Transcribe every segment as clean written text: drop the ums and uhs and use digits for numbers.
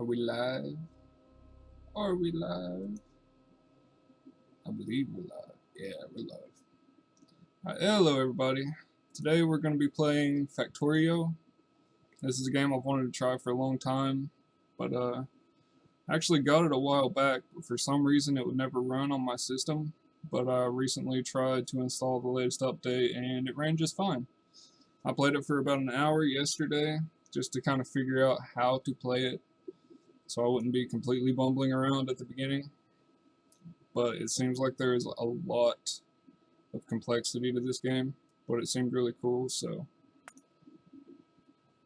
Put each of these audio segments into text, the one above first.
Are we live? Are we live? I believe we're live. Yeah, we're live. Alright, hello everybody. Today we're going to be playing Factorio. This is a game I've wanted to try for a long time, but I actually got it a while back, but for some reason it would never run on my system. But I recently tried to install the latest update and it ran just fine. I played it for about an hour yesterday just to kind of figure out how to play it so I wouldn't be completely bumbling around at the beginning. But it seems like there is a lot of complexity to this game, but it seemed really cool, so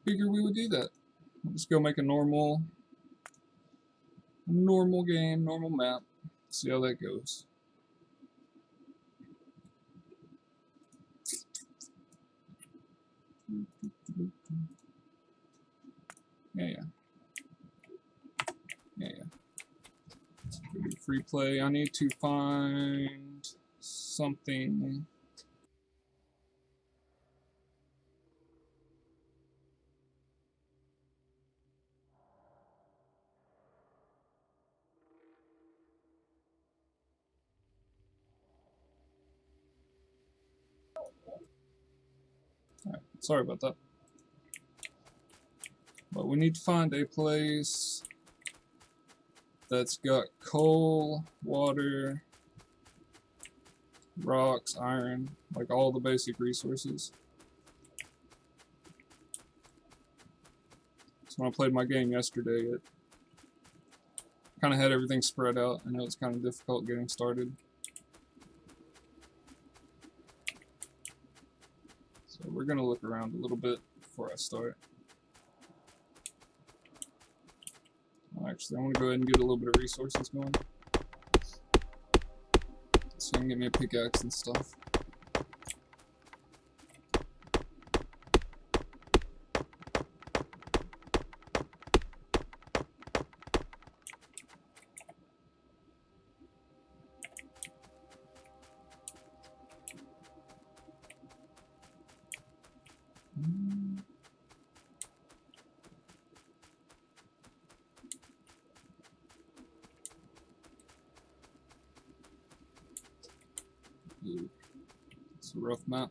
figured we would do that. We'll just go make a normal game, normal map, see how that goes. Yeah. Free play. I need to find something. Alright, sorry about that. But we need to find a place that's got coal, water, rocks, iron, like all the basic resources. So when I played my game yesterday, it kind of had everything spread out. I know it's kind of difficult getting started. So we're going to look around a little bit before I start. Actually, I want to go ahead and get a little bit of resources going, so I can get me a pickaxe and stuff. Ooh, it's a rough map.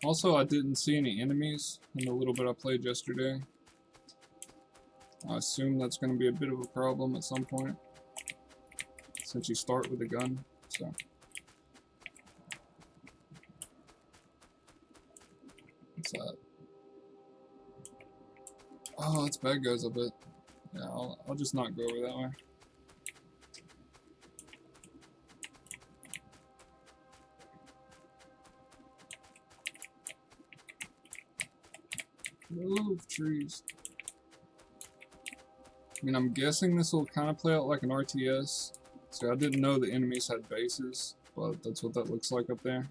Also, I didn't see any enemies in the little bit I played yesterday. I assume that's going to be a bit of a problem at some point, since you start with a gun, so. What's that? Oh, it's bad guys, I bet. Yeah, I'll just not go over that way. Move, trees. I mean, I'm guessing this will kind of play out like an RTS. So I didn't know the enemies had bases, but that's what that looks like up there.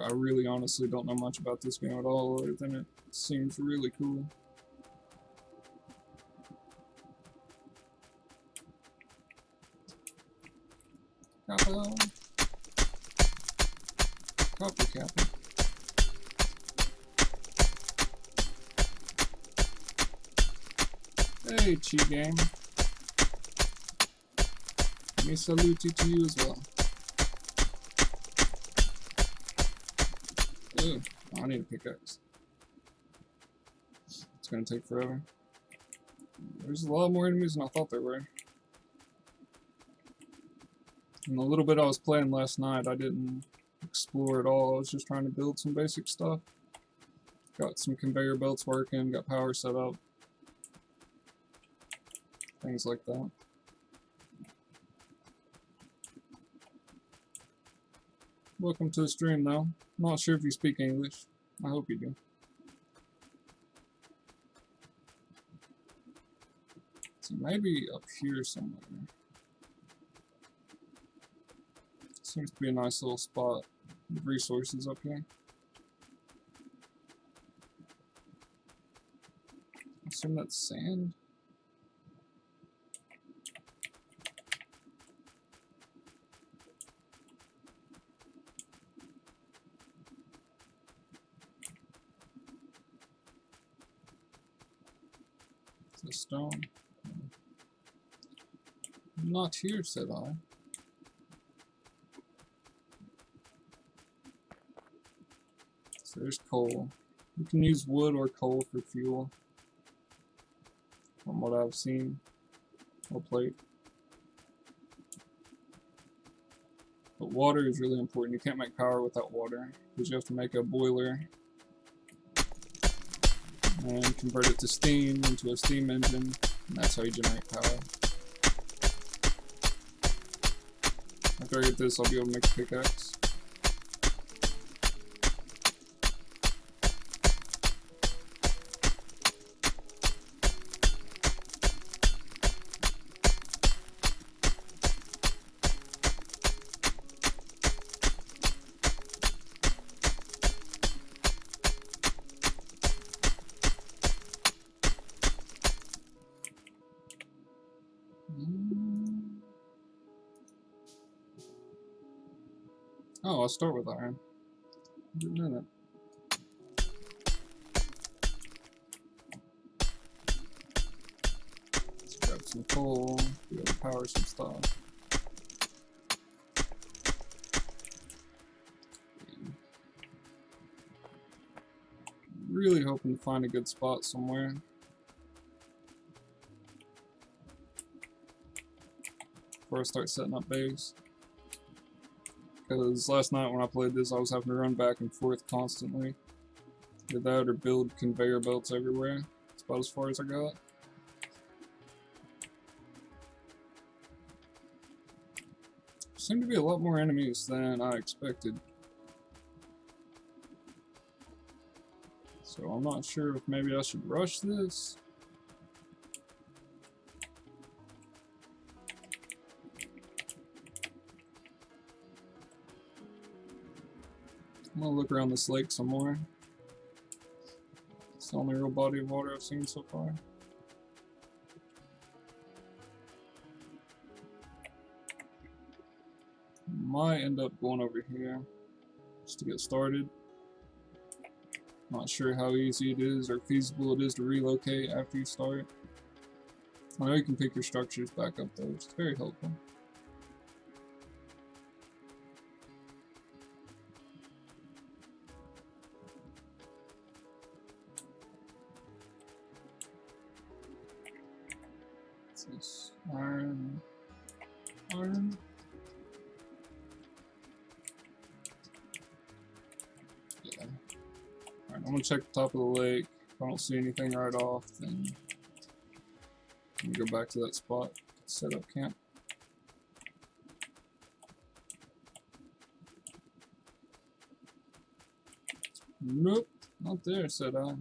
I really honestly don't know much about this game at all, other than it seems really cool. Copper Kappa. Hey, Chi Game. Me salute to you as well. Ugh, I need a pickaxe. It's gonna take forever. There's a lot more enemies than I thought there were. In the little bit I was playing last night, I didn't explore at all. I was just trying to build some basic stuff. Got some conveyor belts working, got power set up. Things like that. Welcome to the stream, though. Not sure if you speak English. I hope you do. So maybe up here somewhere. Seems to be a nice little spot with resources up here. I assume that's sand. Is it stone? Not here, said I. So there's coal. You can use wood or coal for fuel, from what I've seen or played. But water is really important. You can't make power without water, because you have to make a boiler and convert it to steam into a steam engine, and that's how you generate power. After I get this, I'll be able to make a pickaxe. Oh, I'll start with iron. Didn't know that. Let's grab some coal, be able to power some stuff. Really hoping to find a good spot somewhere. Before I start setting up base. Because last night when I played this, I was having to run back and forth constantly. Either that or build conveyor belts everywhere. That's about as far as I got. Seem to be a lot more enemies than I expected. So I'm not sure if maybe I should rush this. I'm gonna look around this lake some more. It's the only real body of water I've seen so far. Might end up going over here just to get started. Not sure how easy it is or feasible it is to relocate after you start. I know you can pick your structures back up though, which is very helpful. What's this? Iron. Iron. Yeah. Alright, I'm gonna check the top of the lake. If I don't see anything right off, then I'm gonna go back to that spot, set up camp. Nope, not there, said I.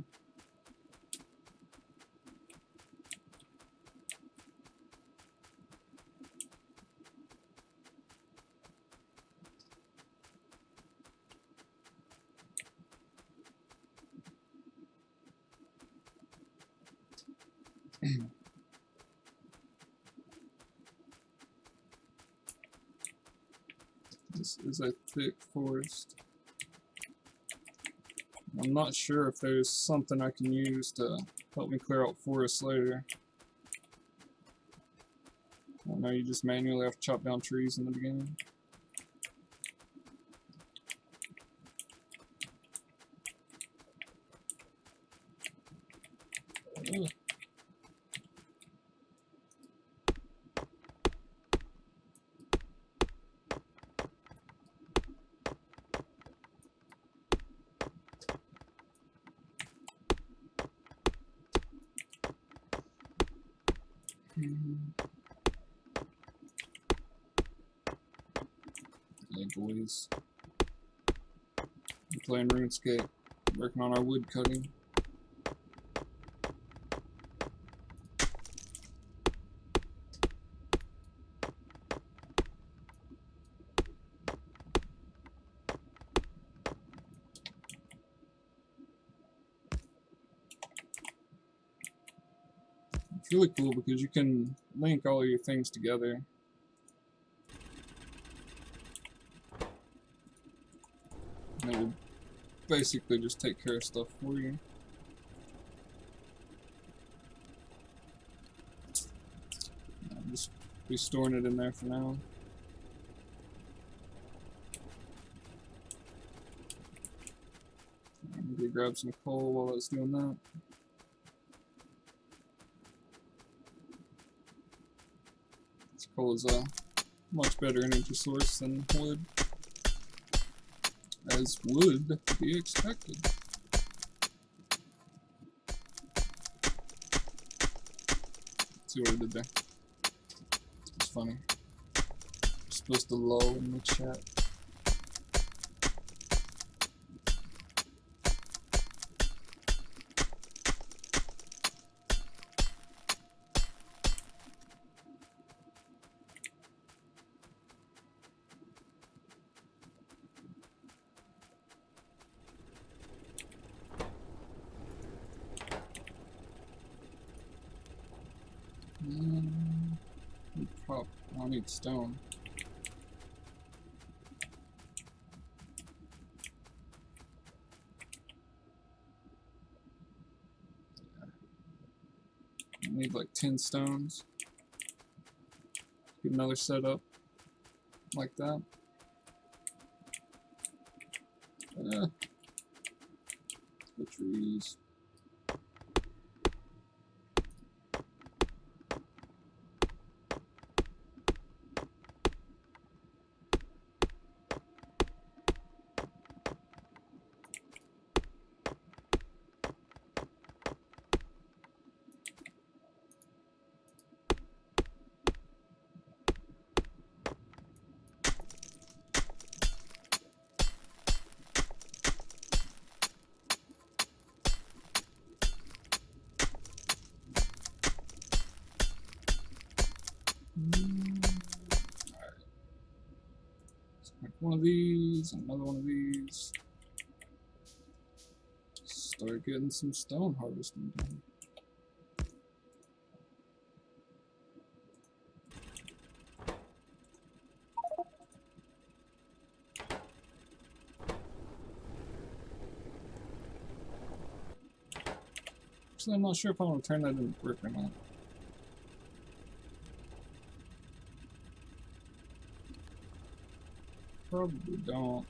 This is a thick forest. I'm not sure if there's something I can use to help me clear out forests later. I know you just manually have to chop down trees in the beginning. Ugh. Hey boys. playing RuneScape, working on our wood cutting. It's really cool because you can link all your things together. And it will basically just take care of stuff for you. I'll just be storing it in there for now. I'm gonna grab some coal while I was doing that. This coal is a much better energy source than wood, as would be expected. Let's see what I did there. It's funny. I'm supposed to lull in the chat. I need stone. I need like 10 stones. Get another setup like that. The trees. One of these, another one of these. Start getting some stone harvesting done. Actually, I'm not sure if I want to turn that into brick or not. Probably don't.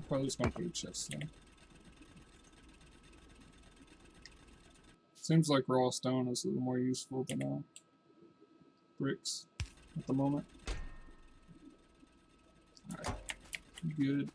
Probably just gonna put a chest there. Seems like raw stone is a little more useful than bricks at the moment. Alright, good.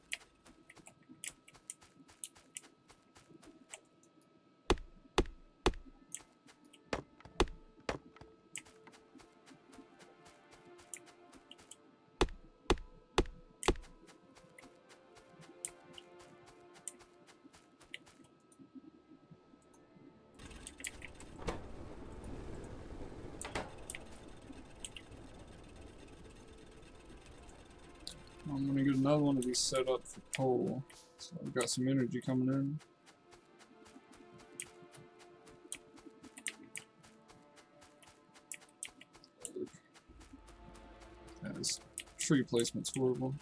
I'm gonna get another one of these set up for coal, so I've got some energy coming in. Yeah, this tree placement's horrible.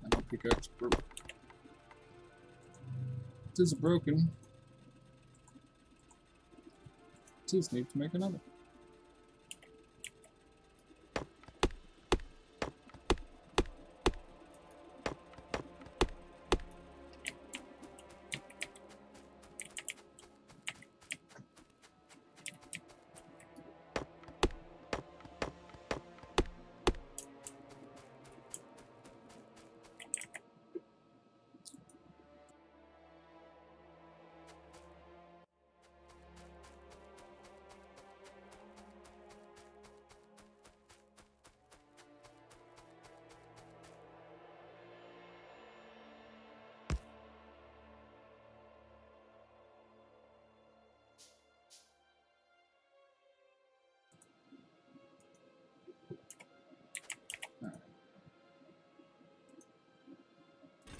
And my pickaxe broke. It is broken. Just need to make another.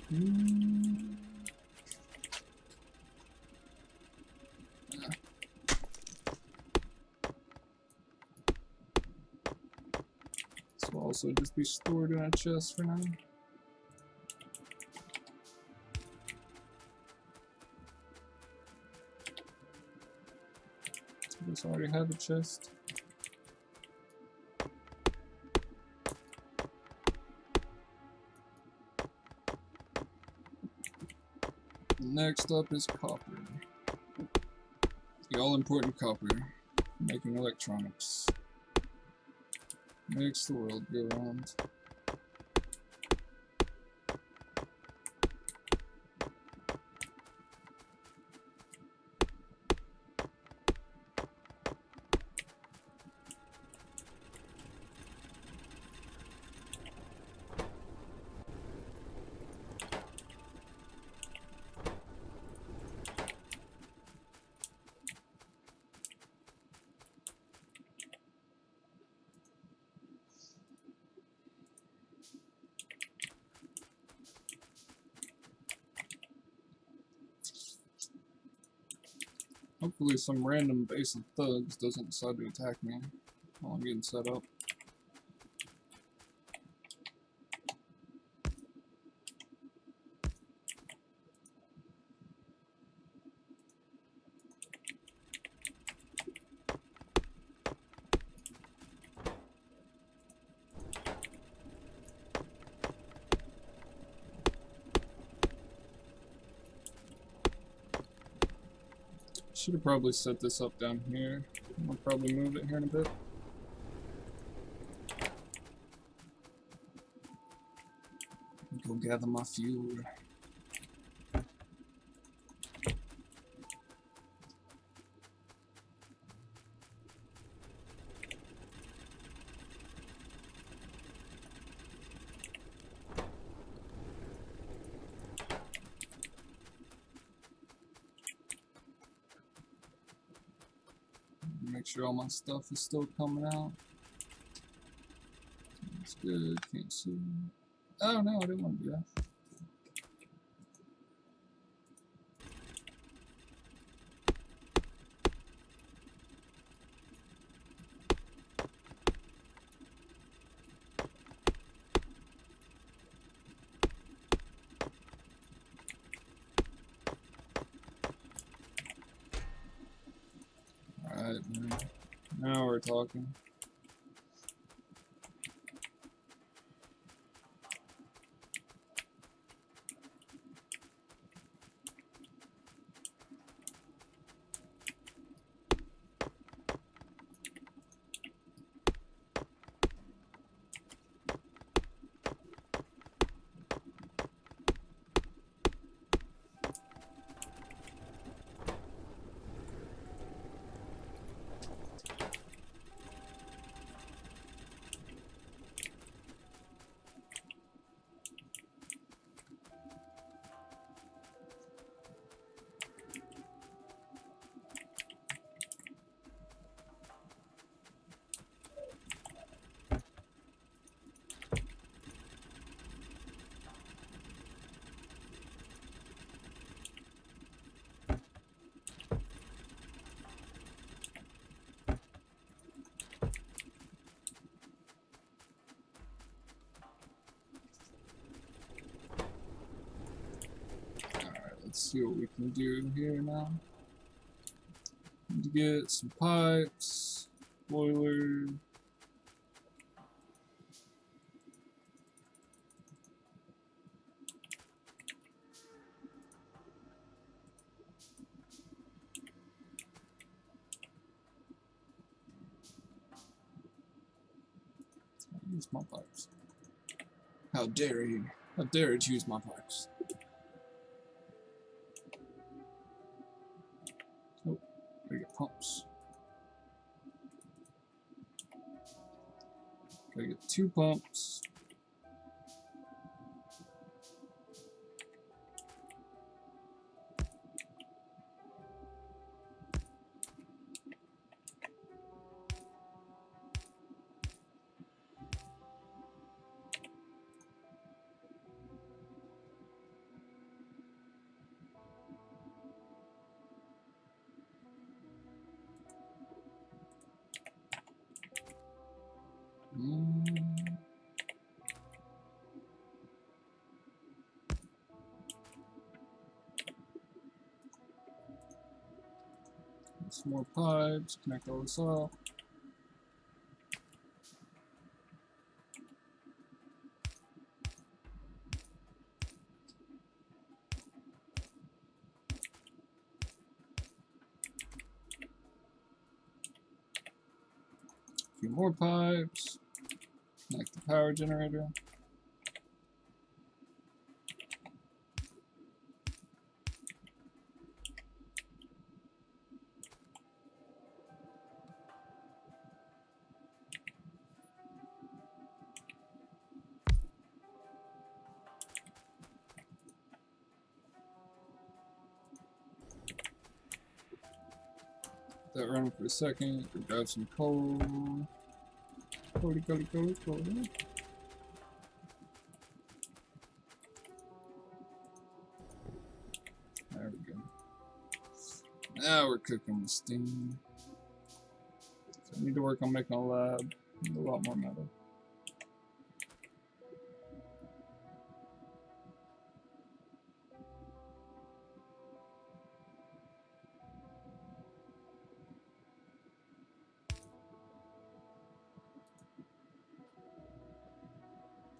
Hmm. This will also just be stored in a chest for now. This already had a chest. Next up is copper. The all-important copper. Making electronics. Makes the world go round. Hopefully some random base of thugs doesn't decide to attack me while I'm getting set up. Should have probably set this up down here. I'll probably move it here in a bit. Go gather my fuel. Make sure all my stuff is still coming out. That's good. Can't see. Oh no, I didn't want to do that. Alright, man. Now we're talking. Let's see what we can do here now. Need to get some pipes, boiler. Use my pipes. How dare he? How dare he choose my pipes? Oh, gotta get pumps. Gotta get 2 pumps. Some more pipes, connect all this up. A few more pipes, connect the power generator. That running for a second. Go grab some coal. Coal. There we go. Now we're cooking the steam. So I need to work on making a lab. Need a lot more metal.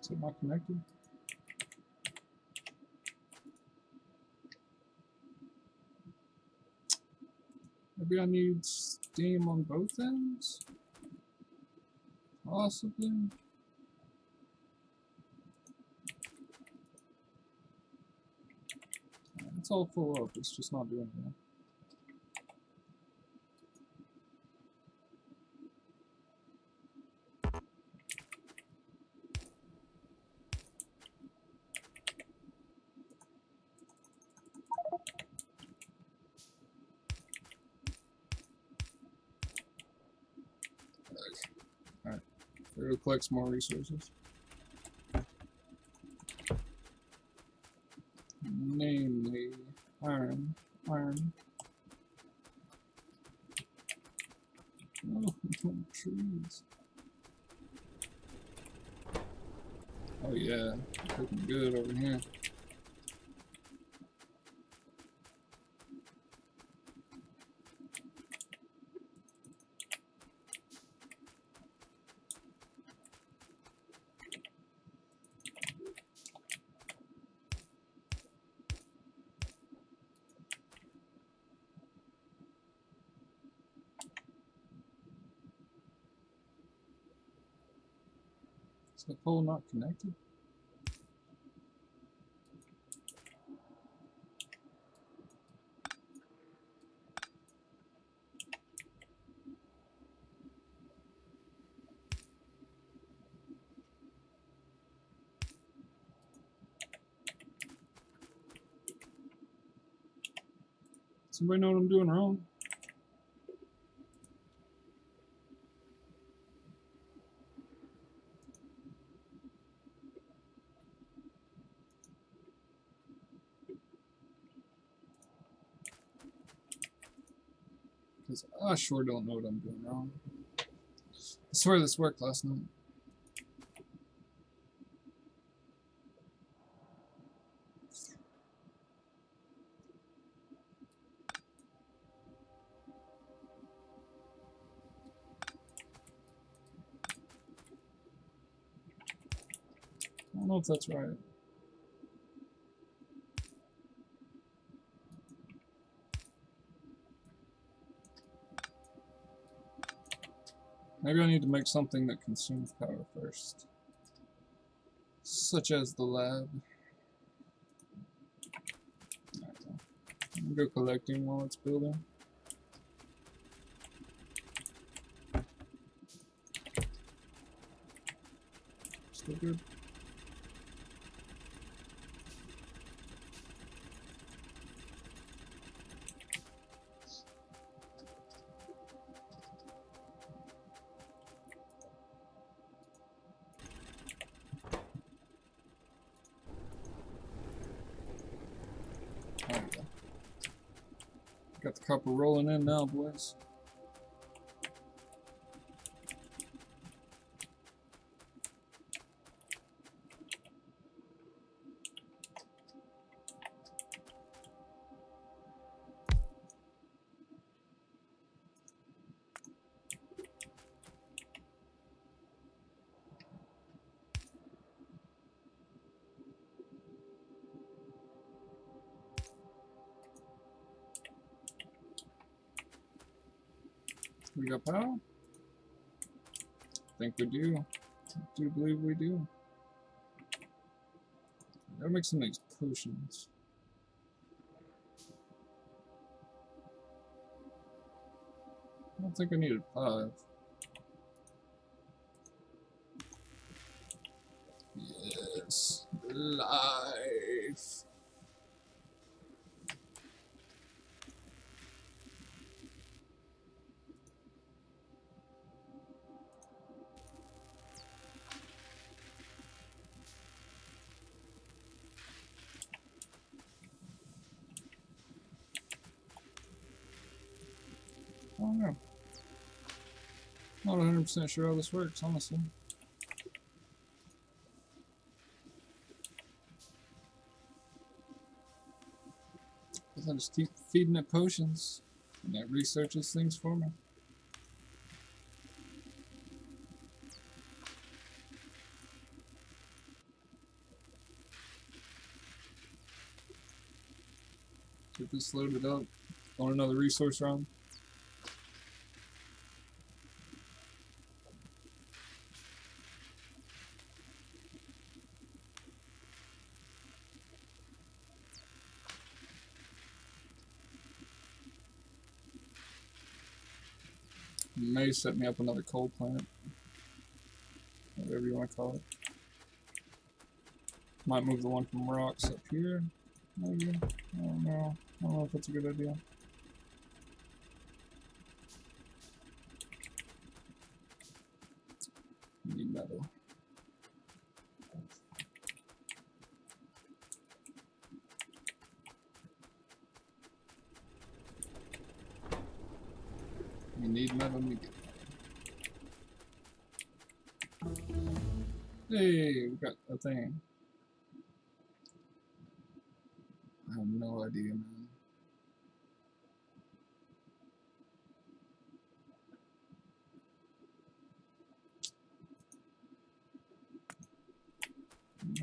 Is it not connected? Maybe I need steam on both ends? Possibly. It's all full up, it's just not doing it. Alright, we'll collect some more resources. Namely, iron. Oh, trees. Oh yeah, looking good over here. Is the pole not connected? Somebody know what I'm doing wrong? Because I sure don't know what I'm doing wrong. I swear this worked last night. I don't know if that's right. Maybe I need to make something that consumes power first. Such as the lab. Go collecting while it's building. Still good. There we go. Got the copper rolling in now, boys. We got power? I think we do. I do believe we do. Gotta make some of these potions. I don't think I needed 5. Yes. Life. I don't know. Not 100% sure how this works, honestly. Guess I just keep feeding it potions, and it researches things for me. Get this loaded up. Want another resource round? You may set me up another coal plant. Whatever you want to call it. Might move the one from rocks up here. Maybe. I don't know. I don't know if that's a good idea. Need metal. You need metal, you get metal. Hey, we got a thing. I have no idea, man.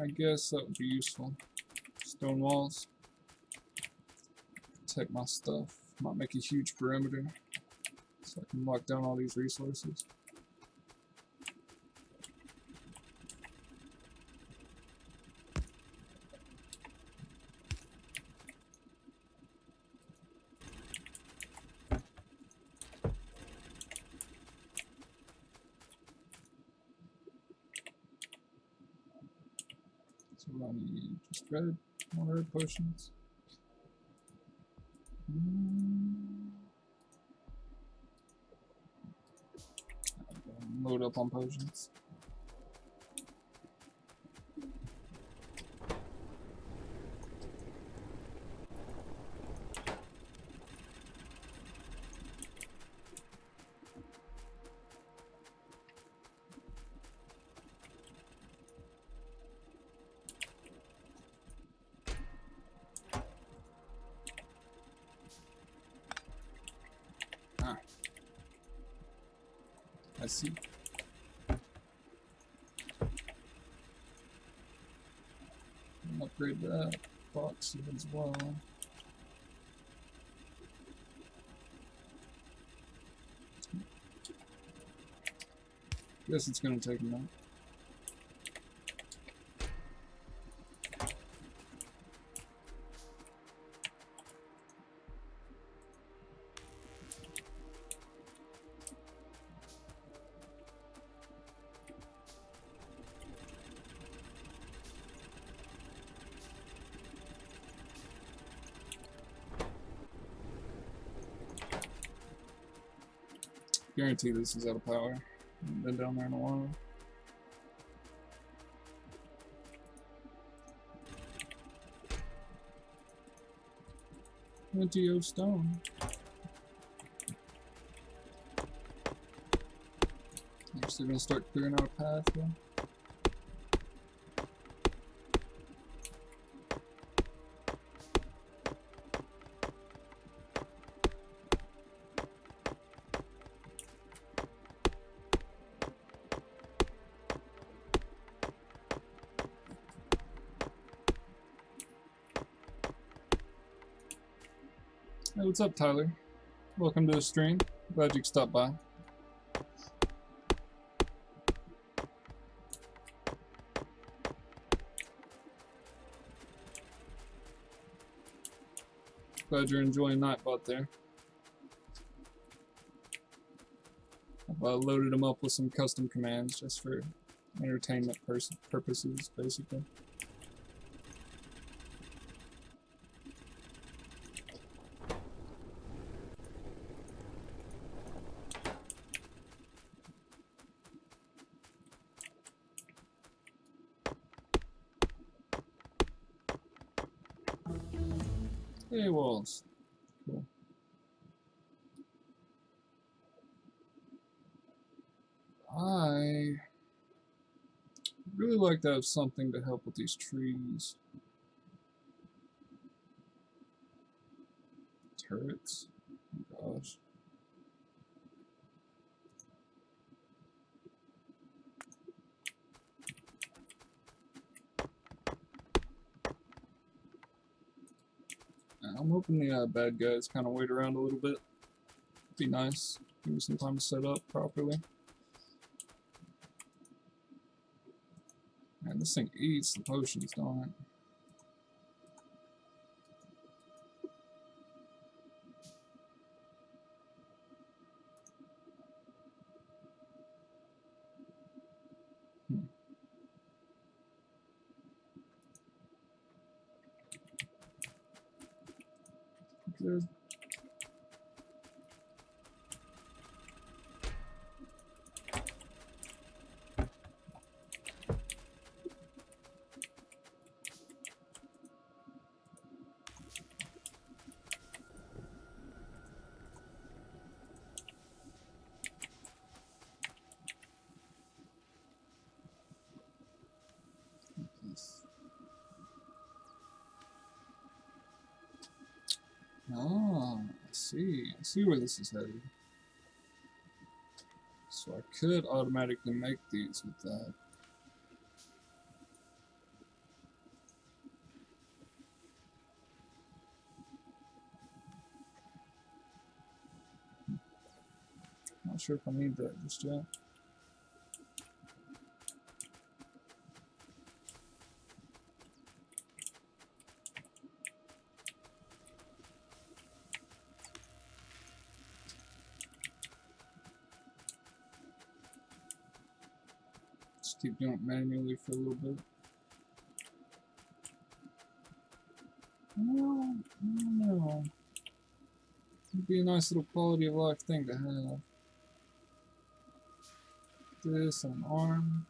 I guess that would be useful. Stone walls. Protect my stuff. Might make a huge perimeter. So I can lock down all these resources. So I need just more red potions. Load up on potions. I see. I'll upgrade that box as well. Guess it's gonna take a minute. Guarantee this is out of power. Haven't been down there in a while. Plenty of stone. I'm still gonna start clearing out a path here. Hey, what's up, Tyler? Welcome to the stream. Glad you could stop by. Glad you're enjoying Nightbot there. I've loaded him up with some custom commands just for entertainment purposes, basically. Hey, walls. Cool. I really like to have something to help with these trees. Turrets? Oh gosh. I'm hoping the bad guys kind of wait around a little bit. Be nice. Give me some time to set up properly. Man, this thing eats the potions, don't it? Good. Ah, I see. I see where this is headed. So I could automatically make these with that. Not sure if I need that just yet. Just keep doing it manually for a little bit. Well, I don't know. It'd be a nice little quality of life thing to have. This and an arm.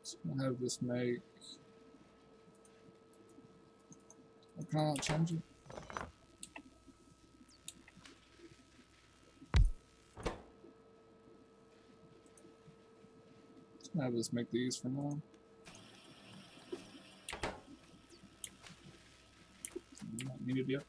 So I'll have this make. I can't change it. I'll have this make these for now. Not needed yet.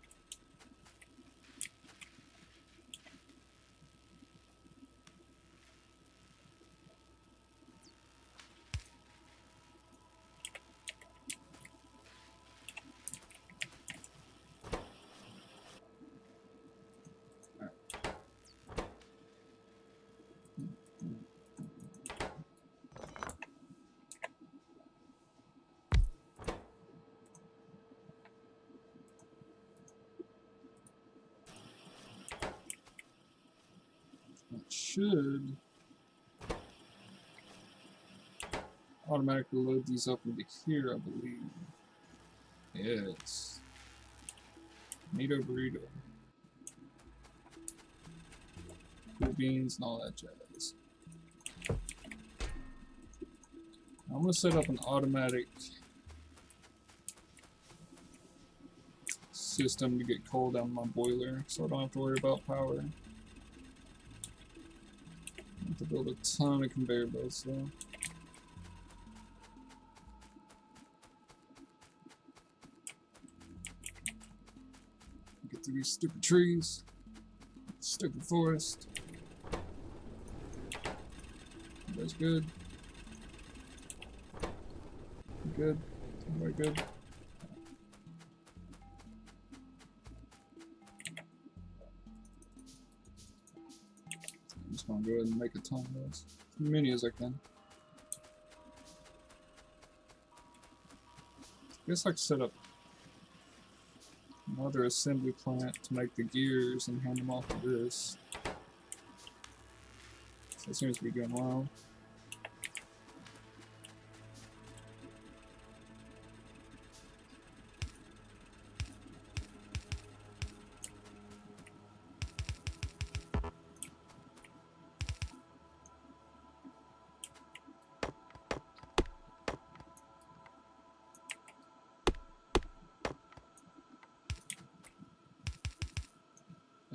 It should automatically load these up into here, I believe. Yes. Neato burrito. Cool beans and all that jazz. I'm gonna set up an automatic system to get coal down my boiler, so I don't have to worry about power. I have to build a ton of conveyor belts though. Get through these stupid trees, stupid forest. That's good. Good. Very good. I'm just gonna go ahead and make a ton of those. As many as I can. I guess I could set up another assembly plant to make the gears and hand them off to this. So that seems to be going well.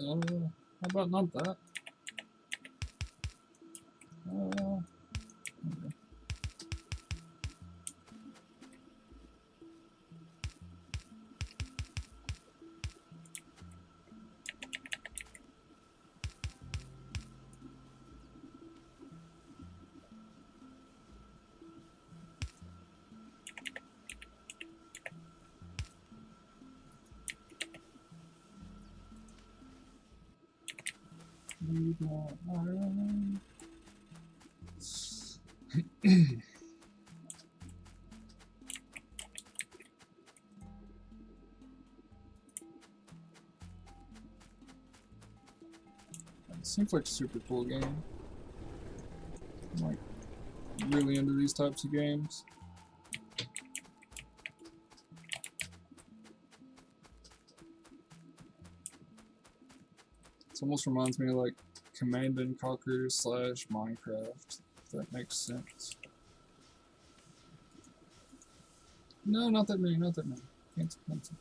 How about not that? Okay. Need more iron. It seems like a super cool game. I'm like really into these types of games. It almost reminds me of like Command and Conquer / Minecraft, if that makes sense. No, not that many, not that many. Cancel, cancel.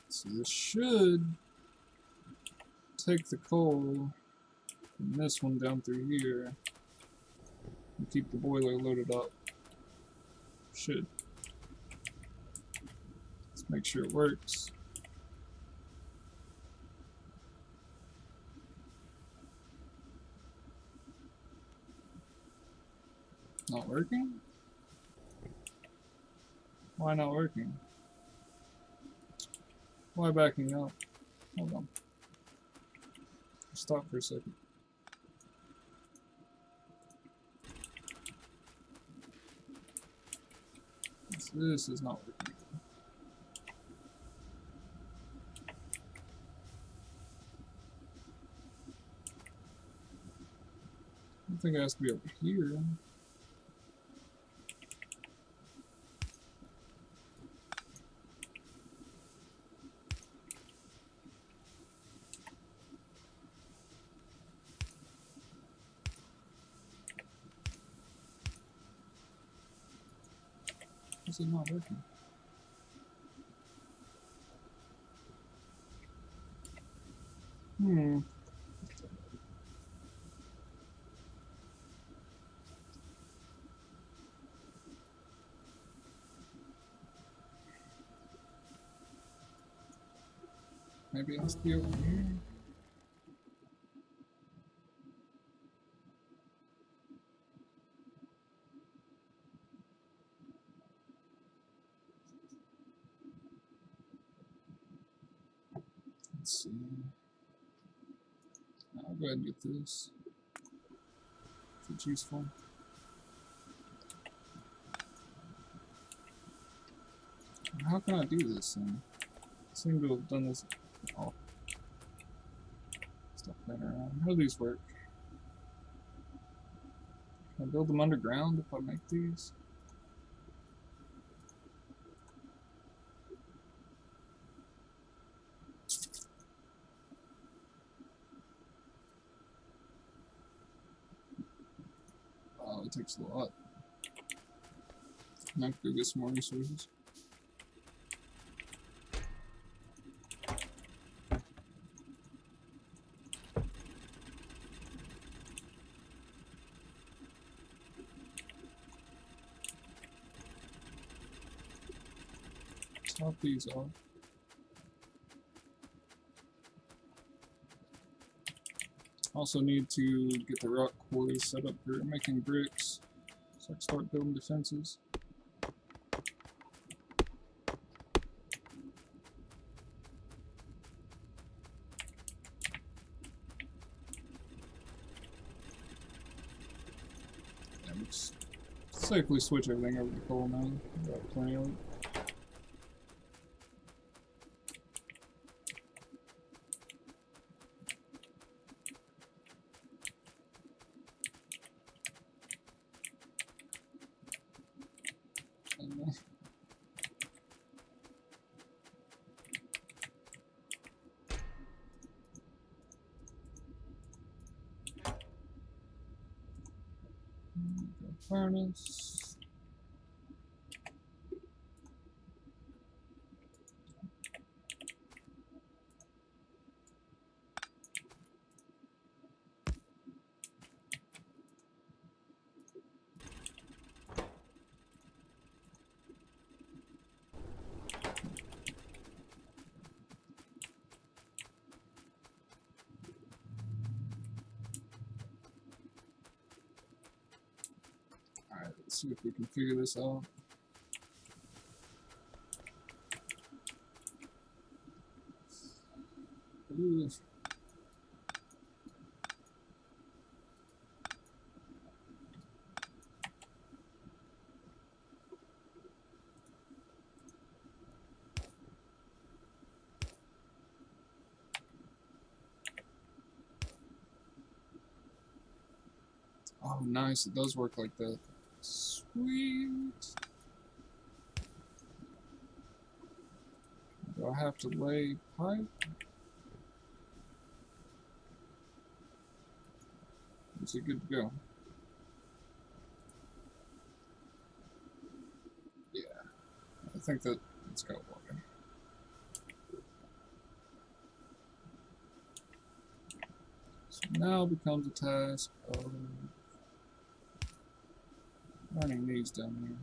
So this should take the coal from this one down through here and keep the boiler loaded up. Should. Let's make sure it works. Not working? Why not working? Why backing up? Hold on. Stop for a second. This is not working. I think it has to be over here. Is it not working? Maybe it has to be over here. Let's see. I'll go ahead and get this. If it's useful. How can I do this thing? I seem to have done this. Oh. Stop playing around. How do these work? Can I build them underground if I make these? Oh, it takes a lot. I have to go get some more resources. Top these off. Also need to get the rock quarries set up for making bricks, so I can start building defenses. Yeah, we just safely switch everything over to coal now. We got plenty of it. Furnace. Alright, let's see if we can figure this out. Ooh. Oh, nice. It does work like that. Sweet. Do I have to lay pipe? Is it good to go? Yeah. I think that it's got water. So now becomes a task of running these down here.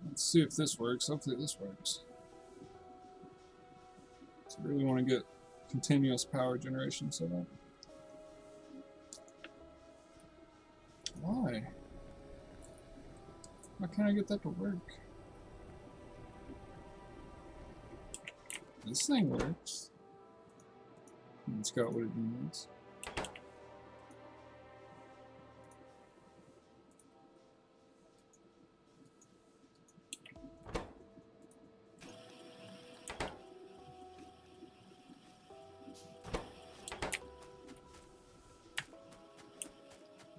Let's see if this works. Hopefully this works. So I really want to get continuous power generation set up. Why? Why can't I get that to work? This thing works. It's got what it needs.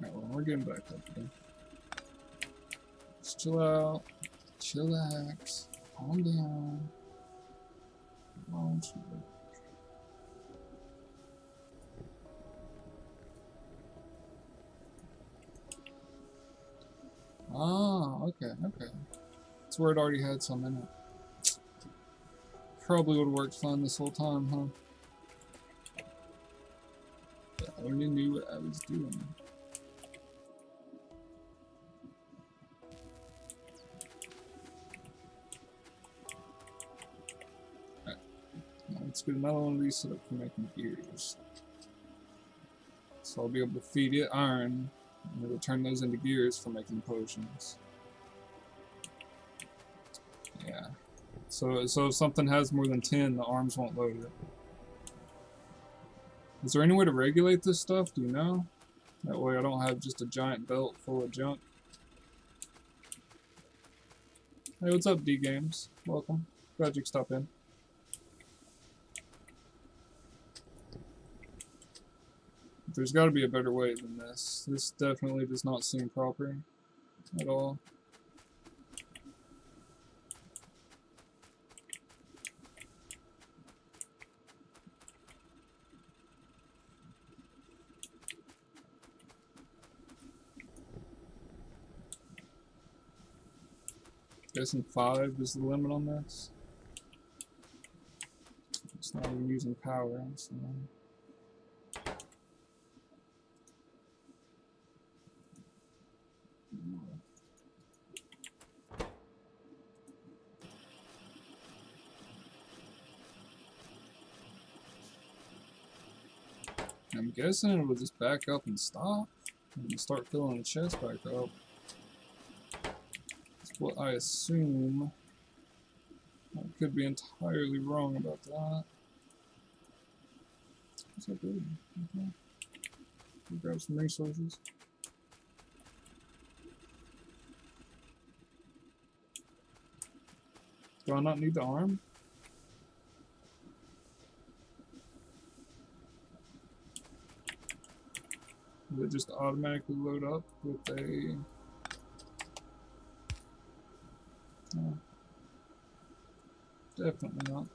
Alright, well, we're getting back up again. Just chill out. Chillax. Calm down. Ah, okay, okay. That's where it already had some in it. Probably would have worked fine this whole time, huh? If I only knew what I was doing. Alright, let's get another one of these set up for making gears. So I'll be able to feed it iron, and it'll turn those into gears for making potions. Yeah. So if something has more than 10, the arms won't load it. Is there any way to regulate this stuff? Do you know? That way I don't have just a giant belt full of junk. Hey, what's up, D Games? Welcome. Glad you could stop in. There's got to be a better way than this. This definitely does not seem proper at all. Guessing 5 is the limit on this. It's not even using power, so. I'm guessing it will just back up and stop and start filling the chest back up. That's what I assume. I could be entirely wrong about that. What's up, dude? Okay. We'll grab some resources. Do I not need the arm? Will it just automatically load up with a... No. Definitely not.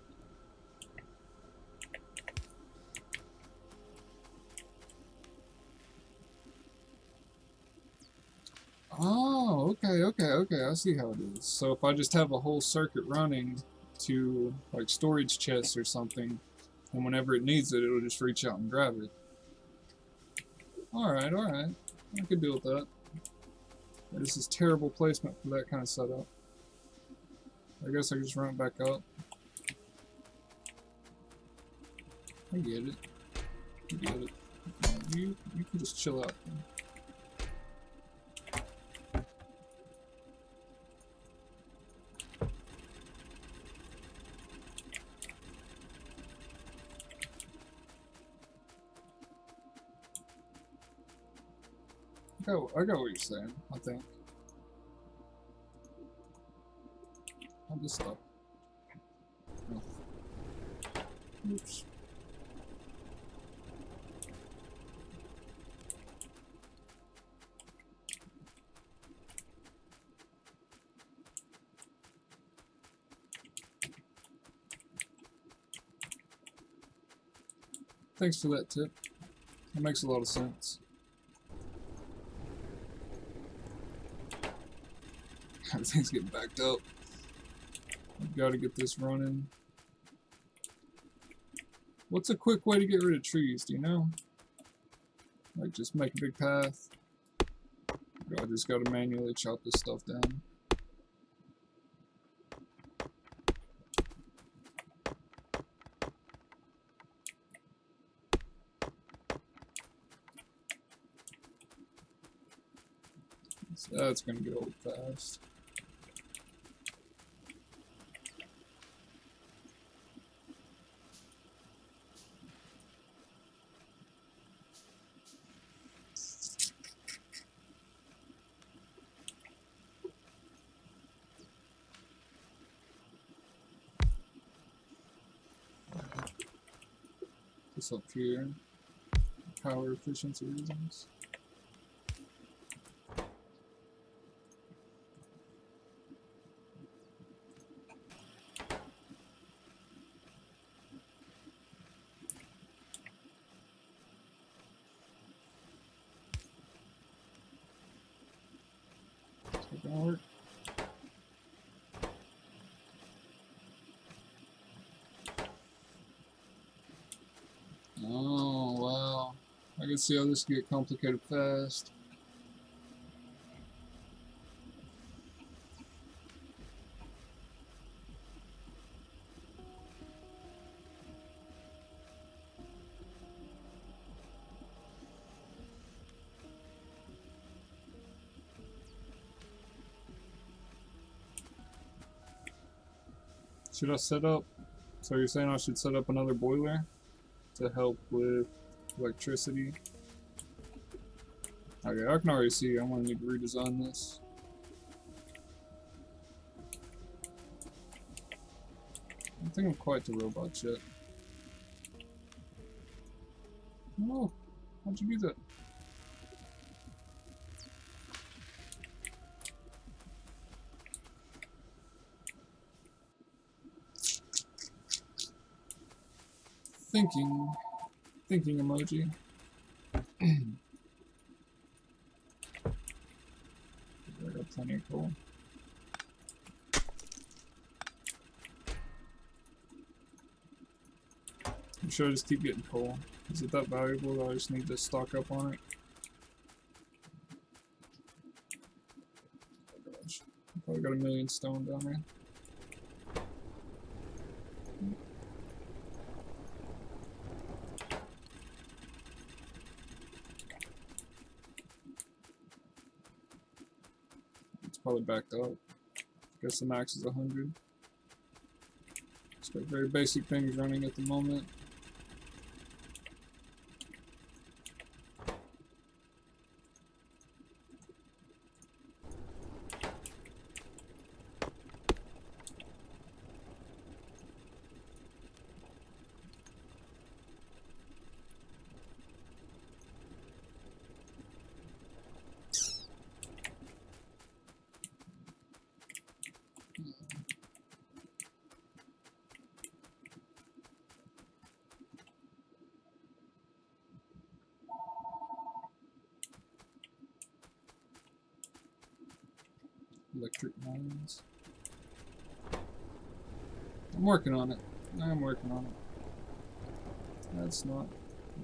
Oh, okay, I see how it is. So if I just have a whole circuit running to, like, storage chests or something, and whenever it needs it, it'll just reach out and grab it. Alright. I could deal with that. This is terrible placement for that kind of setup. I guess I can just run it back up. I get it. You can just chill out. I got what you're saying, I think. I'll just stop. Oh. Oops. Thanks for that tip. That makes a lot of sense. Everything's getting backed up. I've got to get this running. What's a quick way to get rid of trees, do you know? Like, just make a big path. I just got to manually chop this stuff down. So that's going to get old fast. This up here, power efficiency reasons. gonna work. Oh, wow. I can see how this can get complicated fast. Should I set up? So you're saying I should set up another boiler to help with electricity? Okay, I can already see I'm gonna need to redesign this. I don't think I'm quite the robot yet. No, how'd you do that? Thinking emoji. I got plenty of coal. I'm sure I just keep getting coal. Is it that valuable that I just need to stock up on it? Oh gosh. I probably got 1,000,000 stone down there. It's probably backed up. Guess the max is 100. Just got very basic things running at the moment. Electric lines. I'm working on it. I'm working on it. That's not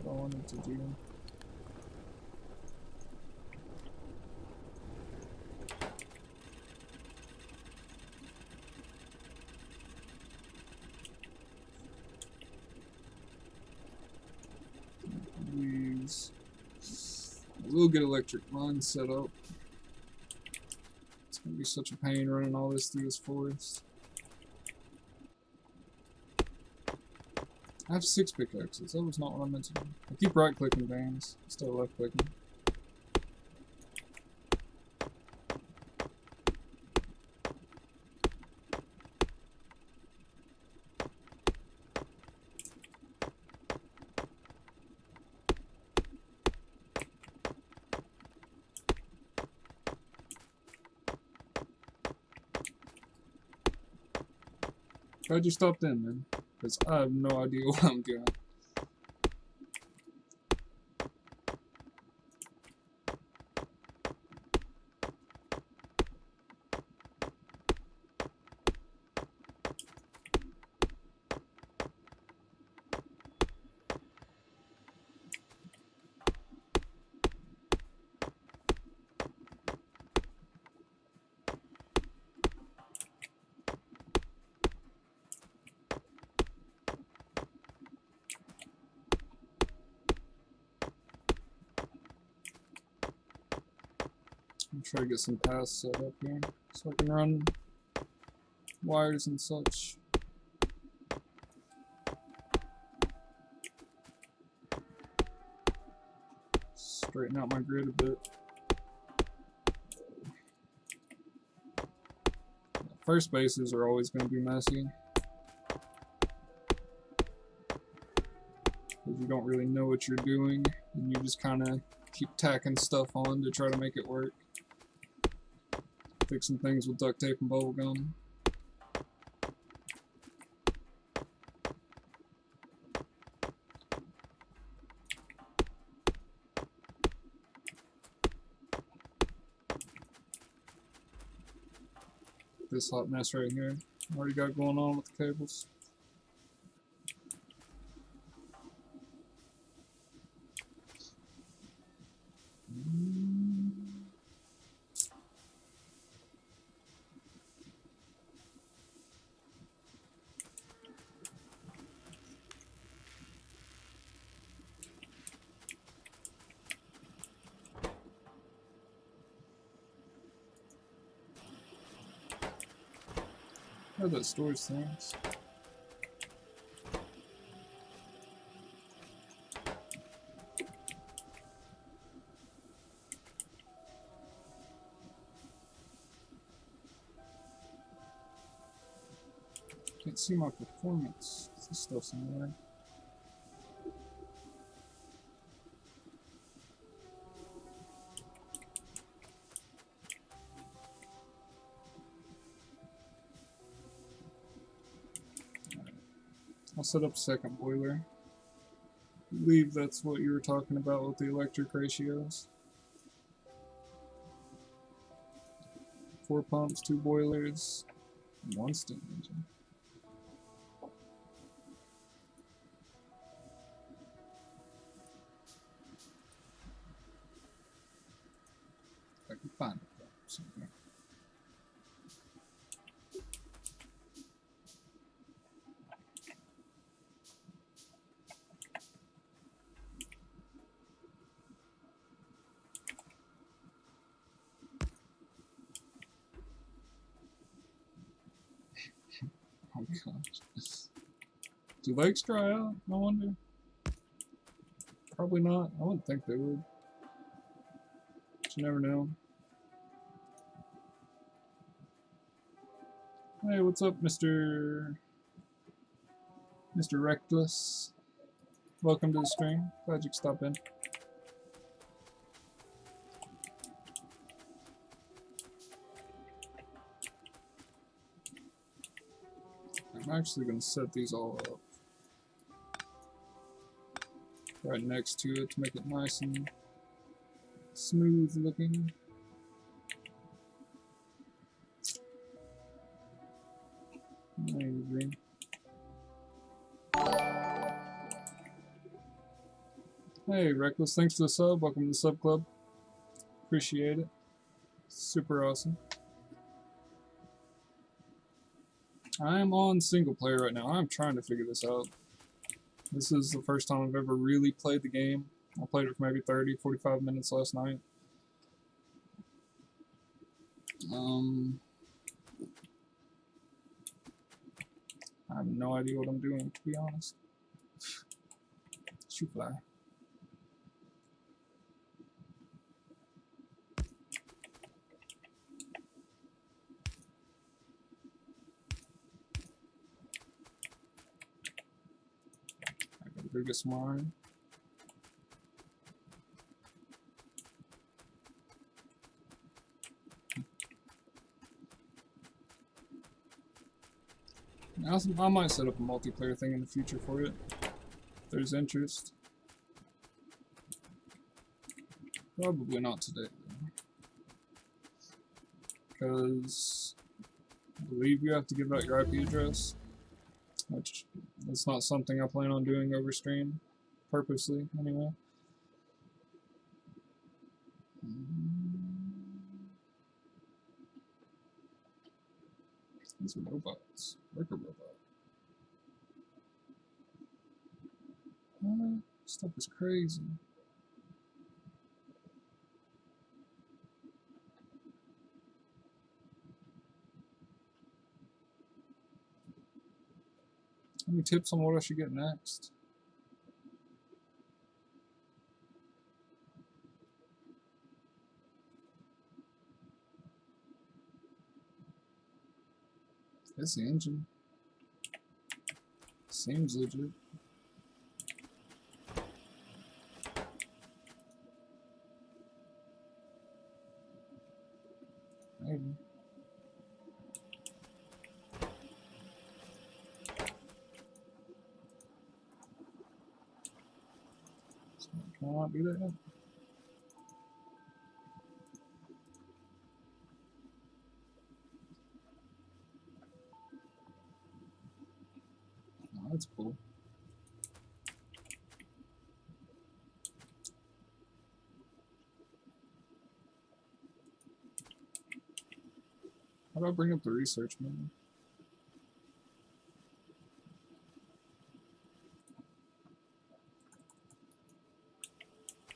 what I wanted to do. These. We'll get electric lines set up. It's gonna be such a pain running all this through this forest. I have 6 pickaxes. That was not what I meant to do. I keep right clicking veins. Still left clicking. Why'd you stop then, man? Because I have no idea what I'm doing. I'm trying to get some paths set up here so I can run wires and such. Straighten out my grid a bit. First bases are always going to be messy because you don't really know what you're doing and you just kind of keep tacking stuff on to try to make it work. Fixing things with duct tape and bubble gum. this hot mess right here. Already got going on with the cables. How that storage things? Can't see my performance. This stuff's in there. I'll set up a second boiler. I believe that's what you were talking about with the electric ratios. 4 pumps, 2 boilers, 1 steam engine. If I can find it somewhere. Oh gosh. Do lakes dry out? I wonder. Probably not. I wouldn't think they would. But you never know. Hey, what's up, Mr. Reckless? Welcome to the stream. Glad you could stop in. I'm actually going to set these all up right next to it to make it nice and smooth looking. Green. Hey, Reckless, thanks for the sub. Welcome to the sub club. Appreciate it. Super awesome. I am on single player right now. I'm trying to figure this out. This is the first time I've ever really played the game. I played it for maybe 30, 45 minutes last night. I have no idea what I'm doing, to be honest. Shoot fly. I got the biggest mine. I might set up a multiplayer thing in the future for it, if there's interest. Probably not today, though. Because I believe you have to give out your IP address, which is not something I plan on doing over stream, purposely, anyway. These are robots. Worker robot. Stuff is crazy. Any tips on what I should get next? That's the engine. Seems legit. Maybe. Can I not do that yet? That's cool. How do I bring up the research menu?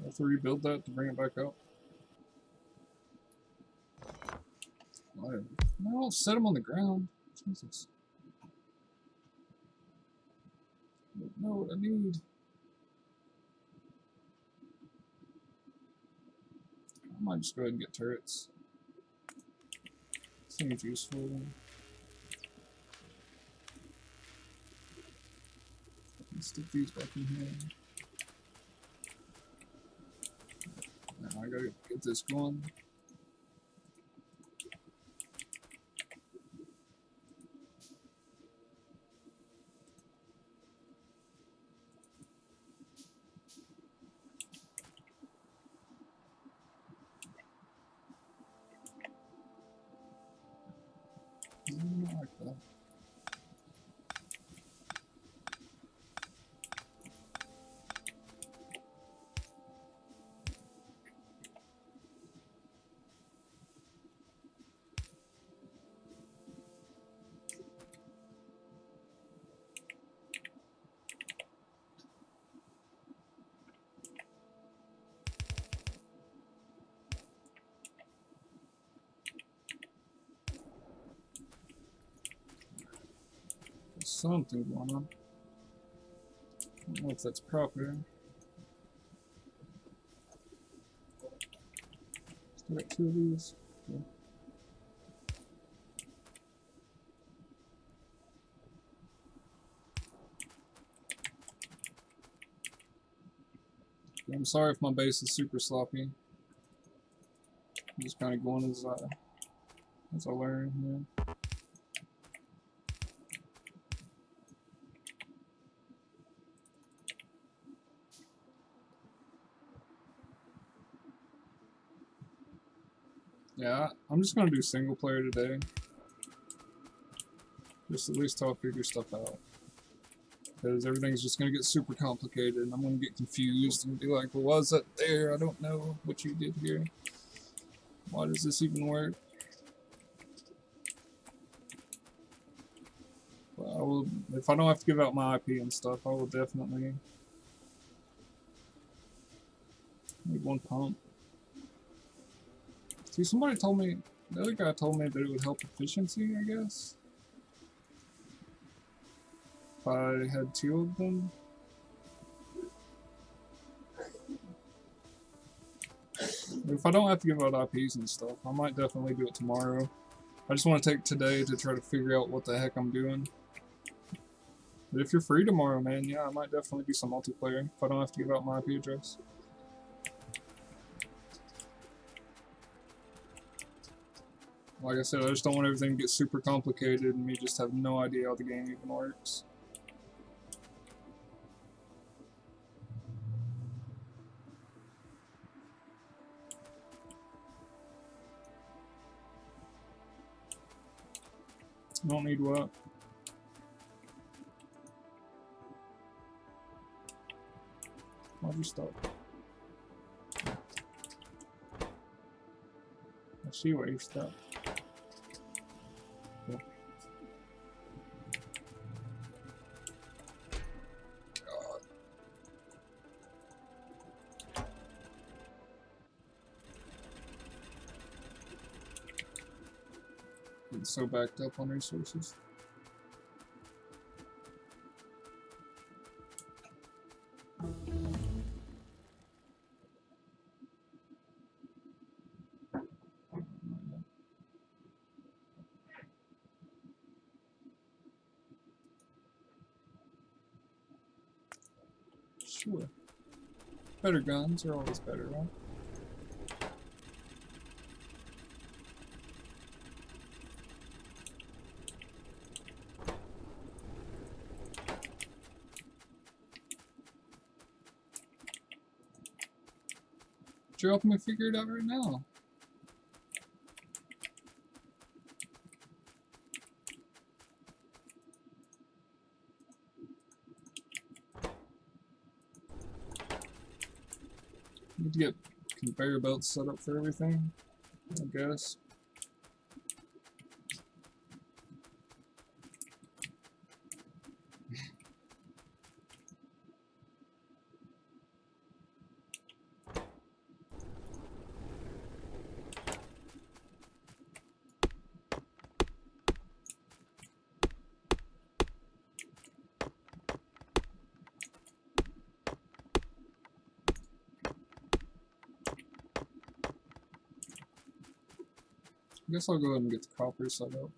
I have to rebuild that to bring it back up. No, set them on the ground. Jesus. I don't know what I need. I might just go ahead and get turrets. Seems useful. Let's stick these back in here. Now I gotta get this going. I like that. There's something going on. I don't know if that's proper. Still got 2 of these. Okay. I'm sorry if my base is super sloppy. I'm just kind of going as I learn. Yeah. Yeah, I'm just gonna do single player today. Just at least till I figure stuff out. Because everything's just gonna get super complicated and I'm gonna get confused and be like, well, why is that there? I don't know what you did here. Why does this even work? Well, I will, if I don't have to give out my IP and stuff, I will definitely need 1 pump. See, somebody told me, the other guy told me that it would help efficiency, I guess. If I had 2 of them. If I don't have to give out IPs and stuff, I might definitely do it tomorrow. I just want to take today to try to figure out what the heck I'm doing. But if you're free tomorrow, man, yeah, I might definitely do some multiplayer if I don't have to give out my IP address. Like I said, I just don't want everything to get super complicated and me just have no idea how the game even works. I don't need what? Why'd you stop? I see where you stopped. Yeah. God. Getting so backed up on resources. Sure. Better guns are always better, right? You're helping me figure it out right now. Need to get conveyor belts set up for everything, I guess. I guess I'll go ahead and get the copper set up.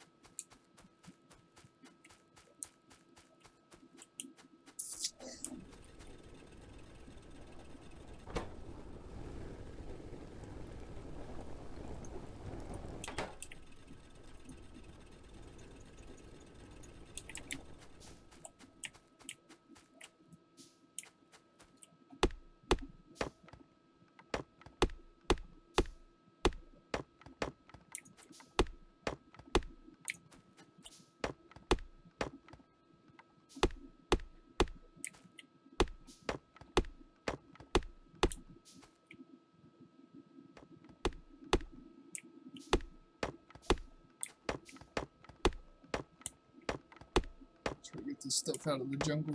Try to get this stuff out of the jungle.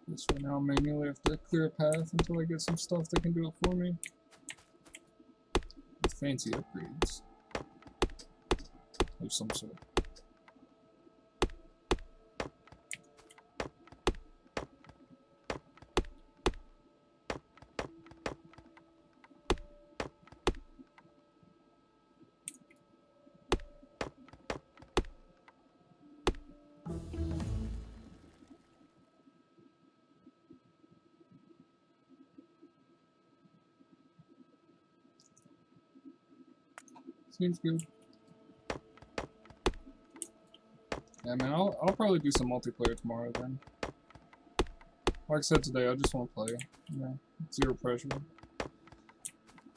This right now, manually have to clear a path until I get some stuff that can do it for me. With fancy upgrades of some sort. Seems good. Yeah, man, I'll probably do some multiplayer tomorrow then. Like I said today, I just want to play. Yeah, zero pressure.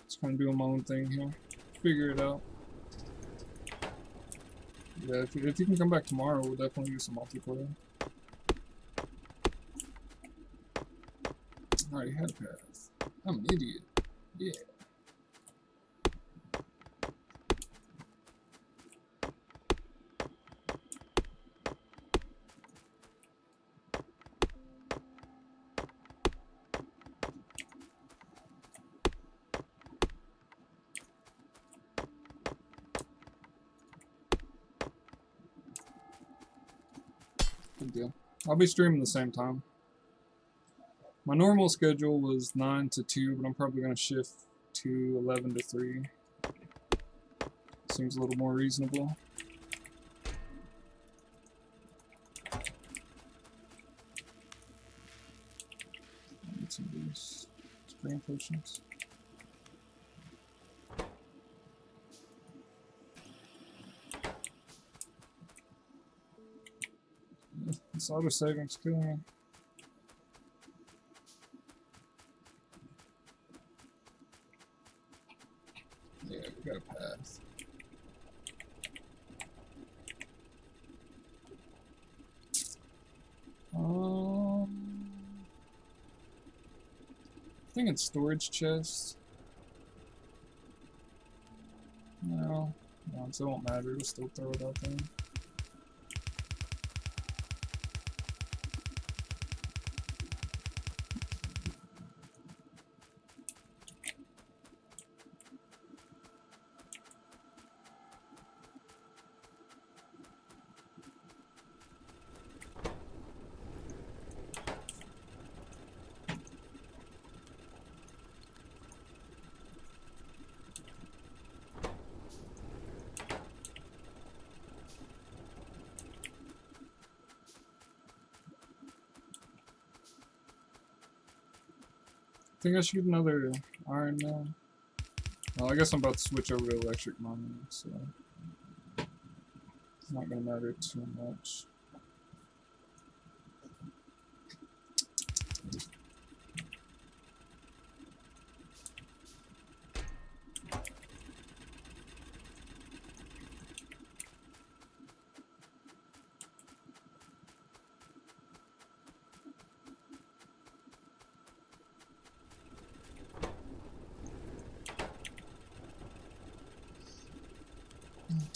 Just kind of doing my own thing here. Figure it out. Yeah, if you can come back tomorrow, we'll definitely do some multiplayer. I already had a path. I'm an idiot. Yeah. Good deal. I'll be streaming the same time. My normal schedule was 9 to 2, but I'm probably going to shift to 11 to 3. Seems a little more reasonable. I need some of these spraying potions. This auto-saving's killing me. Yeah, we got a path. I think it's storage chest. No, so it won't matter. Just still throw it out there. I think I should get another iron now. Well, I guess I'm about to switch over to electric mining, so it's not going to matter too much.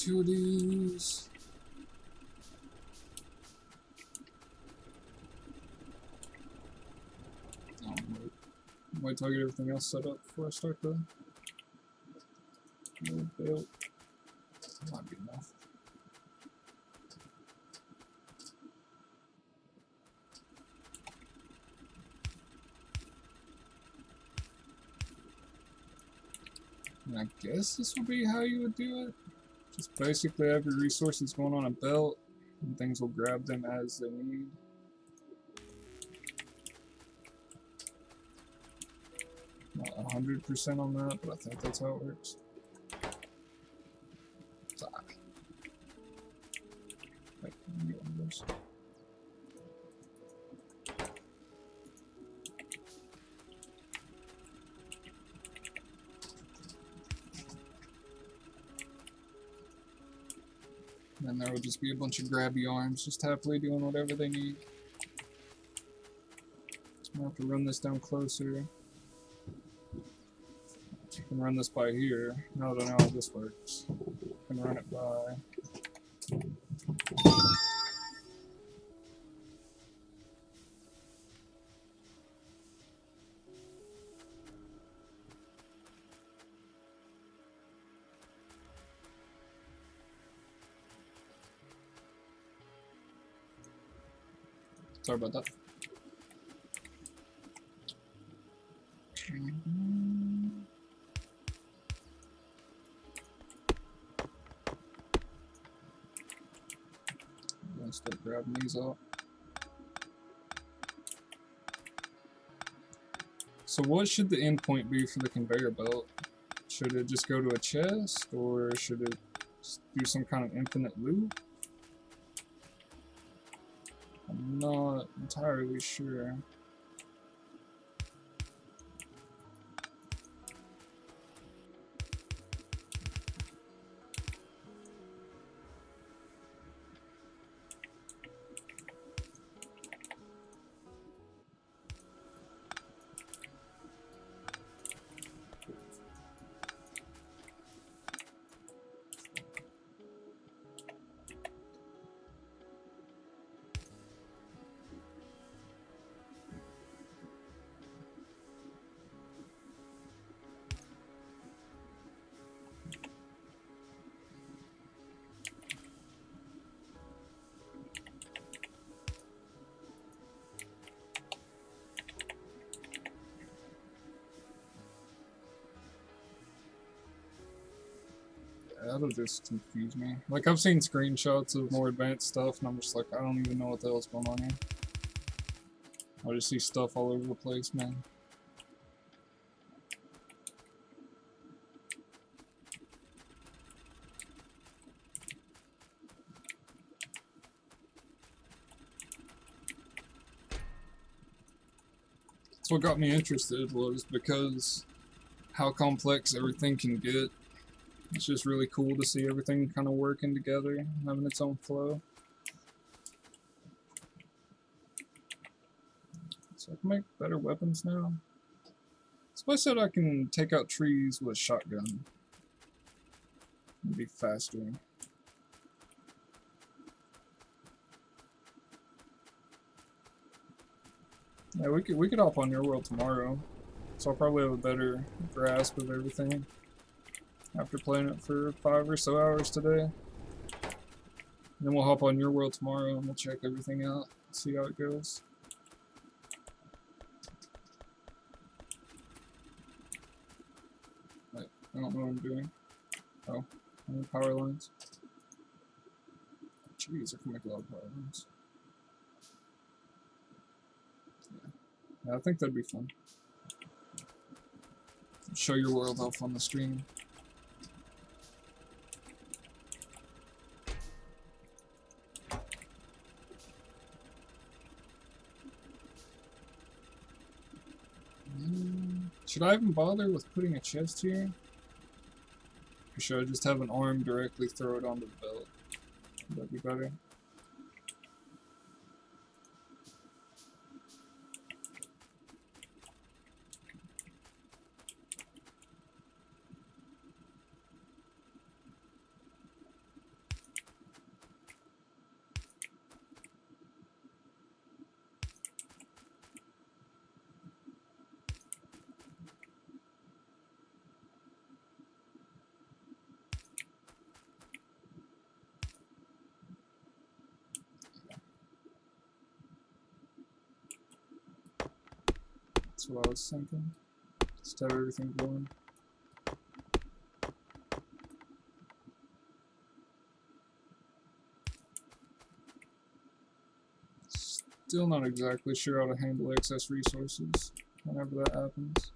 two of these. Oh, wait till I get everything else set up before I start the build. That might be enough. And I guess this would be how you would do it. Just basically every resource that's going on a belt, and things will grab them as they need. Not 100% on that, but I think that's how it works. Wait, let me get one of those. And there will just be a bunch of grabby arms just happily doing whatever they need. I'll have to run this down closer. You can run this by here. Now that I know how this works, you can run it by. Sorry about that. Let's start grabbing these up. So what should the endpoint be for the conveyor belt? Should it just go to a chest, or should it do some kind of infinite loop? I'm not entirely sure. That'll just confuse me. Like, I've seen screenshots of more advanced stuff, and I'm just like, I don't even know what the hell's going on here. I just see stuff all over the place, man. That's what got me interested, was because how complex everything can get. It's just really cool to see everything kind of working together, having its own flow. So I can make better weapons now. Somebody said I can take out trees with a shotgun. It'd be faster. Yeah, we could hop on your world tomorrow. So I'll probably have a better grasp of everything after playing it for 5 or so hours today. And then we'll hop on your world tomorrow and we'll check everything out, see how it goes. Wait, I don't know what I'm doing. Oh, I need power lines. Jeez, I can make a lot of power lines. Yeah, I think that'd be fun. Show your world off on the stream. Should I even bother with putting a chest here? Or should I just have an arm directly throw it onto the belt? Would that be better? That's what I was thinking. Just have everything going. Still not exactly sure how to handle excess resources whenever that happens.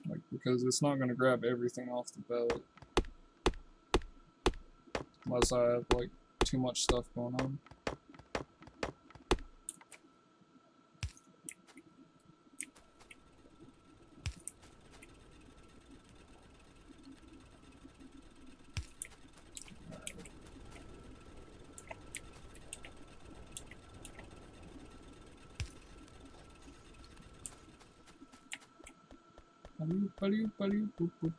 Like, because it's not going to grab everything off the belt. Unless I have, like, too much stuff going on. Boop, boop.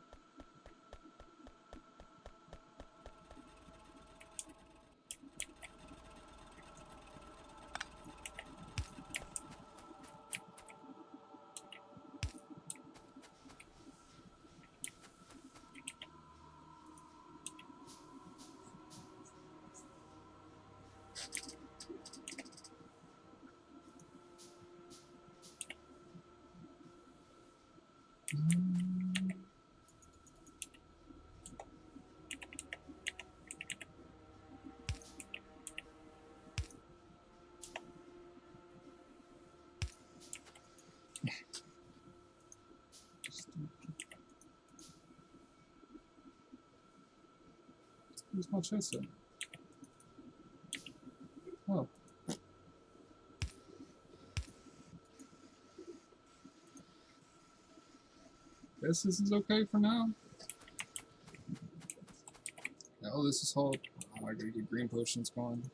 Where's my chest at? Oh. Guess this is okay for now. Oh, this is hard. Oh, I gotta get green potions going.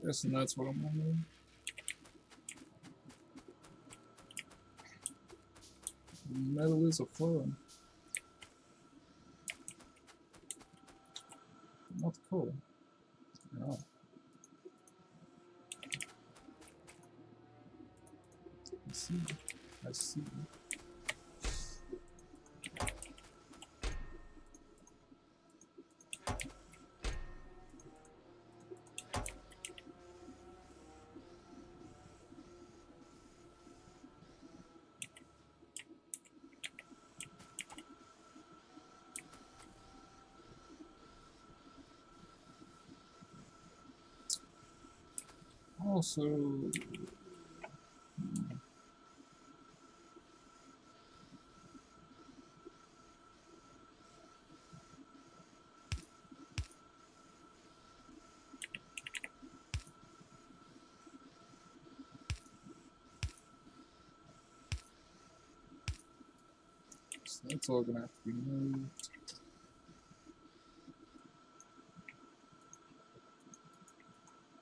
Guessing that's what I'm gonna do. Metal is a flowing. Not cool. Oh. I see. I see. Also, so that's all gonna have to be moved.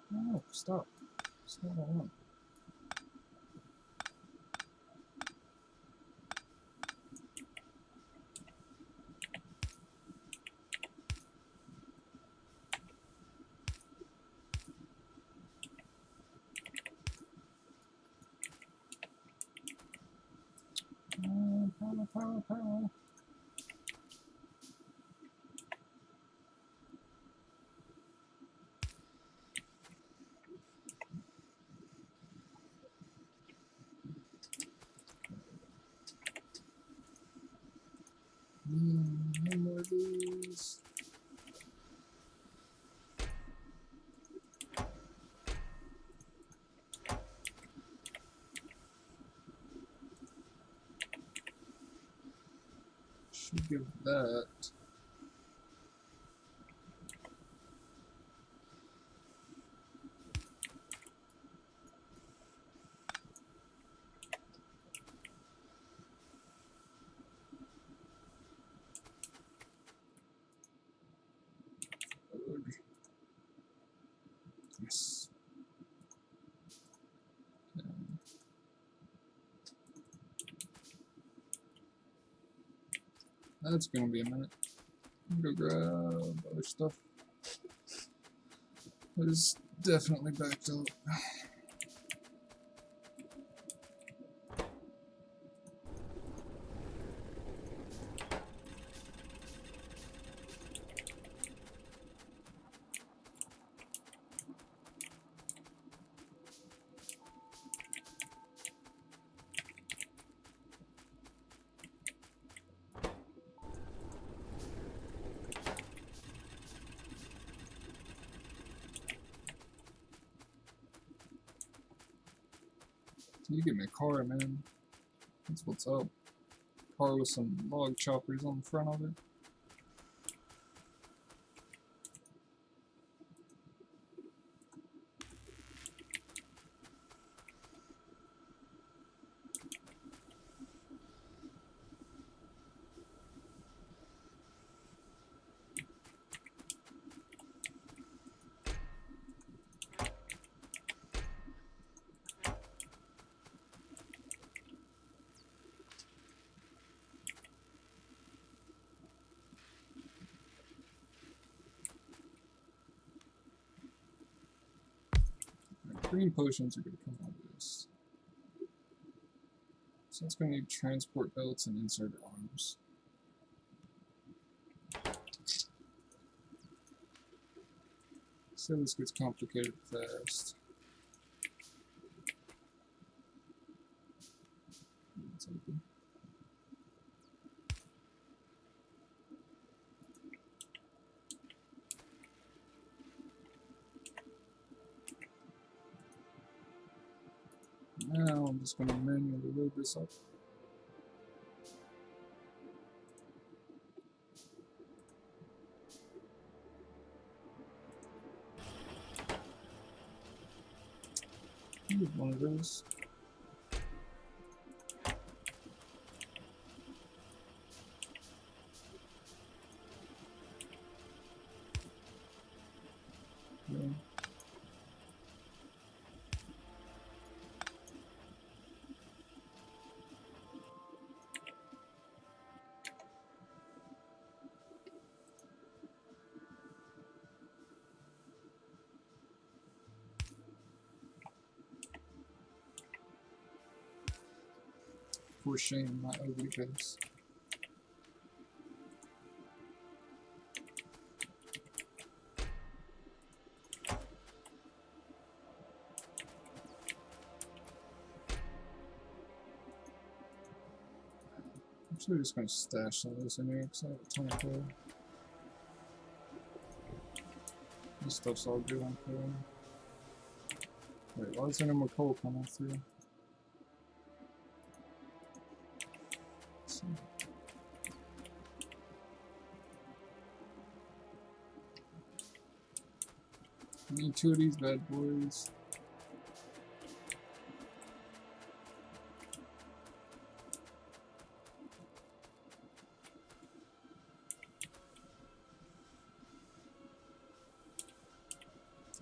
No, stop. It's not what I want. Power. No more of these. Should give that. Yes. Okay. That's gonna be a minute. I'm gonna go grab other stuff. It is definitely backed up. You give me a car, man. That's what's up. Car with some log choppers on the front of it. Green potions are going to come out of this. So it's going to need transport belts and insert arms. So this gets complicated fast. It's open. Now I'm just going to manually load this up. Need one of those. Yeah. For shame, my ugly face. I'm actually just going to stash some of this in here because I have a ton of coal. This stuff's all good on coal. Wait, why is there no more coal coming through? Need two of these bad boys.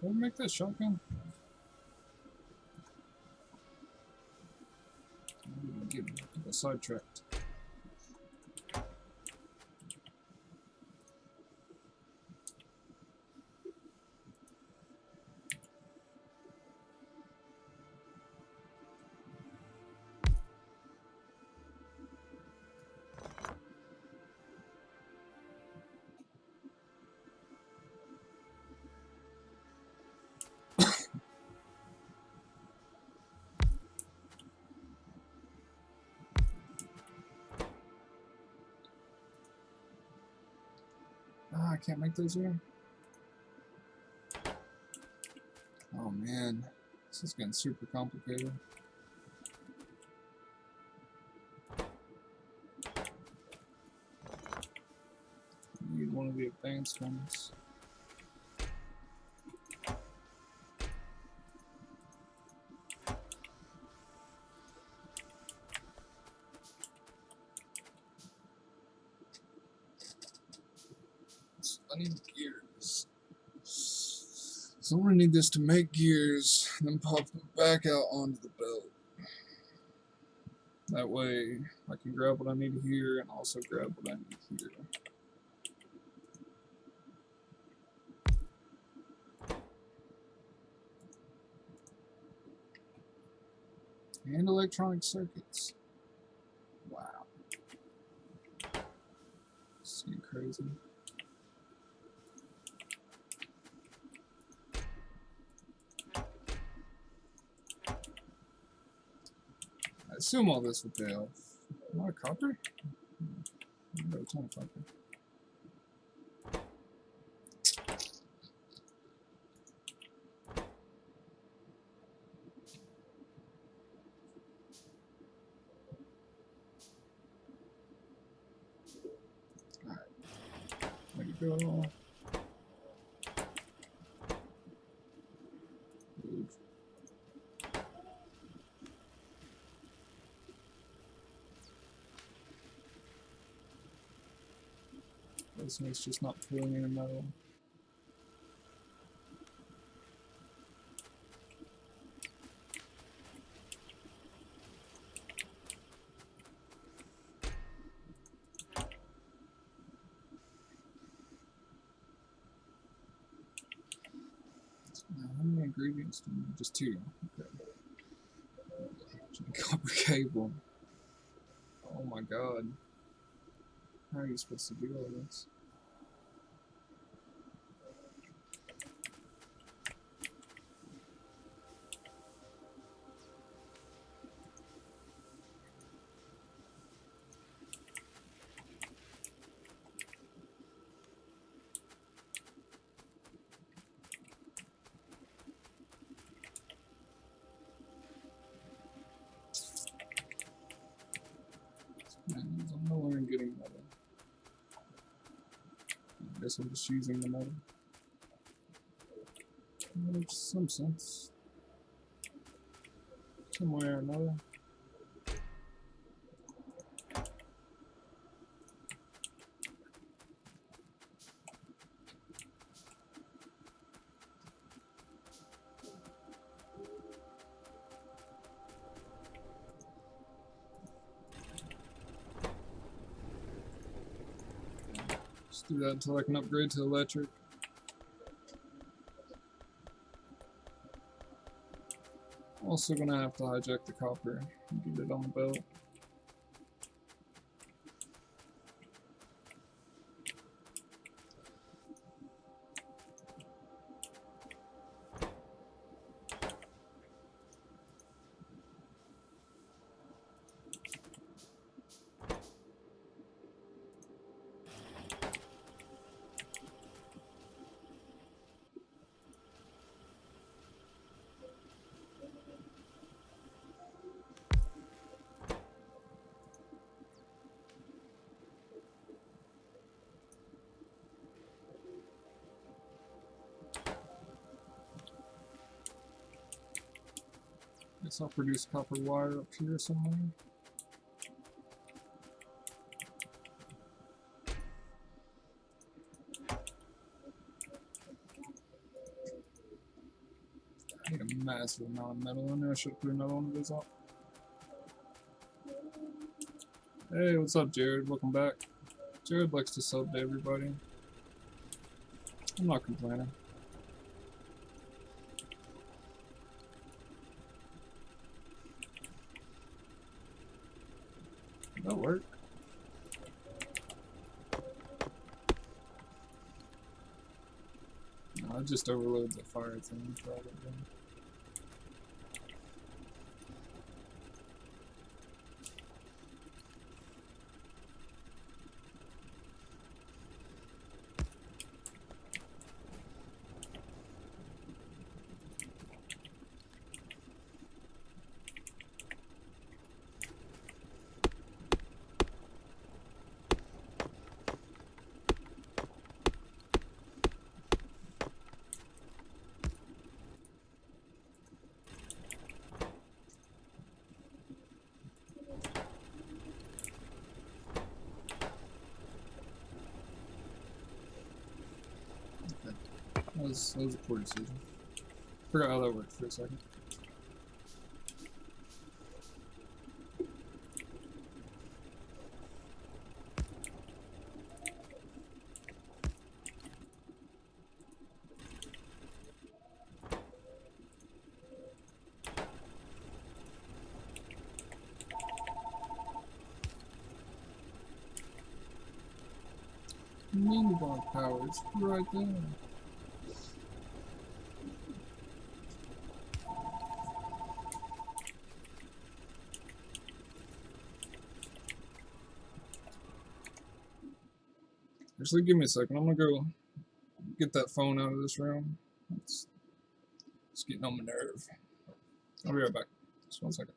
Did I make that shotgun? Get sidetracked. Ah, I can't make those here. Oh man, this is getting super complicated. Need one of the advanced ones. I need gears. So I'm gonna need this to make gears, and then pop them back out onto the belt. That way I can grab what I need here and also grab what I need here. And electronic circuits. Wow. This is crazy. I assume all this will pay off. A lot of copper? I've got a ton of copper. There you go. Move. This thing's just not pulling any metal. How many ingredients do you need? Just 2. Okay. Copper cable. Oh my god. How are you supposed to do all this? I'm no longer getting metal. I guess I'm just using the metal. Makes some sense. Some way or another. Just do that until I can upgrade to electric. Also gonna have to hijack the copper and get it on the belt. Guess I'll produce copper wire up here somewhere. I need a massive amount of metal in there. I should put another one of those up. Hey, what's up, Jared? Welcome back. Jared likes to sub to everybody. I'm not complaining. That'll work. No, I just overload the fire thing probably. That was a poor decision. Forgot how that worked for a second. Minibar power, it's right there. Actually, give me a second. I'm gonna go get that phone out of this room. It's getting on my nerve. I'll be right back. Just 1 second.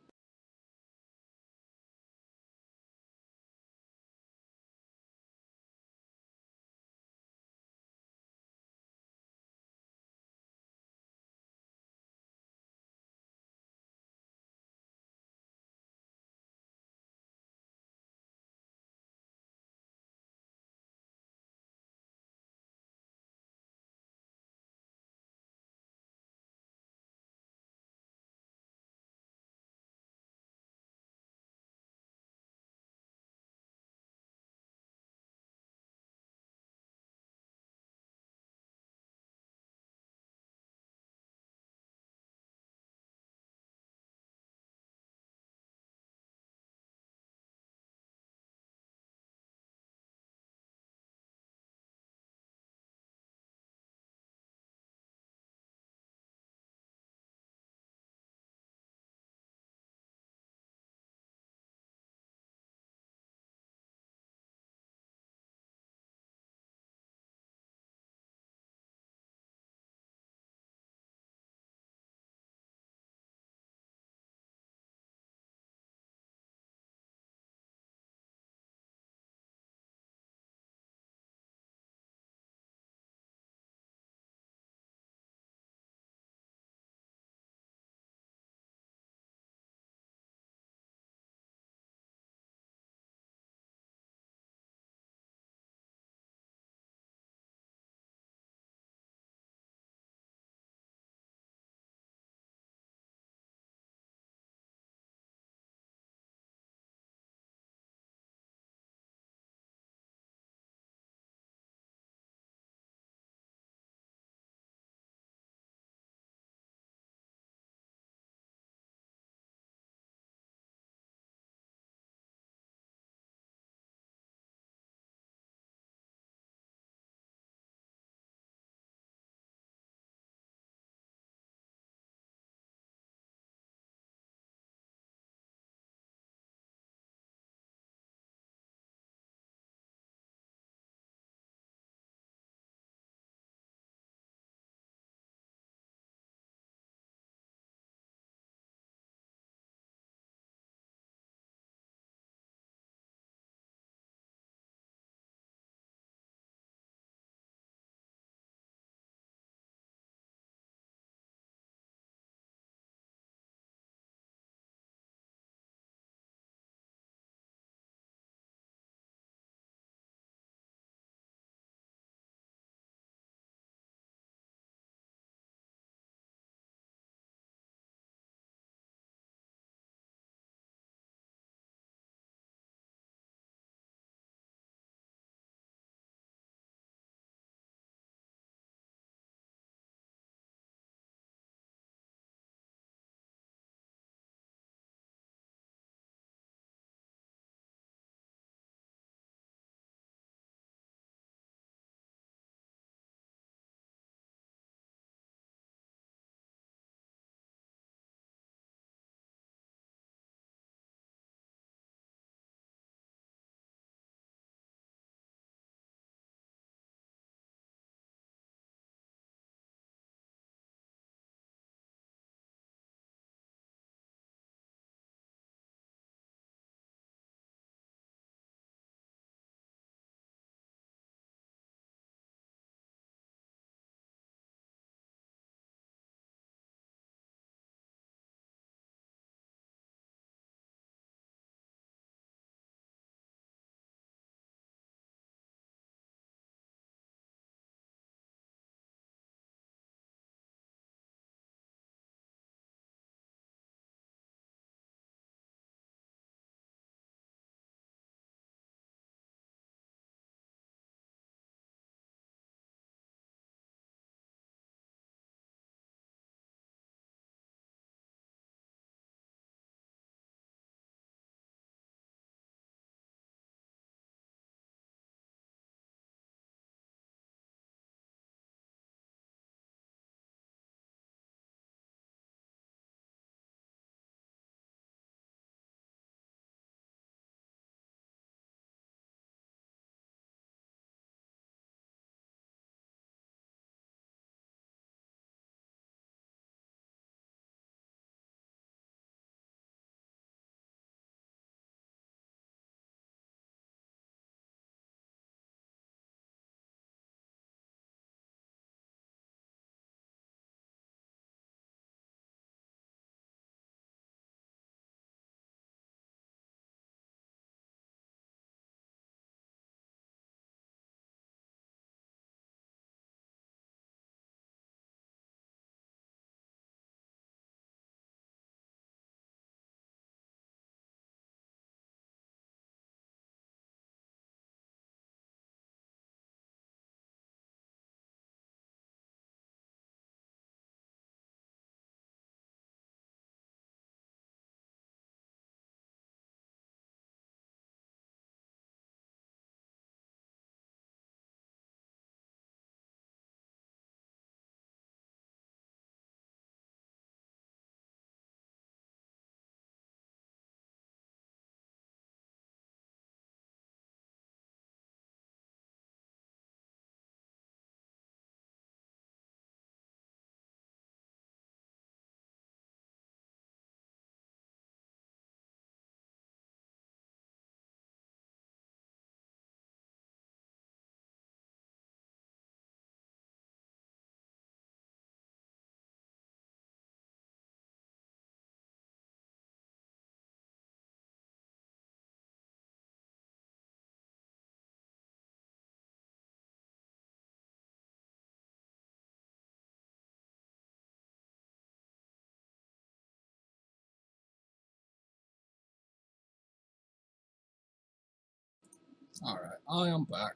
Alright, I am back.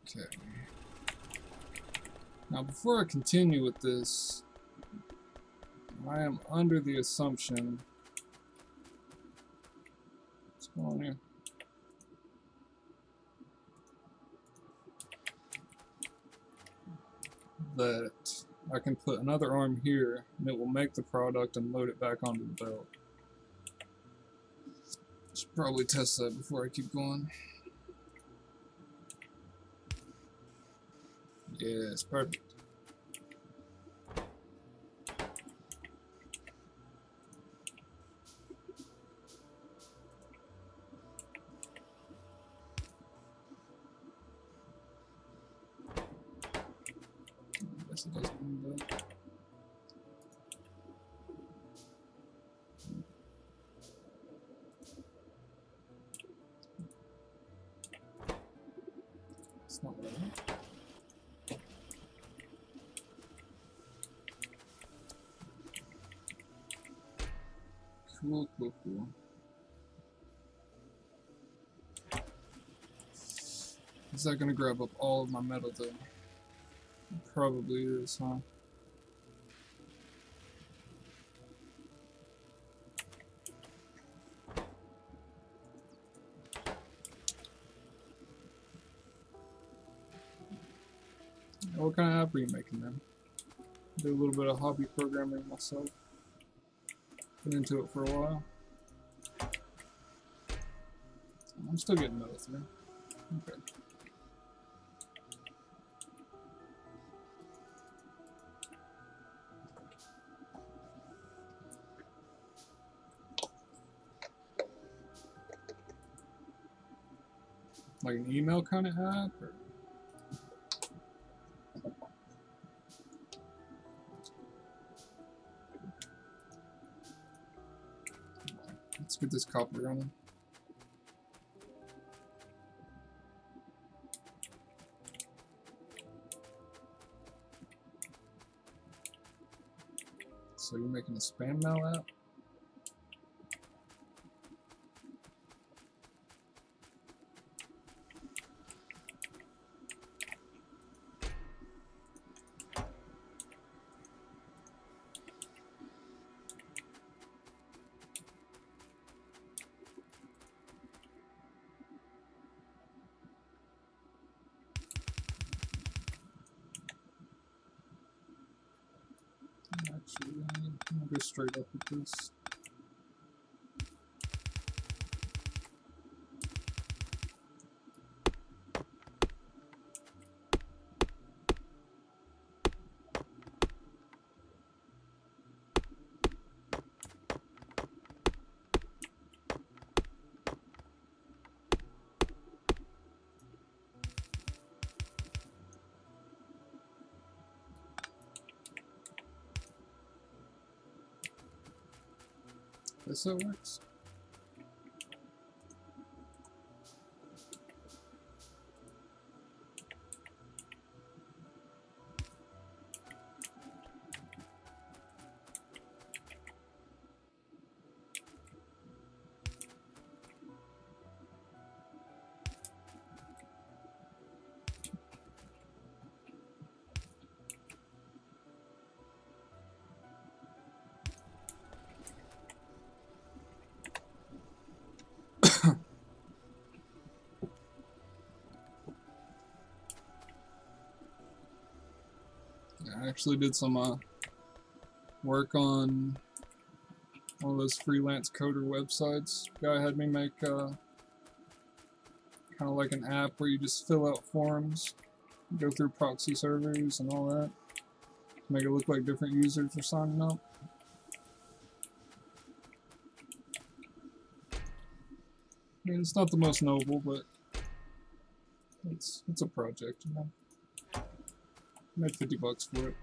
Okay. Now before I continue with this, I am under the assumption... What's going on here? That I can put another arm here and it will make the product and load it back onto the belt. Should probably test that before I keep going. Yes, perfect. I guess it doesn't mean that. It's not what I want. Cool, cool, cool. Is that gonna grab up all of my metal though? It probably is, huh? What kind of app are you making then? Do a little bit of hobby programming myself. Been into it for a while. I'm still getting metal through. Okay. Like an email kind of app? Or? Let's get this copper running. So you're making a spam mail app? Actually, I'm gonna go straight up with this. Guess that works. I actually did some work on one of those freelance coder websites. Guy had me make kind of like an app where you just fill out forms, go through proxy servers and all that, make it look like different users are signing up. I mean, it's not the most noble, but it's a project, you know. Made $50 for it.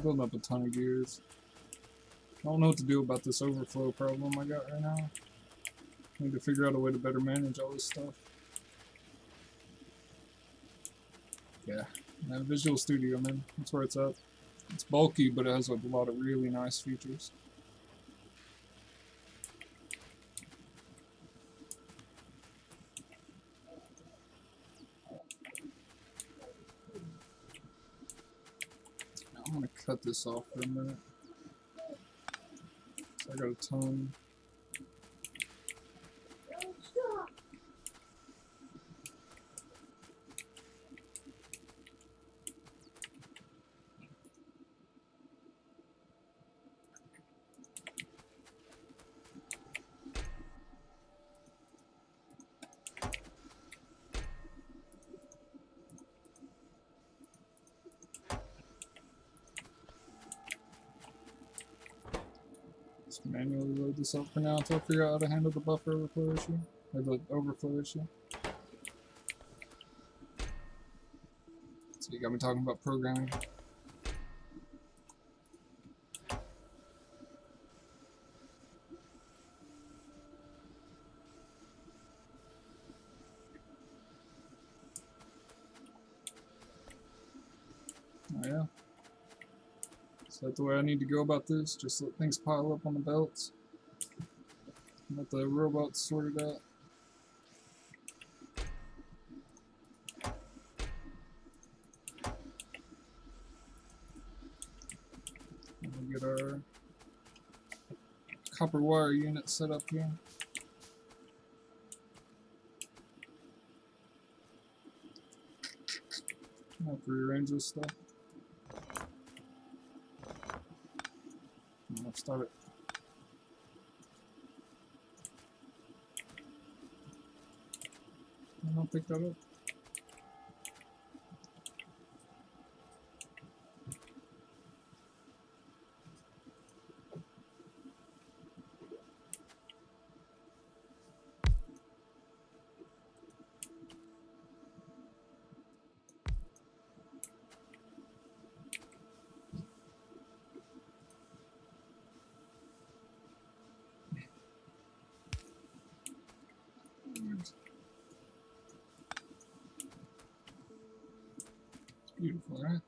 building up a ton of gears. I don't know what to do about this overflow problem I got right now. I need to figure out a way to better manage all this stuff. Yeah, Visual Studio, man. That's where it's at. It's bulky, but it has a lot of really nice features. I'm gonna cut this off for a minute. So I got a ton. Just manually load this up for now until I figure out how to handle the buffer overflow issue. Or the overflow issue. So you got me talking about programming. Oh yeah. Is that the way I need to go about this? Just let things pile up on the belts? Let the robots sort it out? We'll get our copper wire unit set up here. I'll have to rearrange this stuff. I'll start it. I don't pick that up. Beautiful, right?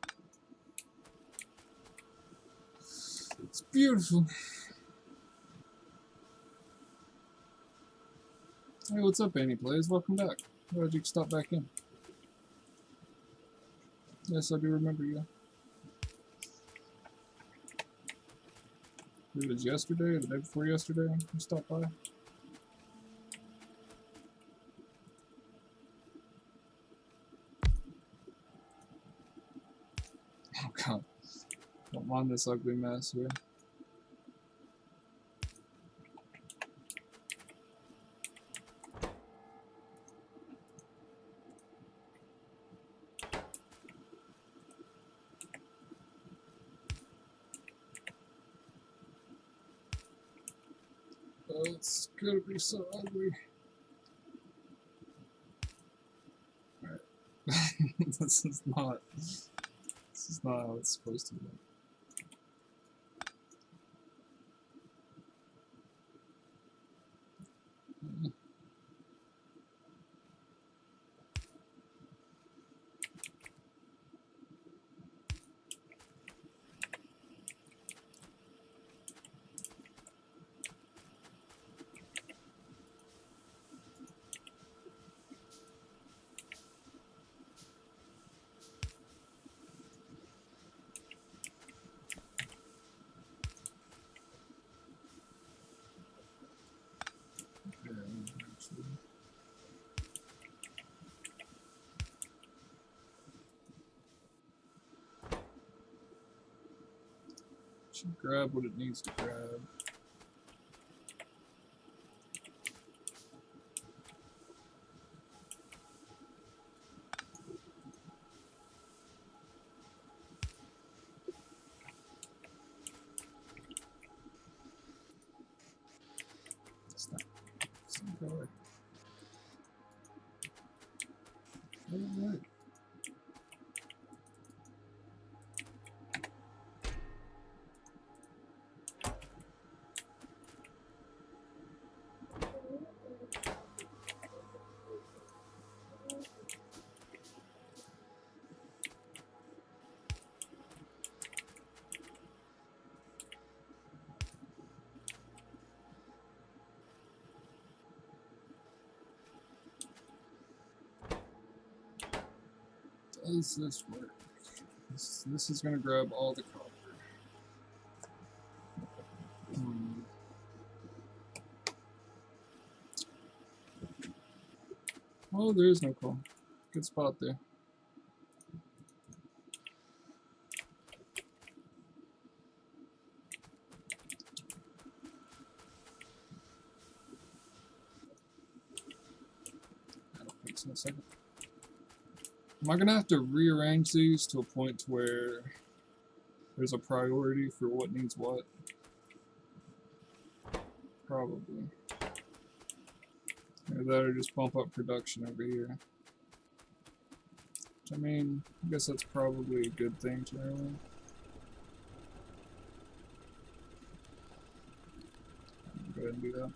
It's beautiful. Hey, what's up, Annie Plays? Welcome back. Glad you could stop back in. Yes, I do remember you. It was yesterday or the day before yesterday you stopped by. Oh god. Don't mind this ugly mess here. Oh, it's gonna be so ugly. Alright. This is not how it's supposed to be. Should grab what it needs to grab. Stop. Stop going. Alright. does this work? This is going to grab all the copper. Oh, there is no coal. Good spot there. That'll fix in a second. Am I going to have to rearrange these to a point where there's a priority for what needs what? Probably. Either that or just bump up production over here. Which, I mean, I guess that's probably a good thing generally. Go ahead and do that.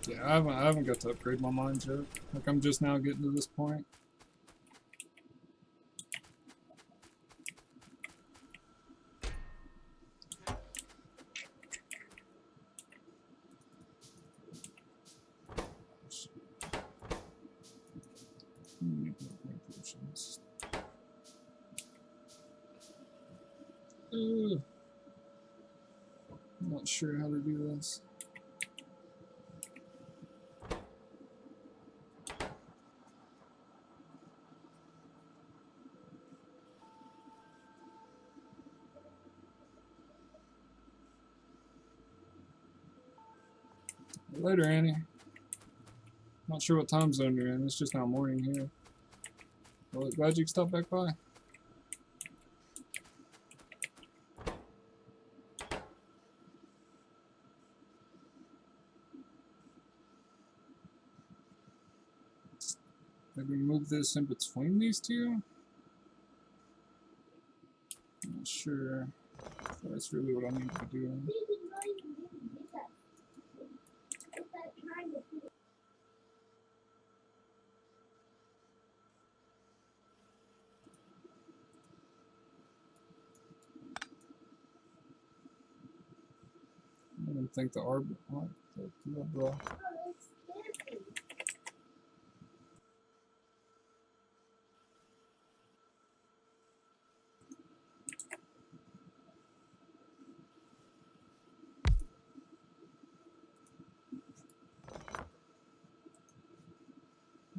Yeah, I haven't got to upgrade my mines yet. Like, I'm just now getting to this point. I'm not sure how to do this. Later, Annie. Not sure what time zone you're in. It's just now morning here. Well, glad you stopped back by. Maybe move this in between these two? I'm not sure if that's really what I need to be doing. I don't think the arbor. What? Blah, blah.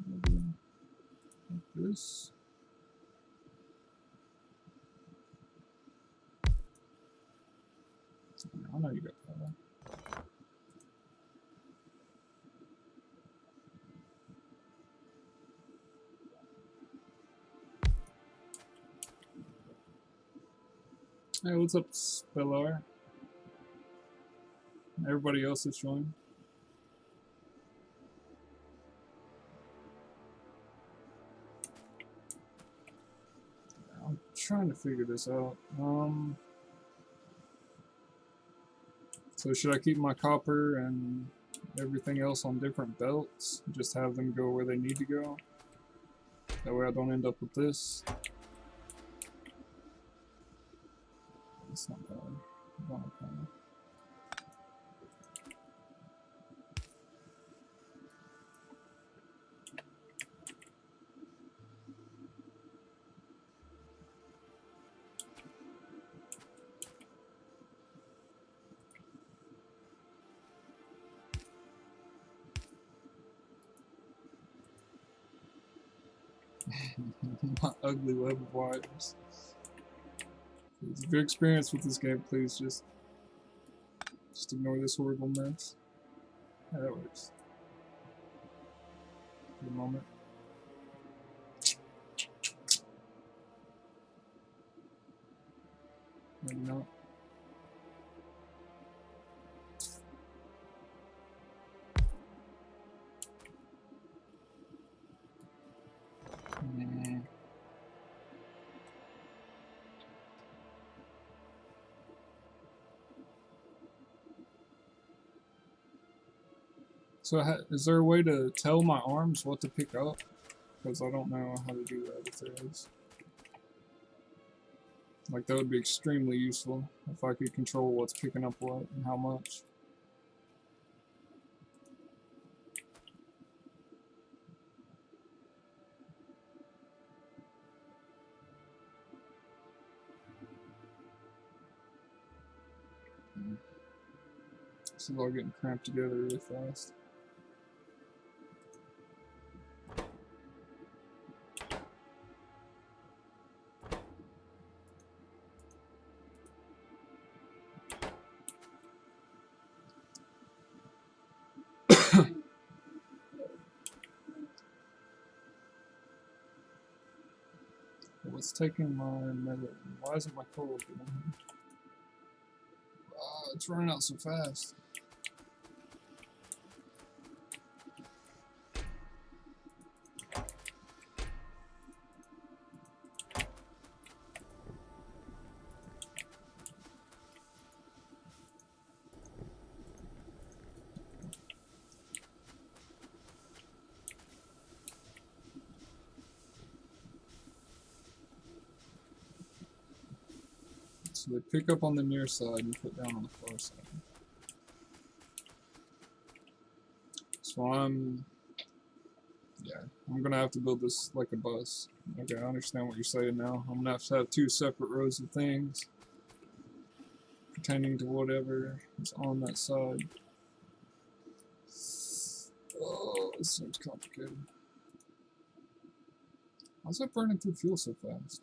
Maybe like this. I know you got that one. Hey, what's up, Spellar? Everybody else is joined. I'm trying to figure this out. So should I keep my copper and everything else on different belts? Just have them go where they need to go? That way I don't end up with this. It's not bad. Not bad. My ugly web of wires. If you're experienced with this game, please just ignore this horrible mess. Yeah, that works. For the moment. Maybe not. So is there a way to tell my arms what to pick up? Because I don't know how to do that if there is. Like, that would be extremely useful if I could control what's picking up what and how much. This is all getting cramped together really fast. What's taking my metal? Why isn't my coal getting here? It's running out so fast. So they pick up on the near side and put down on the far side. So I'm gonna have to build this like a bus. Okay, I understand what you're saying now. I'm gonna have two separate rows of things pertaining to whatever is on that side. Oh, this seems complicated. How's that burning through fuel so fast?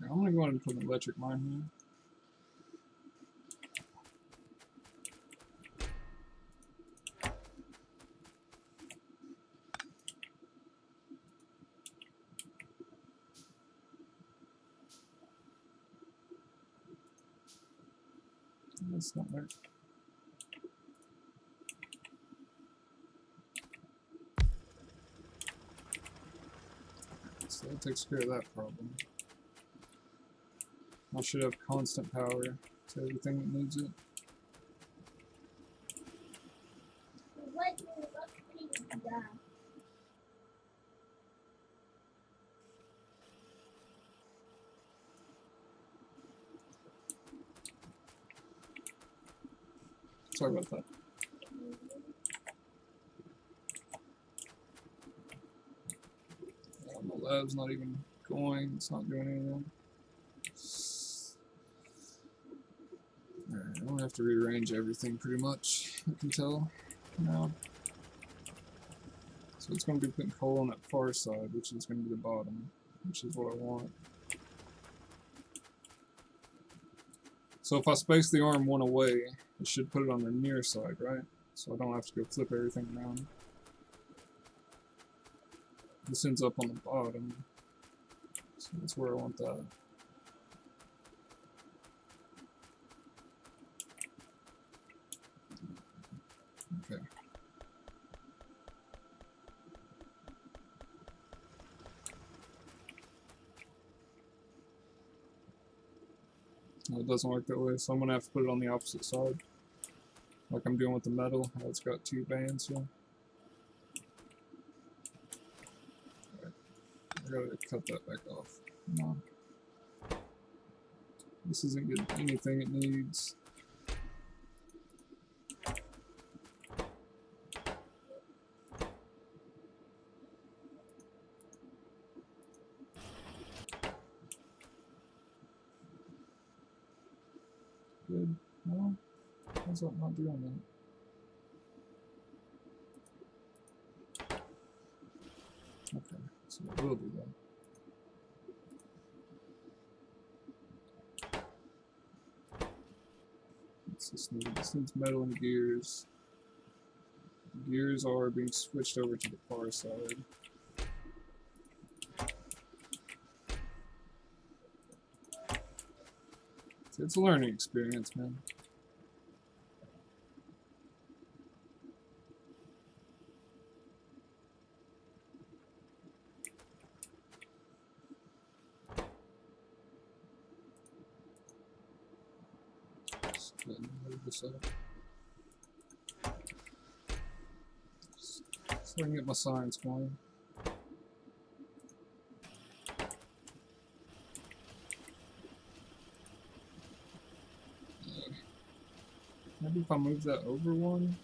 I'm gonna go ahead and put an electric mine here. That's not right. So that takes care of that problem. I should have constant power to everything that needs it. Sorry about that. My lab's not even going, it's not doing anything. Alright, I'm gonna have to rearrange everything pretty much, I can tell now. So it's gonna be putting coal on that far side, which is gonna be the bottom, which is what I want. So if I space the arm one away, it should put it on the near side, right? So I don't have to go flip everything around. This ends up on the bottom, so that's where I want that. Okay. No, it doesn't work that way, so I'm gonna have to put it on the opposite side. Like I'm doing with the metal, how it's got two bands here. Right. I gotta cut that back off. No. This isn't getting anything it needs. Good. No? How's that not doing that? Okay, so it will do that. This needs metal and gears. The gears are being switched over to the far side. It's a learning experience, man. Just go ahead and move this up. So I can get my signs going. Maybe if I move that over one.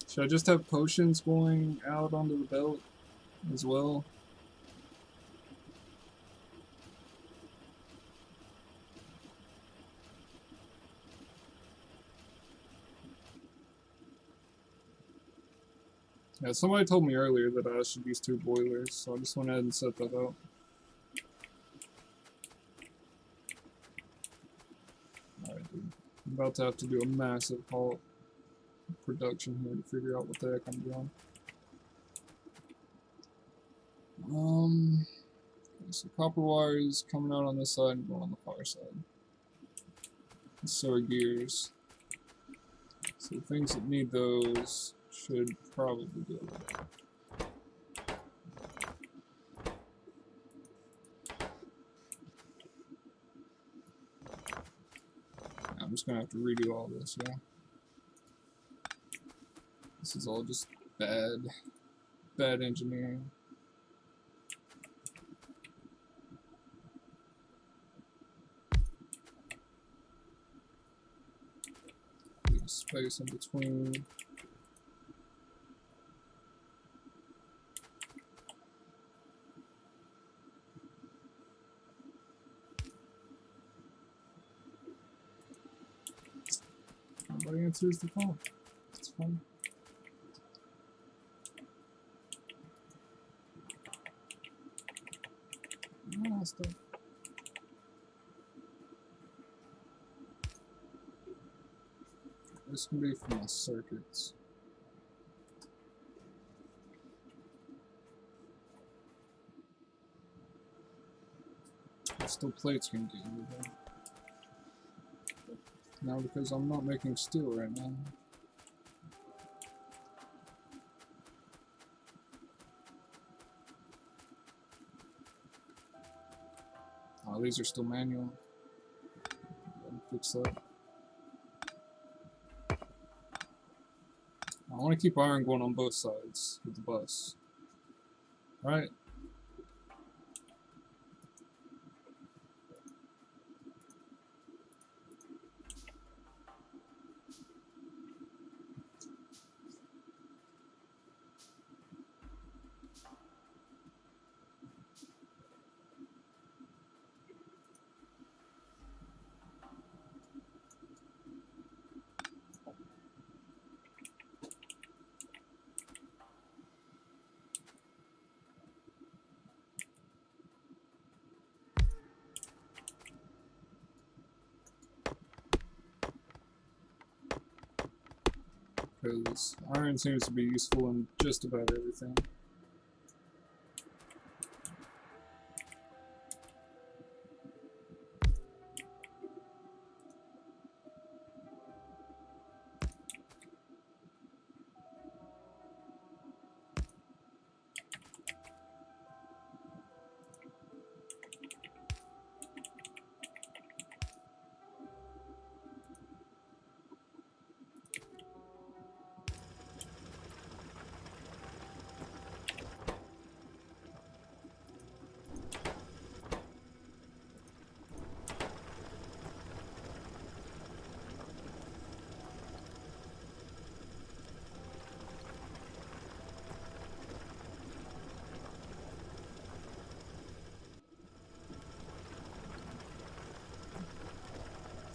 Should I just have potions going out onto the belt as well? Yeah, somebody told me earlier that I should use 2 boilers, so I just went ahead and set that up. Alright, dude. I'm about to have to do a massive halt production here to figure out what the heck I'm doing. So copper wire is coming out on this side and going on the far side. So are gears. So things that need those should probably go there. I'm just gonna have to redo all this, yeah. This is all just bad engineering. Leave space in between. Nobody answers the phone. It's fun. No, stuff. This can be for my circuits. Steel plates can get rid of. Now because I'm not making steel right now. Oh, these are still manual. Fix that. I want to keep iron going on both sides with the bus. Alright. Because iron seems to be useful in just about everything.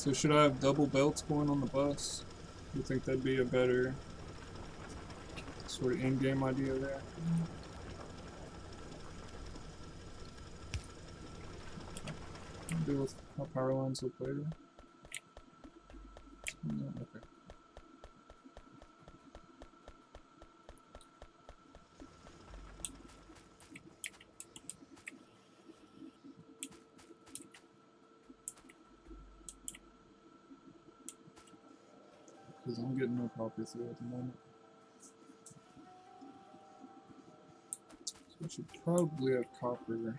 So should I have double belts going on the bus? Do you think that'd be a better sort of in-game idea there? Deal with how power lines look later. Okay. Because I'm getting no copper through at the moment. So I should probably have copper.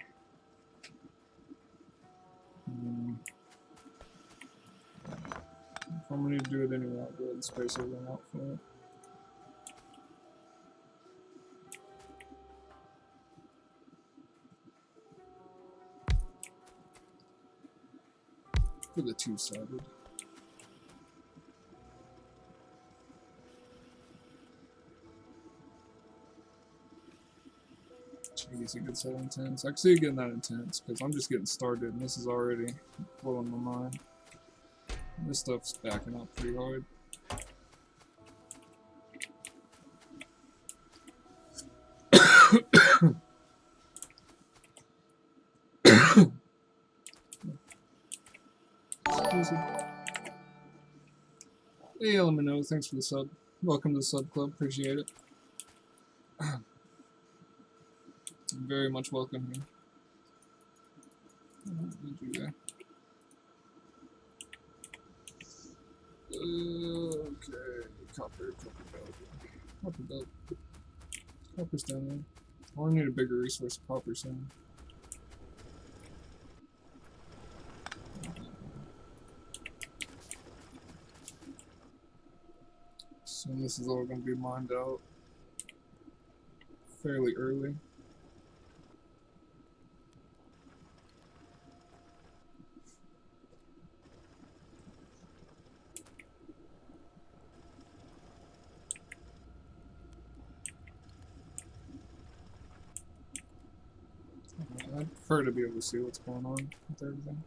If I'm going to do it anyway, I'll go ahead and space everything out for it. For the two-sided. Jeez, it gets that intense. I can see it getting that intense, because I'm just getting started, and this is already blowing my mind. This stuff's backing up pretty hard. Hey, Elemento, thanks for the sub. Welcome to the sub club, appreciate it. Very much welcome here. Okay, copper belt. Copper belt. Copper's down there. Oh, I need a bigger resource of copper soon. So this is all going to be mined out fairly early. I'd prefer to be able to see what's going on with everything.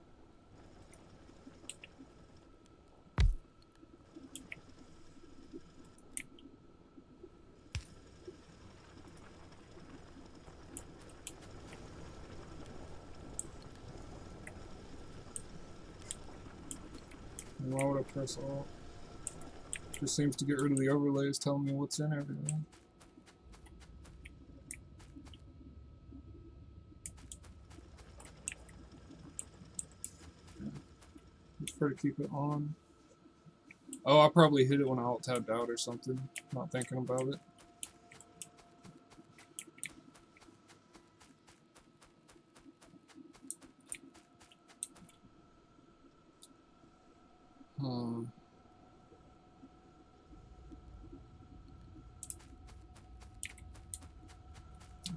Why would I press Alt? Just seems to get rid of the overlays telling me what's in everything. I prefer to keep it on. Oh, I probably hit it when I alt tabbed out or something. Not thinking about it.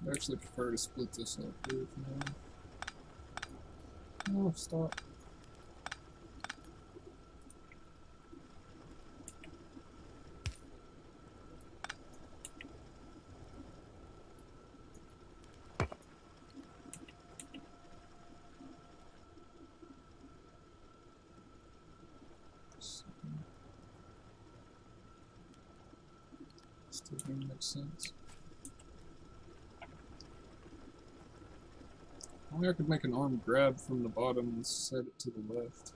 I actually prefer to split this up here for now. Oh, stop. Still doesn't make sense. Only I could make an arm grab from the bottom and set it to the left.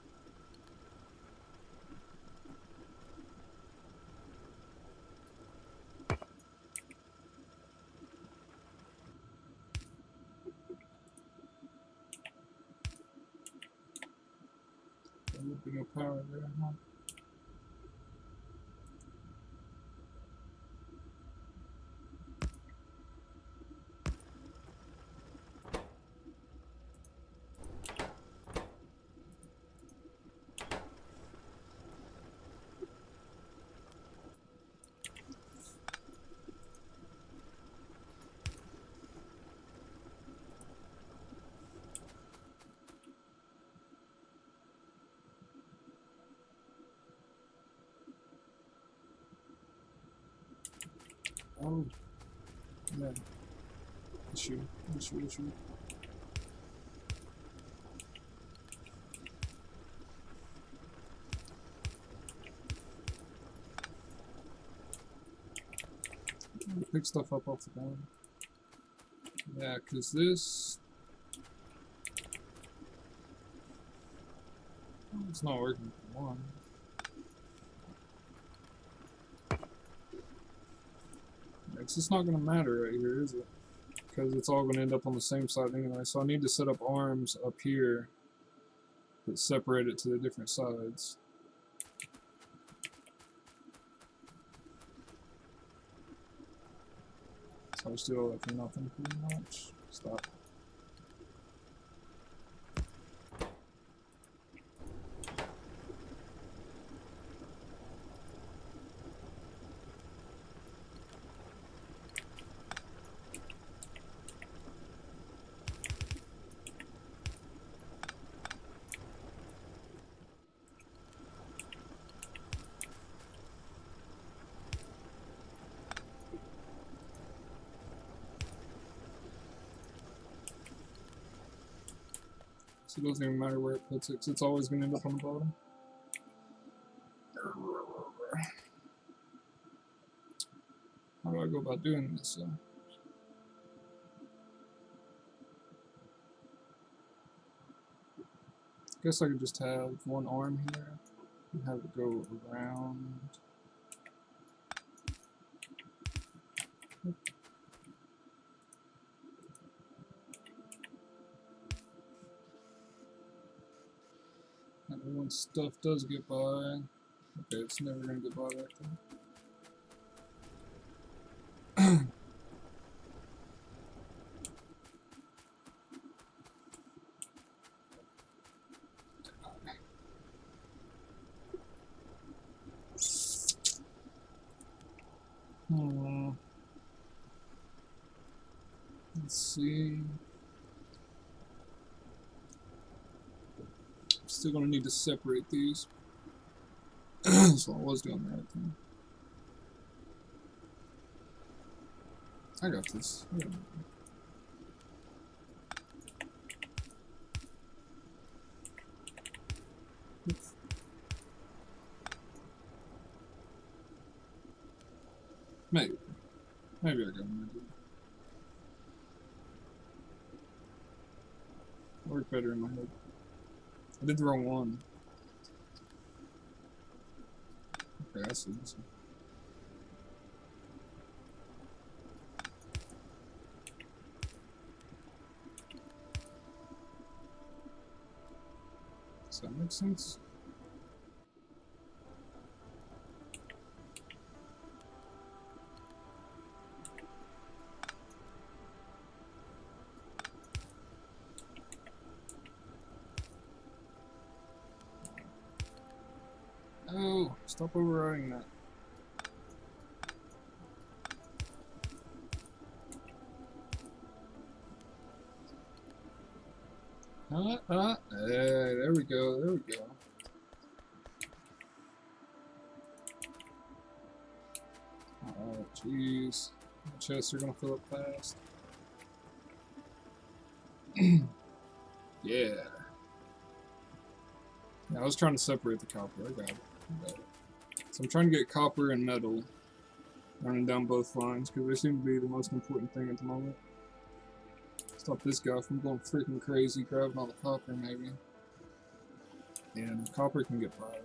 There would be no power there, huh? Oh, yeah. Issue. pick stuff up off the ground. Yeah, because this... It's not working for one. It's just not going to matter right here, is it? Because it's all going to end up on the same side anyway. So I need to set up arms up here that separate it to the different sides. So I just do all that for nothing pretty much. Stop. So it doesn't even matter where it puts it, 'cause it's always going to end up on the bottom. How do I go about doing this? Guess I could just have one arm here and have it go around. And when stuff does get by, okay, it's never gonna get by like that. Let's see. Still gonna need to separate these. So I was doing the right thing. I got this. Yeah. Oops. Maybe I got an idea. Work better in my head. I did the wrong one. Okay, I see this one. Does that make sense? Oh, stop overriding that. Hey, there we go, there we go. Oh, jeez. My chests are gonna fill up fast. Yeah. I was trying to separate the copper. I got it. So I'm trying to get copper and metal running down both lines because they seem to be the most important thing at the moment. Stop this guy from going freaking crazy grabbing all the copper, maybe. Yeah, the copper can get by.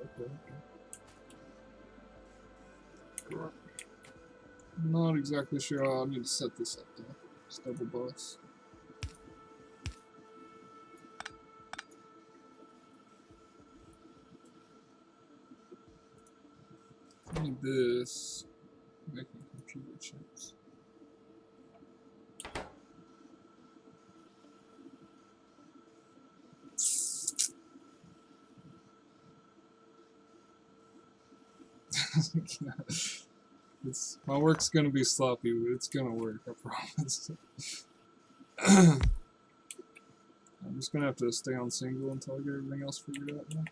Okay. I'm not exactly sure how I need to set this up though. Just double bus. I need this. Making computer chips. My work's gonna be sloppy, but it's gonna work, I promise. I'm just gonna have to stay on single until I get everything else figured out now.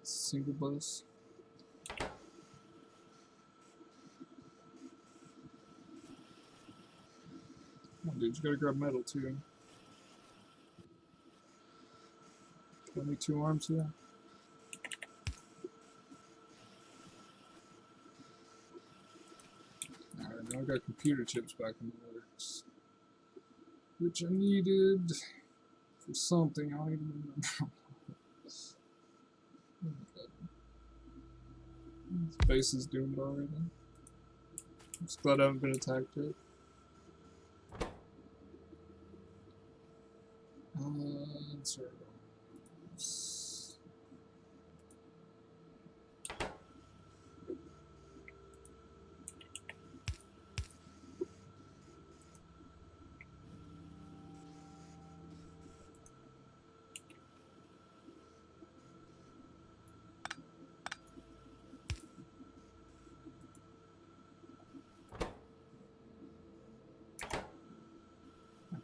Single bus. Come on, dude, you gotta grab metal too. Only 2 arms here. got computer chips back in the works, which I needed for something. I don't even remember. Oh my god. This base is doomed already. I'm just glad I haven't been attacked yet. Sorry.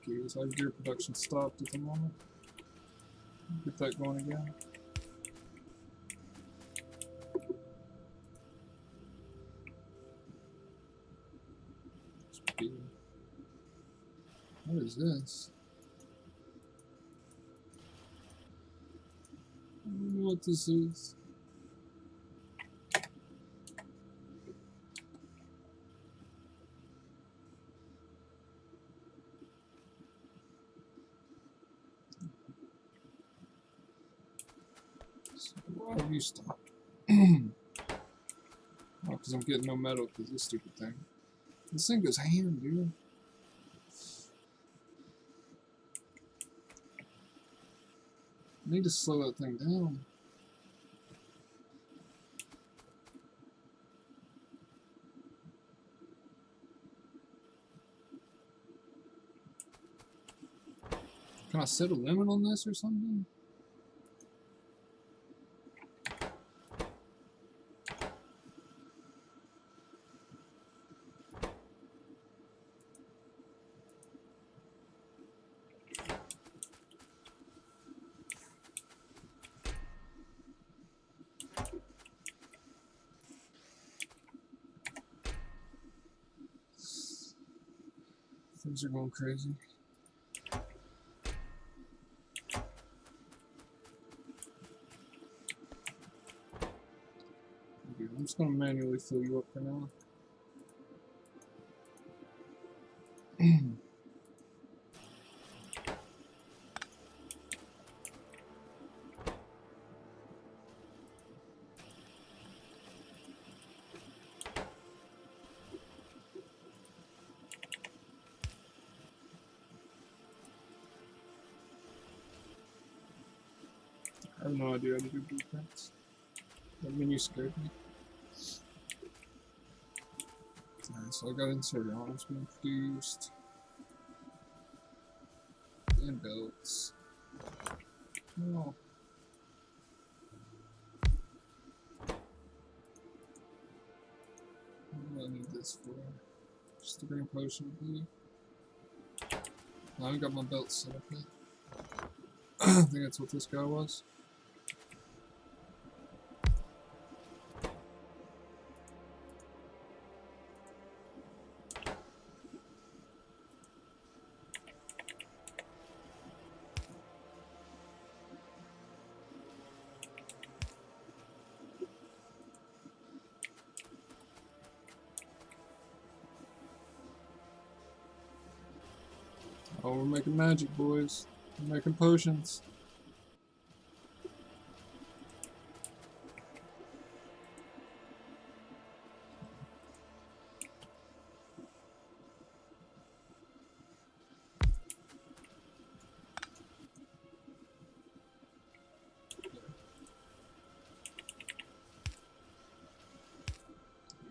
Okay, so our gear production stopped at the moment. Get that going again. What is this? I don't know what this is. So why have you stopped? Oh, because I'm getting no metal because this stupid thing. This thing goes ham, dude. I need to slow that thing down. Can I set a limit on this or something? Things are going crazy. Okay, I'm just going to manually fill you up for now. I have no idea how to do blueprints. That menu scared me. Alright, so I got Insurions being produced. And belts. Oh. What do I need this for? Just a green potion, I believe. I haven't got my belt set up yet. I think that's what this guy was. Oh, we're making magic, boys. We're making potions.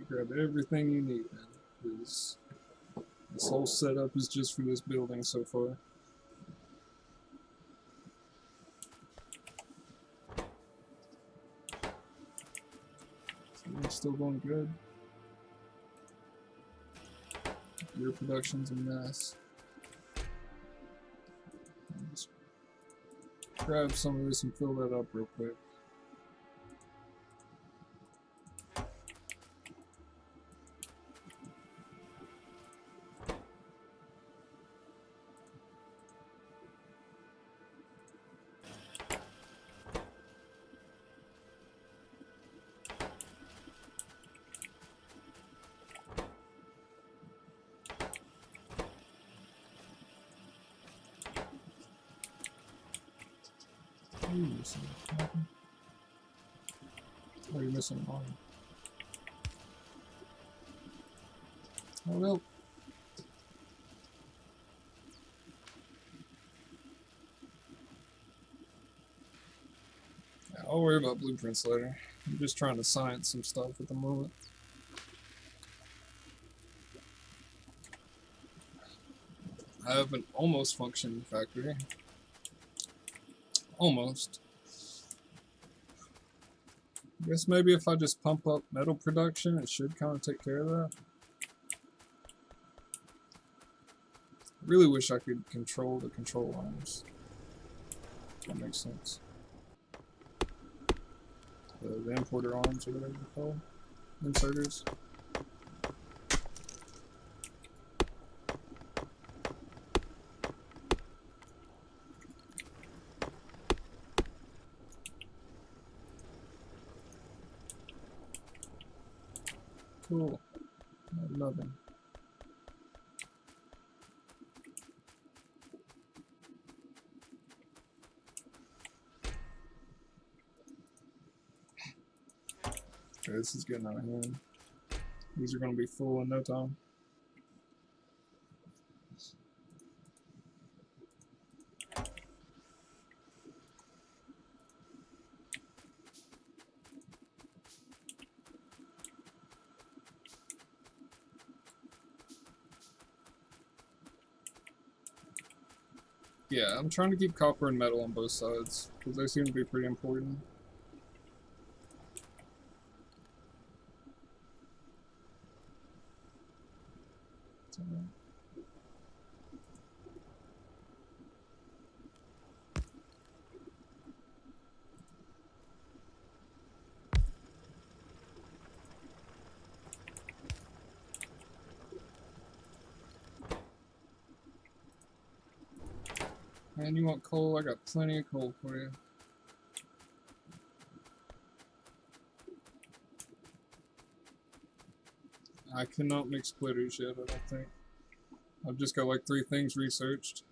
You grab everything you need, man. Because this whole setup is just for this building so far. It's still going good. Your production's a mess. Just grab some of this and fill that up real quick. are you missing? Nothing? Or are you missing an arm? Oh well. Yeah, I'll worry about blueprints later. I'm just trying to science some stuff at the moment. I have an almost functioning factory. Almost. I guess maybe if I just pump up metal production, it should kind of take care of that. I really wish I could control the control arms. That makes sense. The importer arms or whatever they're called. Inserters. Cool. Nothing. Okay, this is getting out of hand. These are going to be full in no time. Yeah, I'm trying to keep copper and metal on both sides, because they seem to be pretty important. Man, you want coal? I got plenty of coal for you. I cannot make splitters yet, I don't think. I've just got like 3 things researched.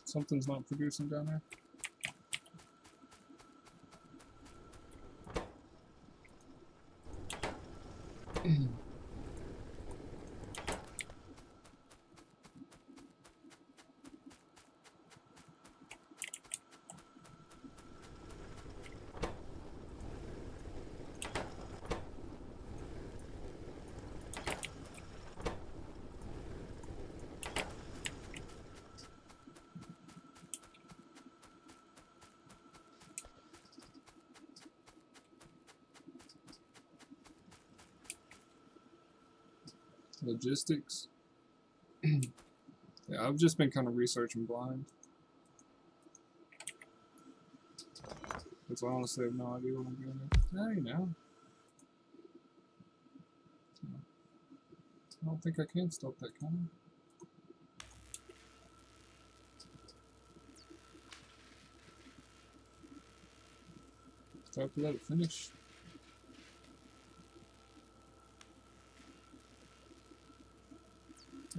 Something's not producing down here. Logistics. Yeah, I've just been kind of researching blind. Because I honestly have no idea what I'm doing there. Hey, now. I don't think I can stop that, can I? So I have to let it finish.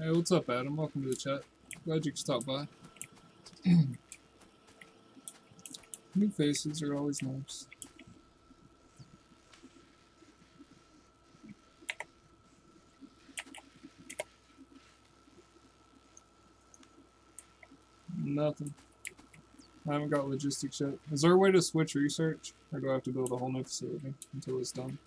Hey, what's up, Adam? Welcome to the chat. Glad you could stop by. New faces are always nice. Nothing. I haven't got logistics yet. Is there a way to switch research? Or do I have to build a whole new facility until it's done?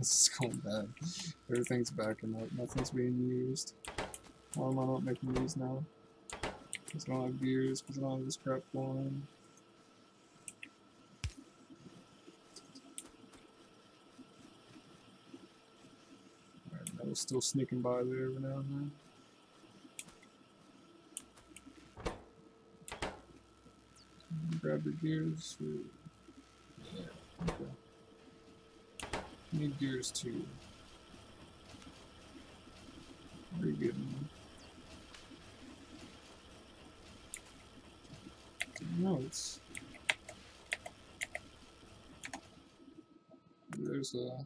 This is going bad. Everything's backing up. Nothing's being used. Why am I not making these now? Because I don't have gears, because I don't have this crap going. Alright, I was still sneaking by there every now and then. Grab your gears. Yeah, okay. Need gears too. Where are you getting? No, it's. There's a.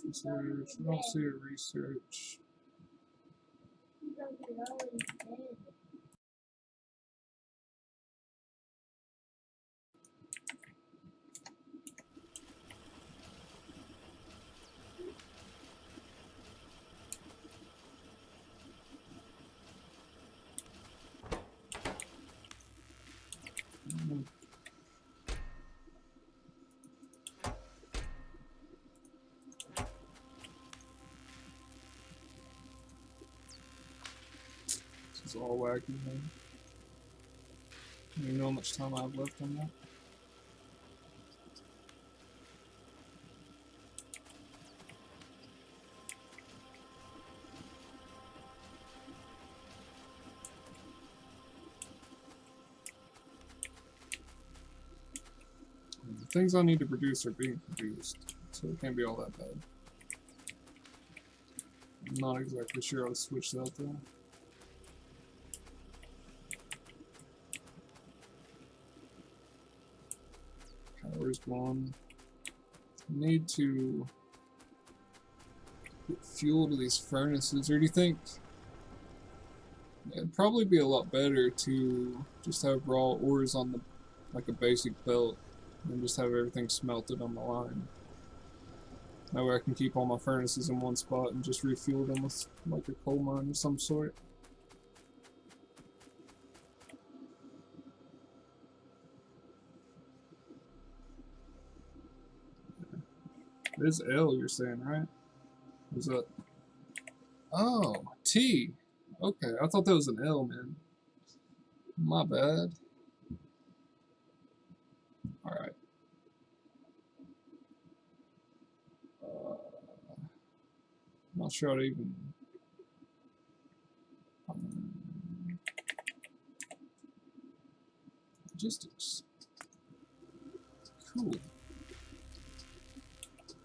Research. I don't see a research. This is all wacky, man. I don't even know how much time I have left on that. The things I need to produce are being produced, so it can't be all that bad. I'm not exactly sure how to switch that though. Power's gone. Need to put fuel to these furnaces, or do you think it'd probably be a lot better to just have raw ores on the like a basic belt and just have everything smelted on the line? That way I can keep all my furnaces in one spot and just refuel them with like a coal mine of some sort. It is L you're saying, right? Was that? Oh, T. Okay, I thought that was an L, man. My bad. Alright. I'm not sure how to even... logistics. Cool.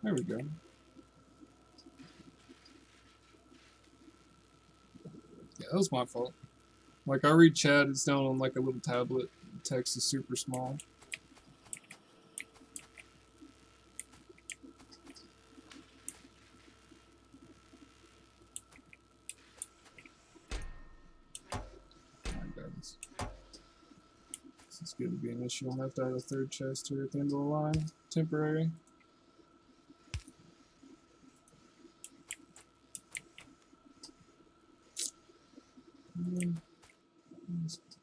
There we go. Yeah, that was my fault. Like, I read chat, it's down on like a little tablet. The text is super small. Alright, guys. This is going to be an issue. I'm going to have to add a third chest here at the end of the line. Temporary.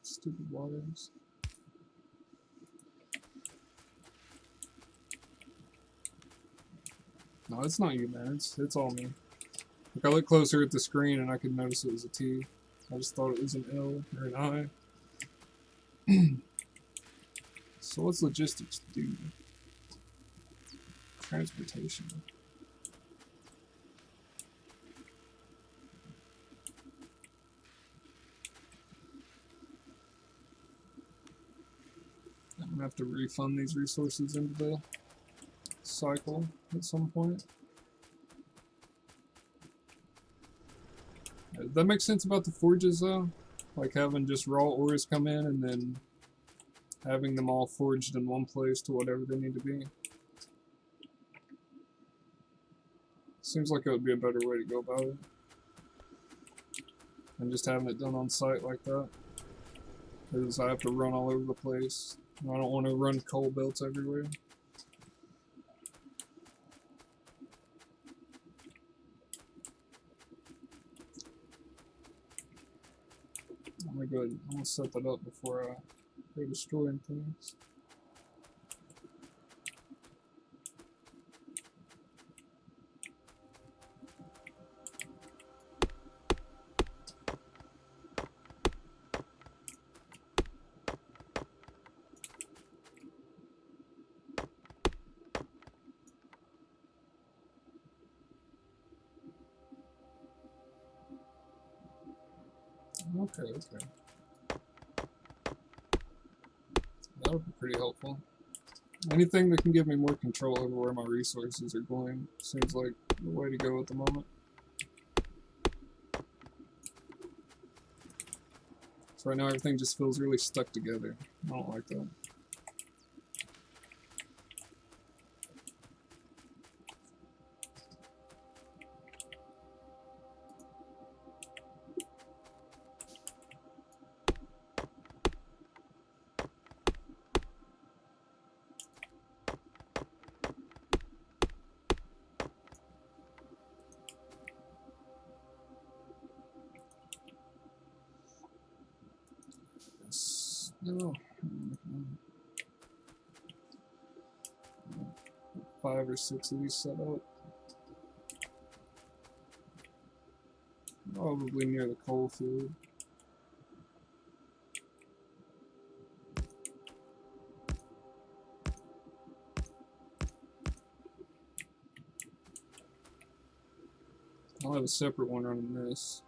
Stupid waters. No, it's not you, man. It's all me. Like, I looked closer at the screen and I could notice it was a T. I just thought it was an L or an I. So what's logistics do? Transportation. I'm gonna have to refund these resources into the cycle at some point. Does that make sense about the forges though? Like having just raw ores come in and then having them all forged in one place to whatever they need to be. Seems like it would be a better way to go about it. And just having it done on site like that. Because I have to run all over the place. And I don't want to run coal belts everywhere. I'm gonna go ahead. I'm gonna set that up before I go destroying things. Okay, okay. That would be pretty helpful. Anything that can give me more control over where my resources are going seems like the way to go at the moment. So right now everything just feels really stuck together. I don't like that. No. 5 or 6 of these set up. Probably near the coal field. I'll have a separate one running this.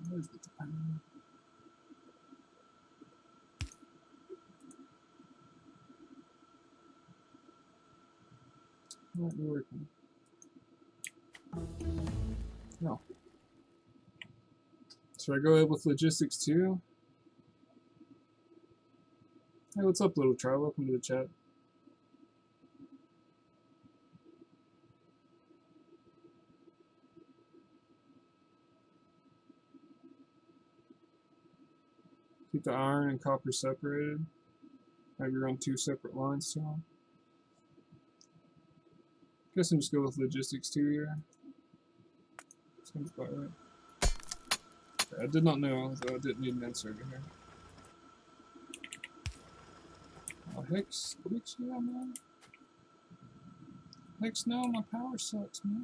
Where's the time? Not working. No. Should I go ahead with logistics too? Hey, what's up, little tribe? Welcome to the chat. Keep the iron and copper separated. Maybe run 2 separate lines to them. Guess I'll just go with logistics 2 here. Seems about right. Okay, I did not know that I didn't need an inserter here. Oh, Hicks, yeah, man. Hicks, no, my power sucks, man.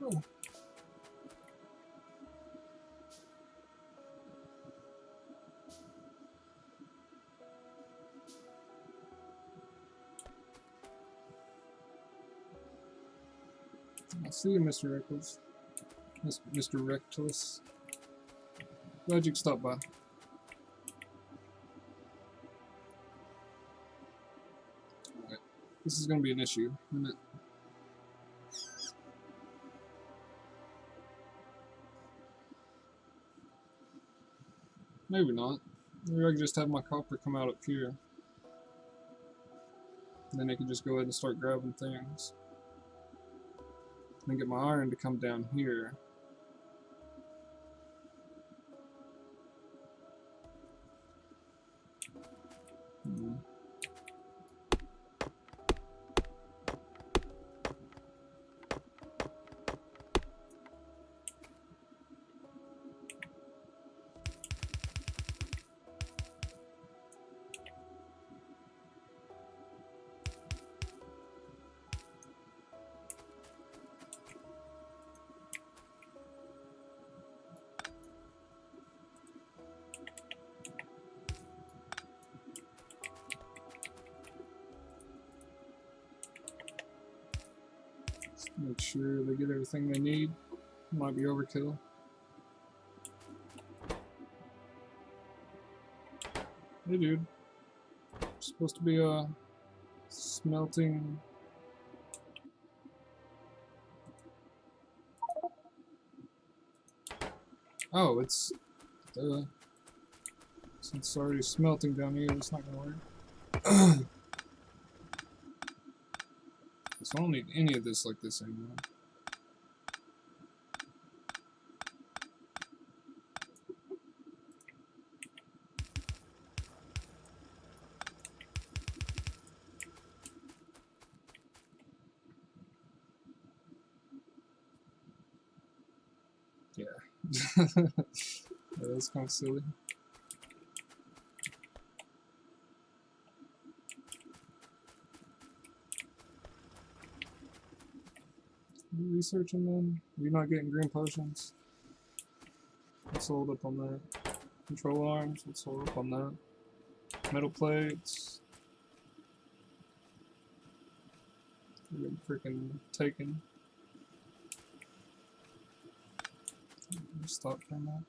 Oh. I see you, Mr. Reckless. Mr. Reckless. Glad you could stop by. Alright. This is going to be an issue, isn't it? Maybe not. Maybe I can just have my copper come out up here. And then I can just go ahead and start grabbing things. And then get my iron to come down here. Make sure they get everything they need. Might be overkill. Hey dude. It's supposed to be a smelting. Oh, it's since it's already smelting down here, it's not gonna work. So I don't need any of this like this anymore. Yeah. Yeah, that's kind of silly. You researching them? You're not getting green potions? Let's hold up on that. Control arms, let's hold up on that. Metal plates. We're getting freaking taken. Stop for a minute.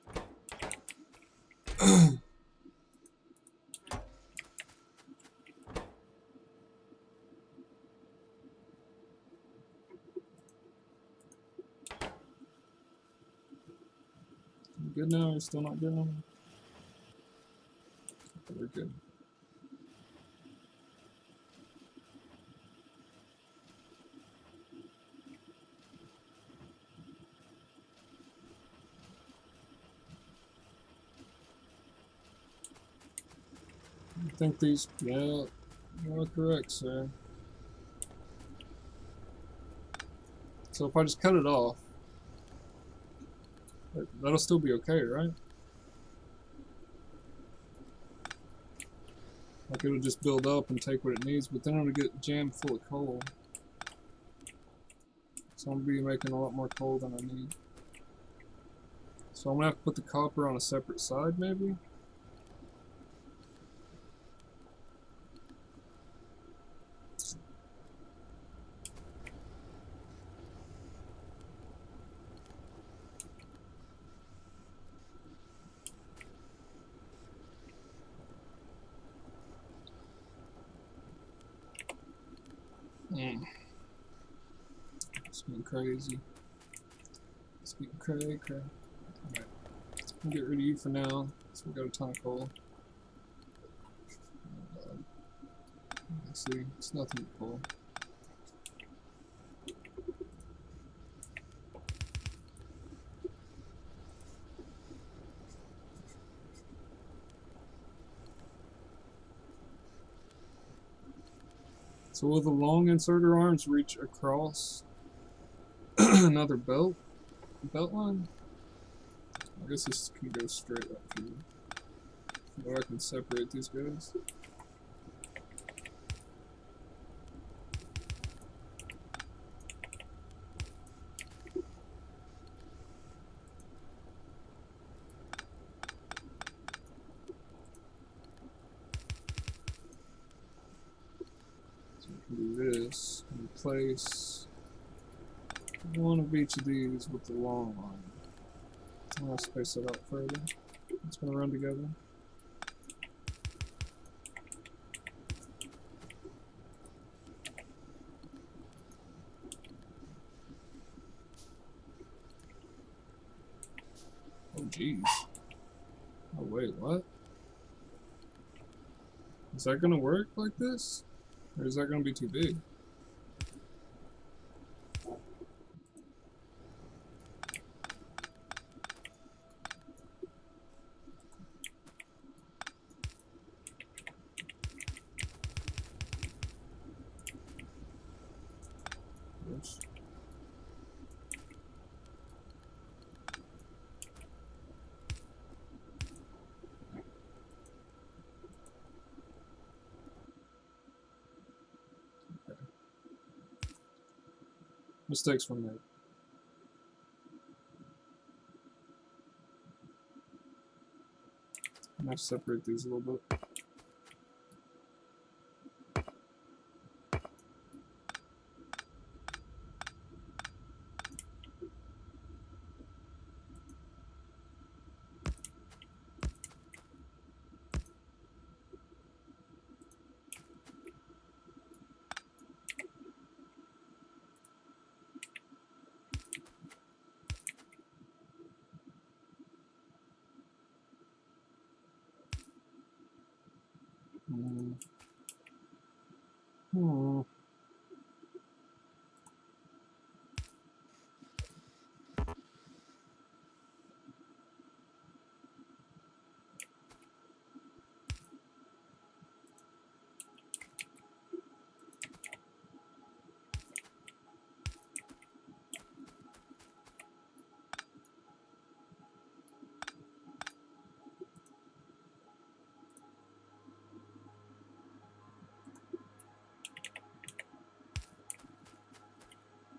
Good now, you're still not good now? We're good. I think these, yeah, you are correct, sir. So if I just cut it off, that'll still be okay, right? Like it'll just build up and take what it needs, but then it'll get jammed full of coal. So I'm gonna be making a lot more coal than I need. So I'm gonna have to put the copper on a separate side, maybe? It's getting crazy. It's getting cray. Alright. We'll get rid of you for now. So we got a ton of coal. Let's see, it's nothing but coal. So will the long inserter arms reach across another belt line? I guess this can go straight up here. So I can separate these guys. So we can do this and replace one of each of these with the long line. I'm gonna space it out further. It's gonna run together. Oh jeez. Oh wait, what? Is that gonna work like this? Or is that gonna be too big? Oops. Okay. Mistakes were made. I'm gonna separate these a little bit. Hmm. Hmm.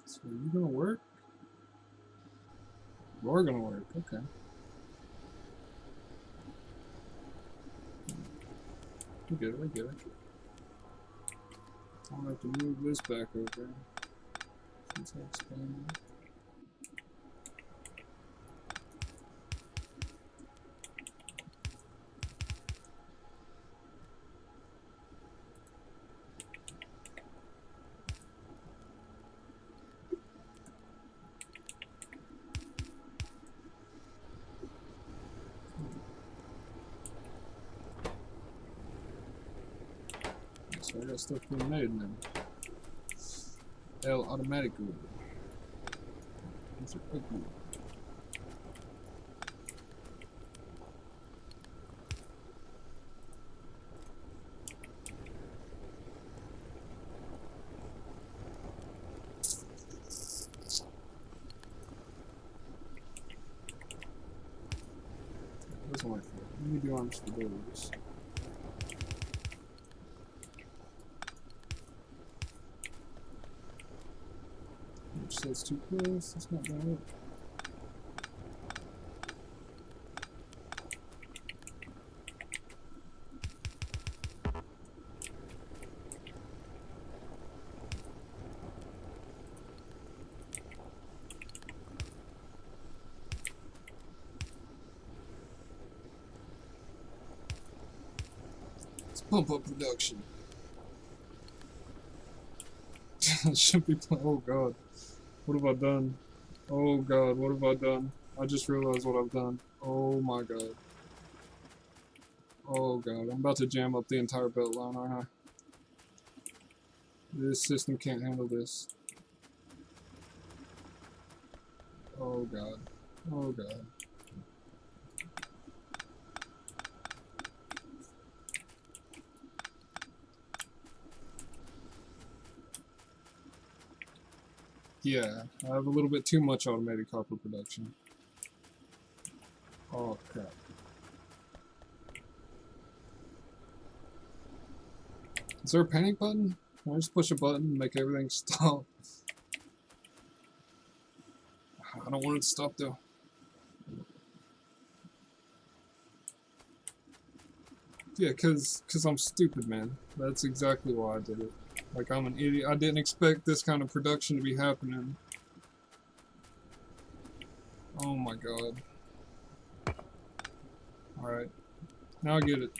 So are you gonna work? You're gonna work, okay. I get it, I get it. I'll have to move this back over since I expanded. So I got stuff being made now. El Automático. These are ugly. Those are my favorite. Let me do arms for those. Which says too close, that's not gonna work. Let's pump up production. Should be oh god. What have I done? Oh god, what have I done? I just realized what I've done. Oh my god. Oh god, I'm about to jam up the entire belt line, aren't I? This system can't handle this. Oh god. Oh god. Yeah, I have a little bit too much automated copper production. Oh crap. Is there a panic button? Can I just push a button and make everything stop? I don't want it to stop though. Yeah, cause I'm stupid, man. That's exactly why I did it. Like, I'm an idiot. I didn't expect this kind of production to be happening. Oh my god. Alright. Now I get it.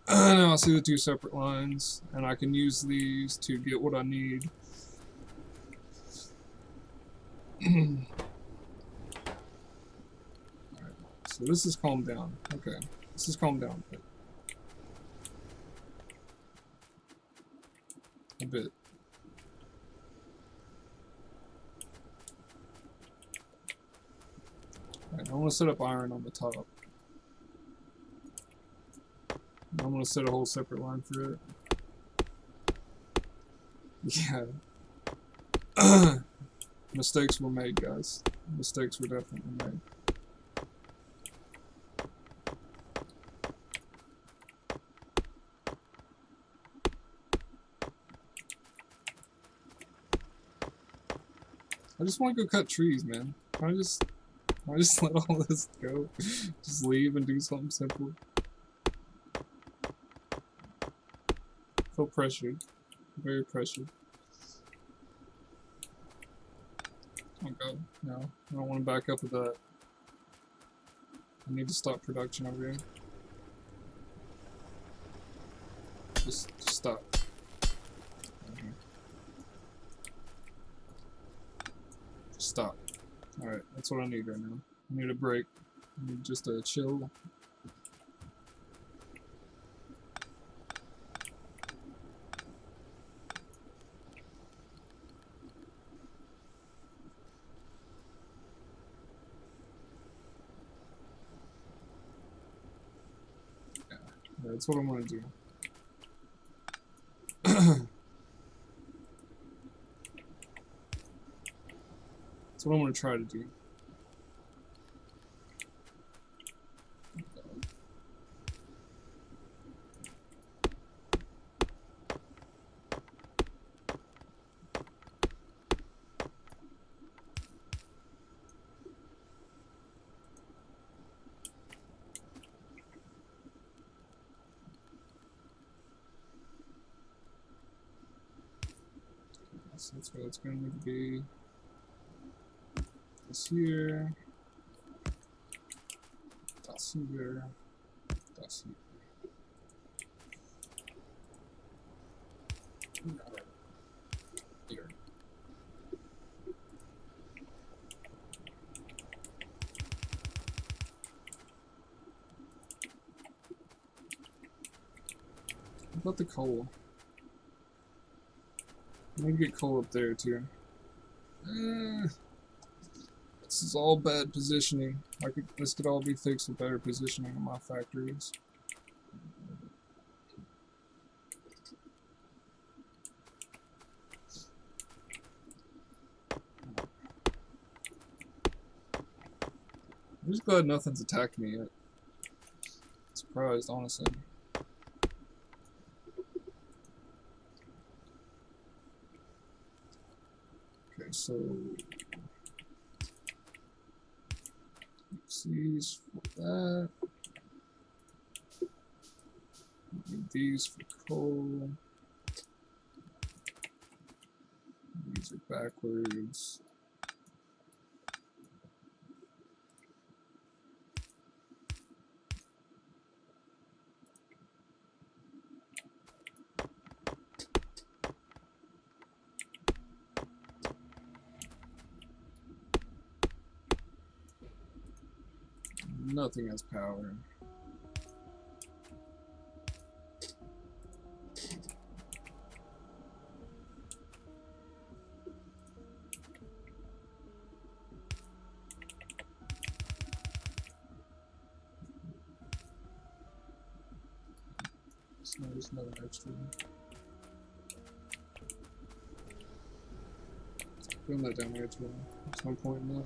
Now I see the two separate lines, and I can use these to get what I need. Alright. So this is calmed down. Okay. Let's just calm down a bit. Alright, I want to set up iron on the top. I'm going to set a whole separate line for it. Yeah. Mistakes were made, guys. Mistakes were definitely made. I just want to go cut trees, man. Can I just let all this go? Just leave and do something simple. I feel pressured. Very pressured. Oh god, no. I don't want to back up with that. I need to stop production over here. Just stop. Okay. Just stop. Alright, that's what I need right now. I need a break. I need just a chill. Yeah, that's what I'm gonna do. That's what I'm gonna try to do. So that's what it's going to need to be. This here. That's here. That's here. Here. What about the coal? I need to get coal up there too. This is all bad positioning. This could all be fixed with better positioning in my factories. I'm just glad nothing's attacked me yet. Surprised, honestly. Okay, so these for that. Need these for coal. These are backwards. Nothing has power. So there's another extra. Putting that down there too. There's no point in that.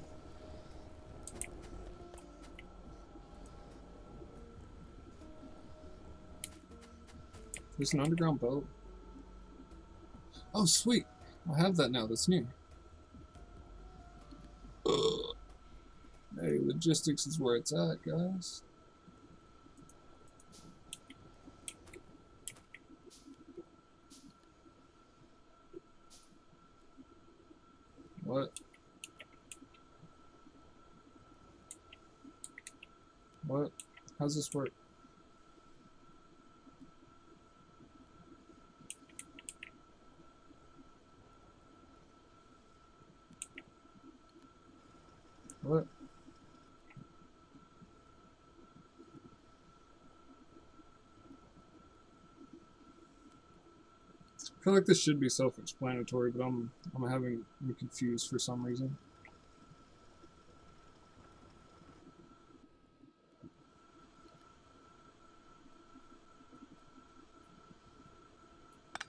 There's an underground boat. Oh, sweet. I have that now. That's new. Ugh. Hey, logistics is where it's at, guys. What? What? How's this work? What? I feel like this should be self-explanatory, but I'm confused for some reason.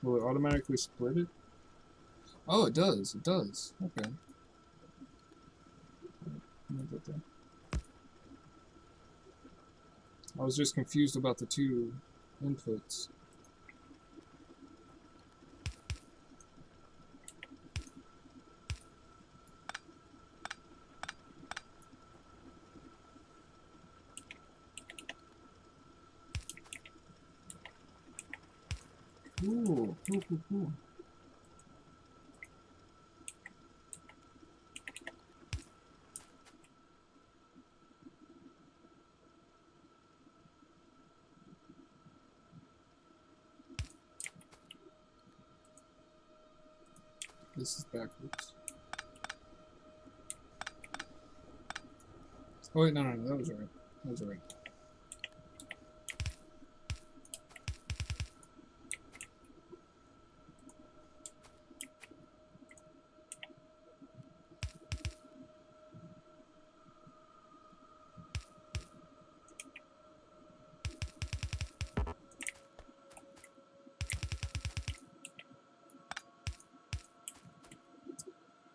Will it automatically split it? Oh, it does. It does. Okay. Move that there. I was just confused about the two inputs. Cool. Cool. This is backwards. Oh wait, no, that was right. That was right.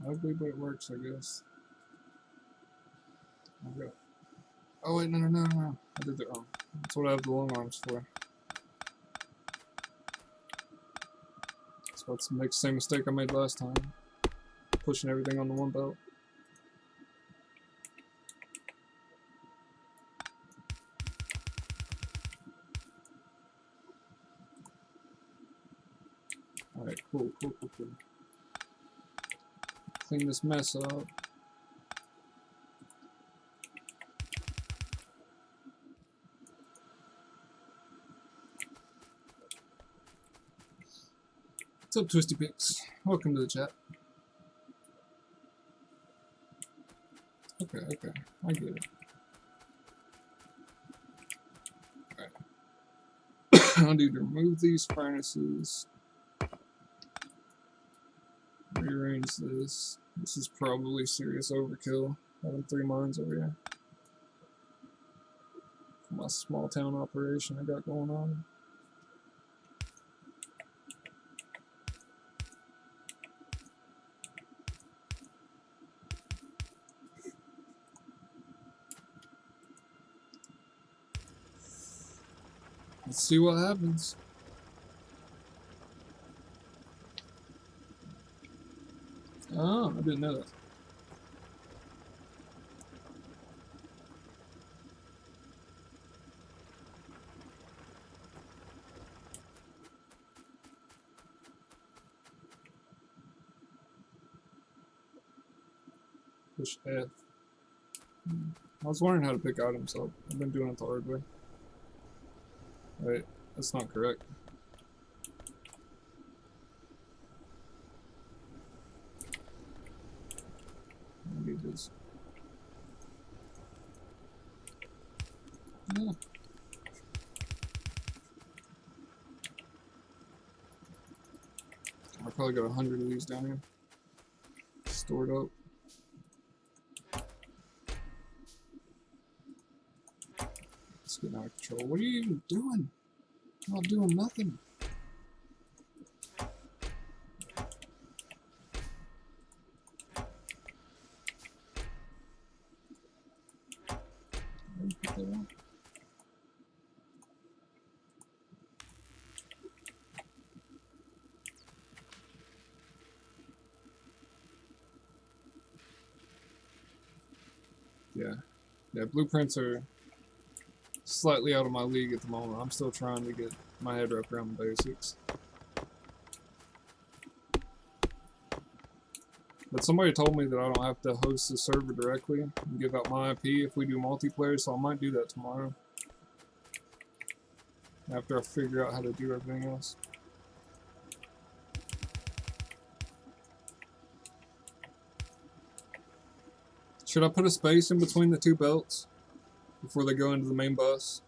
Ugly, but it works, I guess. Okay. Oh wait, no. I did it wrong. That's what I have the long arms for. So let's make the same mistake I made last time. Pushing everything on the one belt. Alright, cool. Clean this mess up. What's up, Twisty Picks? Welcome to the chat. Okay, I get it. Alright. I need to remove these furnaces. Rearrange this. This is probably serious overkill. Having 3 mines over here. For my small town operation I got going on. Let's see what happens. Oh, I didn't know that. Push F. I was wondering how to pick items up. I've been doing it the hard way. Wait, that's not correct. Maybe it is. Yeah. I probably got 100 of these down here. Stored up. It's getting out of control. What are you even doing? I'm not doing nothing. Yeah, blueprints are slightly out of my league at the moment. I'm still trying to get my head wrapped around the basics. But somebody told me that I don't have to host the server directly and give out my IP if we do multiplayer, so I might do that tomorrow. After I figure out how to do everything else. Should I put a space in between the 2 belts before they go into the main bus?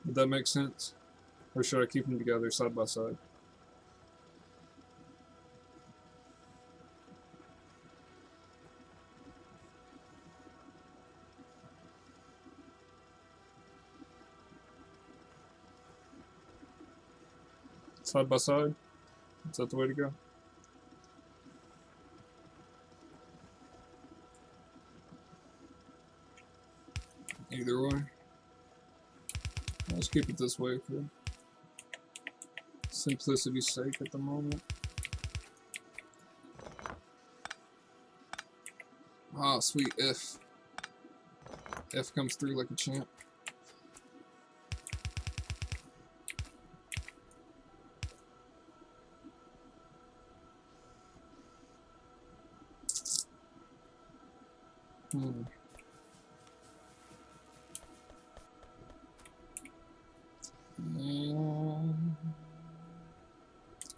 Would that make sense? Or should I keep them together side by side? Side by side? Is that the way to go? Either way. Let's keep it this way for simplicity's sake at the moment. Ah, sweet F. F comes through like a champ.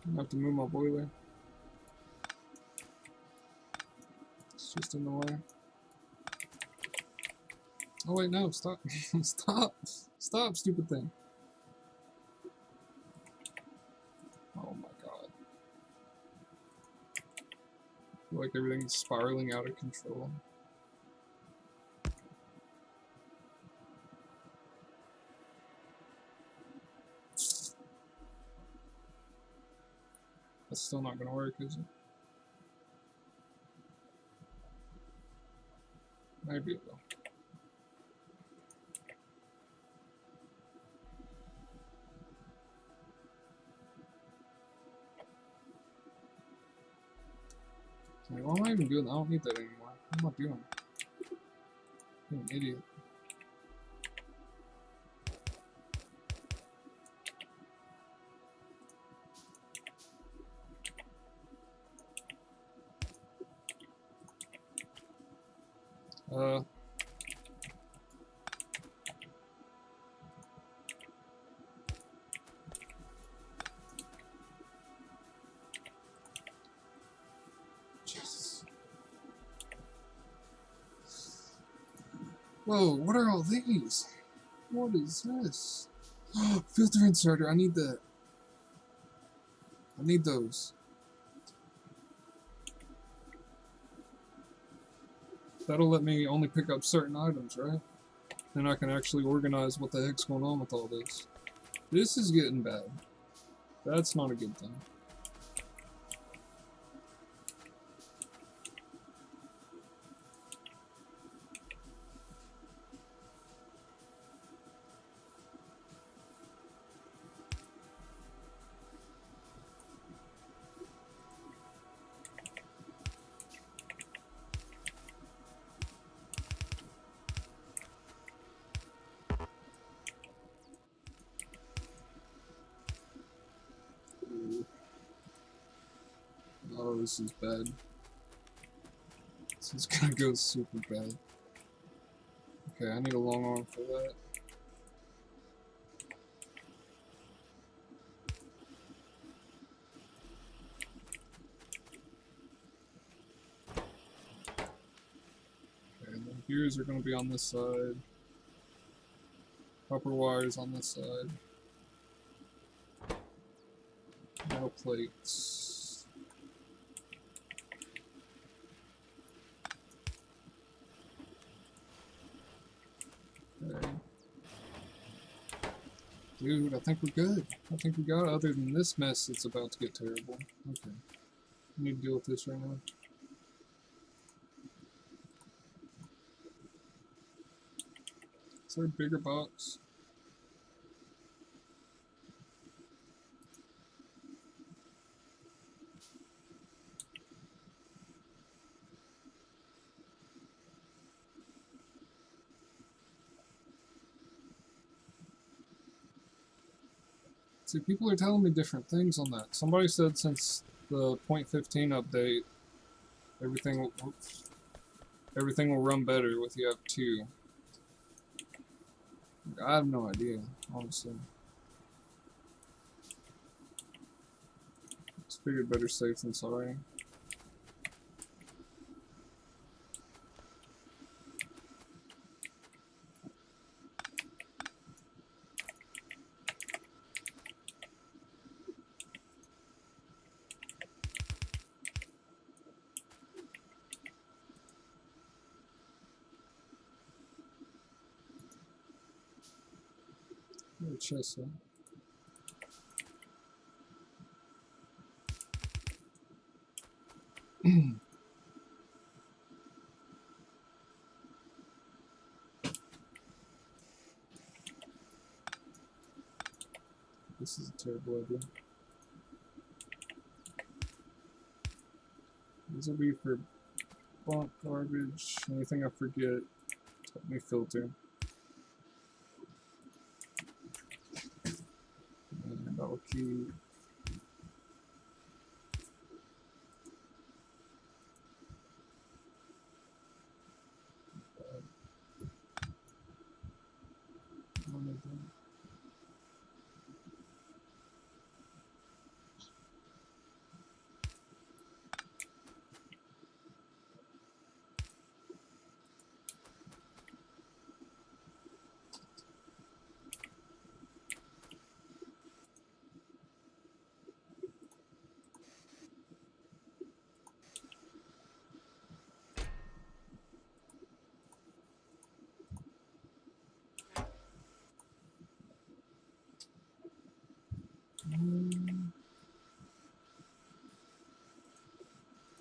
I have to move my boiler. It's just in the way. Oh wait, no, stop. Stop. Stop, stupid thing. Oh my god. I feel like everything's spiraling out of control. That's still not gonna work, is it? Maybe it will. Like, why am I even doing that? I don't need that anymore. What am I doing? I'm an idiot. Jesus. Whoa, what are all these? What is this? Filter inserter, I need that. I need those. That'll let me only pick up certain items, right? Then I can actually organize what the heck's going on with all this. This is getting bad. That's not a good thing. Oh, this is bad. This is gonna go super bad. Okay, I need a long arm for that. Okay, and the gears are gonna be on this side. Copper wires on this side. Metal plates. Okay. Dude, I think we're good. I think we got it, other than this mess that's about to get terrible. Okay. I need to deal with this right now. Is there a bigger box? See, people are telling me different things on that. Somebody said since the 0.15 update, everything will run better with you have 2. I have no idea, honestly. Just figured better safe than sorry. Chest, huh? This is a terrible idea. These will be for bunk, garbage, anything I forget. Help me filter. And I'll keep. One of them.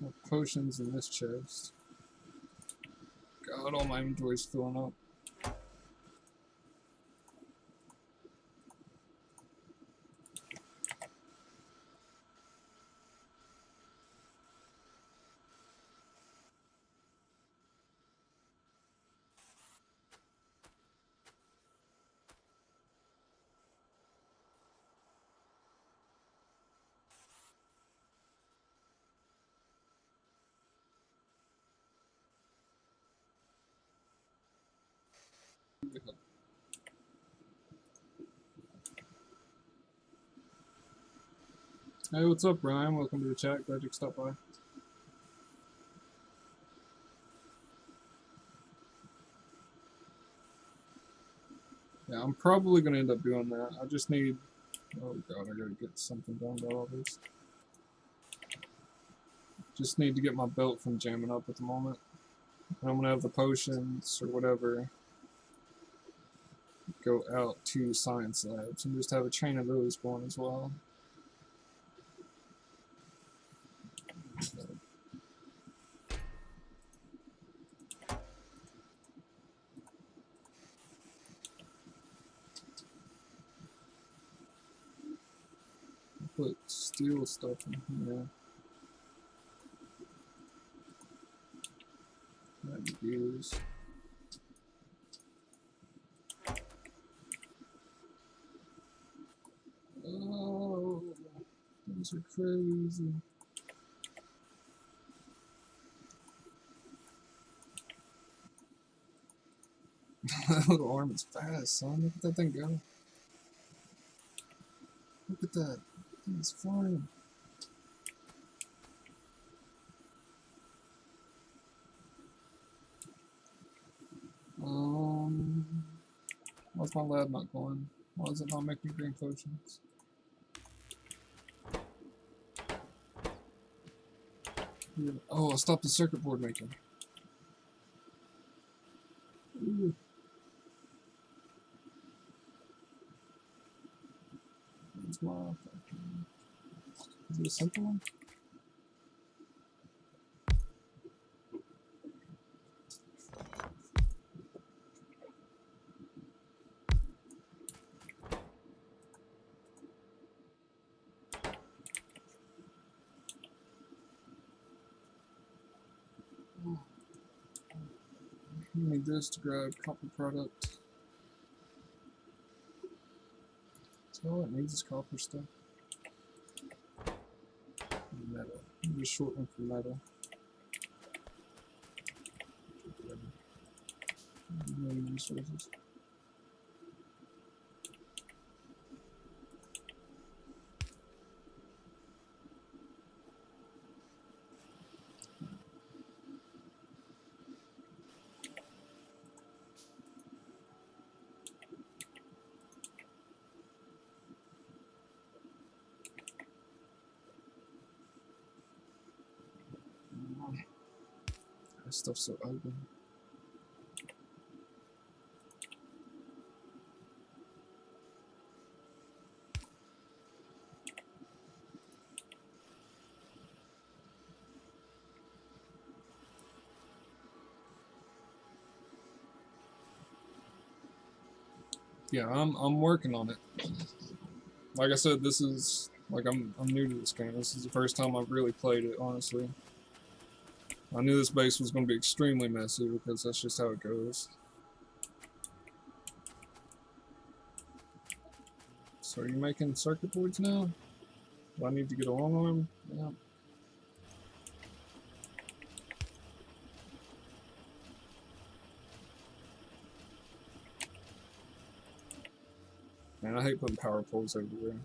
More potions in this chest. God, all my inventory's filling up. Hey, what's up, Ryan? Welcome to the chat. Glad you could stop by. Yeah, I'm probably going to end up doing that. I just need... Oh god, I gotta get something done about all this. Just need to get my belt from jamming up at the moment. And I'm going to have the potions or whatever go out to science labs and just have a chain of those going as well. Put steel stuff in here. That'd be gears. Oh, those are crazy. That little arm is fast, son. Look at that thing go. Look at that. It's flying. Why's my lab not going? Why is it not making green potions? Oh, I stopped the circuit board making. Ooh. Where's my fucking... Is it a simple one? You need this to grab copper product. So all it needs is copper stuff. Metal. Just short one for metal. Resources. This stuff's so ugly. Yeah, I'm working on it. Like I said, this is like I'm new to this game. This is the first time I've really played it, honestly. I knew this base was going to be extremely messy because that's just how it goes. So are you making circuit boards now? Do I need to get a long arm? Yeah. Man, I hate putting power poles everywhere.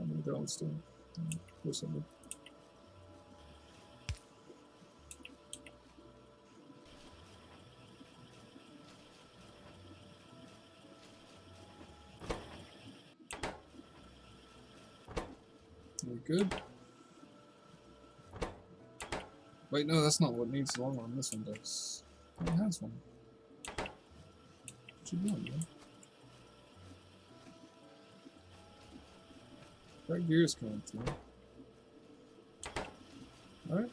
I'm gonna go and stuff. Of course I do. We good? Wait, no, that's not what needs the long arm. This one does. It has one. What you doing, man? That gear's coming through. Alright.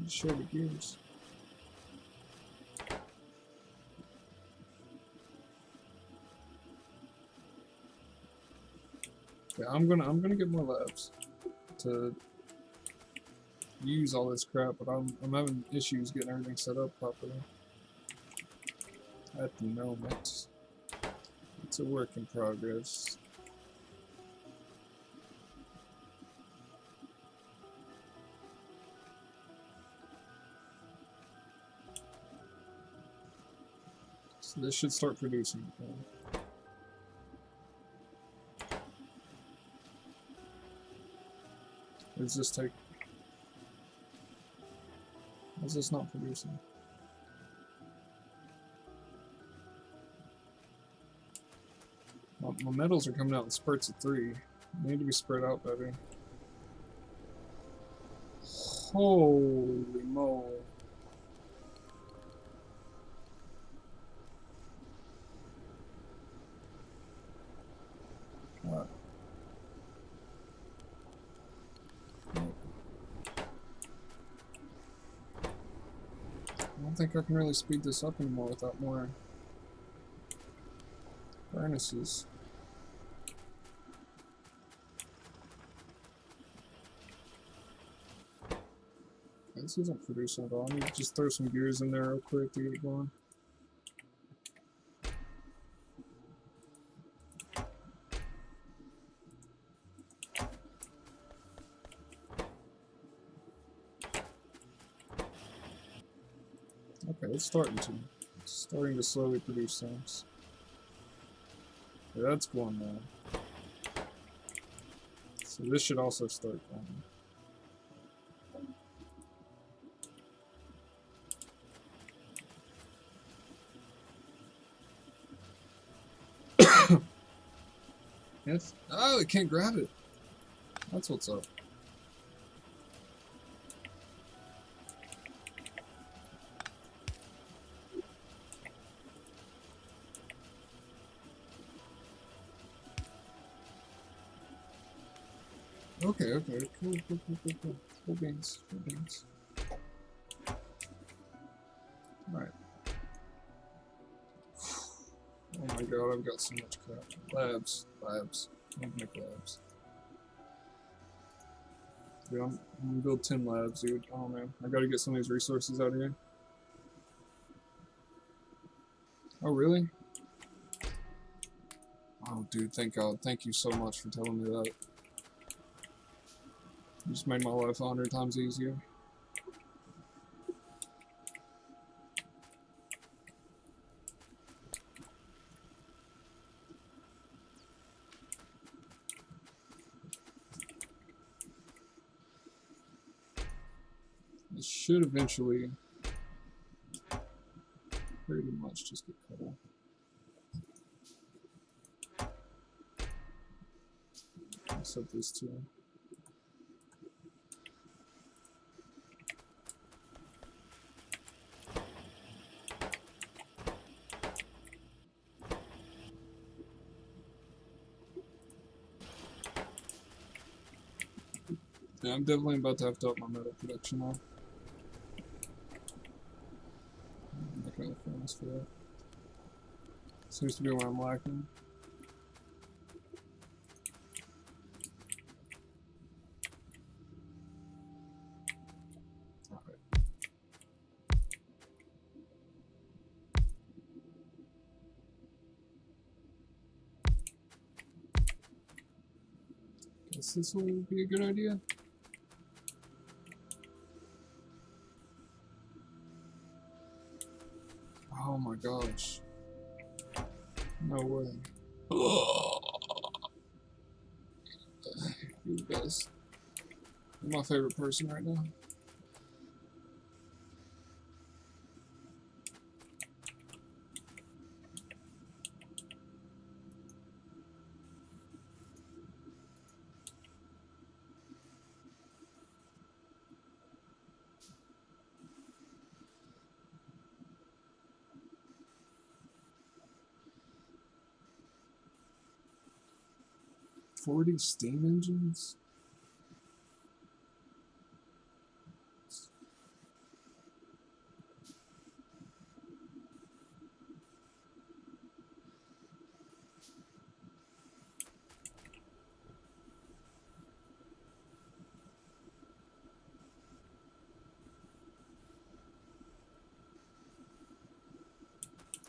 Just share the gears. Yeah, I'm gonna get more labs to use all this crap, but I'm having issues getting everything set up properly at the moment. It's a work in progress. So this should start producing. Does this take? Why is this not producing? My metals are coming out in spurts of 3. They need to be spread out better. Holy moly. What? I don't think I can really speed this up anymore without more furnaces. This isn't producing at all. I need to just throw some gears in there real quick to get it going. Okay, it's starting to slowly produce things. Yeah, that's going now. So this should also start going. Yes. Oh, it can't grab it. That's what's up. Okay, okay, cool. Full beans. Alright. Oh my god, I've got so much crap. Labs. I'm gonna make labs. Dude, I'm gonna build 10 labs, dude. Oh man, I gotta get some of these resources out of here. Oh, really? Oh, dude, thank God. Thank you so much for telling me that. You just made my life 100 times easier. It should eventually pretty much just get cut off. I'll set this to. Yeah, I'm definitely about to have to up my metal production now. really famous for that. Seems to be where I'm lacking. Guess this will be a good idea. Oh my gosh. No way. You're the best. You're my favorite person right now. $40 steam engines?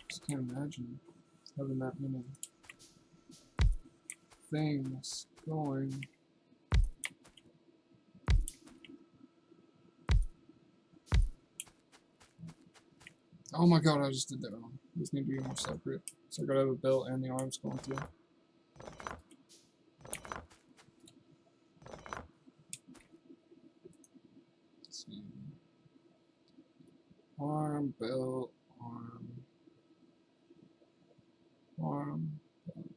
Just can't imagine having that many things going. Oh my god, I just did that wrong. These need to be more separate. So I gotta have a belt and the arms going through. Let's see. Arm, belt, arm, arm, belt.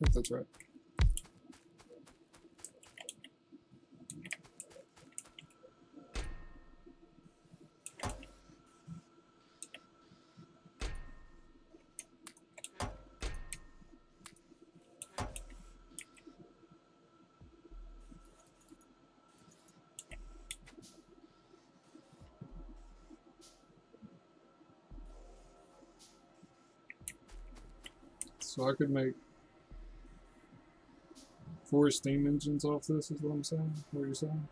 I think that's right. So I could make 4 steam engines off this, is what I'm saying? What you're saying?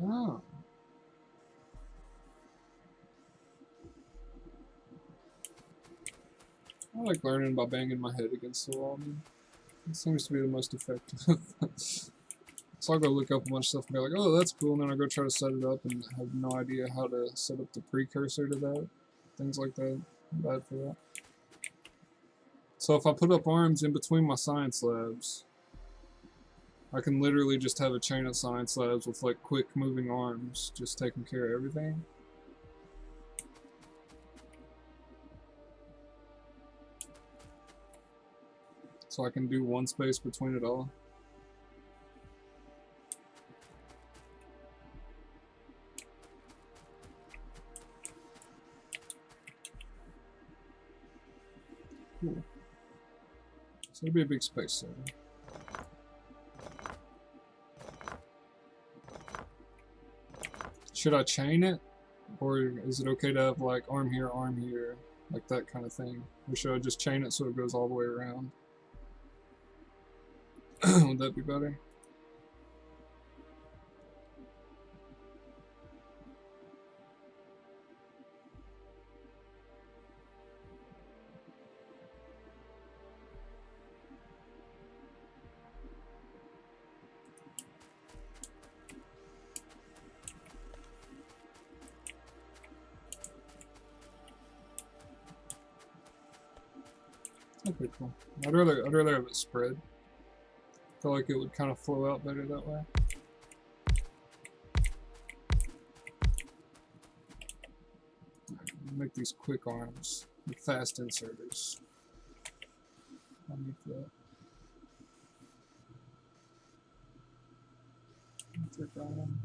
Oh. I like learning by banging my head against the wall, man. It seems to be the most effective. So I'll go look up a bunch of stuff and be like, oh, that's cool, and then I'll go try to set it up and have no idea how to set up the precursor to that. Things like that. I'm bad for that. So if I put up arms in between my science labs, I can literally just have a chain of science labs with like quick moving arms, just taking care of everything. So I can do one space between it all. Cool. So it'll be a big space there. Should I chain it? Or is it okay to have like arm here, like that kind of thing? Or should I just chain it so it goes all the way around? Would that be better? Okay, cool. I'd rather have it spread. I feel like it would kind of flow out better that way. Make these quick arms with fast inserters. Underneath that. Take that one.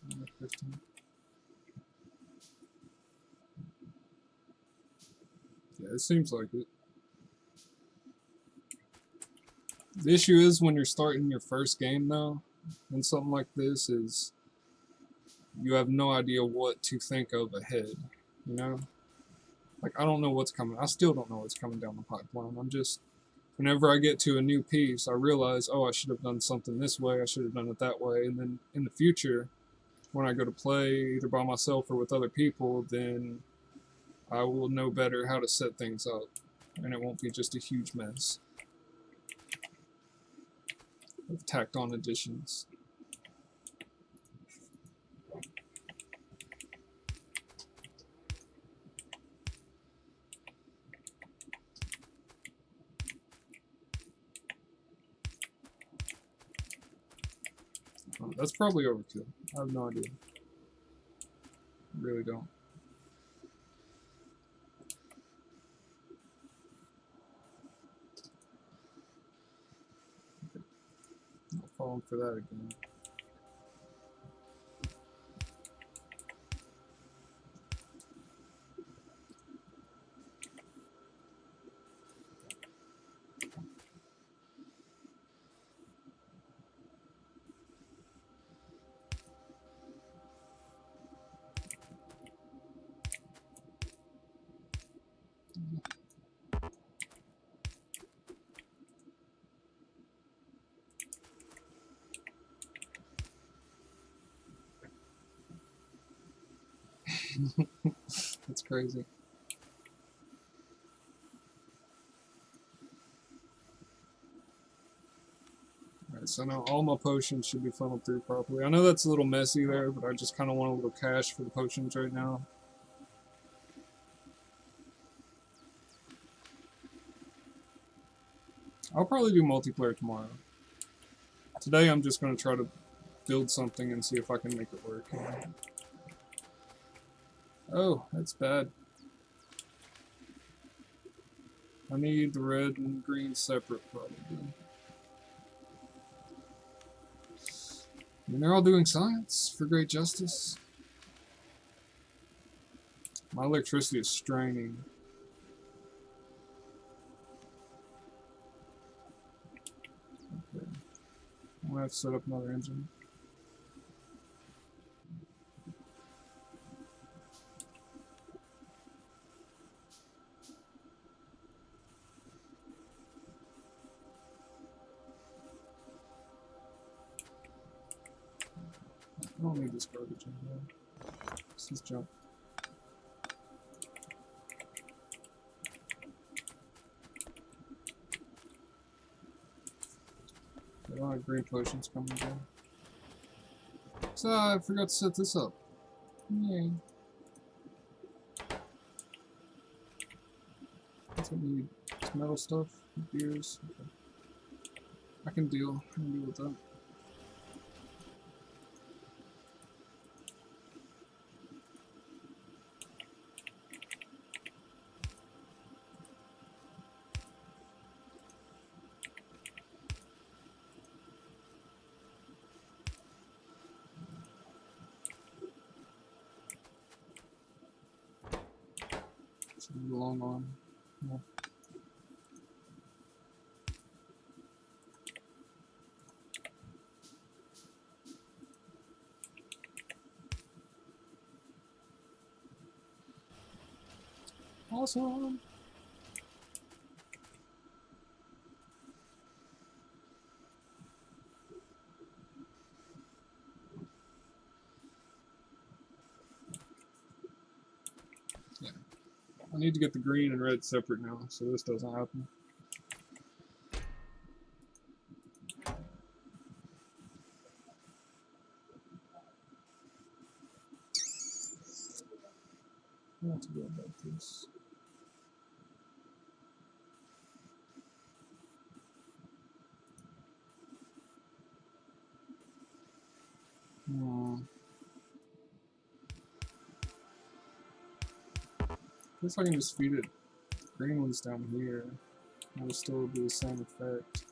14, 15. Yeah, it seems like it. The issue is when you're starting your first game, though, and something like this is you have no idea what to think of ahead, you know? Like, I don't know what's coming. I still don't know what's coming down the pipeline. I'm just, whenever I get to a new piece, I realize, oh, I should have done something this way, I should have done it that way, and then in the future, when I go to play, either by myself or with other people, then I will know better how to set things up, and it won't be just a huge mess of tacked on additions. That's probably overkill. I have no idea. I really don't. I'll fall for that again. That's crazy. Alright, so now all my potions should be funneled through properly. I know that's a little messy there, but I just kind of want a little cash for the potions right now. I'll probably do multiplayer tomorrow. Today I'm just going to try to build something and see if I can make it work. Oh, that's bad. I need the red and green separate, probably. I mean, they're all doing science for great justice. My electricity is straining. Okay. I'm gonna have to set up another engine. I don't need this garbage in here. This is junk. I don't have green potions coming down. So I forgot to set this up. Yay. What's I need? It's metal stuff, gears. Okay. I can deal with that. The long arm. Yeah. Awesome. Yeah. I need to get the green and red separate now, so this doesn't happen. I want to go about this. I guess I can just feed it green ones down here. It'll still do the same effect.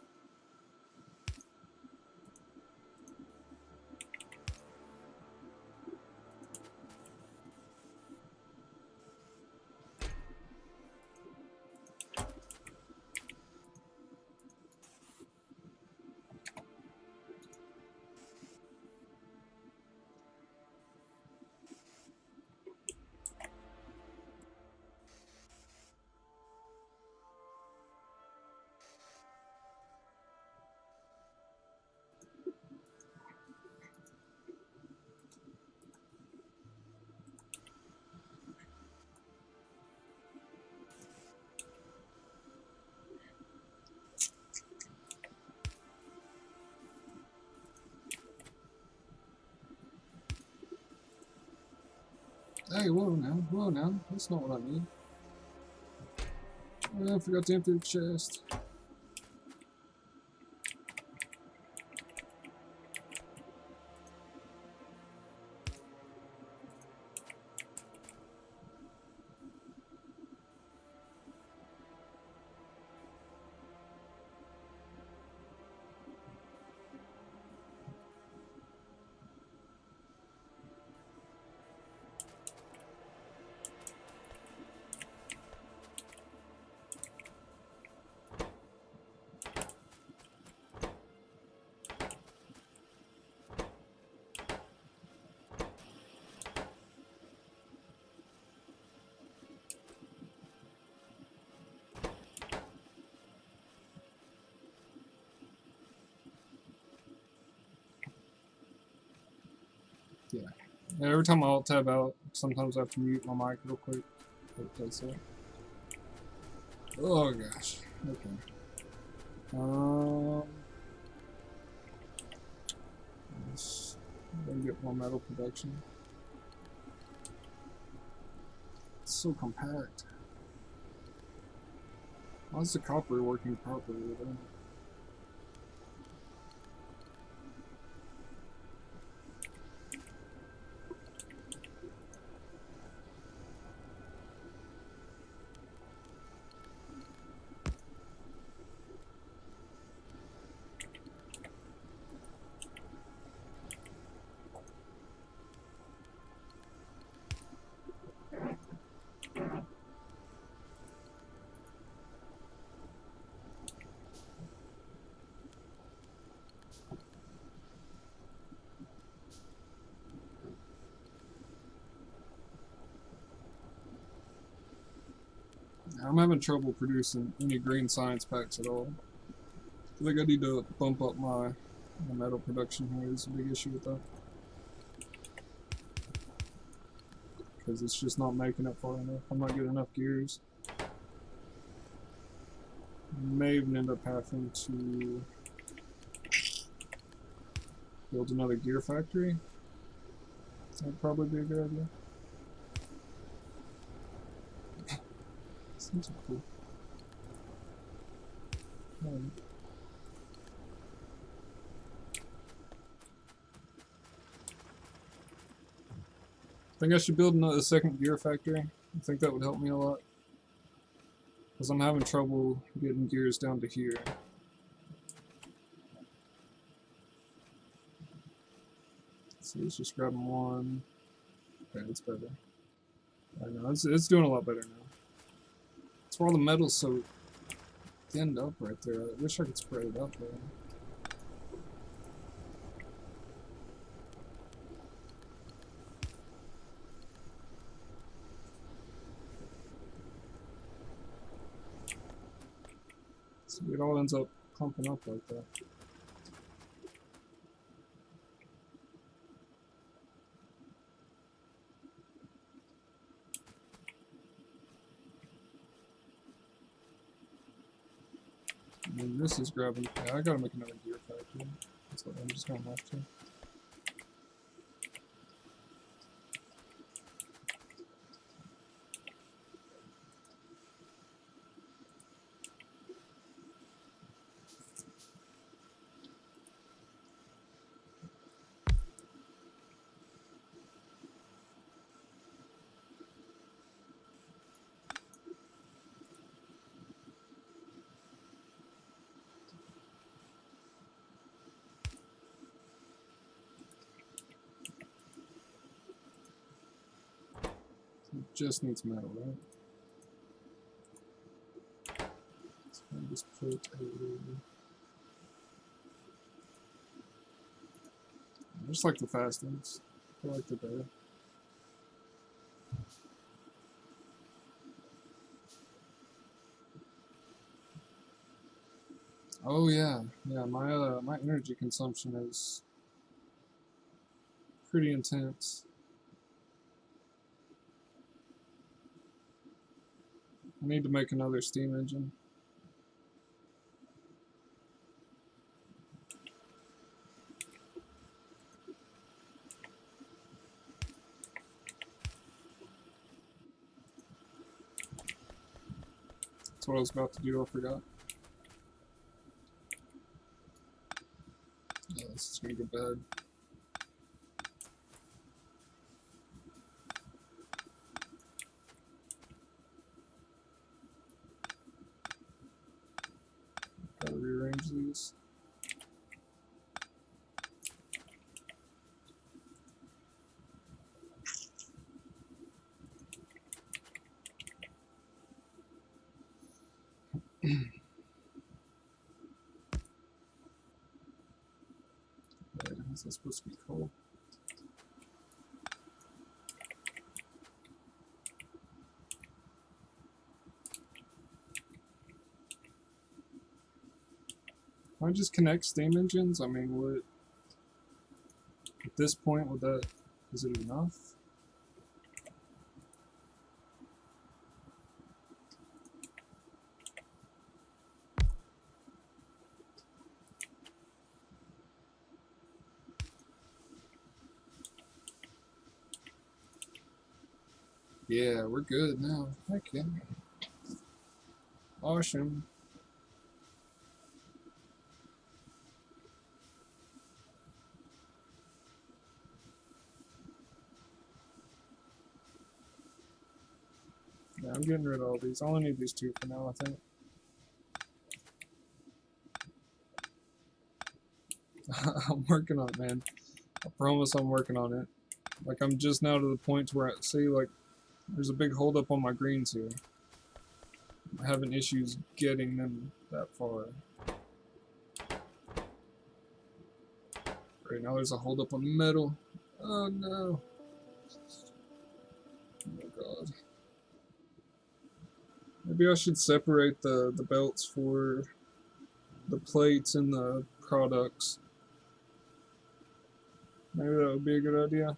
Hey, whoa now. That's not what I need. Oh, I forgot to empty the chest. Yeah. Every time I alt tab out, sometimes I have to mute my mic real quick. Oh gosh. Okay. Let's get more metal production. It's so compact. Why is the copper working properly with it? I'm having trouble producing any green science packs at all. I think I need to bump up my metal production here. There's a big issue with that. Because it's just not making it far enough. I'm not getting enough gears. May even end up having to build another gear factory. That'd probably be a good idea. These are cool. I think I should build a second gear factory. I think that would help me a lot. Because I'm having trouble getting gears down to here. So let's just grab one. Okay, it's better. I know, it's doing a lot better now. That's why all the metal's so thinned up right there. I wish I could spread it out there. So it all ends up clumping up like that. And this is grabbing. Yeah, I gotta make another gear factory. That's what I'm just gonna have to. It just needs metal, right? So I just put a. I just like the fast ones. I like the better. Oh yeah, yeah. My energy consumption is pretty intense. I need to make another steam engine. That's what I was about to do, I forgot. Yeah, this is gonna go bad. Gotta rearrange these. Wait, is that supposed to be cold? Can I just connect steam engines? I mean, would at this point, would that, is it enough? Yeah, we're good now. Heck yeah. Awesome. Yeah, I'm getting rid of all these. I only need these two for now, I think. I'm working on it, man. I promise I'm working on it. Like, I'm just now to the point where I see, like, there's a big holdup on my greens here. I'm having issues getting them that far. Right now there's a holdup on the middle. Oh no. Oh god. Maybe I should separate the belts for the plates and the products. Maybe that would be a good idea.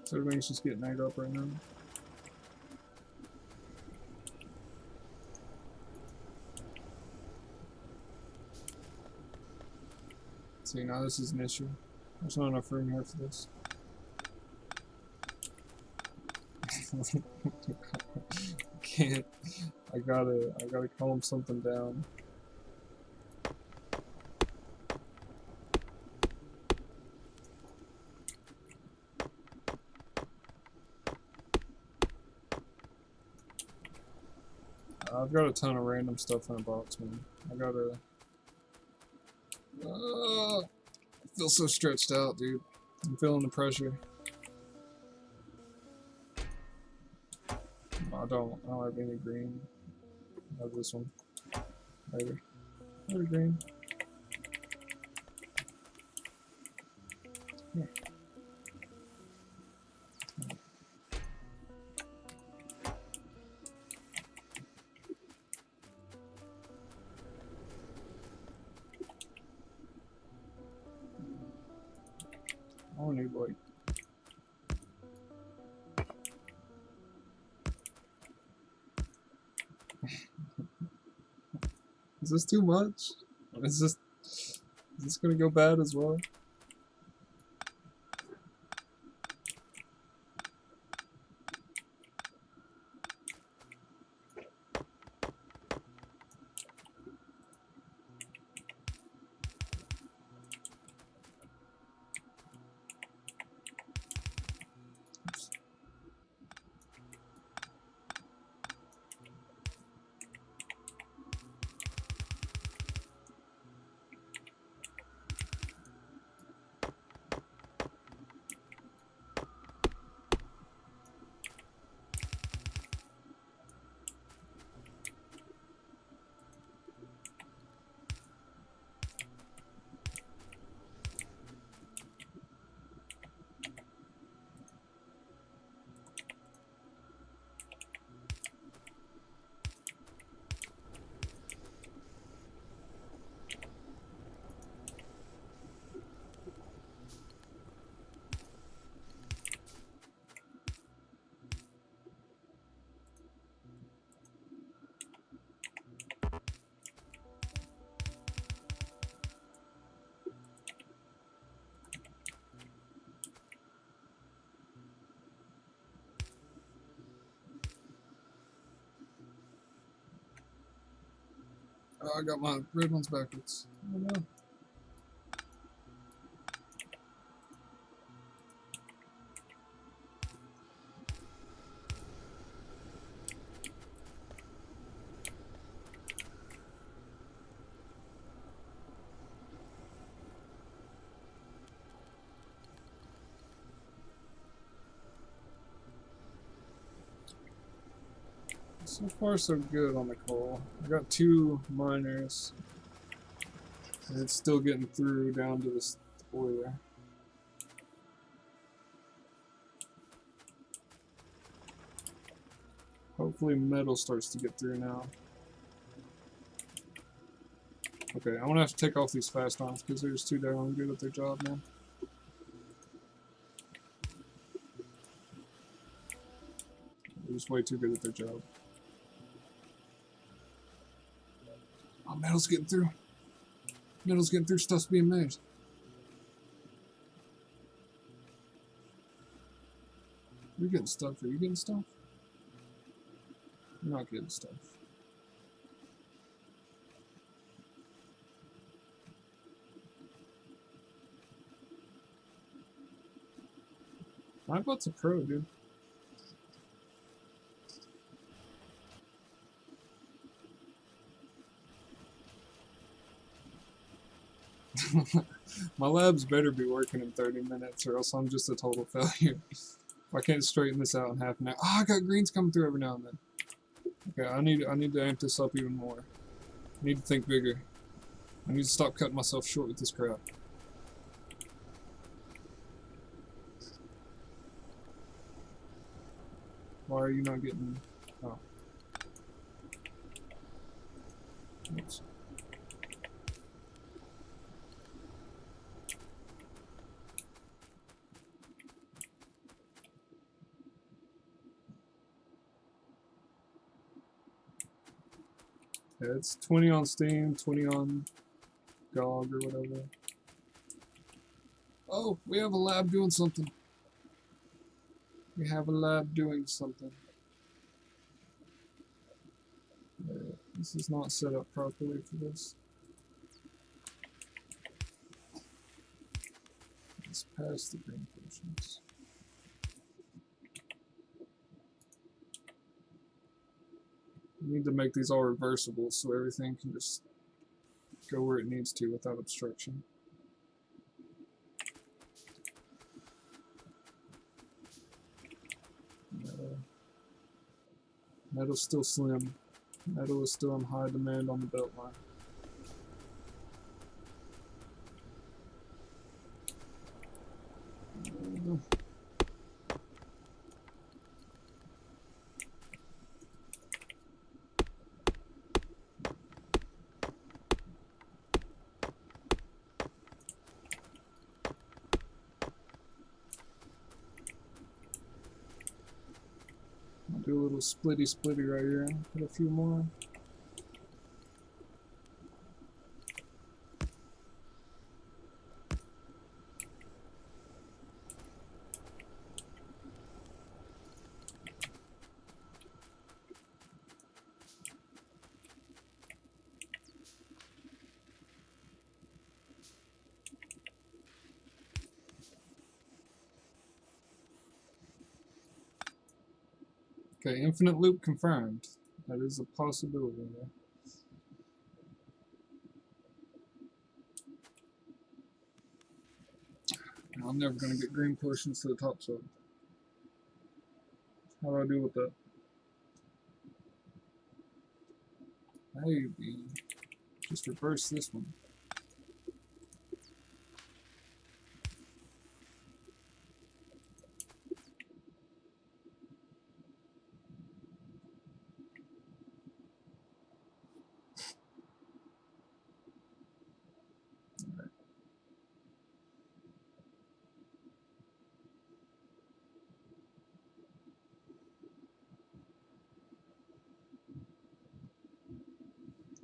So everything's just getting ate up right now. See, now this is an issue. There's not enough room here for this. Can't. I gotta calm something down. I've got a ton of random stuff in a box, man. I gotta. I feel so stretched out, dude. I'm feeling the pressure. I don't have any green. I have this one. Later. Later, green. Here. I don't need white. Is this too much? Is this gonna go bad as well? I got my red ones backwards. Oh no. So far, so good on the coal. I got 2 miners, and it's still getting through down to this boiler. Hopefully metal starts to get through now. Okay, I'm gonna have to take off these fast arms because they're just too damn good at their job, man. They're just way too good at their job. Oh, metal's getting through. Metal's getting through, stuff's being made. You're getting stuff. Are you getting stuff? You're not getting stuff. My butt's a pro, dude. My labs better be working in 30 minutes or else I'm just a total failure. If I can't straighten this out in half an hour. Oh, I got greens coming through every now and then. Okay, I need to amp this up even more. I need to think bigger. I need to stop cutting myself short with this crap. Why are you not getting... Oh. Oops. Yeah, it's 20 on Steam, 20 on GOG or whatever. Oh, we have a lab doing something. We have a lab doing something. Yeah, this is not set up properly for this. Let's pass the green potions. We need to make these all reversible so everything can just go where it needs to without obstruction. Metal's still slim. Metal is still in high demand on the belt line. I'll do a little splitty right here. Put a few more. Okay, infinite loop confirmed. That is a possibility there. I'm never gonna get green potions to the top side. How do I deal with that? Maybe just reverse this one.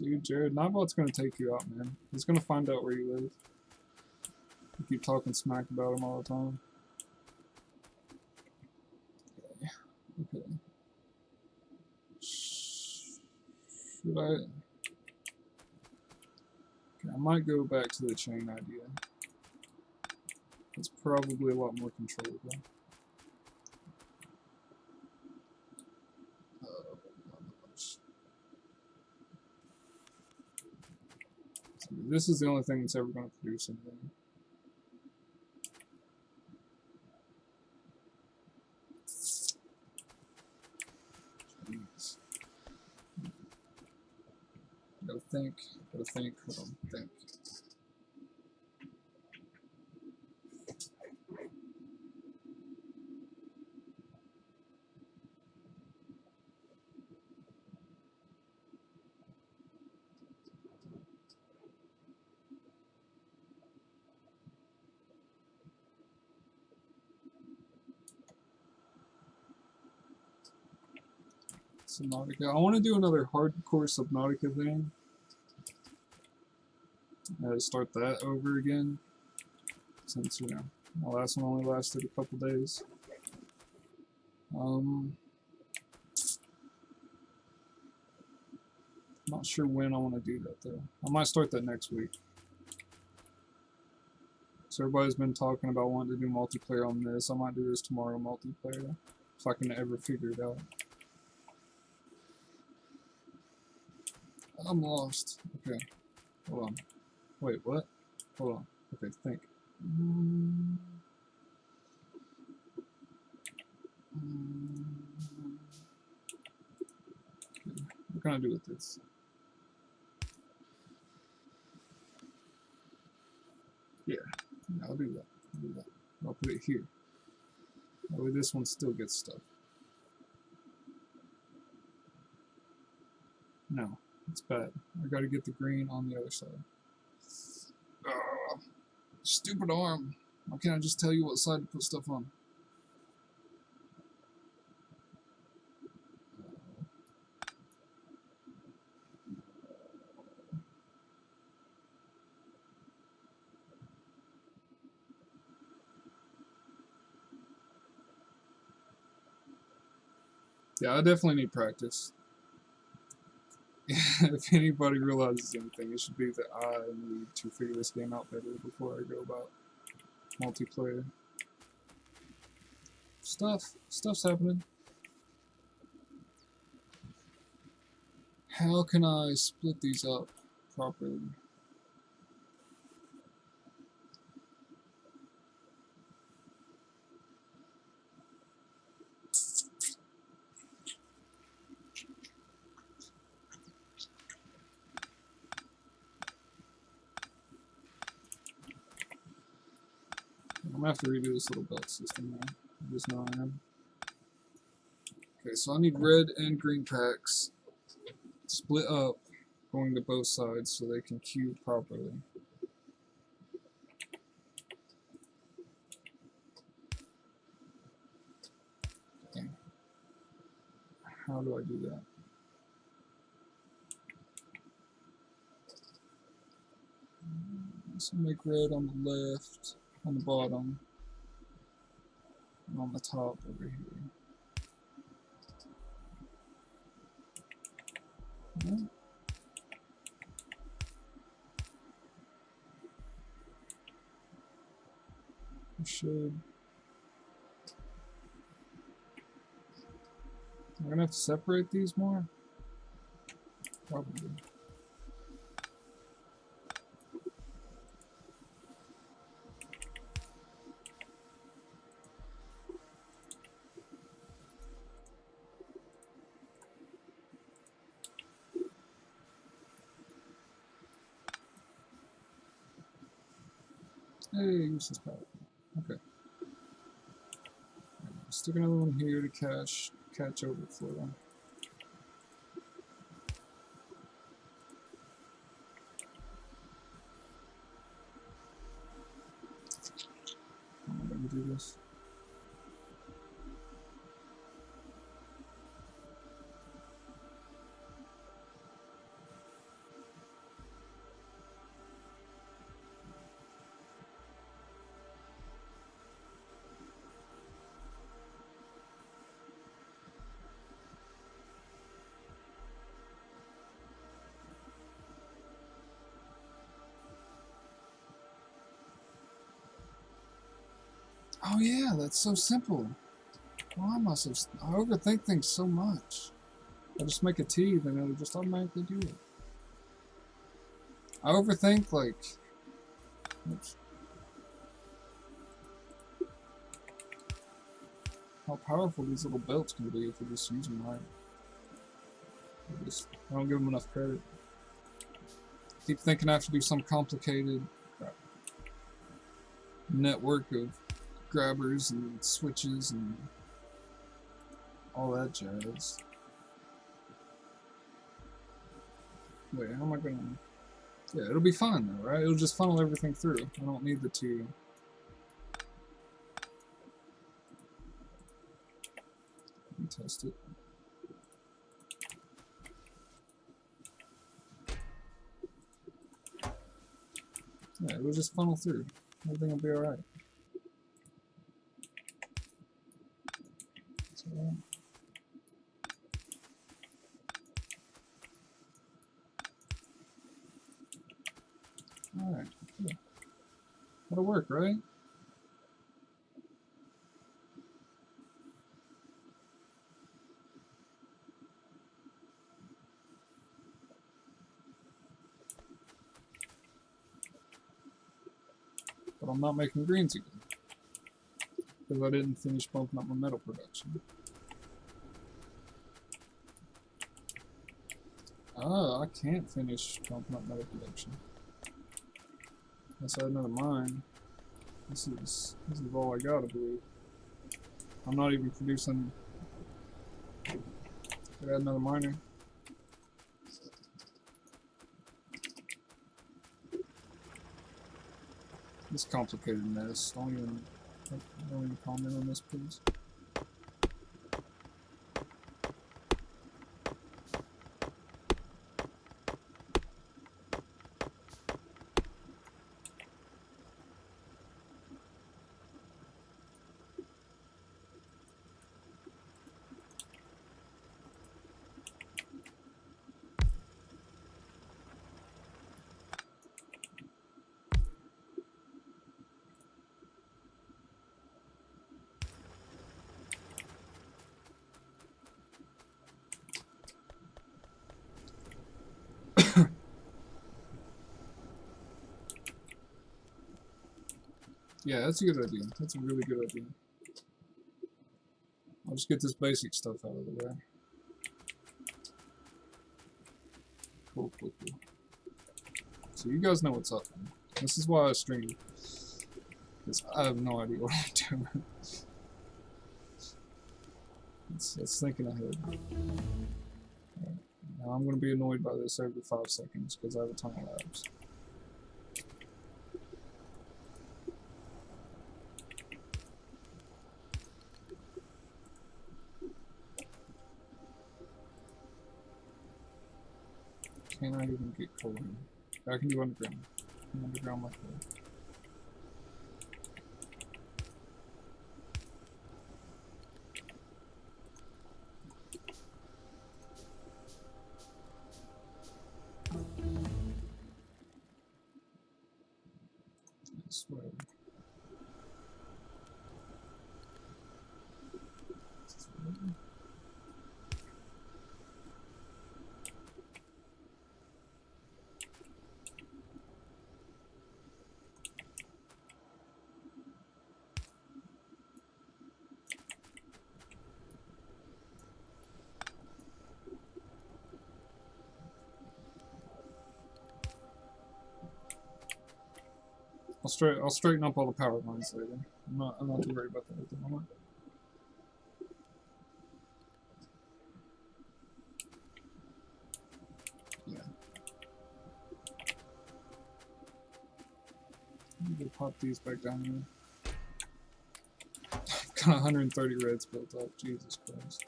Dude, Jared, Nightbot's gonna take you out, man. He's gonna find out where you live. You keep talking smack about him all the time. Okay. Okay. Should I... I might go back to the chain idea. It's probably a lot more controllable. This is the only thing that's ever going to produce anything. Jeez. Gotta think, hold on, think. Subnautica. I want to do another hardcore Subnautica thing. Start that over again. Since, you know, my last one only lasted a couple days. Not sure when I want to do that though. I might start that next week. So everybody's been talking about wanting to do multiplayer on this. I might do this tomorrow, multiplayer, if I can ever figure it out. I'm lost. Okay, hold on. Wait, what? Hold on. Okay, think. Okay. What can I do with this? Yeah, I'll do that. I'll do that. I'll put it here. That way this one still gets stuff. No, it's bad. I gotta get the green on the other side. Stupid arm. Why can't I just tell you what side to put stuff on? Yeah, I definitely need practice. If anybody realizes anything, it should be that I need to figure this game out better before I go about multiplayer. Stuff's happening. How can I split these up properly? I'm gonna have to redo this little belt system now. I just know I am. Okay, so I need red and green packs split up, going to both sides so they can queue properly. Okay. How do I do that? So make red on the left, on the bottom, and on the top over here. Right. I should. I'm gonna have to separate these more? Probably. Hey, useless power. Okay. Stick another one here to catch overflow. I'm gonna do this. Oh yeah, that's so simple. Why am I so... I overthink things so much. I just make a T, then it'll just automatically do it. I overthink, like... Oops. How powerful these little belts can be if you just use them right. I don't give them enough credit. I keep thinking I have to do some complicated network of grabbers and switches and all that jazz. Wait, how am I gonna... Yeah, it'll be fine though, right? It'll just funnel everything through. I don't need the two. Let me test it. Yeah, it'll just funnel through. Everything will be alright. So, alright. Yeah. That'll work, right? But I'm not making greens again. Because I didn't finish bumping up my metal production. Oh, I can't finish bumping up metal production. Unless I had another mine. This is all I gotta believe. I'm not even producing. I got another miner. This complicated mess. Don't even comment on this, please. Yeah, that's a good idea. That's a really good idea. I'll just get this basic stuff out of the way. Cool. So you guys know what's up. This is why I stream. Because I have no idea what I'm doing. It's thinking ahead. Right. Now I'm going to be annoyed by this every 5 seconds because I have a ton of labs. Can I even get coal in? I can do underground. I can underground my coal. I swear. I'll straighten up all the power lines later. I'm not too worried about that at the moment. Yeah. I need to pop these back down here. I've got 130 reds built up. Jesus Christ.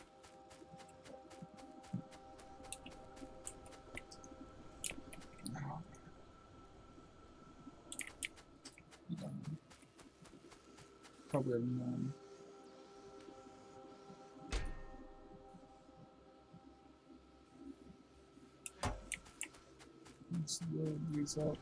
Probably have none. Let's load these up.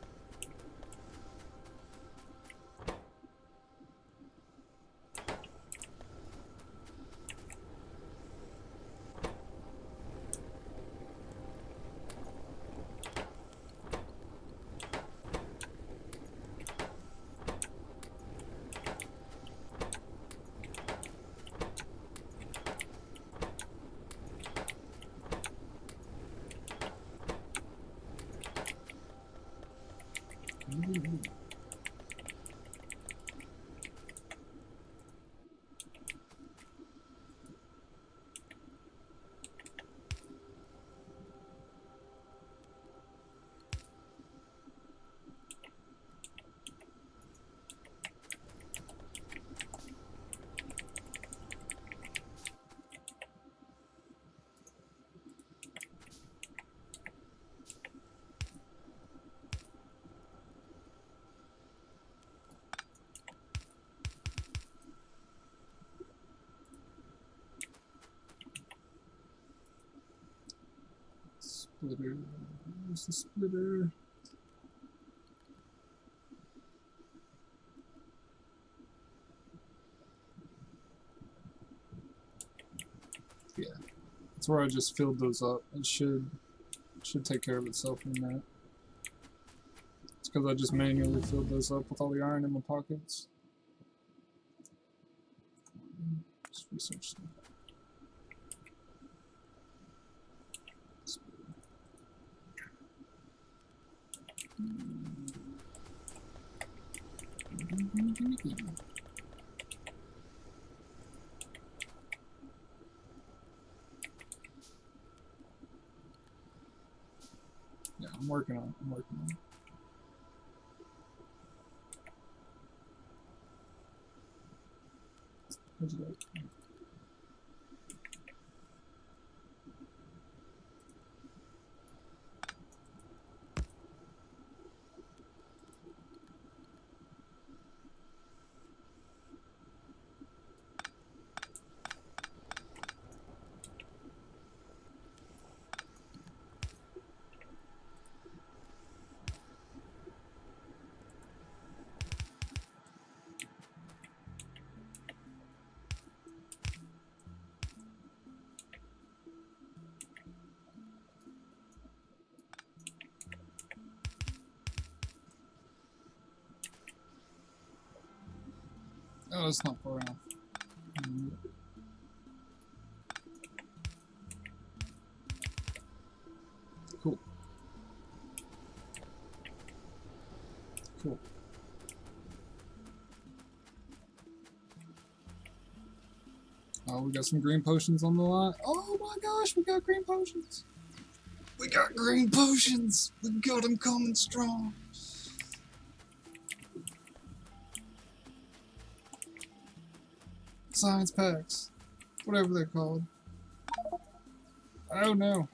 Splitter. Where's the splitter? Yeah. That's where I just filled those up. It should take care of itself in that. It's because I just manually filled those up with all the iron in my pockets. Just research them. Yeah, I'm working on it. Where's it at? Oh, it's not far enough. Cool. Cool. Oh, we got some green potions on the line. Oh my gosh, we got green potions. We got green potions. We got them coming strong. Science packs. Whatever they're called. Oh no.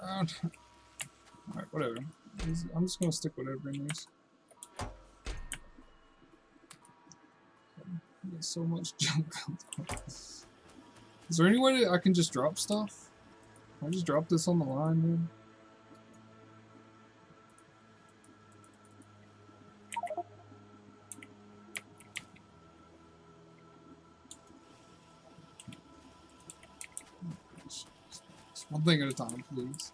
Oh no. Alright, whatever. I'm just gonna stick whatever in these. There's so much junk out there. Is there any way that I can just drop stuff? Can I just drop this on the line, dude? Just one thing at a time, please.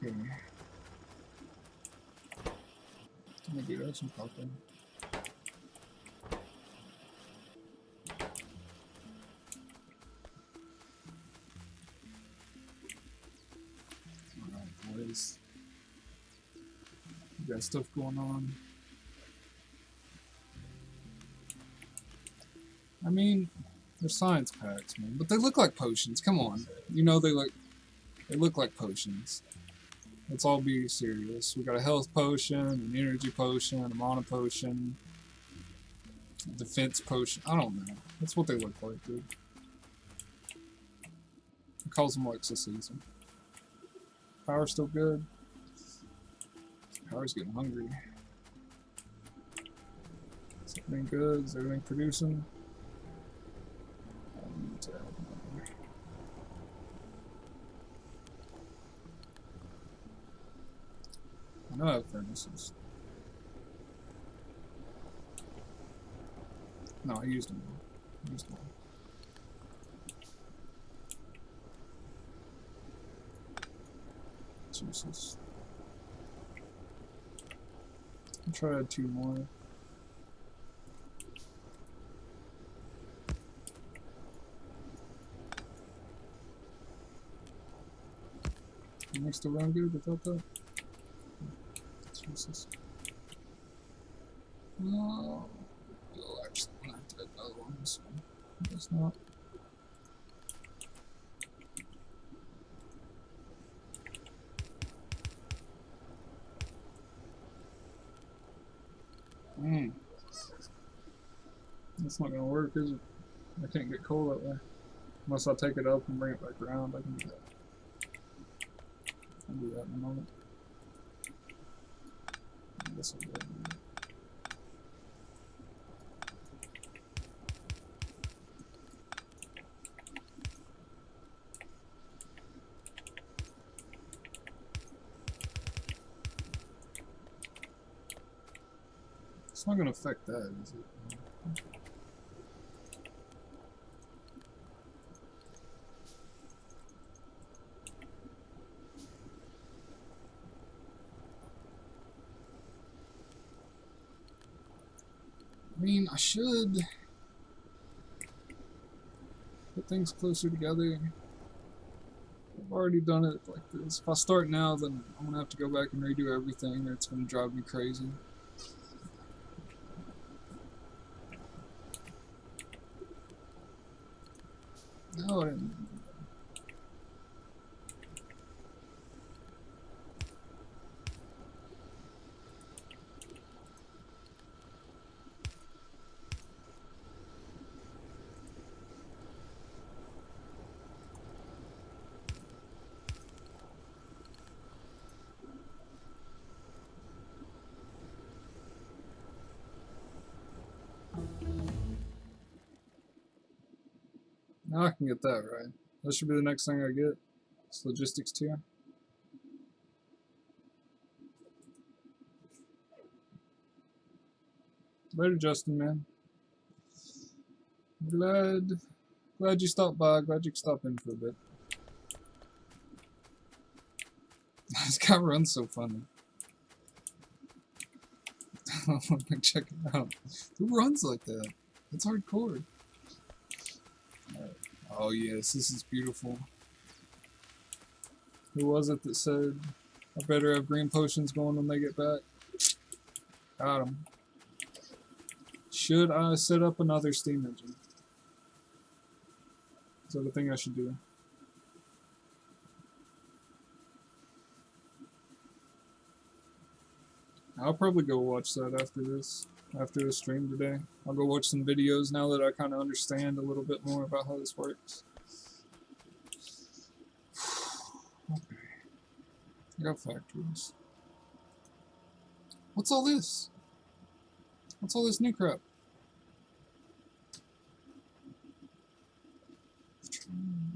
Okay. Maybe that's some coffee. Alright, boys. You got stuff going on. I mean, they're science packs, man, but they look like potions. Come on, you know they look like potions. Let's all be serious. We got a health potion, an energy potion, a mana potion, a defense potion. I don't know. That's what they look like, dude. It calls them like season. Power's still good. Power's getting hungry. Is everything good? Is everything producing? I know I have furnaces. No, I used them. Jesus. I'll try to add 2 more. Am I still run good without that? Jesus. No. You'll actually have to add another one, so I guess not. That's not gonna work, is it? I can't get coal that way. Unless I take it up and bring it back around, I can do that. I'll do that in a moment. I guess I'll do that in a moment. It's not gonna affect that, is it? I mean, I should put things closer together. I've already done it like this. If I start now, then I'm gonna have to go back and redo everything, or it's gonna drive me crazy. No, I didn't. Now I can get that right. That should be the next thing I get. It's logistics tier. Later, Justin, man. Glad you stopped by. Glad you could stop in for a bit. This guy runs so funny. Check it out. Who runs like that? That's hardcore. Right. Oh yes, this is beautiful. Who was it that said, I better have green potions going when they get back? Got him. Should I set up another steam engine? Is that a thing I should do? I'll probably go watch that after the stream today. I'll go watch some videos now that I kind of understand a little bit more about how this works. Okay. I got factories. What's all this? What's all this new crap?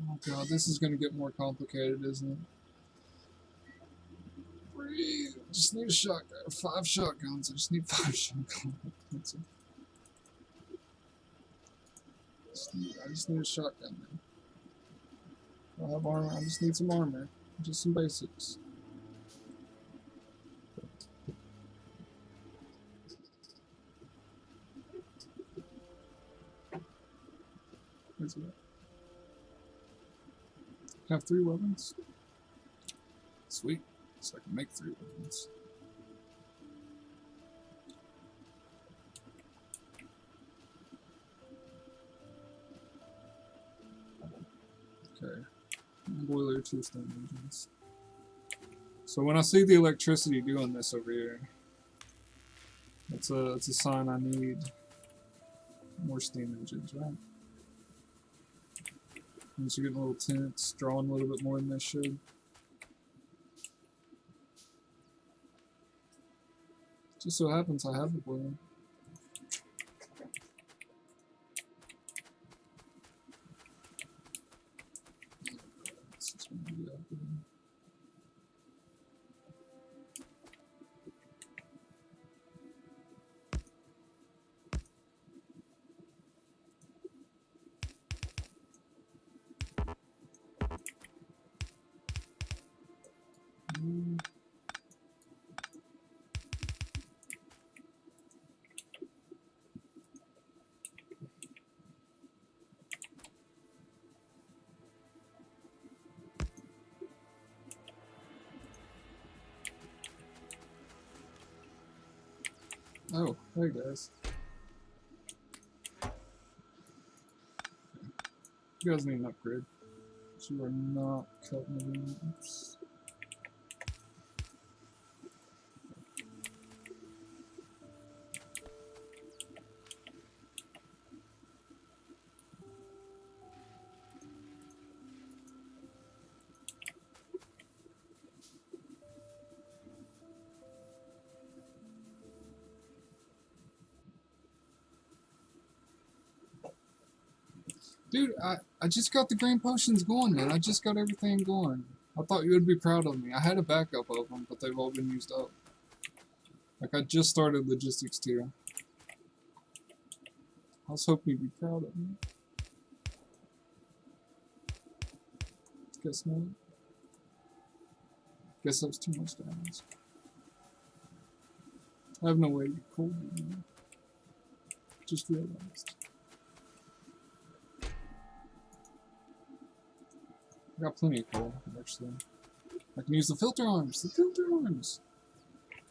Oh god, this is gonna get more complicated, isn't it? I just need a shotgun. 5 shotguns. I just need 5 shotguns. That's it. I just need a shotgun, man. I don't have armor. I just need some armor. Just some basics. Where's it at? I have 3 weapons. Sweet. So I can make 3 weapons. Okay. Boiler, 2 steam engines. So when I see the electricity doing this over here, it's a sign I need more steam engines, right? Once you're getting a little tense, drawing a little bit more than they should. Just so happens I have a boiler. This is gonna be out there. Oh, hey guys. You guys need an upgrade. You are not cutting it. Oops. Dude, I just got the green potions going, man. I just got everything going. I thought you would be proud of me. I had a backup of them, but they've all been used up. Like, I just started logistics tier. I was hoping you'd be proud of me. Guess not. Guess that was too much to ask. I have no way to be cold anymore. Just realized. I got plenty of coal, actually. I can use the filter arms! The filter arms!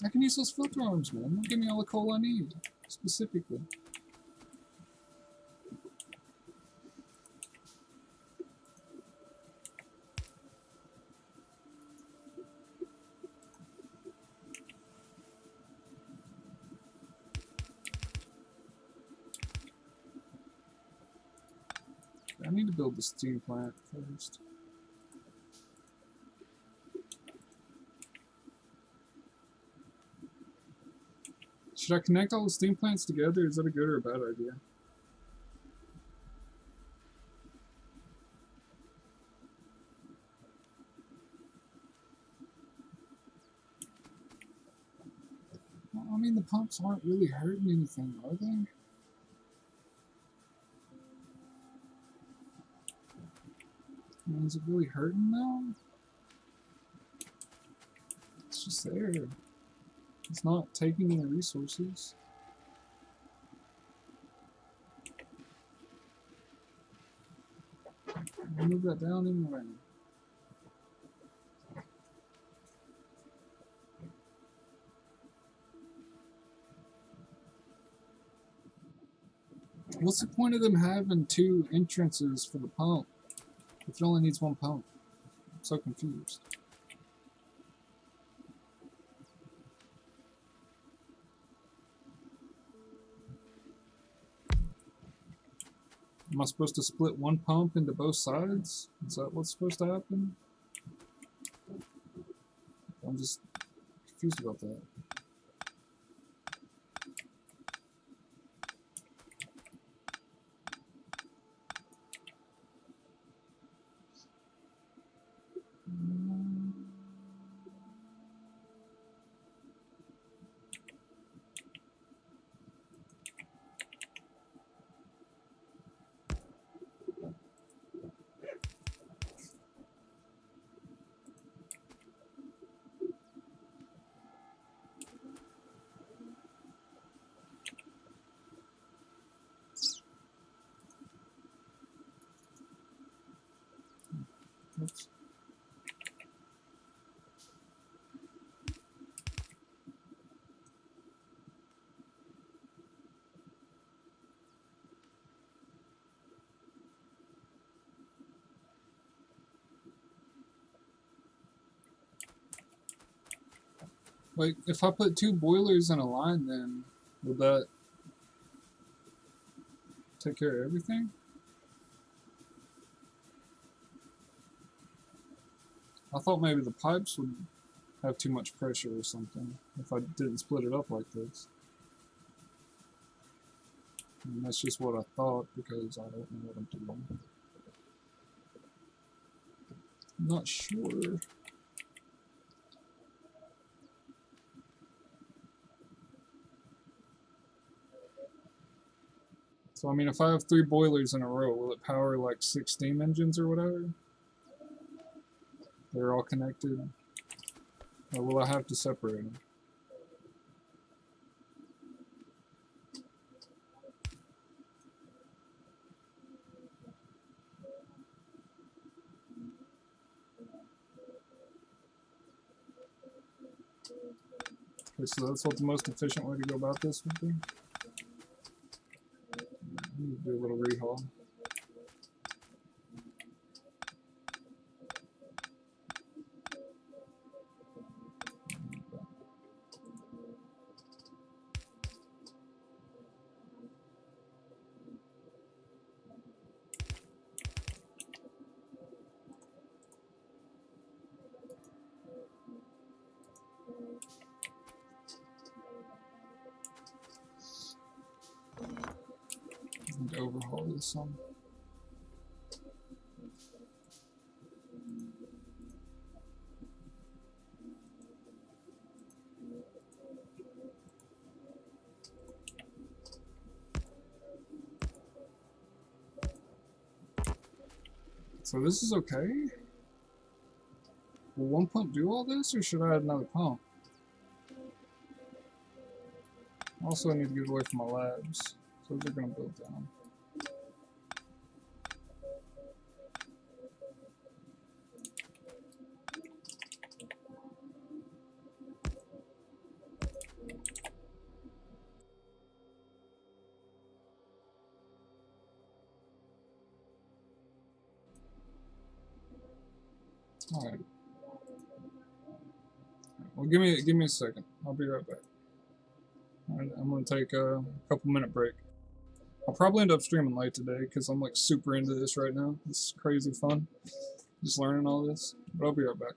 I can use those filter arms, man. They'll give me all the coal I need. Specifically. I need to build the steam plant first. Should I connect all the steam plants together? Is that a good or a bad idea? Well, I mean, the pumps aren't really hurting anything, are they? I mean, is it really hurting though? It's just there. It's not taking any resources. I'll move that down anyway. What's the point of them having two entrances for the pump if it only needs one pump? I'm so confused. Am I supposed to split one pump into both sides? Is that what's supposed to happen? I'm just confused about that. Oops. Like, if I put two boilers in a line, then will that take care of everything? I thought maybe the pipes would have too much pressure or something if I didn't split it up like this. And that's just what I thought because I don't know what I'm doing. I'm not sure. So I mean, if I have 3 boilers in a row, will it power like 6 steam engines or whatever? They're all connected? Or will I have to separate them? Okay, so that's what the most efficient way to go about this would be? I need to do a little rehaul. Need to overhaul this some. So this is okay? Will one pump do all this, or should I add another pump? Also, I need to get away from my labs. So they're going to build down. Alright. Well, give me a second. I'll be right back. Alright, I'm gonna take a couple minute break. I'll probably end up streaming late today because I'm like super into this right now. This is crazy fun. Just learning all this. But I'll be right back.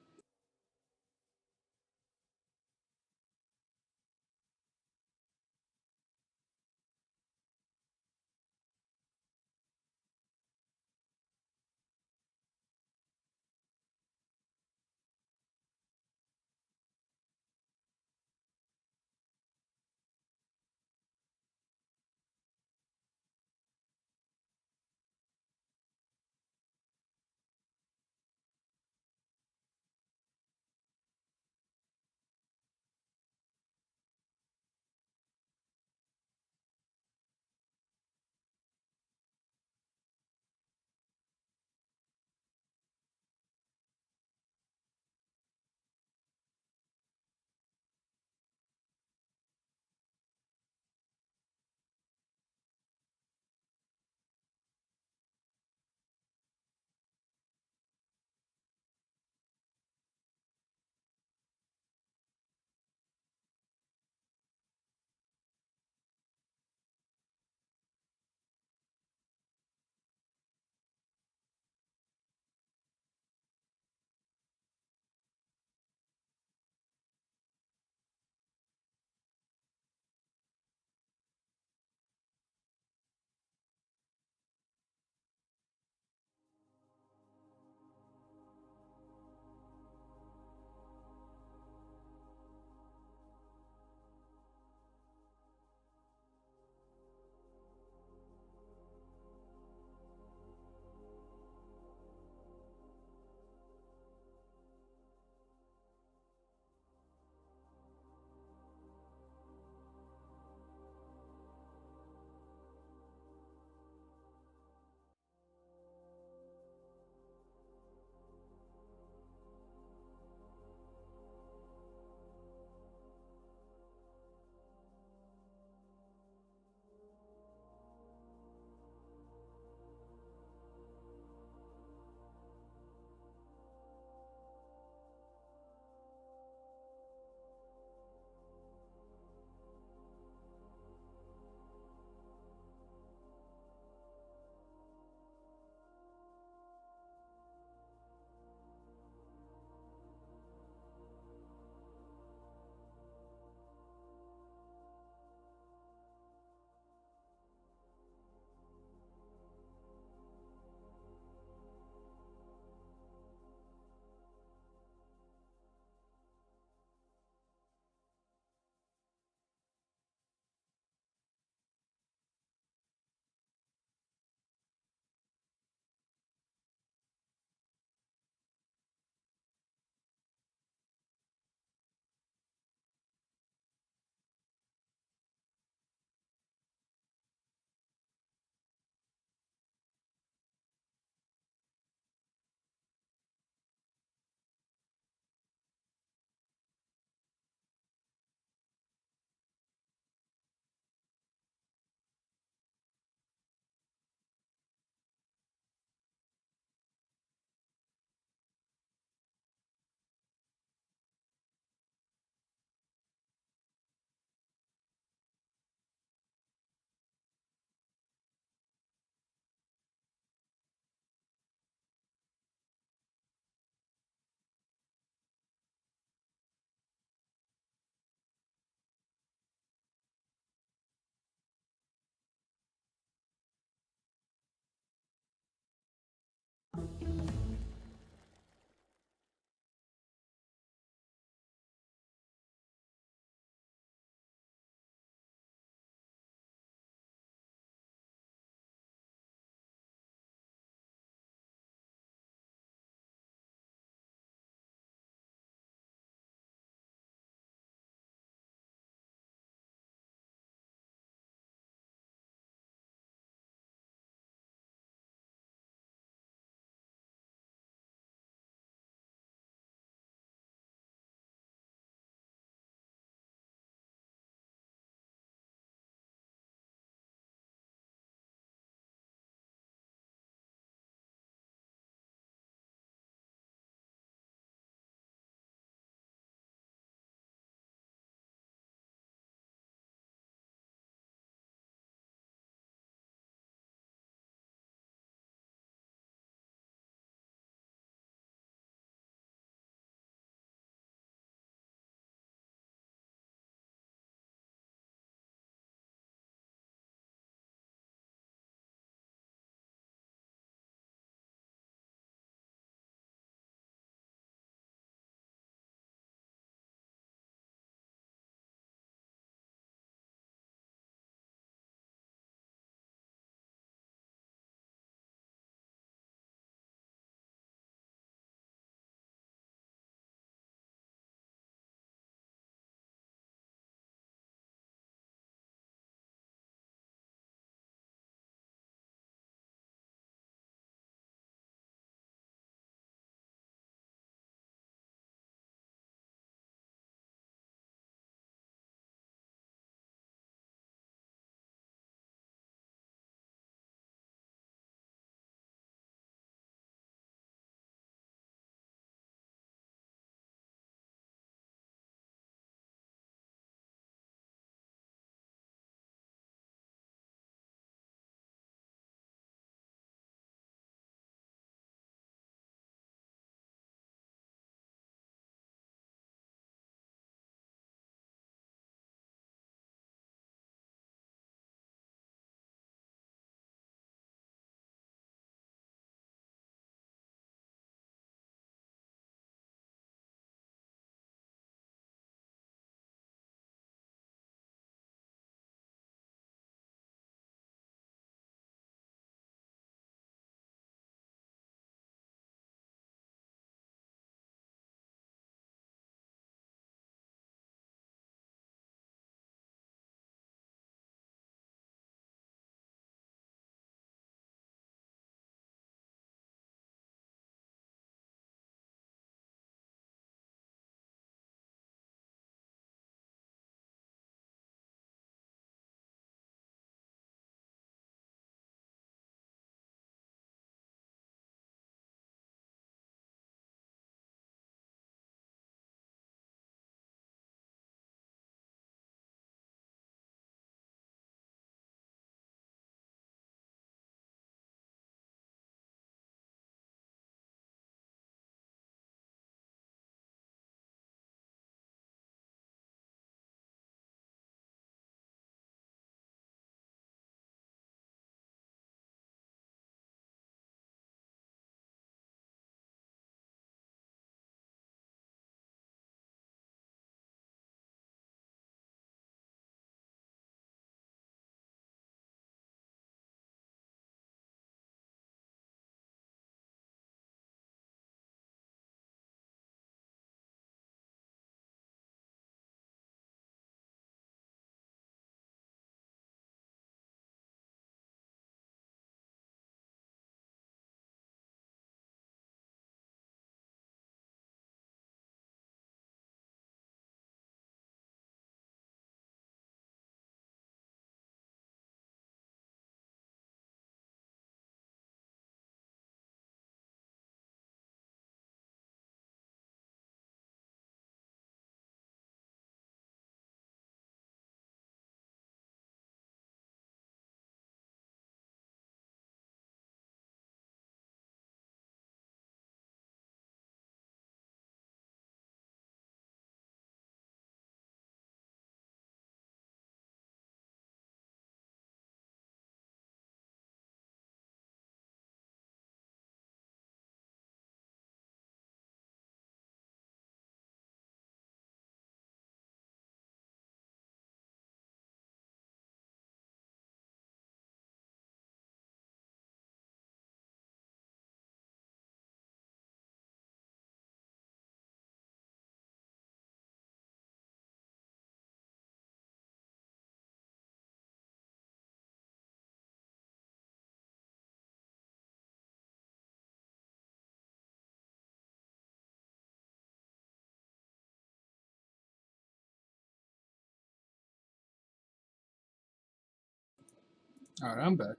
Alright, I'm back.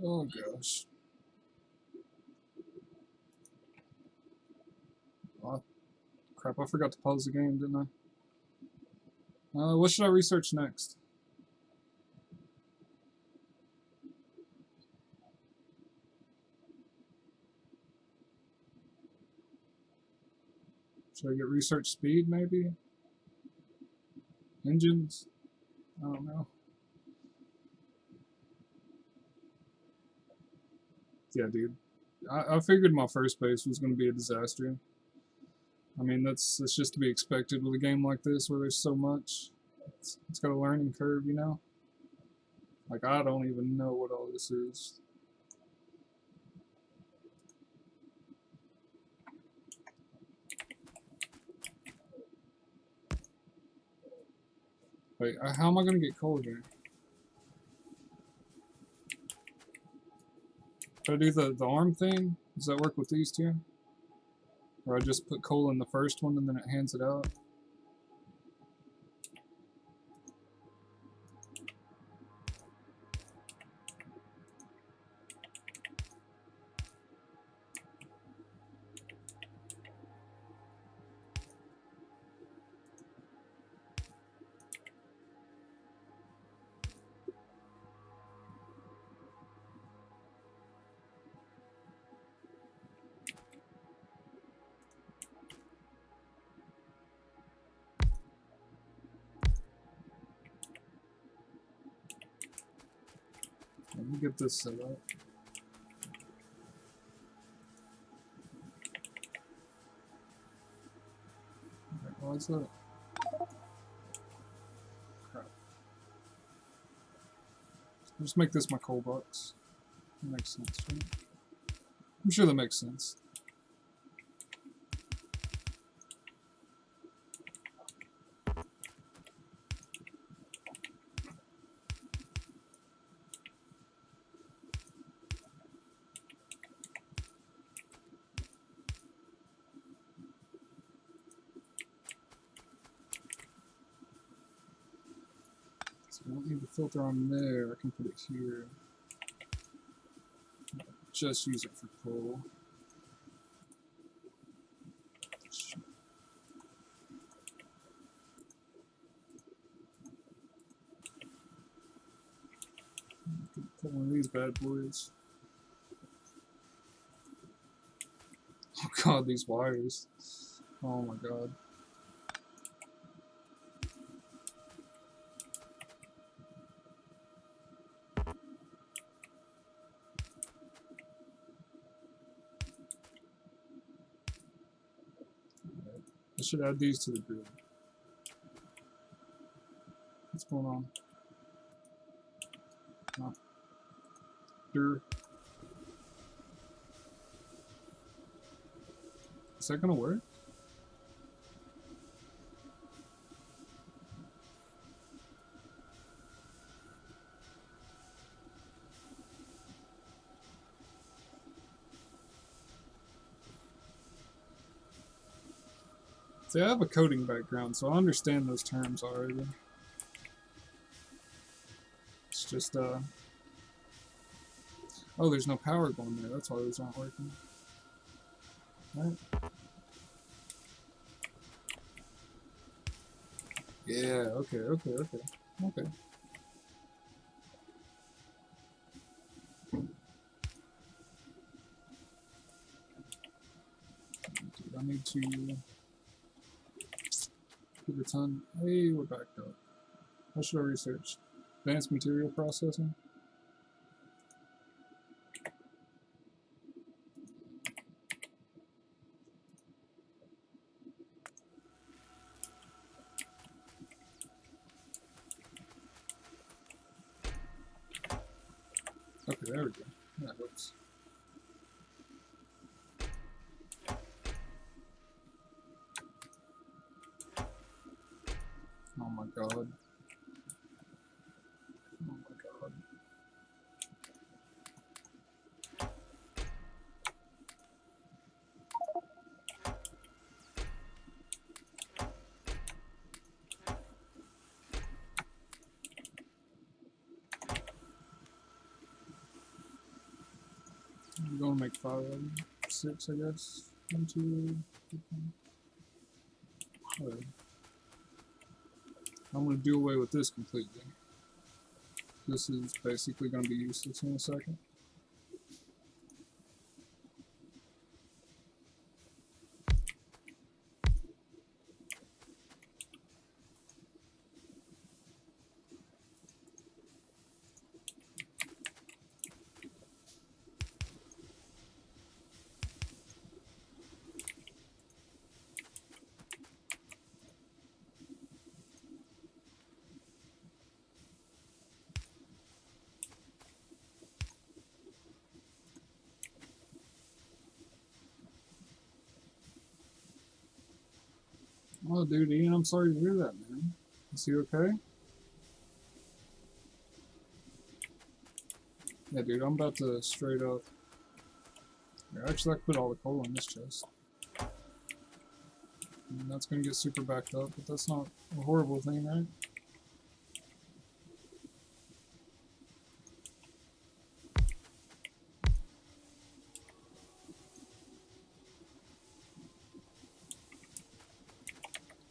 Oh gosh. Oh, crap, I forgot to pause the game, didn't I? What should I research next? Should I get research speed, maybe? Engines? I don't know. Yeah, dude. I figured my first base was going to be a disaster. I mean, that's just to be expected with a game like this where there's so much. It's got a learning curve, you know? Like, I don't even know what all this is. Wait, how am I going to get coal here? Should I do the arm thing? Does that work with these two? Or I just put coal in the first one and then it hands it out? Let me get this set up. Okay, why is that? Crap. I'll just make this my coal box. That makes sense, right? I'm sure that makes sense. So I don't need the filter on there. I can put it here. Just use it for coal. Put one of these bad boys. Oh god, these wires. Oh my god. I should add these to the grid. What's going on? Oh. Is that gonna work? See, I have a coding background, so I understand those terms already. It's just, oh, there's no power going there. That's why those aren't working. Right? Yeah, okay. Dude, I need to give a ton. Hey, we're backed up. What should I research? Advanced material processing? Okay, there we go. That works. Oh my god. Oh my god. gonna make 5 of them. 6, I guess. 1, 2, 3, 4. I'm gonna do away with this completely. This is basically gonna be useless in a second. Oh, dude, Ian, I'm sorry to hear that, man. Is he okay? Yeah, dude, I'm about to straight up. Here, actually, I put all the coal in this chest. And that's gonna get super backed up, but that's not a horrible thing, right?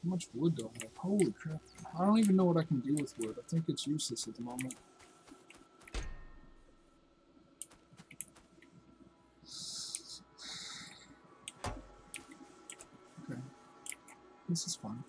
How much wood do I have? Holy crap. I don't even know what I can do with wood. I think it's useless at the moment. Okay. This is fun.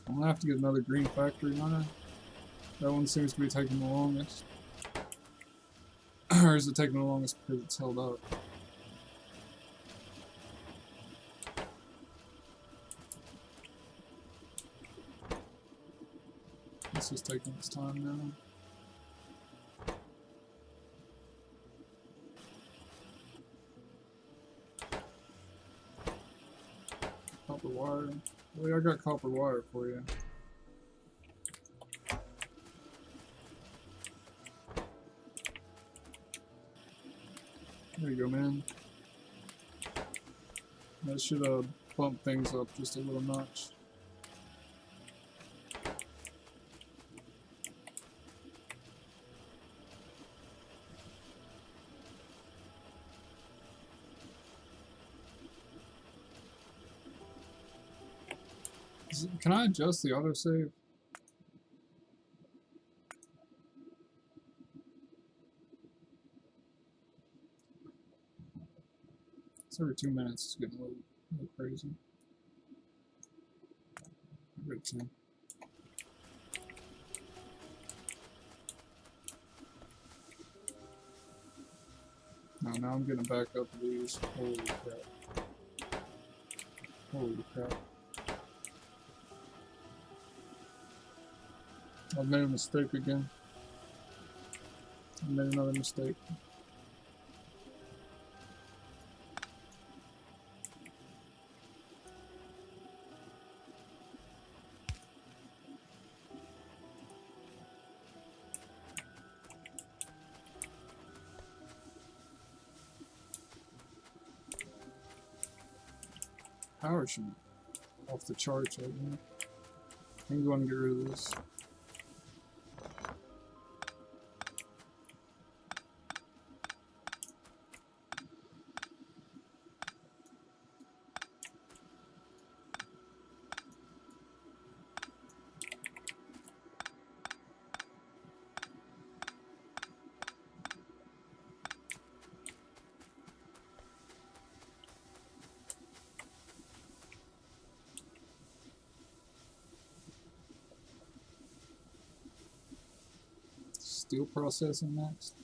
I'm gonna have to get another green factory runner. That one seems to be taking the longest. Or is it taking the longest because it's held up? This is taking its time now. Copper wire. Well, I got copper wire for you. There you go, man. That should bump things up just a little notch. Can I adjust the autosave? It's every 2 minutes. It's getting a little crazy. Every 10. No, now I'm getting back up to these. Holy crap. Holy crap. I've made a mistake again. I made another mistake. Power should be off the charts right now. I'm going to get rid of this. Steel processing next.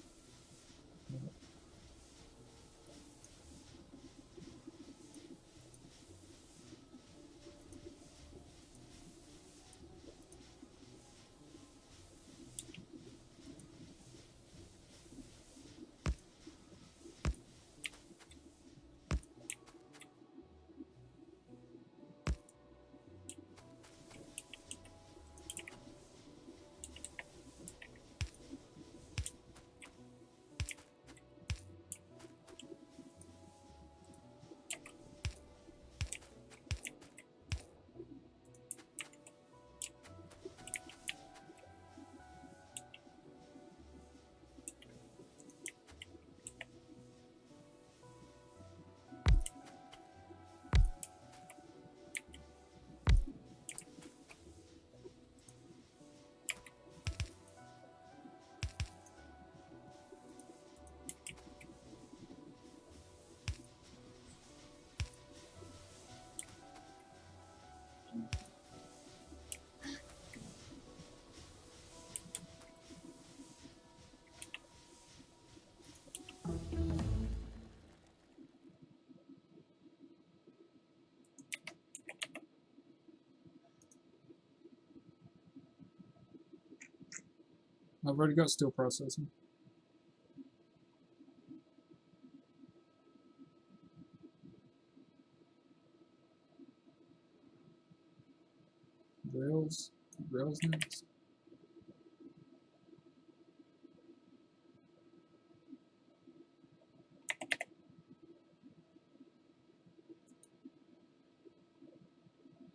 I've already got steel processing. Rails next.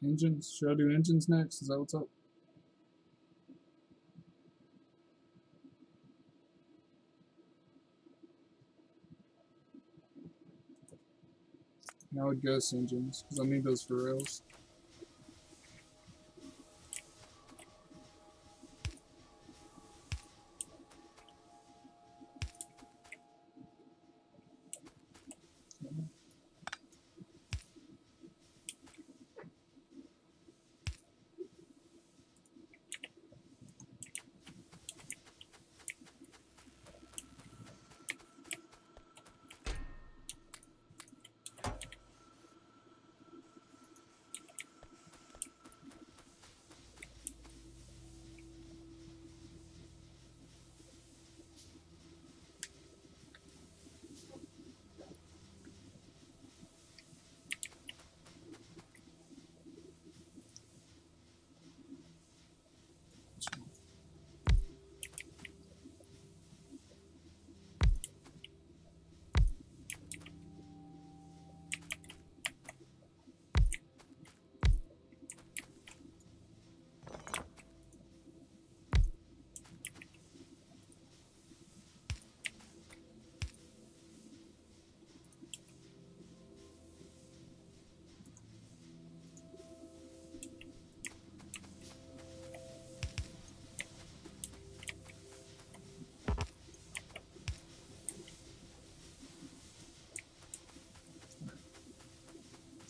Engines? Should I do engines next? Is that what's up? I would guess engines, because I need those for rails.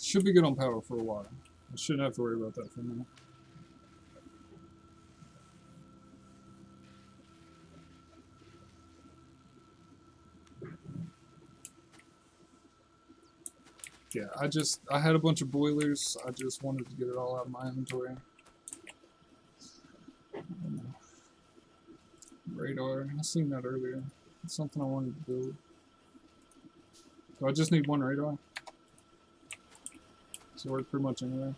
Should be good on power for a while. I shouldn't have to worry about that for a minute. Yeah, I had a bunch of boilers. I just wanted to get it all out of my inventory. Radar, I seen that earlier. It's something I wanted to build. So I just need one radar. So it worked pretty much anyway.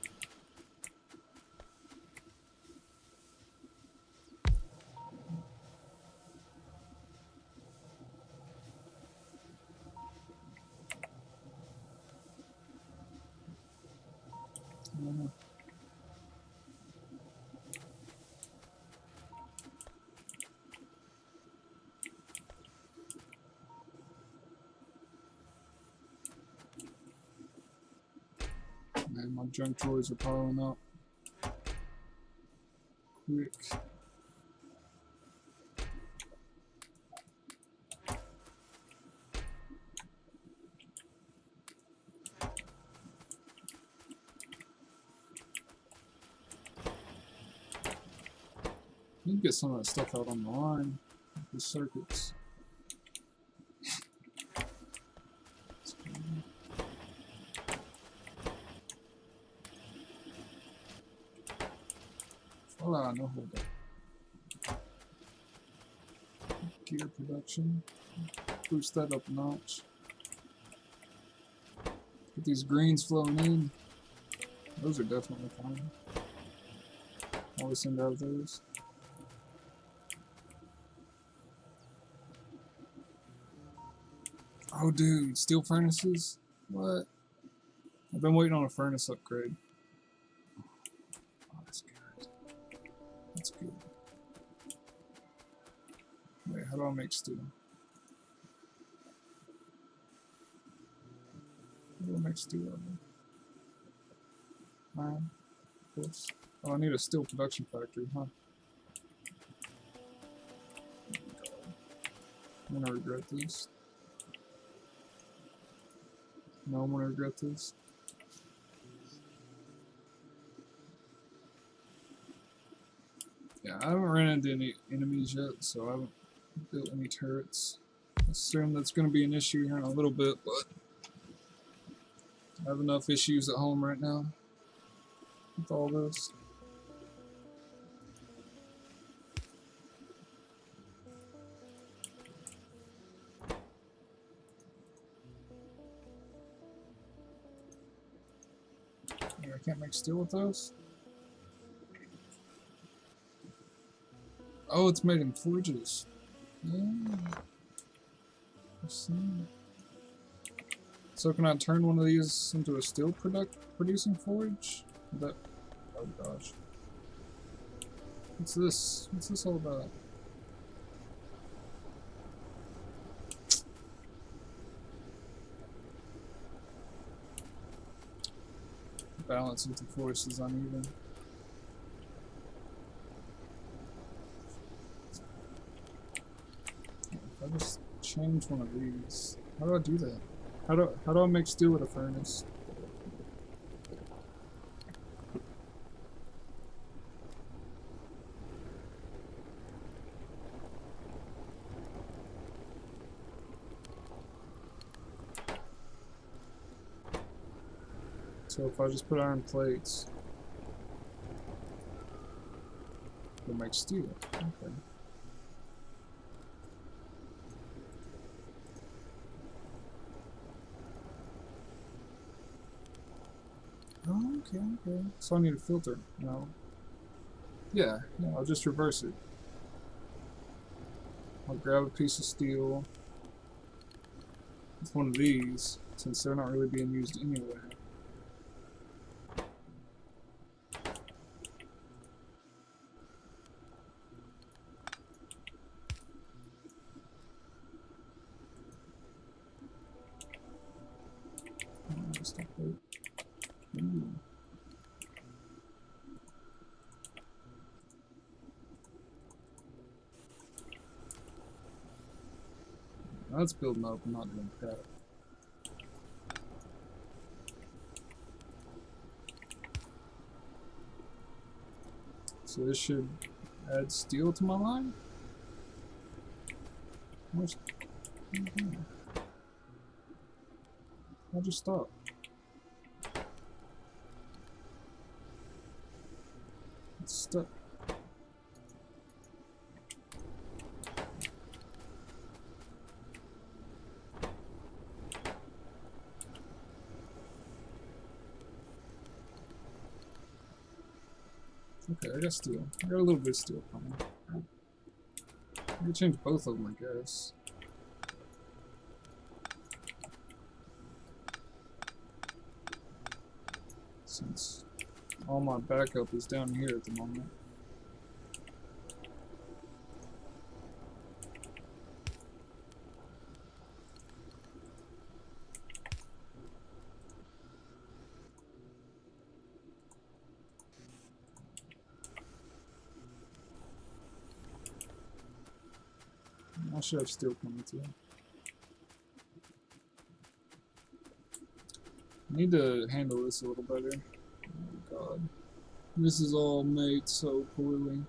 Man, my junk drawers are piling up. Quick. You can get some of that stuff out on the line. The circuits. Voila, no hold up. Gear production. Boost that up a notch. Get these greens flowing in. Those are definitely fine. Always send out those. Oh, dude, steel furnaces? What? I've been waiting on a furnace upgrade. Oh, that's good. That's good. Wait, how do I make steel? How do I make steel? Iron, of course. Oh, I need a steel production factory, huh? I'm gonna regret this. No, I'm gonna regret this. Yeah, I haven't ran into any enemies yet, so I haven't built any turrets. I assume that's gonna be an issue here in a little bit, but I have enough issues at home right now with all this. can't make steel with those? Oh, it's made in forges. Yeah. I see. So can I turn one of these into a steel producing forge? That, oh gosh. What's this? What's this all about? Balance with the force is uneven. If I just change one of these, how do I do that? How do I make steel with a furnace? So if I just put iron plates, it'll make steel. Okay. Oh, okay. So I need a filter. No. Yeah, I'll just reverse it. I'll grab a piece of steel with one of these, since they're not really being used anyway. Just a plate. Ooh. That's building up, I'm not doing crap. So this should add steel to my line? Where's... I'll just stop. It's stuck. Okay, I got steel. I got a little bit of steel coming. I can change both of them, I guess. Since all my backup is down here at the moment. I should have steel coming too. I need to handle this a little better. Oh god. This is all made so poorly.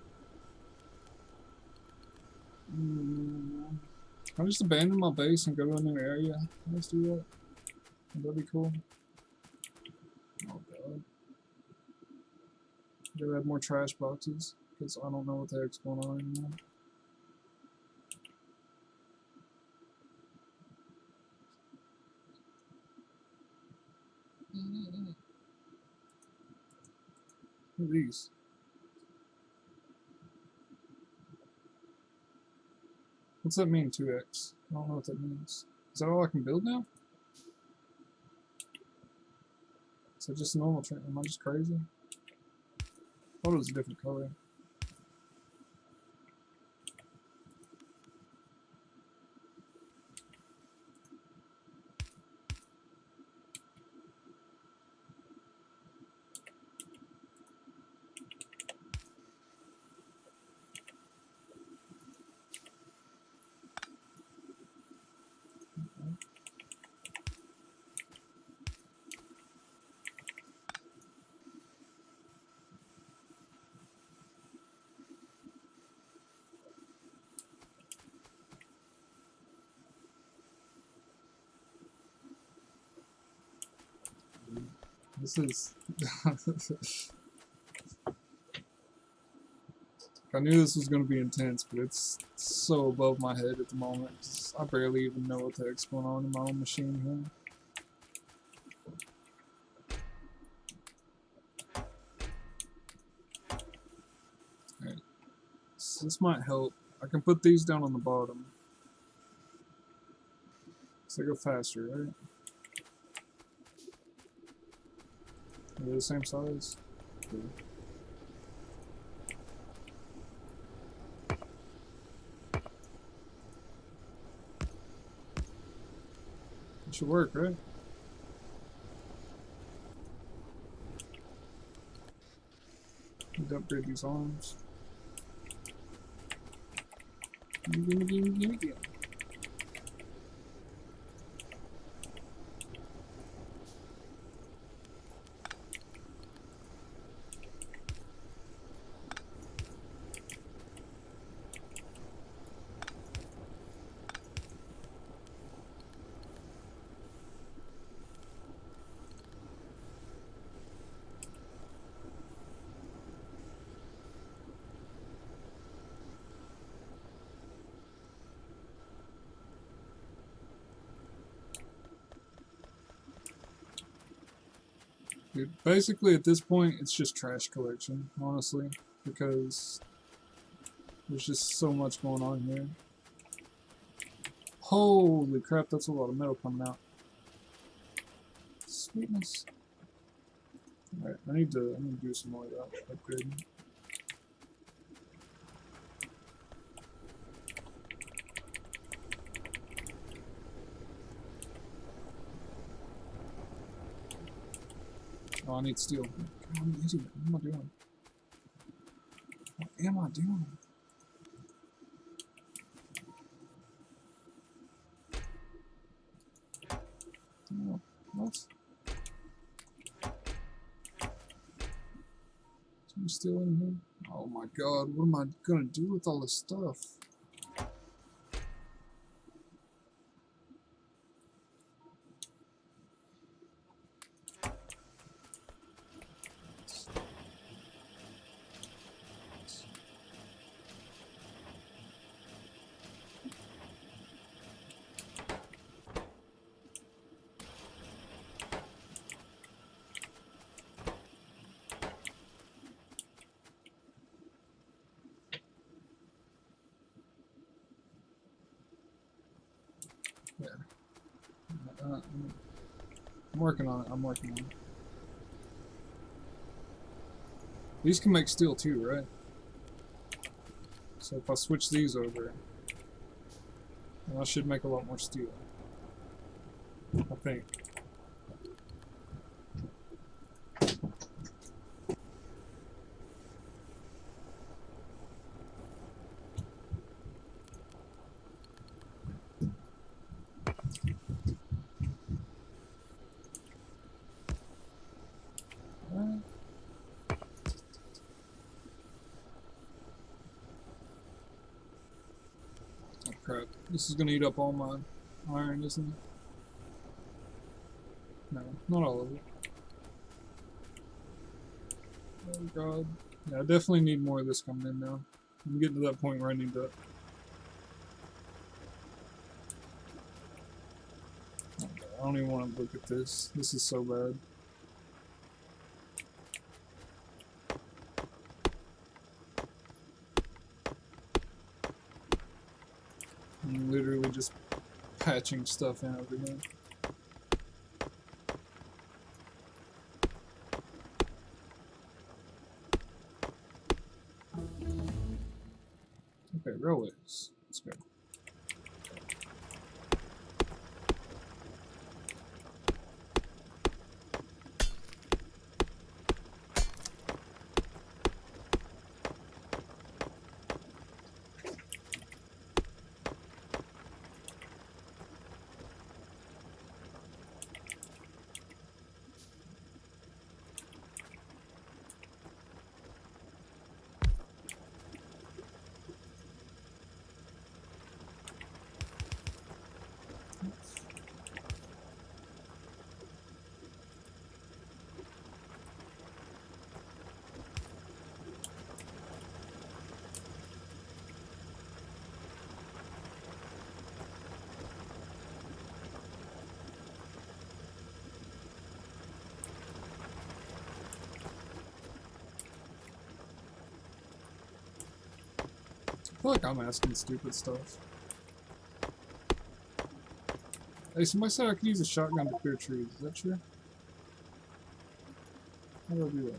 I'll just abandon my base and go to a new area. Let's do that. That'd be cool. Oh god. Gotta add more trash boxes, because I don't know what the heck's going on anymore. What are these? What's that mean, 2x? I don't know what that means. Is that all I can build now? Is that just a normal train? Am I just crazy? I thought it was a different color. This is... I knew this was going to be intense, but it's so above my head at the moment. I barely even know what the heck's going on in my own machine here. So this might help. I can put these down on the bottom. So they go faster, right? Are they the same size? Cool. It should work, right? Need to upgrade these arms. Gimme. Dude, basically at this point it's just trash collection, honestly, because there's just so much going on here. Holy crap, that's a lot of metal coming out. Sweetness. Alright, I need to do some more of that upgrading. Oh, I need steel. God, I'm an idiot. What am I doing? What am I doing? Oh, what? Is there steel in here? Oh my god, what am I gonna do with all this stuff? Yeah. I'm working on it. I'm working on it. These can make steel too, right? So if I switch these over, then I should make a lot more steel. I think. Oh crap. This is gonna eat up all my iron, isn't it? No, not all of it. Oh god. Yeah, I definitely need more of this coming in now. I'm getting to that point where I need that. Oh, I don't even want to look at this. This is so bad. I'm literally just patching stuff in over here. Okay, railways. Let's go. feel like I'm asking stupid stuff. Hey, somebody said I could use a shotgun to clear trees. Is that true? How do I do that?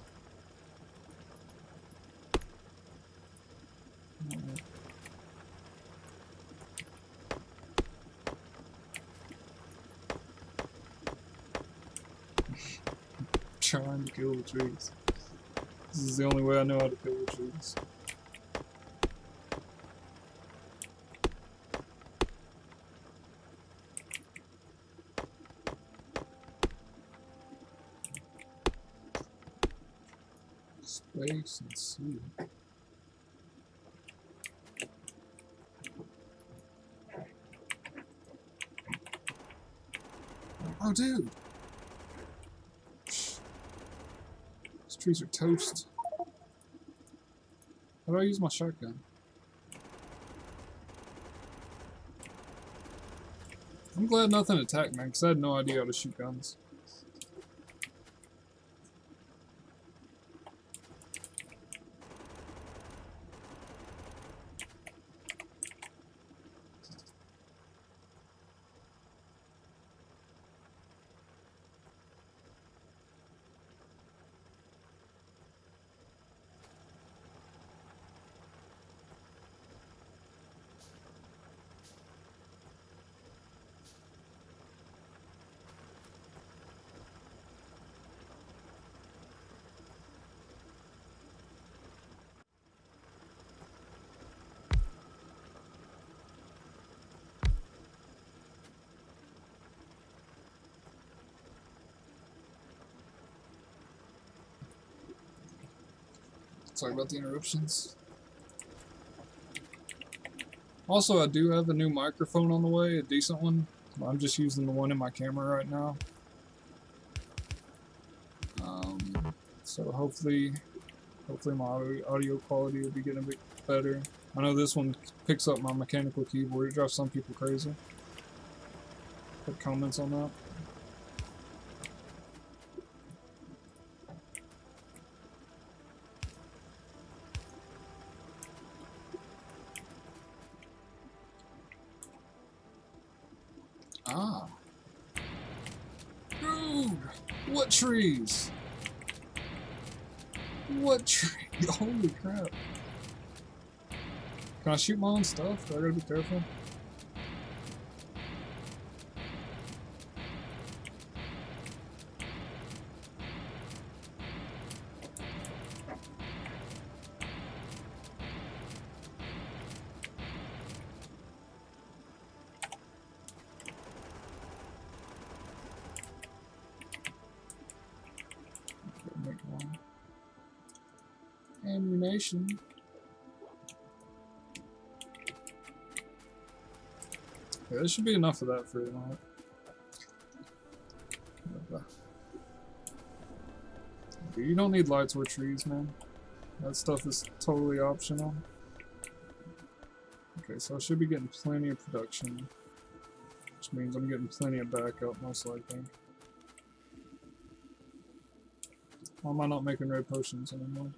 Trying to kill the trees. This is the only way I know how to kill the trees. Space and see. Oh, dude! These trees are toast. How do I use my shotgun? I'm glad nothing attacked me, because I had no idea how to shoot guns. Sorry about the interruptions. Also, I do have a new microphone on the way, a decent one. I'm just using the one in my camera right now. So hopefully my audio quality will be getting a bit better. I know this one picks up my mechanical keyboard. It drives some people crazy. Put comments on that. Ah. Dude! What trees? What tree? Holy crap. Can I shoot my own stuff? Do I gotta be careful? Ammunition. Yeah, there should be enough of that for the night. You don't need lights or trees, man. That stuff is totally optional. Okay, so I should be getting plenty of production, which means I'm getting plenty of backup, most likely. Why am I not making red potions anymore?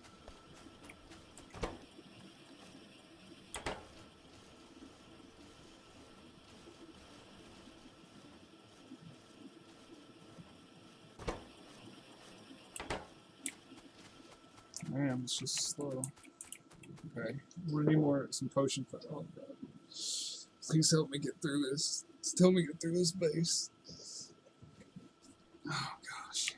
Man, it's just slow. Okay, we need some potion for. Oh god! Please help me get through this. Just help me get through this base. Oh gosh.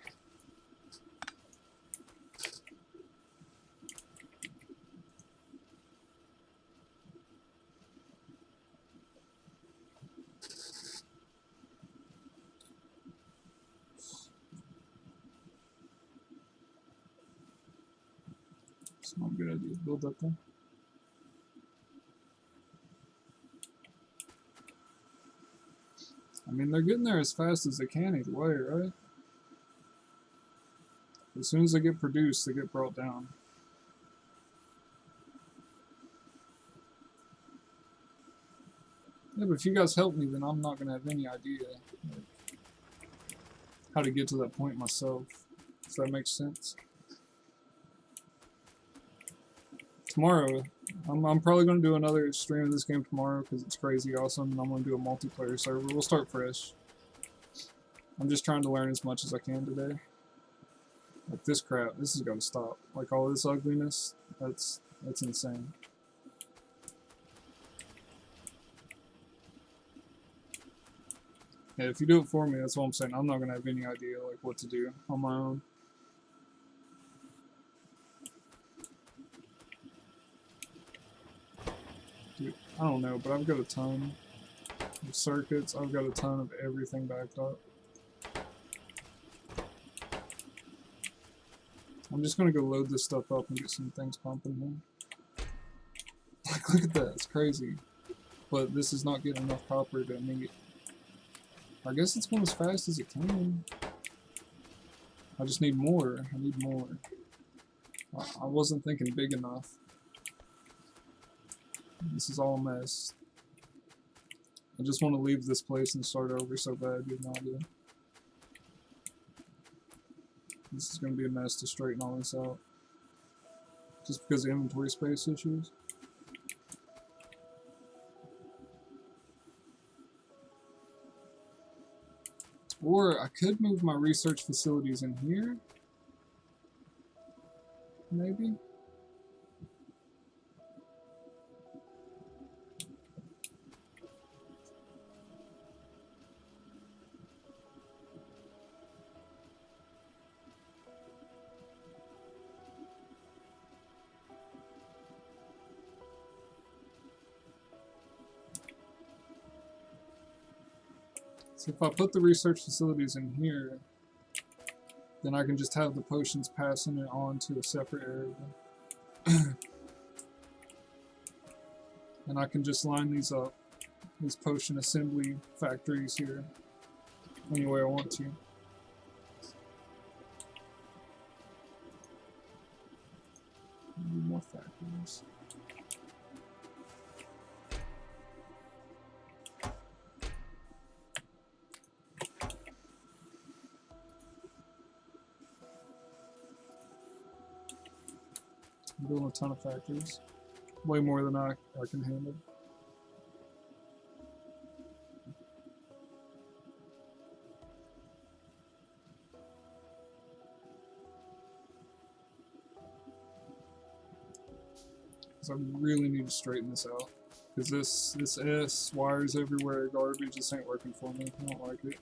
It's not a good idea to build that thing. I mean, they're getting there as fast as they can either way, right? As soon as they get produced, they get brought down. Yeah, but if you guys help me, then I'm not going to have any idea how to get to that point myself, if that makes sense. tomorrow, I'm probably going to do another stream of this game tomorrow because it's crazy awesome, and I'm going to do a multiplayer server. We'll start fresh. I'm just trying to learn as much as I can today. Like this crap, this has got to stop. Like all this ugliness, that's insane. Yeah, if you do it for me, that's what I'm saying. I'm not gonna have any idea like what to do on my own. Dude, I don't know, but I've got a ton of circuits. I've got a ton of everything backed up. I'm just gonna go load this stuff up and get some things pumping here. Like, look at that, it's crazy. But this is not getting enough copper to meet. I guess it's going as fast as it can. I just need more. I need more. I wasn't thinking big enough. This is all a mess. I just want to leave this place and start over so bad, you have no idea. This is going to be a mess to straighten all this out. Just because of inventory space issues. Or I could move my research facilities in here. Maybe. So if I put the research facilities in here, then I can just have the potions passing it on to a separate area. And I can just line these up, these potion assembly factories here, any way I want to. Need more factories. I'm building a ton of factories. Way more than I can handle. So I really need to straighten this out. Because this S, wires everywhere, garbage, this ain't working for me. I don't like it.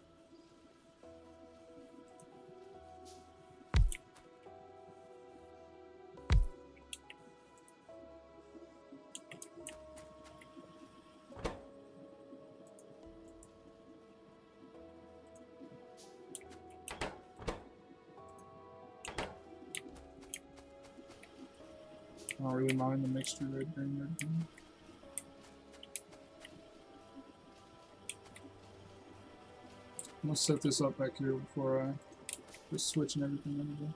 I don't really mind the mixture red, green, red, green. I'm gonna set this up back here before I just switching everything over.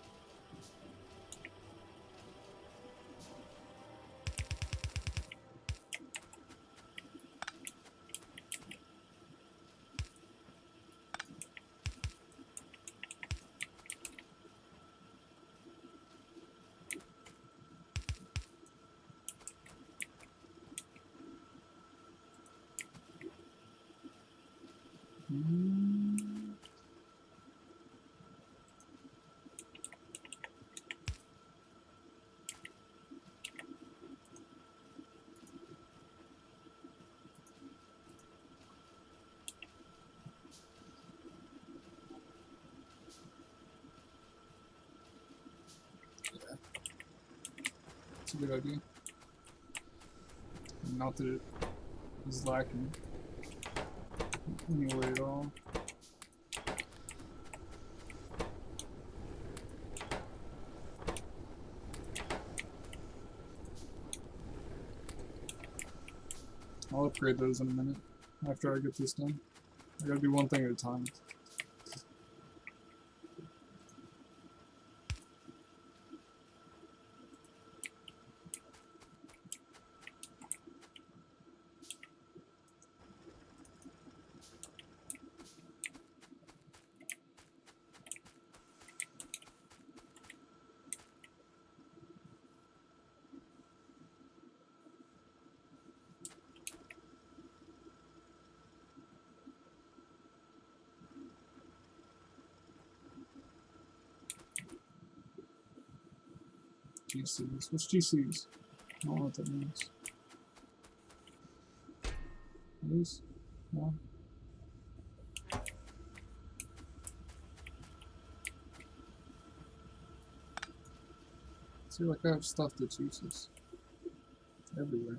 That's a good idea. Not that it is lacking anyway at all. I'll upgrade those in a minute after I get this done. I gotta do one thing at a time. GCs. What's GCs? I don't know what that means. These? No. See, like I have stuff that's useless everywhere.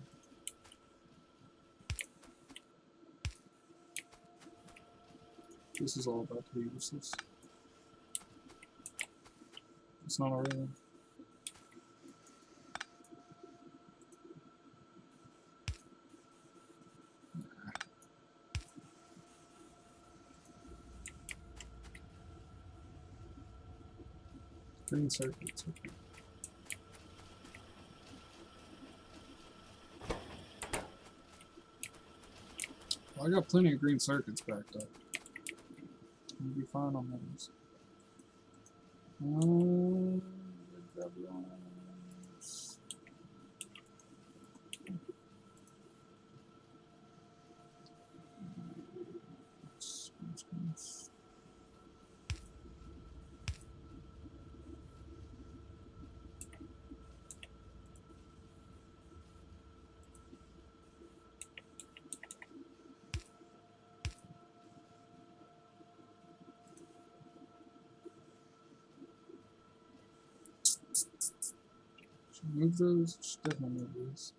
This is all about to be useless. It's not already. Green circuits, okay. Well, I got plenty of green circuits backed up. We'll be fine on those. Move those, just definitely move these.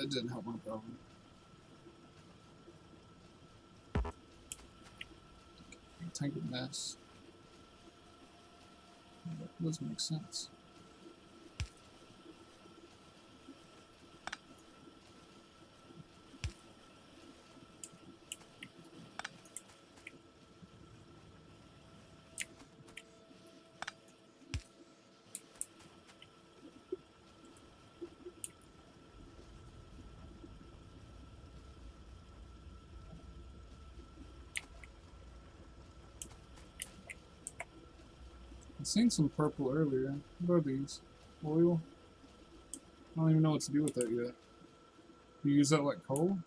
That didn't help my problem. Tangled mess. That does make sense. I seen some purple earlier. What are these? Oil? I don't even know what to do with that yet. You use that like coal?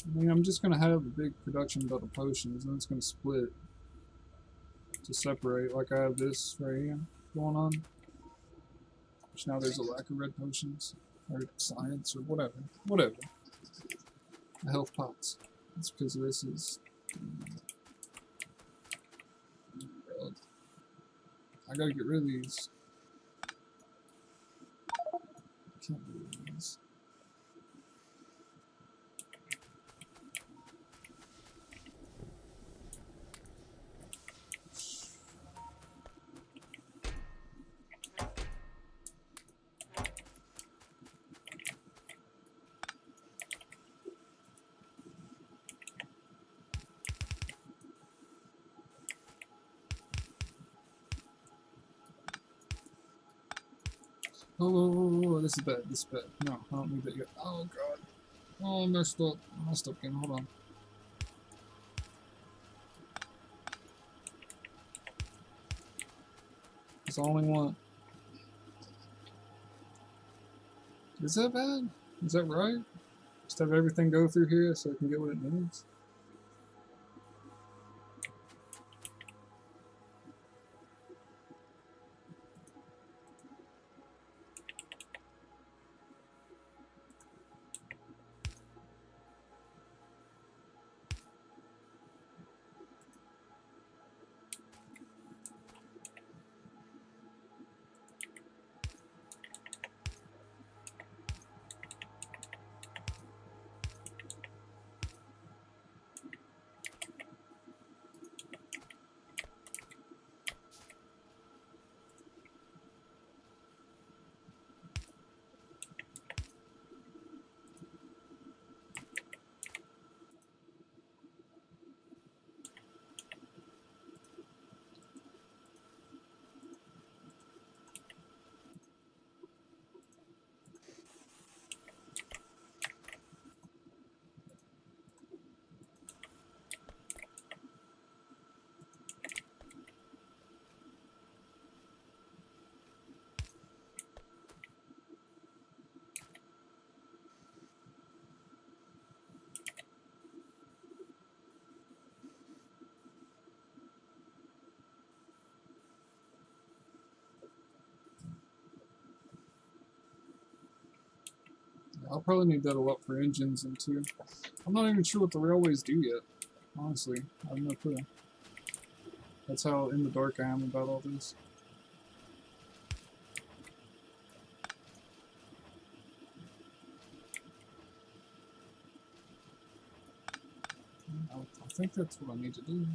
I mean, I'm just gonna have a big production build of potions, and it's gonna split to separate. Like I have this right here going on. Which now there's a lack of red potions, or science, or whatever. Whatever. The health pots. It's because this is. I gotta get rid of these. Can't get rid of these. Oh, this is bad, this is bad. No, I don't need that yet. Oh god. Oh, I messed up. I messed up again, hold on. It's the only one. Is that bad? Is that right? Just have everything go through here so it can get what it needs? I'll probably need that a lot for engines and too. I'm not even sure what the railways do yet. Honestly, I have no clue. That's how in the dark I am about all this. I think that's what I need to do.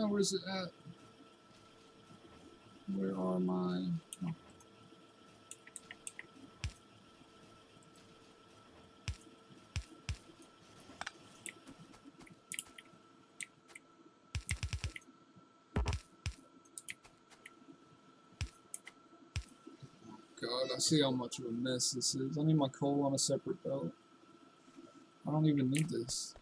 Where's it at? Where are my... Oh. God, I see how much of a mess this is. I need my coal on a separate belt. I don't even need this.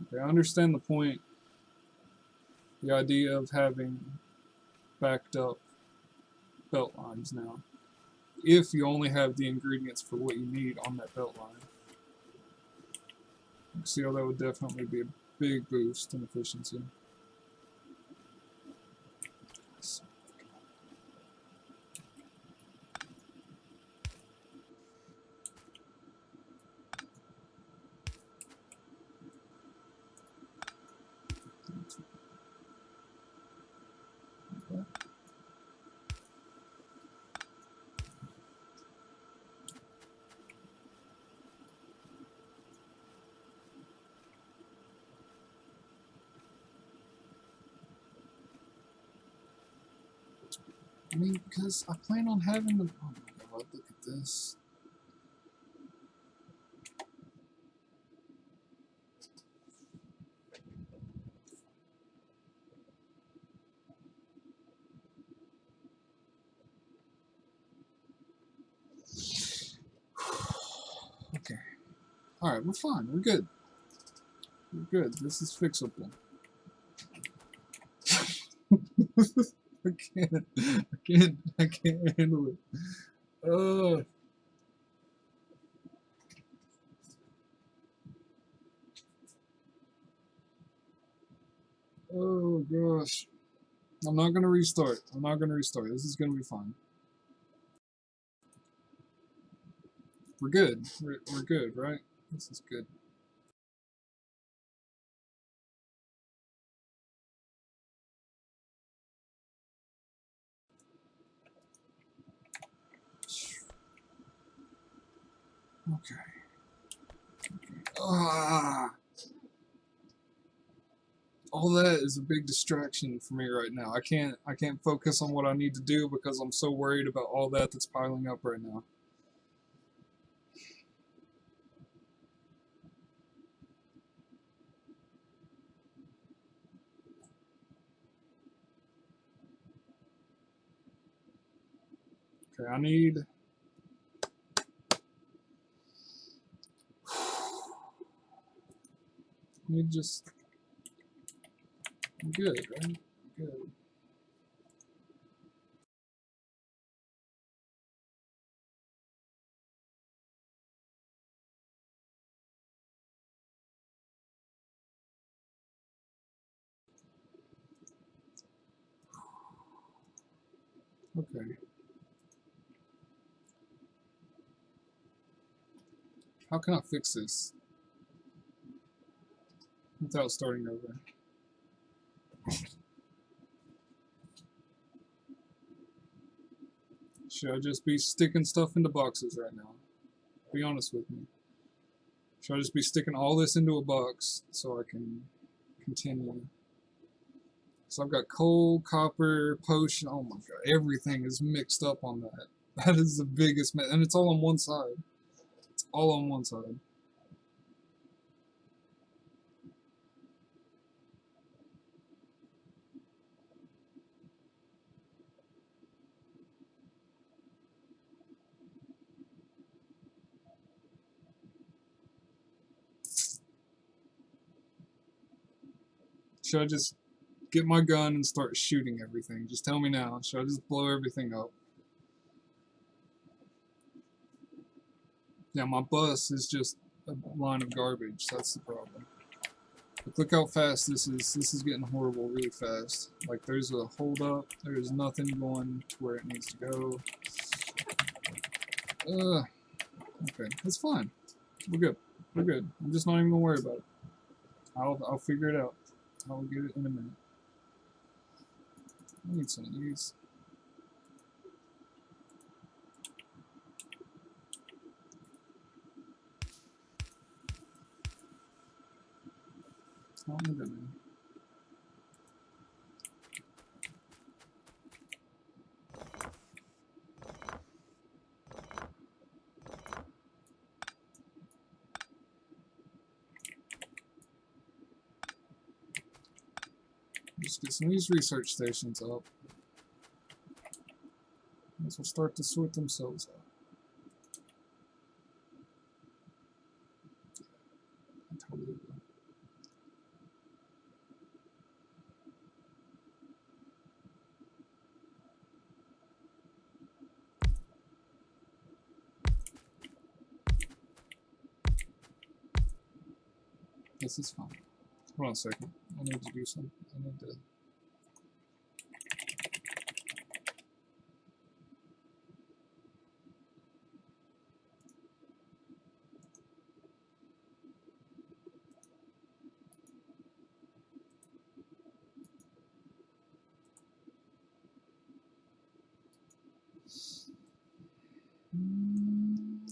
Okay, I understand the point. The idea of having backed up belt lines now. If you only have the ingredients for what you need on that belt line. You see how that would definitely be a big boost in efficiency. I mean, because I plan on having them. Oh my god, look at this. Okay. Alright, we're fine. We're good. We're good. This is fixable. I can't handle it. Oh gosh. I'm not gonna restart. I'm not gonna restart. This is gonna be fine. We're good. We're good, right? This is good. Okay. Ah. All that is a big distraction for me right now. I can't focus on what I need to do because I'm so worried about all that that's piling up right now. Okay, I need just I'm good, right? Good. Okay. How can I fix this without starting over? Should I just be sticking stuff into boxes right now? Be honest with me. Should I just be sticking all this into a box so I can continue? So I've got coal, copper, potion. Oh my god, everything is mixed up on that. That is the biggest mess, and it's all on one side. It's all on one side. Should I just get my gun and start shooting everything? Just tell me now. Should I just blow everything up? Yeah, my bus is just a line of garbage. That's the problem. Like, look how fast this is. This is getting horrible really fast. Like, there's a hold up. There's nothing going to where it needs to go. Okay, that's fine. We're good. We're good. I'm just not even gonna worry about it. I'll figure it out. I'll get it in a minute. I need some of these. Tell me that, man. Just get some of these research stations up. These will start to sort themselves out. I totally will. This is fine. Hold on a second. I need to do something. I need to.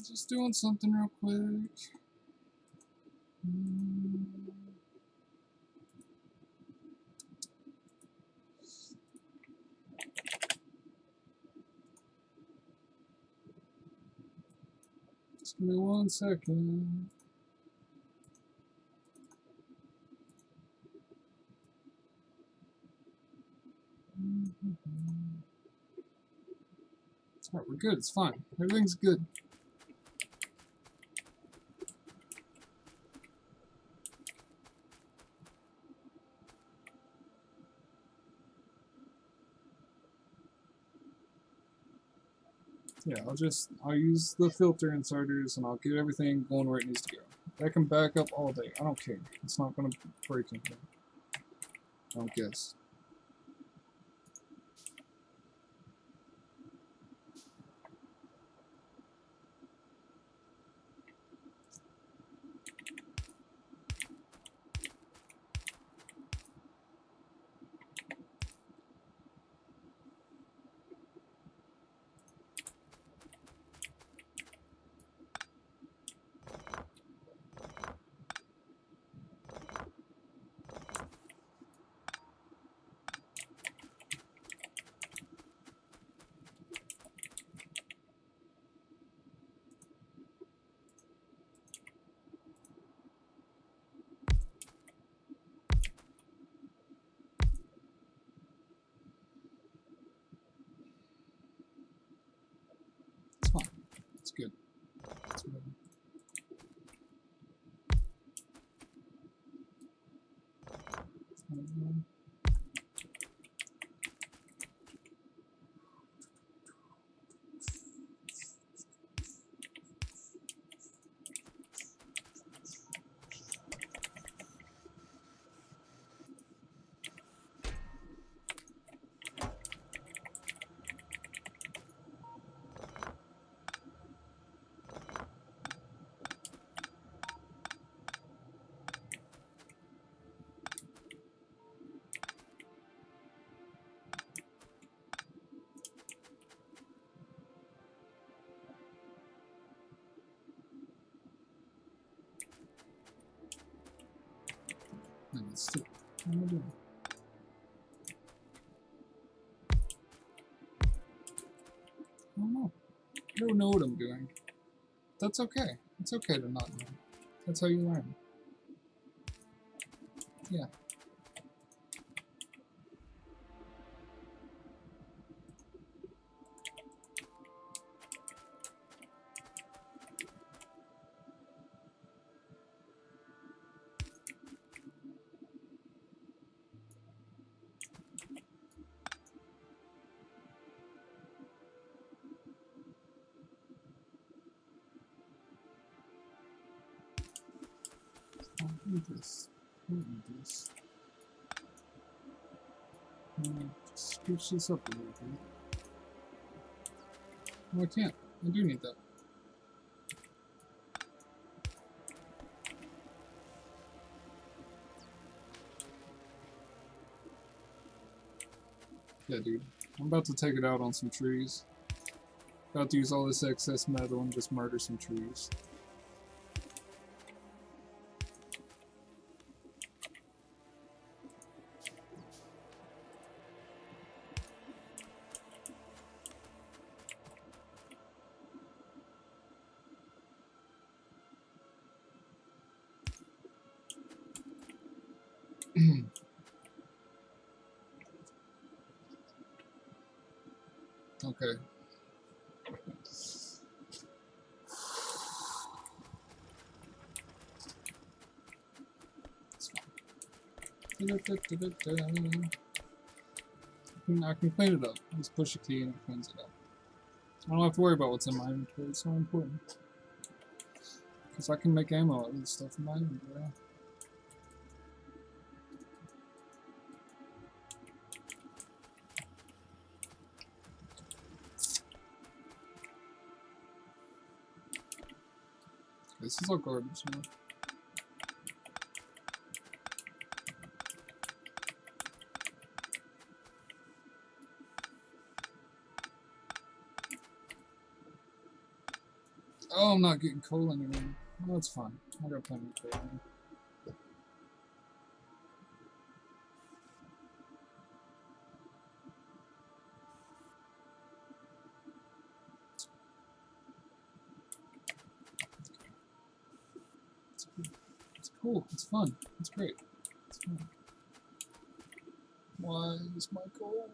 Just doing something real quick. Just give me 1 second. Alright, we're good. It's fine. Everything's good. Yeah, I'll use the filter inserters and I'll get everything going where it needs to go. That can back up all day. I don't care. It's not going to break anything. I don't guess. It's fine. It's good. It's good. Let's see. What am I doing? I don't know. I don't know what I'm doing. That's okay. It's okay to not know. That's how you learn. Yeah. I'll do this. don't need this. Scooch this up a little bit. No, I can't. I do need that. Yeah, dude. I'm about to take it out on some trees. About to use all this excess metal and just murder some trees. Okay. I can clean it up. Just push a key and it cleans it up. I don't have to worry about what's in my inventory. It's so important. Because I can make ammo out of this stuff in my inventory. This is all garbage now. Oh, I'm not getting coal anymore. No, it's fine. I got plenty of coal. It's cool. It's fun. It's great. It's fun. Why is my coal?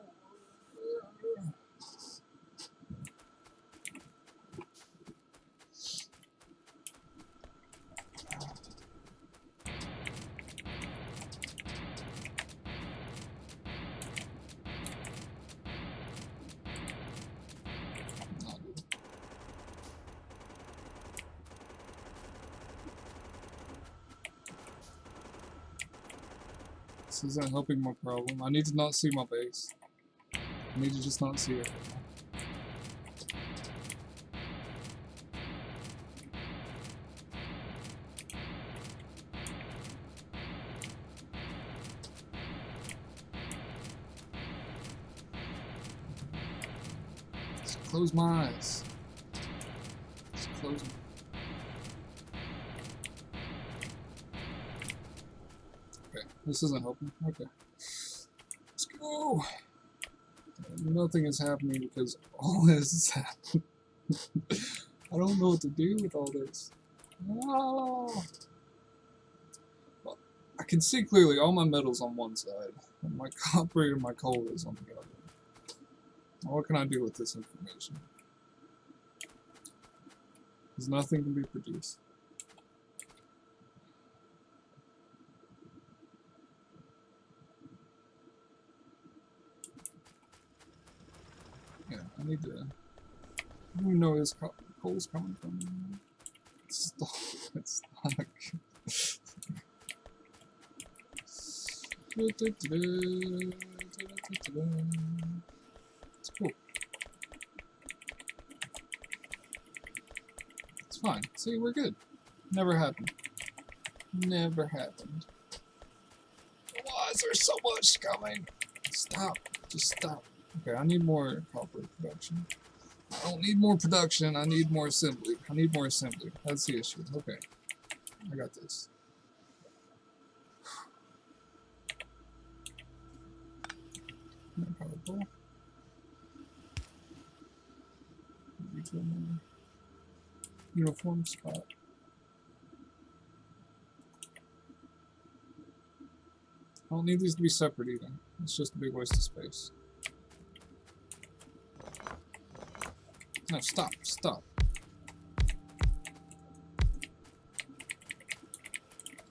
This isn't helping my problem. I need to not see my base. I need to just not see it. Just close my eyes. Just close them. Okay, this isn't helping. Okay. Let's go! Nothing is happening because all this is happening. I don't know what to do with all this. Oh. Well, I can see clearly all my metal's on one side, and my copper and my coal is on the other. What can I do with this information? Because nothing can be produced. Yeah, I need to... I don't even know where this coal's coming from. Stop. It's not good. It's cool. It's fine. See, we're good. Never happened. Never happened. Why is there so much coming? Stop. Just stop. Okay, I need more copper production. I don't need more production, I need more assembly. I need more assembly. That's the issue. Okay. I got this. Powerful. Uniform spot. I don't need these to be separate either. It's just a big waste of space. No, stop, stop.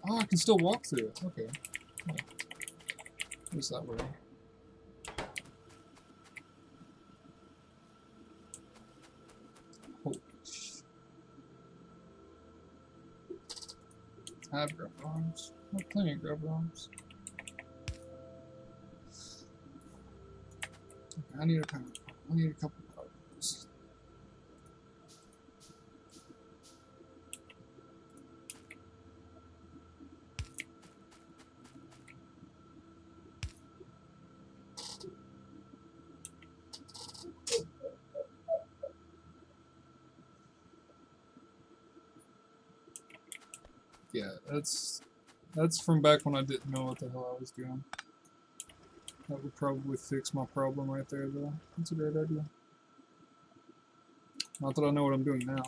Oh, I can still walk through it. Okay. Oh. What is that word? Holy sh... I have grub arms. I have plenty of grub arms. Okay, I need a power. I need a couple power poles. Yeah, that's from back when I didn't know what the hell I was doing. That would probably fix my problem right there, though. That's a great idea. Not that I know what I'm doing now.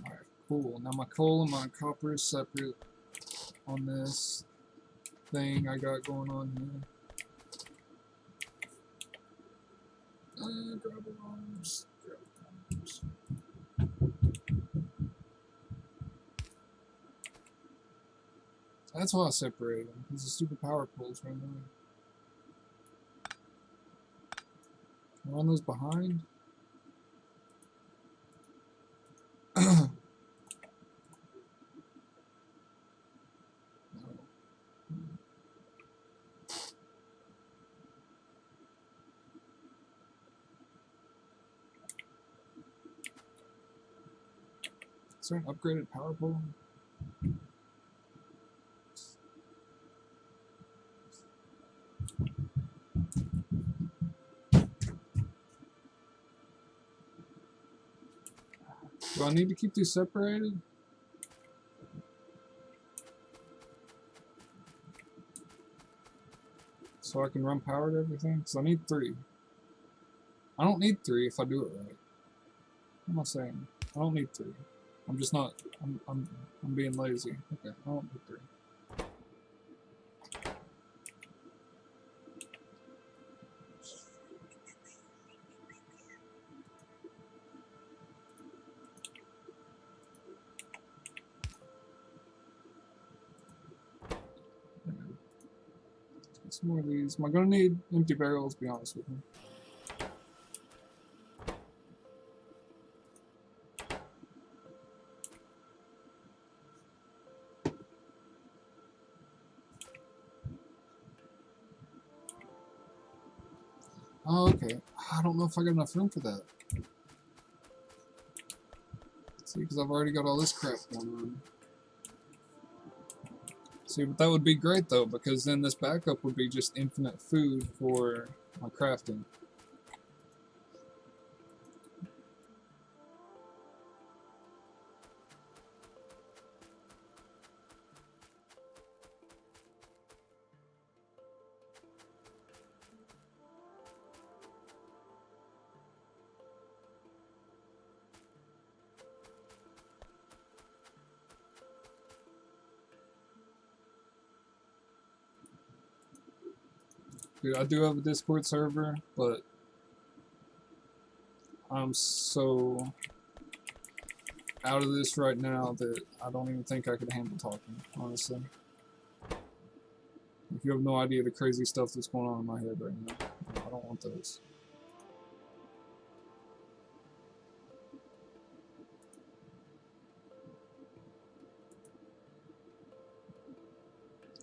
Alright, cool. Now my coal and my copper is separate on this thing I got going on here. Grab arms. Grab arms. That's why I separated them, because the stupid power poles right there. Can I run those behind? No. Is there an upgraded power pole? Do I need to keep these separated? So I can run power to everything? Because I need 3. I don't need 3 if I do it right. What am I saying? I don't need 3. I'm just not. I'm being lazy. Okay, I don't need 3. Let's get some more of these. Am I gonna need empty barrels? Be honest with me. Oh, okay. I don't know if I got enough room for that. See, because I've already got all this crap going on. See, but that would be great though, because then this backup would be just infinite food for my crafting. Dude, I do have a Discord server, but I'm so out of this right now that I don't even think I could handle talking, honestly. If you have no idea the crazy stuff that's going on in my head right now, I don't want those.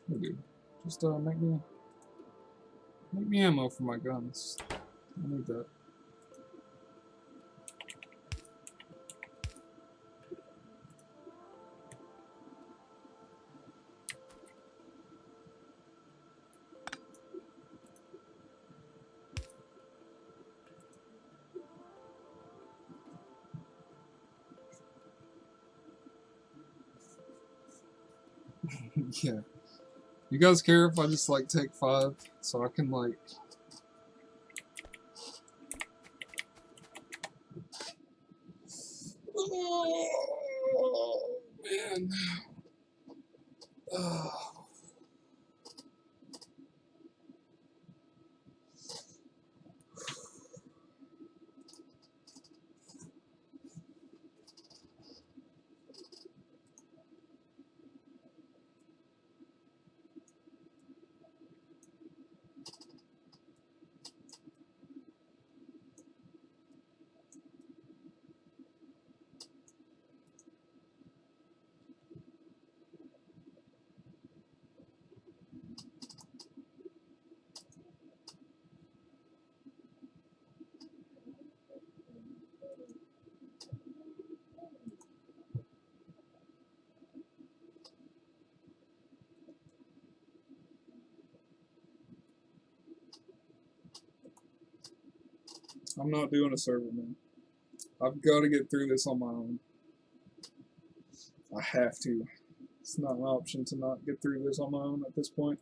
Hey, dude, just make me ammo for my guns. I need that. Yeah. You guys care if I just like take 5 so I can like oh man. I'm not doing a server, man. I've got to get through this on my own. I have to. It's not an option to not get through this on my own at this point.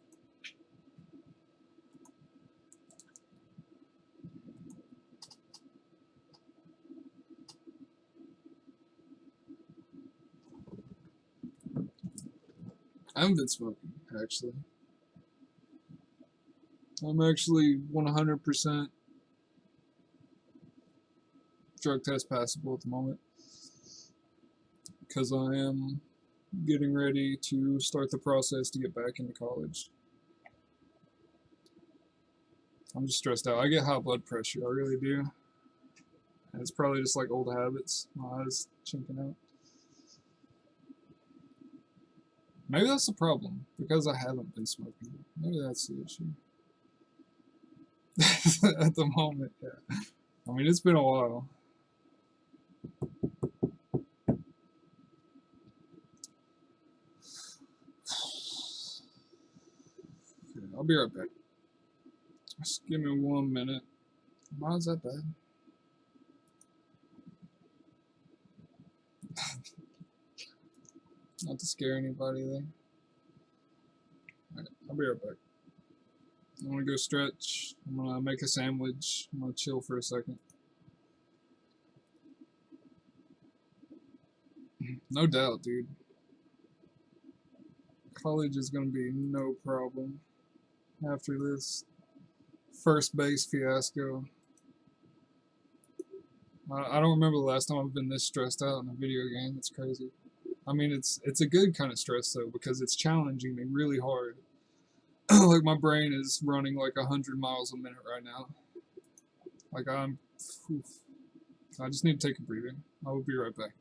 I haven't been smoking, actually. I'm actually 100% drug test passable at the moment because I am getting ready to start the process to get back into college. I'm just stressed out. I get high blood pressure, I really do. And it's probably just like old habits. My eyes chinking out. Maybe that's the problem, because I haven't been smoking. Maybe that's the issue. At the moment, yeah. I mean, it's been a while. Okay, I'll be right back. Just give me 1 minute. Why is that bad? Not to scare anybody there. Alright, I'll be right back. I'm gonna go stretch. I'm gonna make a sandwich. I'm gonna chill for a second. No doubt, dude. College is gonna be no problem after this first base fiasco. I don't remember the last time I've been this stressed out in a video game. It's crazy. I mean, it's a good kind of stress though because it's challenging me really hard. Like my brain is running like 100 miles a minute right now. Like I'm, oof. I just need to take a breather. I will be right back.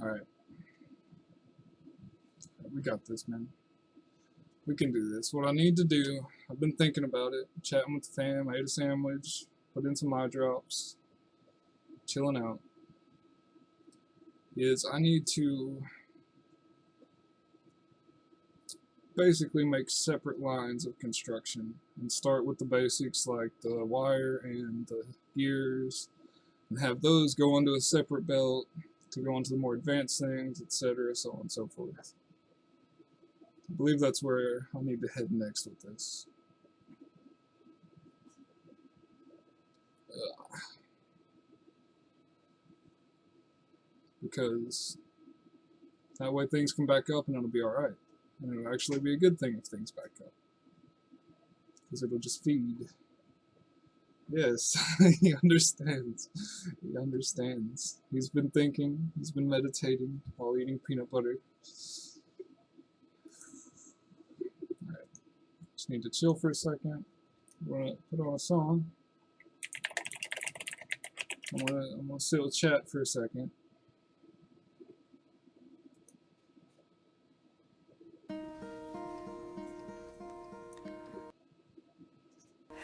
Alright. We got this, man. We can do this. What I need to do, I've been thinking about it, chatting with the fam, I ate a sandwich, put in some eye drops, chilling out, is I need to basically make separate lines of construction and start with the basics like the wire and the gears and have those go onto a separate belt to go into the more advanced things, etc., so on and so forth. I believe that's where I need to head next with this. Because that way things can back up and it'll be alright. And it'll actually be a good thing if things back up. Because it'll just feed. Yes, he understands. He understands. He's been thinking, he's been meditating while eating peanut butter. Alright, just need to chill for a second. I'm gonna put on a song. I'm gonna sit with chat for a second.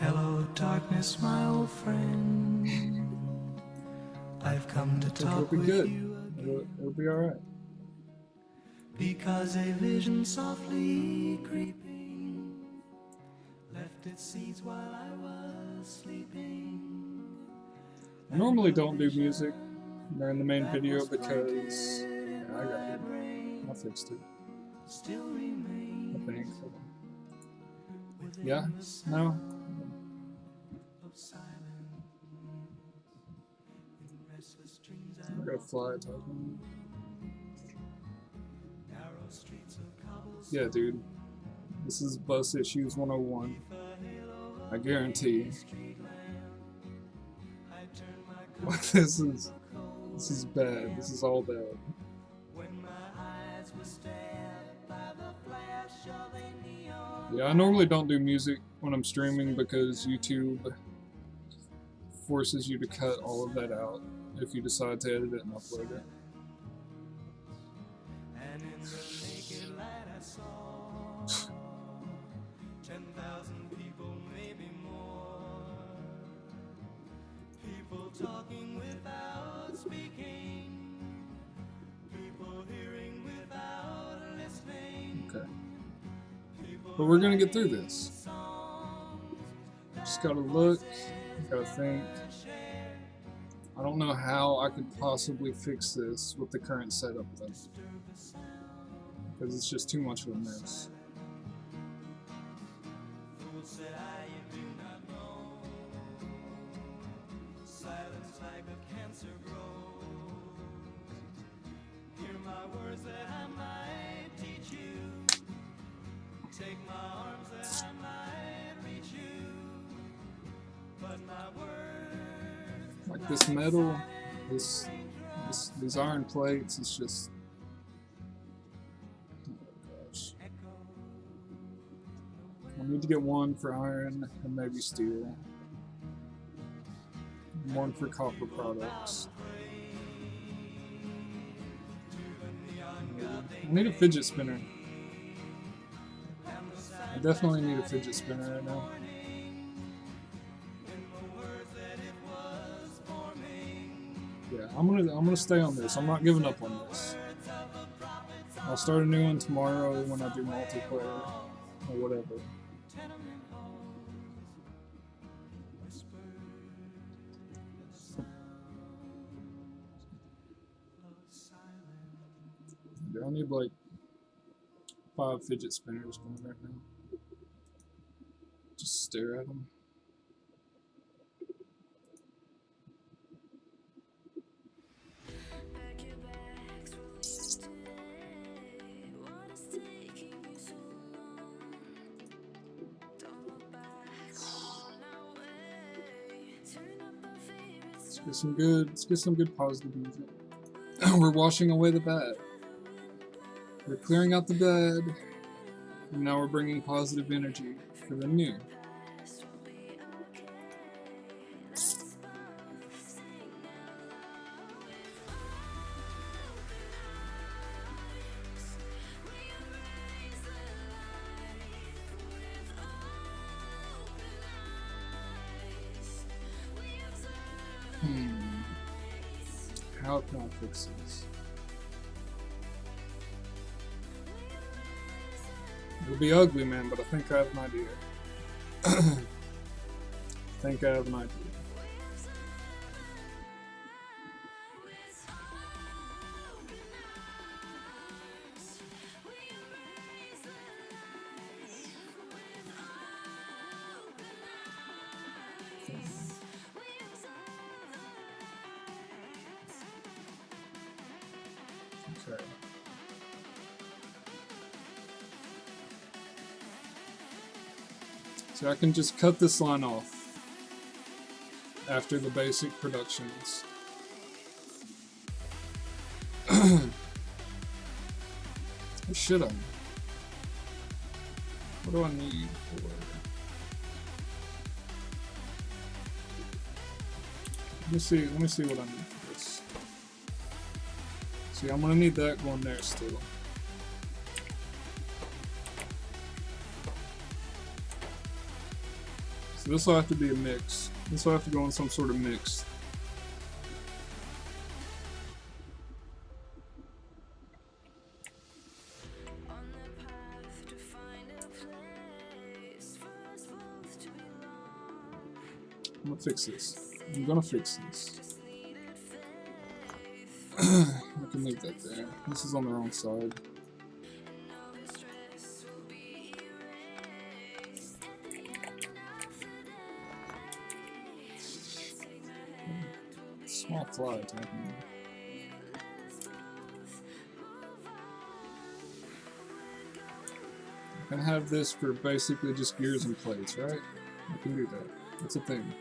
Hello, darkness, my old friend. I've come to talk with you again. It'll be alright. Because a vision softly creeping left its seeds while I was sleeping. I normally don't do music during the main video because I got it. I fixed it. I think. Yeah? No? I gotta fly talking. Yeah, dude. This is Bus Issues 101. I guarantee. This is bad. This is all bad. Yeah, I normally don't do music when I'm streaming because YouTube forces you to cut all of that out if you decide to edit it and upload it. And in the naked light I saw 10,000 people, maybe more. People talking without speaking. People hearing without listening. Okay. But we're gonna get through this. Just gotta look, gotta think. I don't know how I could possibly fix this with the current setup though. Because it's just too much of a mess. Silence like a cancer grows. Hear my words that I might teach you. Take my arms that I might reach you. But my words, Like this metal, these iron plates, it's just... Oh gosh. I need to get one for iron and maybe steel. One for copper products. I need a fidget spinner. I definitely need a fidget spinner right now. Yeah, I'm gonna stay on this. I'm not giving up on this. I'll start a new one tomorrow when I do multiplayer or whatever. I need like 5 fidget spinners going right now. Just stare at them. Let's get some good positive music. We're washing away the bad. We're clearing out the bad, and now we're bringing positive energy for the new. How can I fix this? It'll be ugly, man, but I think I have an idea. I think I have an idea. Okay. So I can just cut this line off after the basic productions. Or should I? What do I need for? Let me see what I need for this. See, I'm gonna need that going there still. So this will have to be a mix. This will have to go in some sort of mix. I'm gonna fix this. I'm gonna fix this. I can leave that there. This is on the wrong side. Small fly attacking me. I can have this for basically just gears and plates, right? I can do that. That's a thing.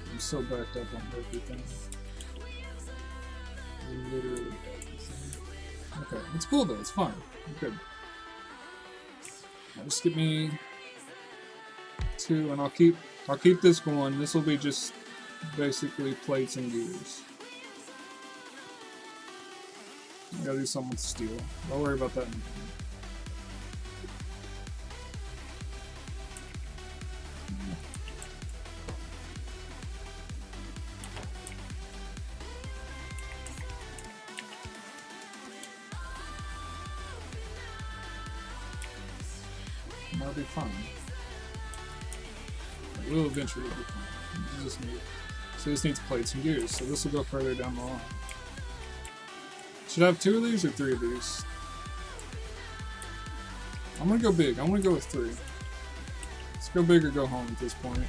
I'm so backed up on everything. Literally everything. Okay, it's cool though, it's fine. I'm good. Now just get me 2 and I'll keep this going. This will be just basically plates and gears. I gotta do something with steel. Don't worry about that in a minute. That'll be fine. It will eventually be fine. You just need, so this needs plates and gears, so this will go further down the line. Should I have 2 of these or 3 of these? I'm gonna go big. I'm gonna go with 3. Let's go big or go home at this point.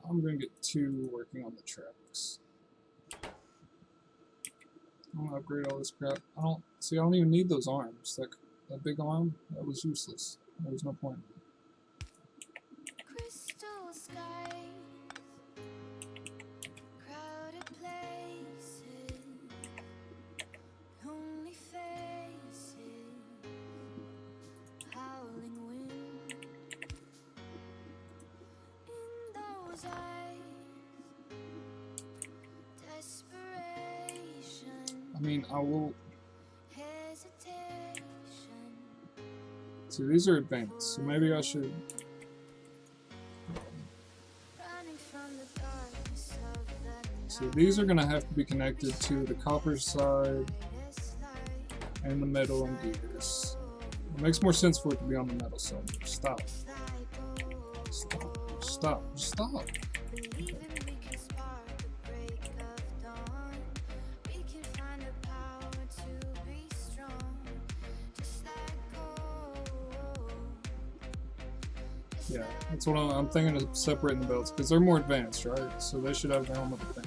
I'm gonna get 2 working on the tracks. I'm gonna upgrade all this crap. I don't even need those arms. That big arm, that was useless. There was no point. Crystal skies, crowded places, lonely faces, howling wind. In those eyes, desperation, I mean, I will. hesitation. See, these are advanced, so maybe I should. Running from the darkness of the So these are gonna have to be connected to the copper side and the metal and gears. It makes more sense for it to be on the metal side. Stop. Stop. Stop. Stop. Yeah, that's what I'm thinking of separating the belts because they're more advanced, right? So they should have their own little thing.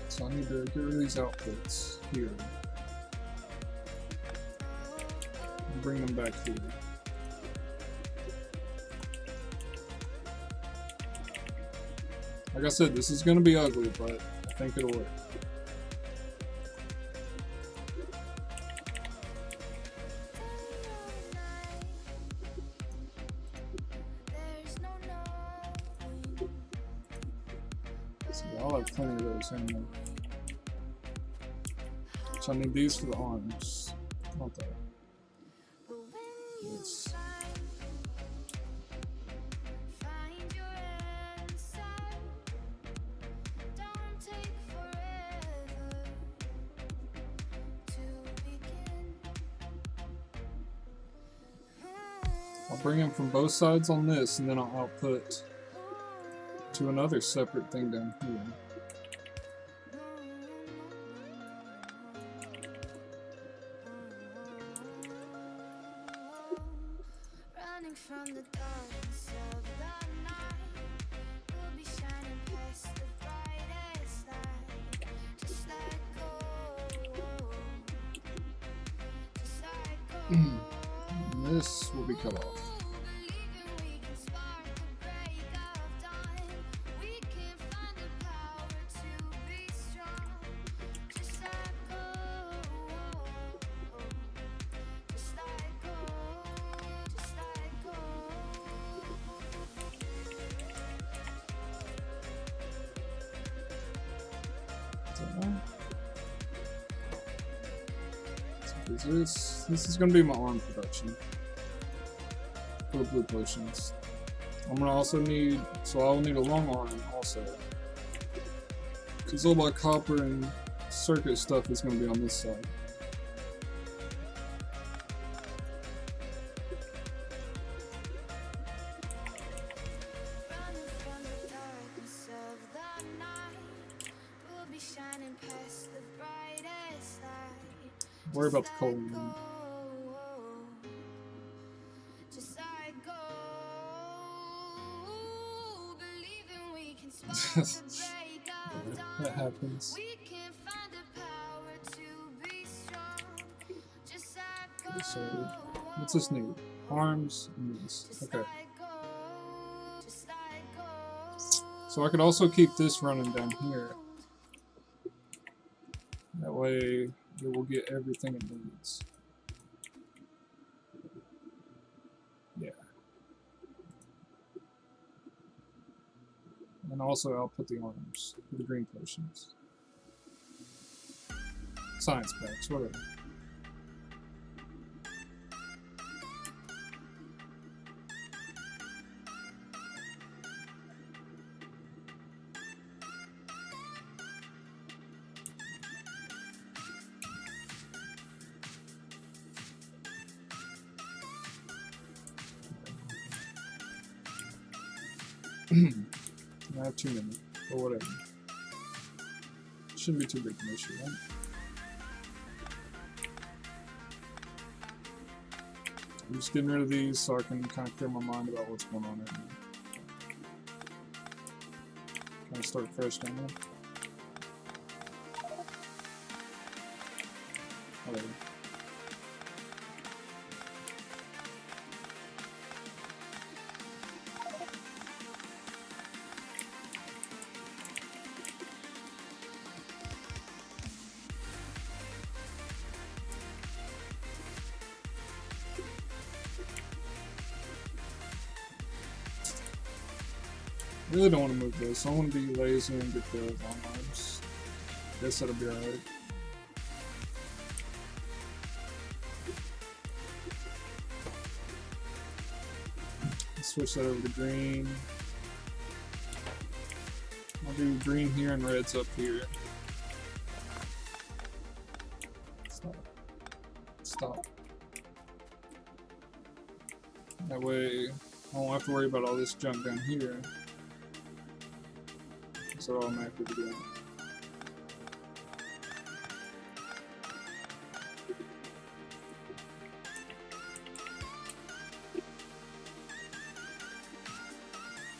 So I need to get rid of these outputs here and bring them back here. Like I said, this is gonna be ugly, but I think it'll work. So I'll have plenty of those in there. So I need these for the arms. Not that. Yes. I'll bring them from both sides on this, and then I'll output to another separate thing down here. Running from the darkness of the night, we'll be shining past the brightest light. Just let go. Just let go. And this will be cut off. Believing we can spark the break of dawn. We can find the power to be strong. Just let go. Just let go. Just let go. Is that right? So this is going to be my arm production for the blue potions. I'm going to also need, so I'll need a long arm also. Because all my copper and circuit stuff is going to be on this side. Running from the darkness of the night, we'll be shining past the brightest light. Worry about the cold one. Just let go. Believing we can spark the break of That dawn. happens. We can find the power to be strong. Just let go. So, what's this need? Arms and these. Just Okay. let go. Just let go. So I could also keep this running down here. That way it will get everything it needs. Yeah. And also I'll put the arms for the green potions. Science packs, whatever. I have too many, but whatever. Shouldn't be too big of an issue, right? I'm just getting rid of these so I can kind of clear my mind about what's going on right now. Can I start fresh down there? Whatever. I really don't want to move this. I want to be lazy and get the long arms. Guess that'll be alright. Switch that over to green. I'll do green here and reds up here. Stop. Stop. That way I won't have to worry about all this junk down here. So I'll automatically do it.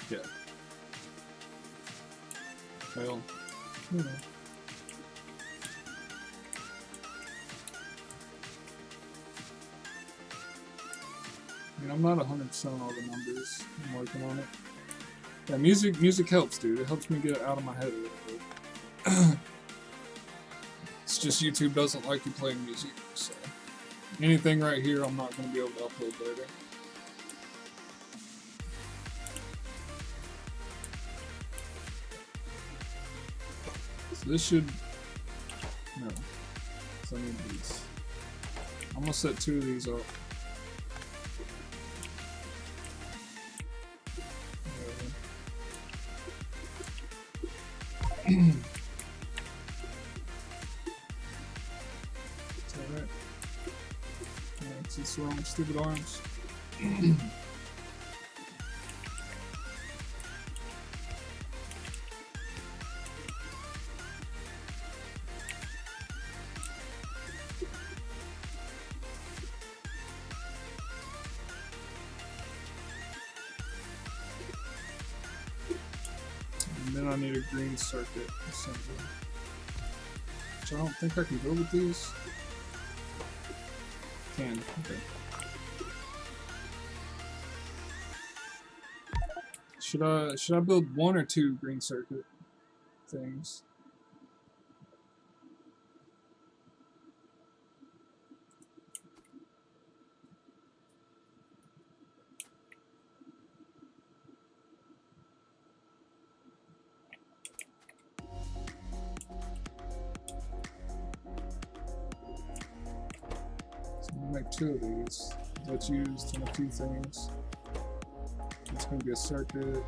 Yeah. Well, you know. I mean, I'm not 100% on all the numbers. I'm working on it. Yeah, music helps, dude. It helps me get out of my head a little bit. It's just YouTube doesn't like you playing music, so anything right here I'm not going to be able to upload later. So this should... no. So I need these. I'm going to set 2 of these up. Is that right? It's just wrong, stupid arms. And then I need a green circuit assembly. Which I don't think I can go with these. Can, okay. Should I build 1 or 2 green circuit things? Make 2 of these. That's used in a few things. It's going to be a circuit.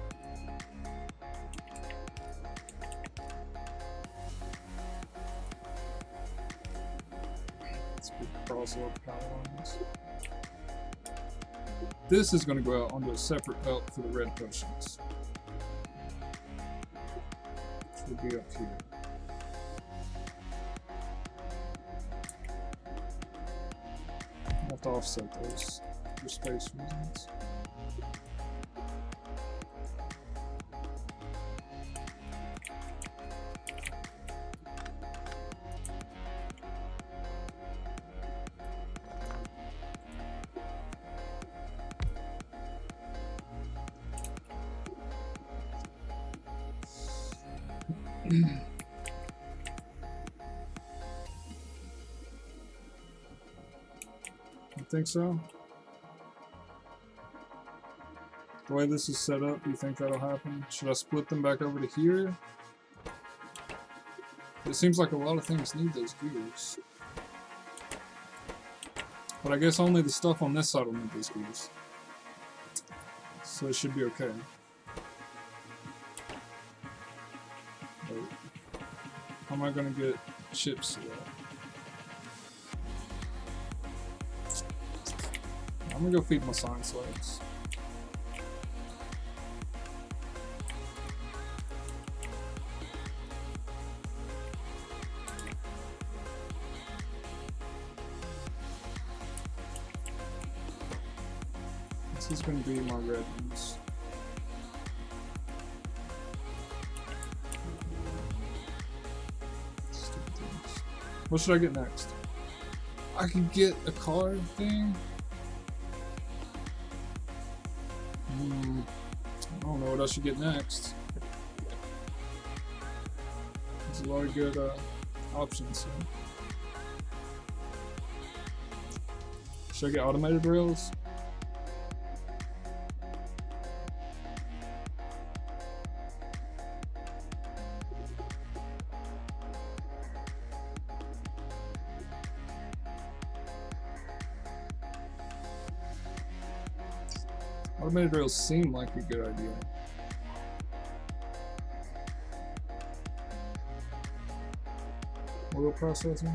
Let's put crossover power lines. This is going to go out onto a separate belt for the red potions. Which will be up here. I have to offset those for space reasons. You think so? The way this is set up, you think that'll happen? Should I split them back over to here? It seems like a lot of things need those gears. But I guess only the stuff on this side will need those gears. So it should be okay. But how am I gonna get chips to that? I'm gonna go feed my science legs. This is gonna be my red ones. Stupid things. What should I get next? I could get a card thing. I don't know what I should get next. There's a lot of good options here. Should I get automated rails? Automated rails seem like a good idea. Oil processing?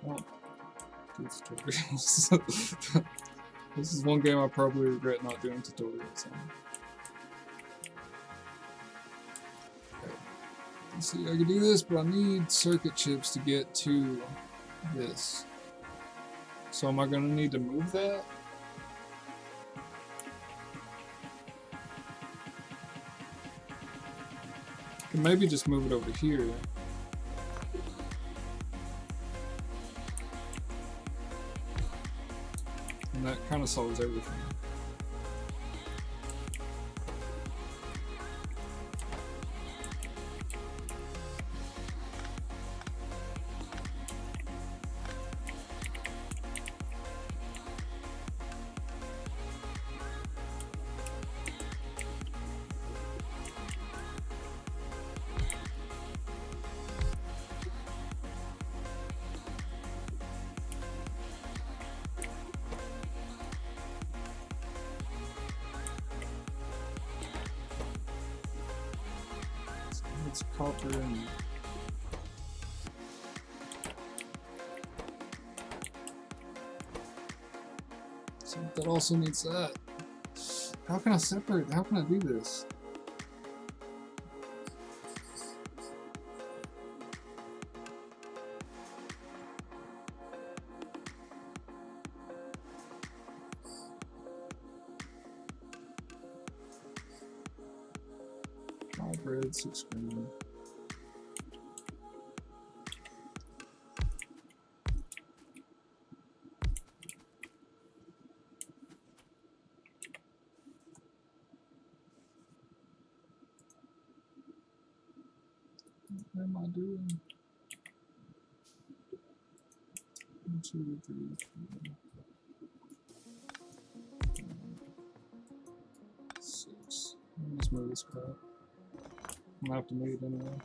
Well, tutorials. This is one game I probably regret not doing tutorials on. See, I can do this, but I need circuit chips to get to this. So am I going to need to move that? I can maybe just move it over here. And that kind of solves everything. It's copper and so that also needs that. How can I separate? How can I do this? Red, 6 green. What am I doing? 1, 2, 3, 4, 6. Let me just move this crap. I'm gonna have to move it anyway.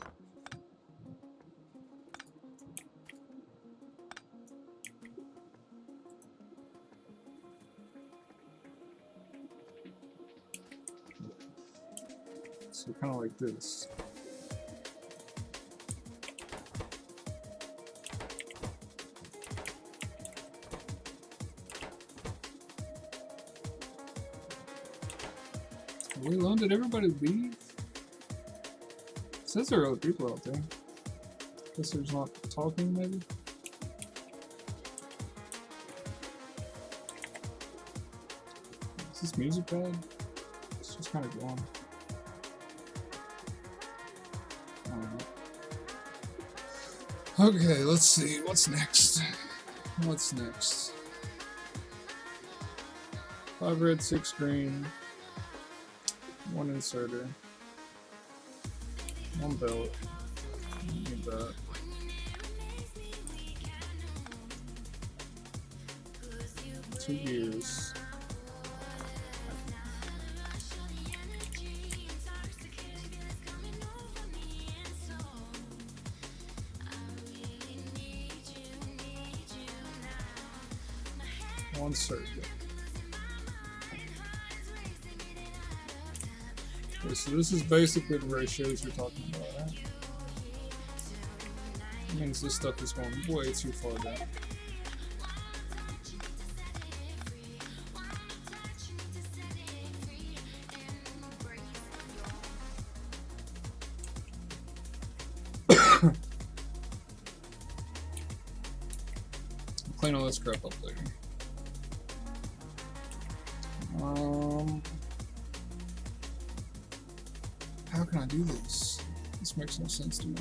So kind of like this. Are we alone? Did everybody leave? It says there are other people out there. Guess there's not talking, maybe? Is this music bad? It's just kind of gone. Okay, let's see. What's next? What's next? 5 red, 6 green. 1 inserter. 1 belt. Need that. Two gears. One circuit. Okay, so this is basically the ratios you're talking about, right? That means this stuff is going way too far down. Clean all this crap up later. How can I do this? This makes no sense to me.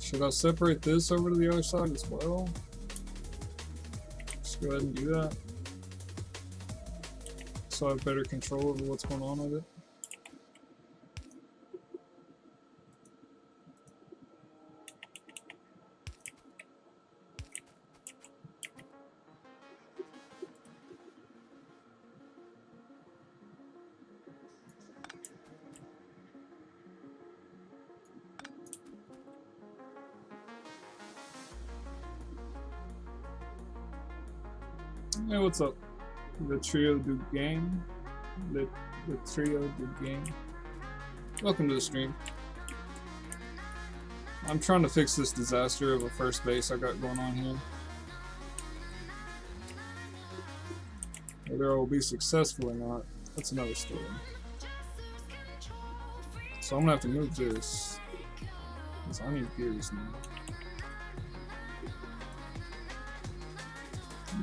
Should I separate this over to the other side as well? Just go ahead and do that. So I have better control over what's going on with it. Hey, what's up? The trio do game. The trio do game. Welcome to the stream. I'm trying to fix this disaster of a first base I got going on here. Whether I will be successful or not, that's another story. So I'm gonna have to move this, because I need gears now.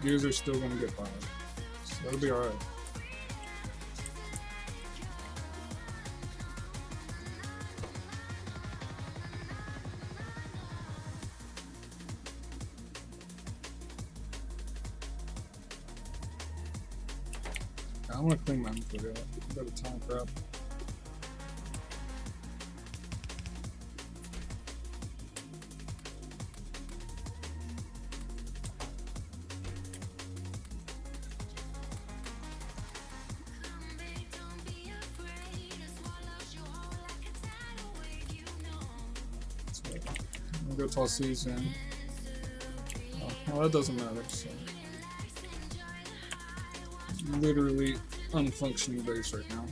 Gears are still gonna get by. So that'll be alright. I want to clean my inventory up. I've got a ton of crap. So, I'm gonna go toss these in. Oh, well, that doesn't matter. So. Literally unfunctioning base right now.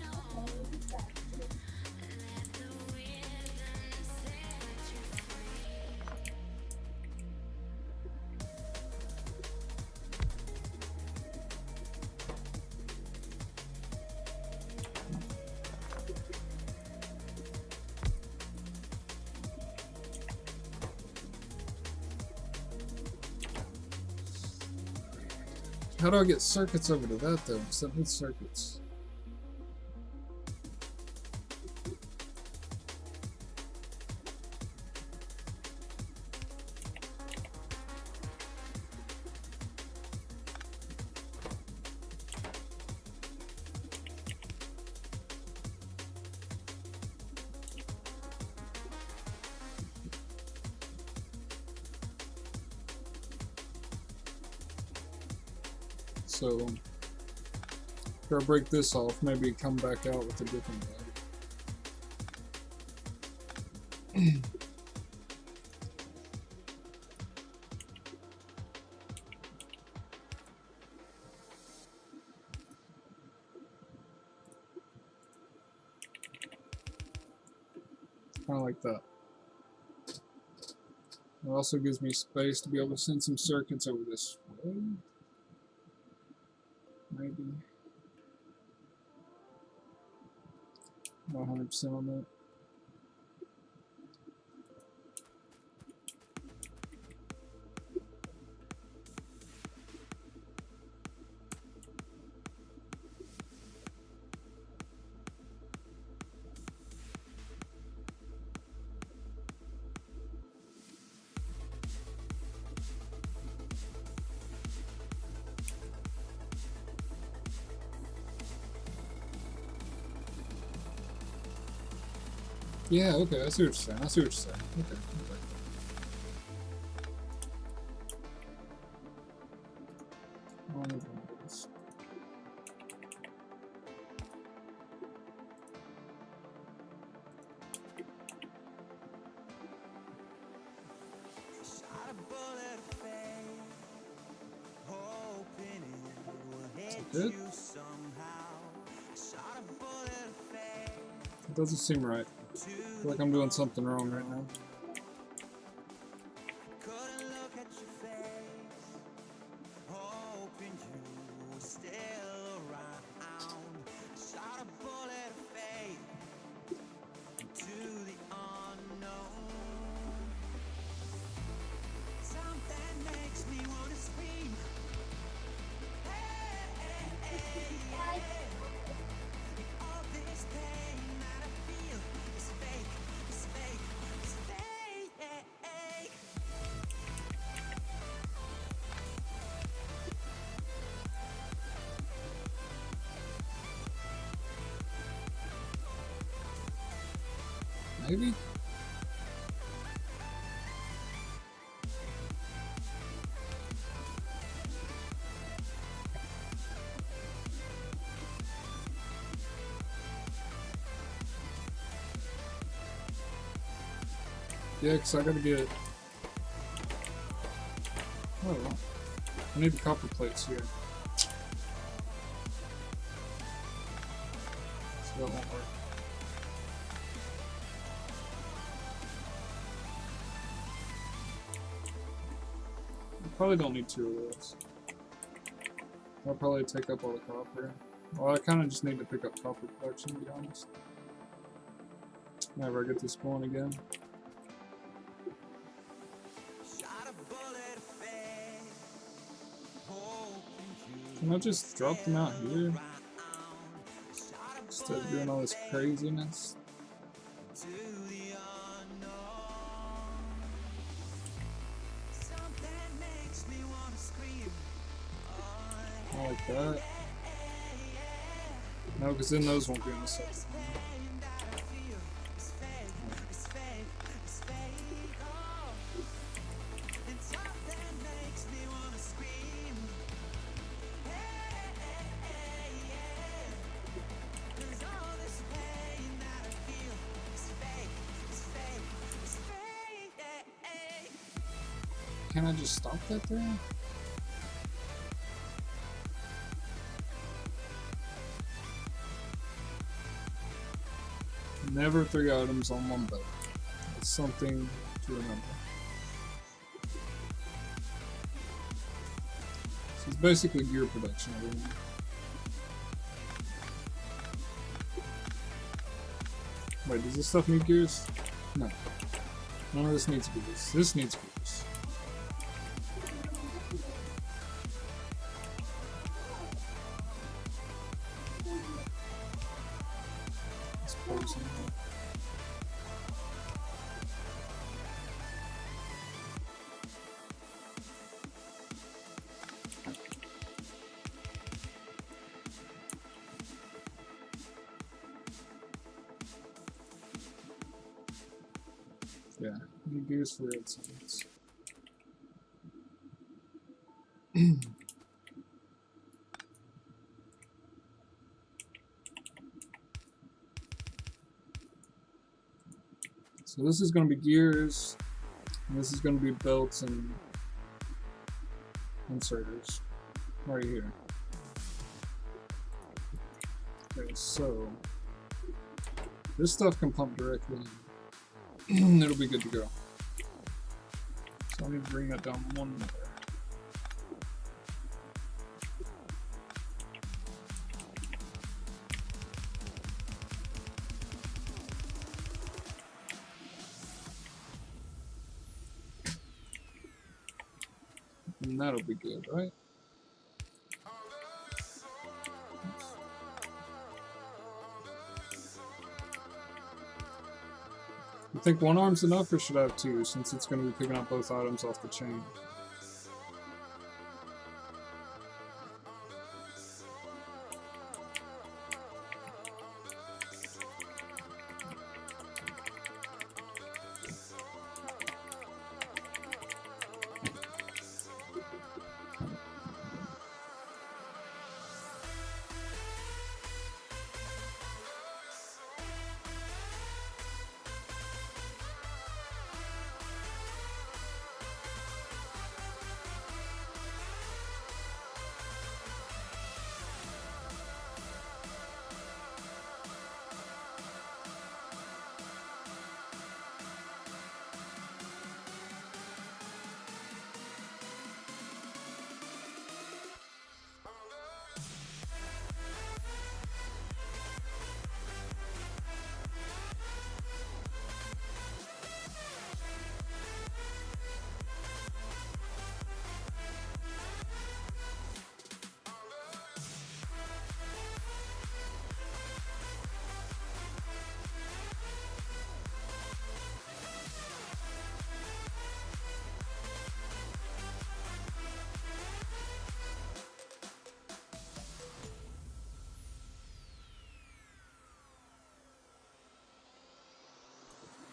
How do I get circuits over to that though? Because that needs circuits. So, after I break this off, maybe come back out with a different bag. Kind of like that. It also gives me space to be able to send some circuits over this way. Maybe. Not 100% on that. Yeah, okay, I see what you're saying. I see what you're saying. Okay. One of those. Shot a bullet of faith, hoping it will hit Good. you somehow. Shot a bullet of faith It doesn't seem right. I feel like I'm doing something wrong right now. couldn't look at your face, hoping you were still around. Shot a bullet of faith to the unknown. Something makes me wanna scream. Hey, hey, hey, hey. All this pain that I feel is fake, it's fake, it's fake. Maybe? Yeah, because I gotta get. Oh, well. I need the copper plates here. So that won't work. I probably don't need two of those. I'll probably take up all the copper. Well, I kind of just need to pick up copper production, to be honest. Whenever I get this going again. Shot a bullet of faith, Can I just drop them out here? Instead of doing all this craziness. Not like that. No, because then those won't be in the second one. Can I just stop that there? Never 3 items on one belt. It's something to remember. So it's basically gear production, everyone. Wait, does this stuff need gears? No. None of this needs gears. This needs gears. Let's pour some more. Yeah, need gears for red signs. So this is going to be gears, and this is going to be belts and inserters right here. Okay, so this stuff can pump directly in. It'll be good to go. So I need to bring that down one more. And that'll be good, right? You think one arm's enough, or should I have two, since it's going to be picking up both items off the chain?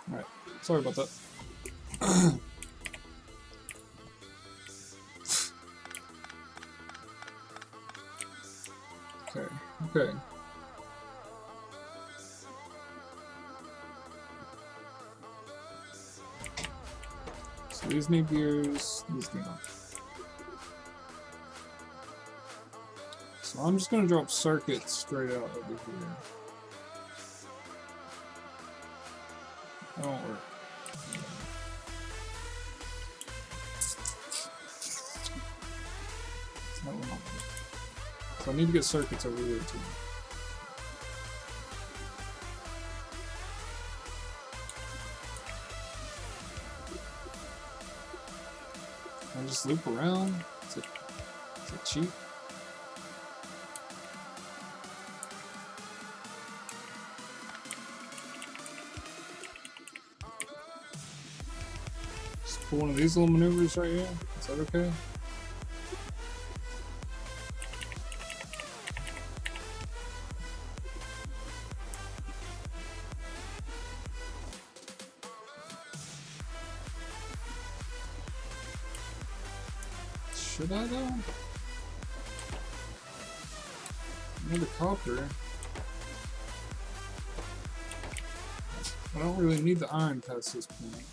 Alright, sorry about that. Okay. So these need gears, these do not. So I'm just gonna drop circuits straight out over here. That won't work. That will not work. So I need to get circuits over here too. Can I just loop around? Is it cheap? Just pull one of these little maneuvers right here. Is that okay? Should I though? Another copper. I don't really need the iron past this point.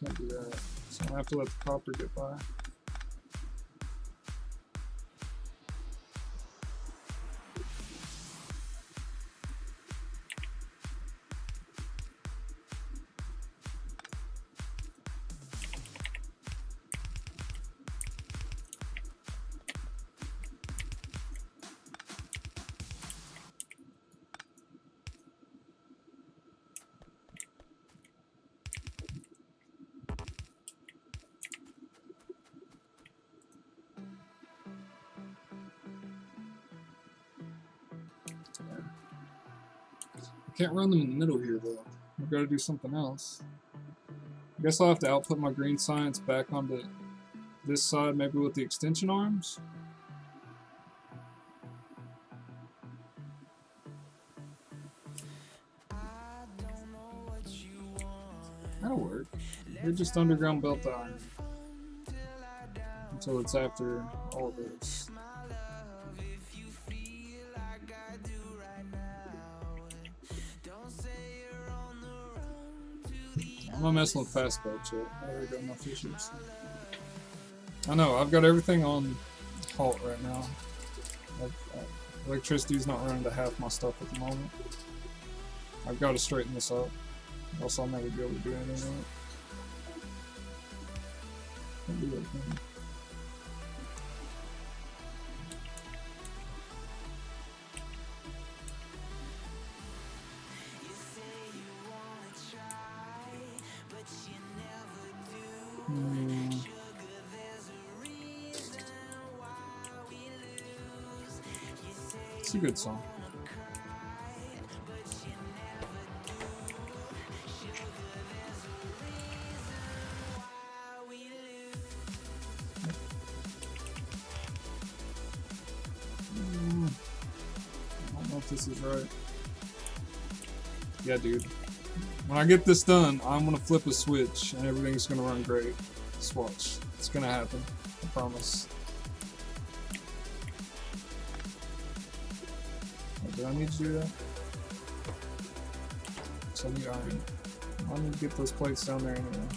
Can't do that. So I have to let the copper get by. I can't run them in the middle here though. I've got to do something else. I guess I'll have to output my green science back onto this side, maybe with the extension arms. That'll work. They're just underground belt iron until it's after all of this. I'm not messing with fast belts yet. I already got enough issues. I know, I've got everything on halt right now. Electricity's not running to half my stuff at the moment. I've got to straighten this up, else I'll never be able to do anything with it. Can't do that thing. It's a good song. I don't know if this is right. Yeah, dude. When I get this done, I'm gonna flip a switch and everything's gonna run great. Just watch. It's gonna happen. I promise. Do I need to do that? So I need iron. I need to get those plates down there anyway.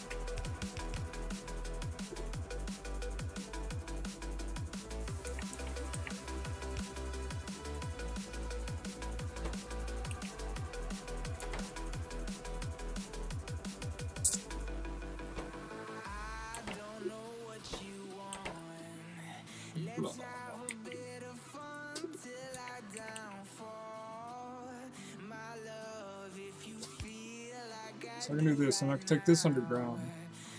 So I can do this, and I can take this underground,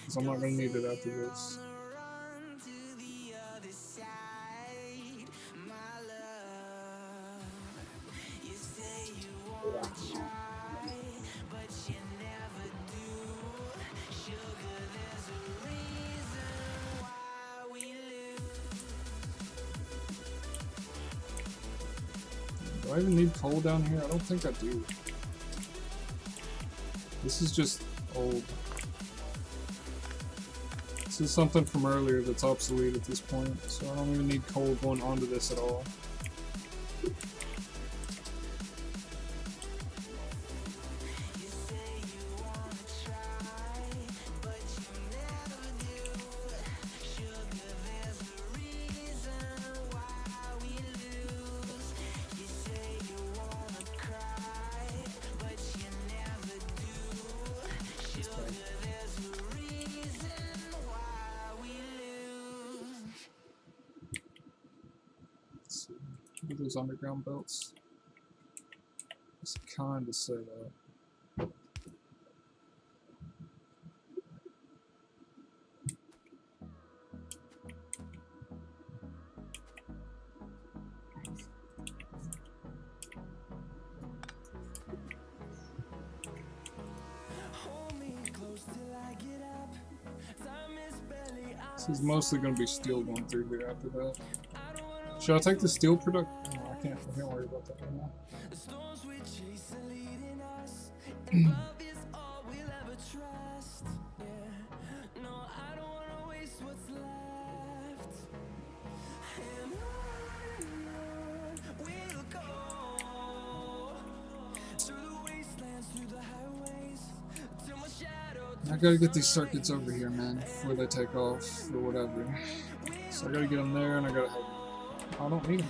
because I'm not going to need it after this. Do I even need coal down here? I don't think I do. This is just old. This is something from earlier that's obsolete at this point, so I don't even need coal going onto this at all. Look at those underground belts. It's kind of set up. This is mostly going to be steel going through here after that. Should I take the steel product? No, I can't worry about that right now. The storms we chase are leading us, and love is all we'll ever trust. Yeah, no, I don't wanna waste what's left. And on we'll go, through the wastelands, through the highways, till my shadow. I gotta get these circuits over here, man, before they take off or whatever. So I gotta get them there, and I gotta have. I don't need them.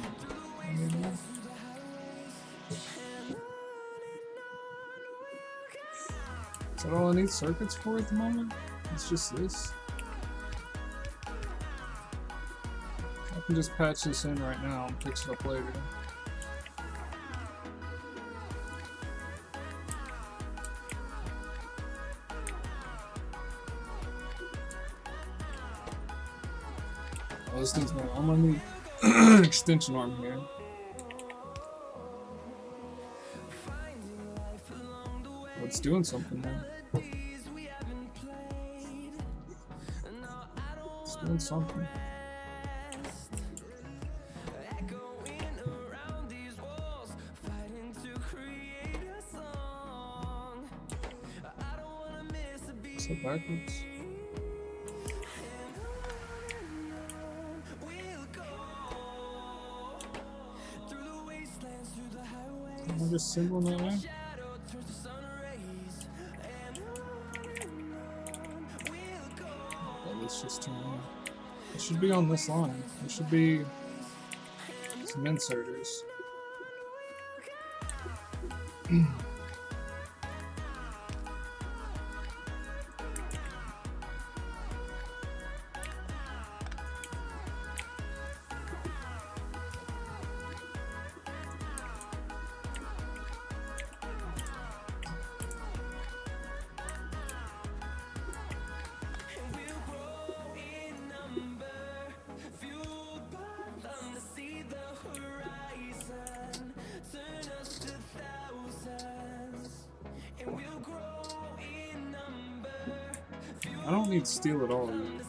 I need them. Is that all I need circuits for at the moment? It's just this. I can just patch this in right now and fix it up later. Oh, this thing's going. I'm gonna need an extension arm here. Oh, it's doing something now. It's doing something. Is that backwards? Am I just symboling that way? Oh, let's just turn on. It should be on this line. It should be some inserters. I don't need steel at all yet.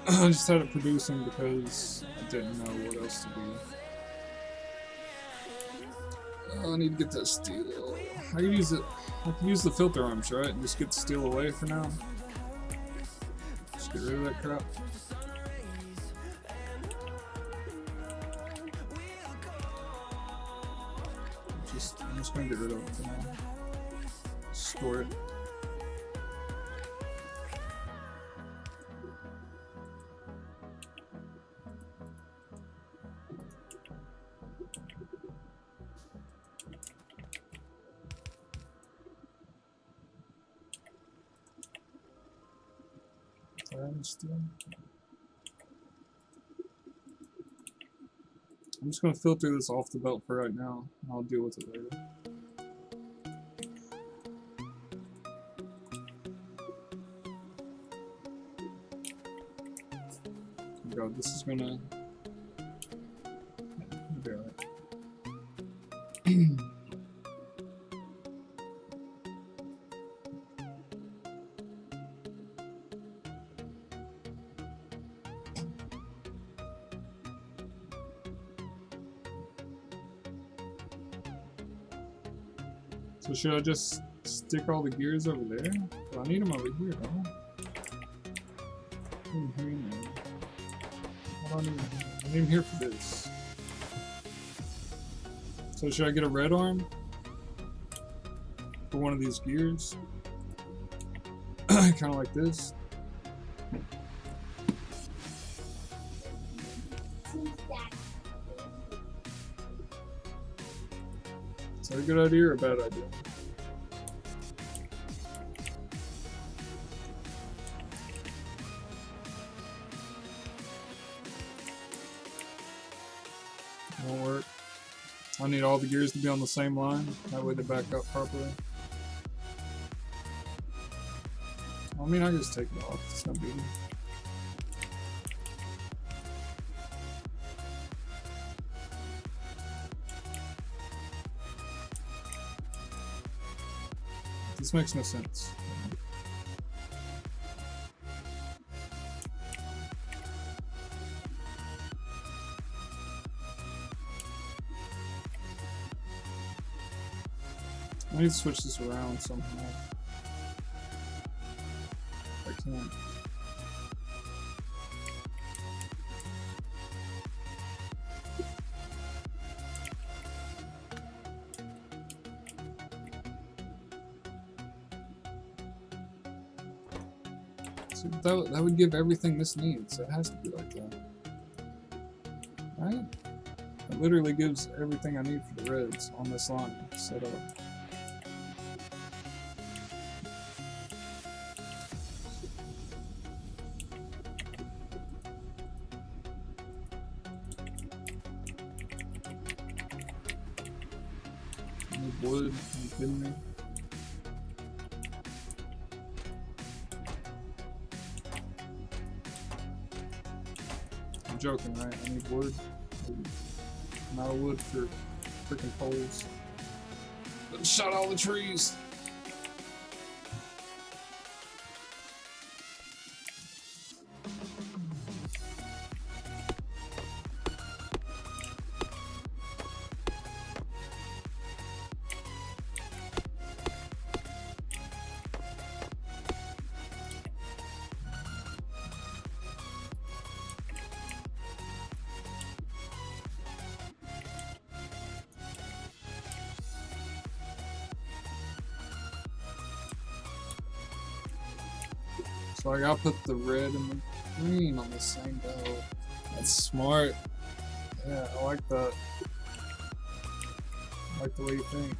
I just had it producing because I didn't know what else to do. Oh, I need to get that steel. I can use it. I can use the filter arms, right? And just get the steel away for now. Just get rid of that crap. I'm just gonna get rid of it for now. Store it. I'm just going to filter this off the belt for right now. I'll deal with it later. Oh God, this is gonna be alright. So should I just stick all the gears over there? Well, I need them over here, don't I? In here now. I need them here for this. So should I get a red arm for one of these gears? Kind of like this. Is that a good idea or a bad idea? Won't work. I need all the gears to be on the same line. That way they back up properly. I mean, I can just take it off. It's no biggie. This makes no sense. I need to switch this around somehow. I can't. So that would give everything this needs. It has to be like that. Right? It literally gives everything I need for the reds on this line set up. Need wood, are you kidding me? I'm joking, right? I need wood. I'm out of wood for freaking poles. But shot all the trees! So I gotta put the red and the green on the same belt. That's smart. Yeah, I like that. I like the way you think.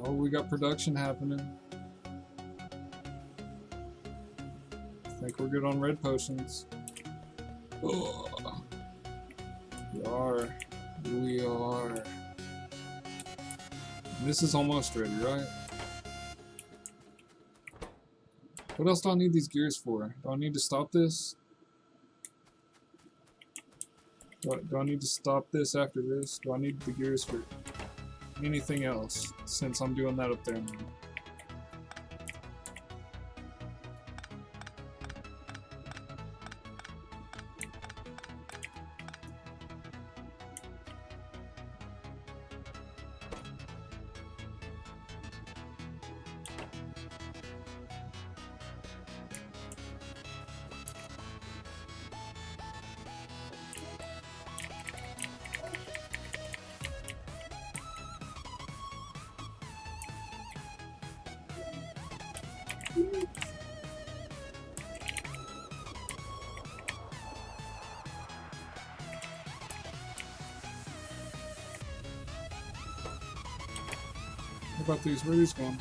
Oh, we got production happening. I think we're good on red potions. Oh, we are. We are. This is almost ready, right? What else do I need these gears for? Do I need to stop this? Do I need to stop this after this? Do I need the gears for anything else, since I'm doing that up there now? What about these? Where are these going?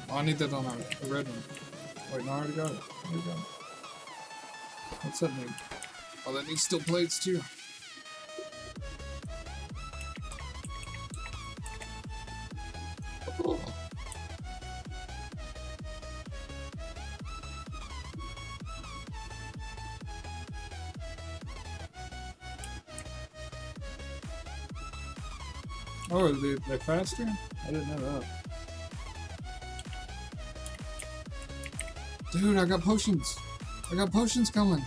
Oh, I need that on a red one. Wait, no, I already got it. I already got it. What's that need? Oh, that needs steel plates too. Oh. Oh, they're faster? I didn't know that. Dude, I got potions. I got potions coming.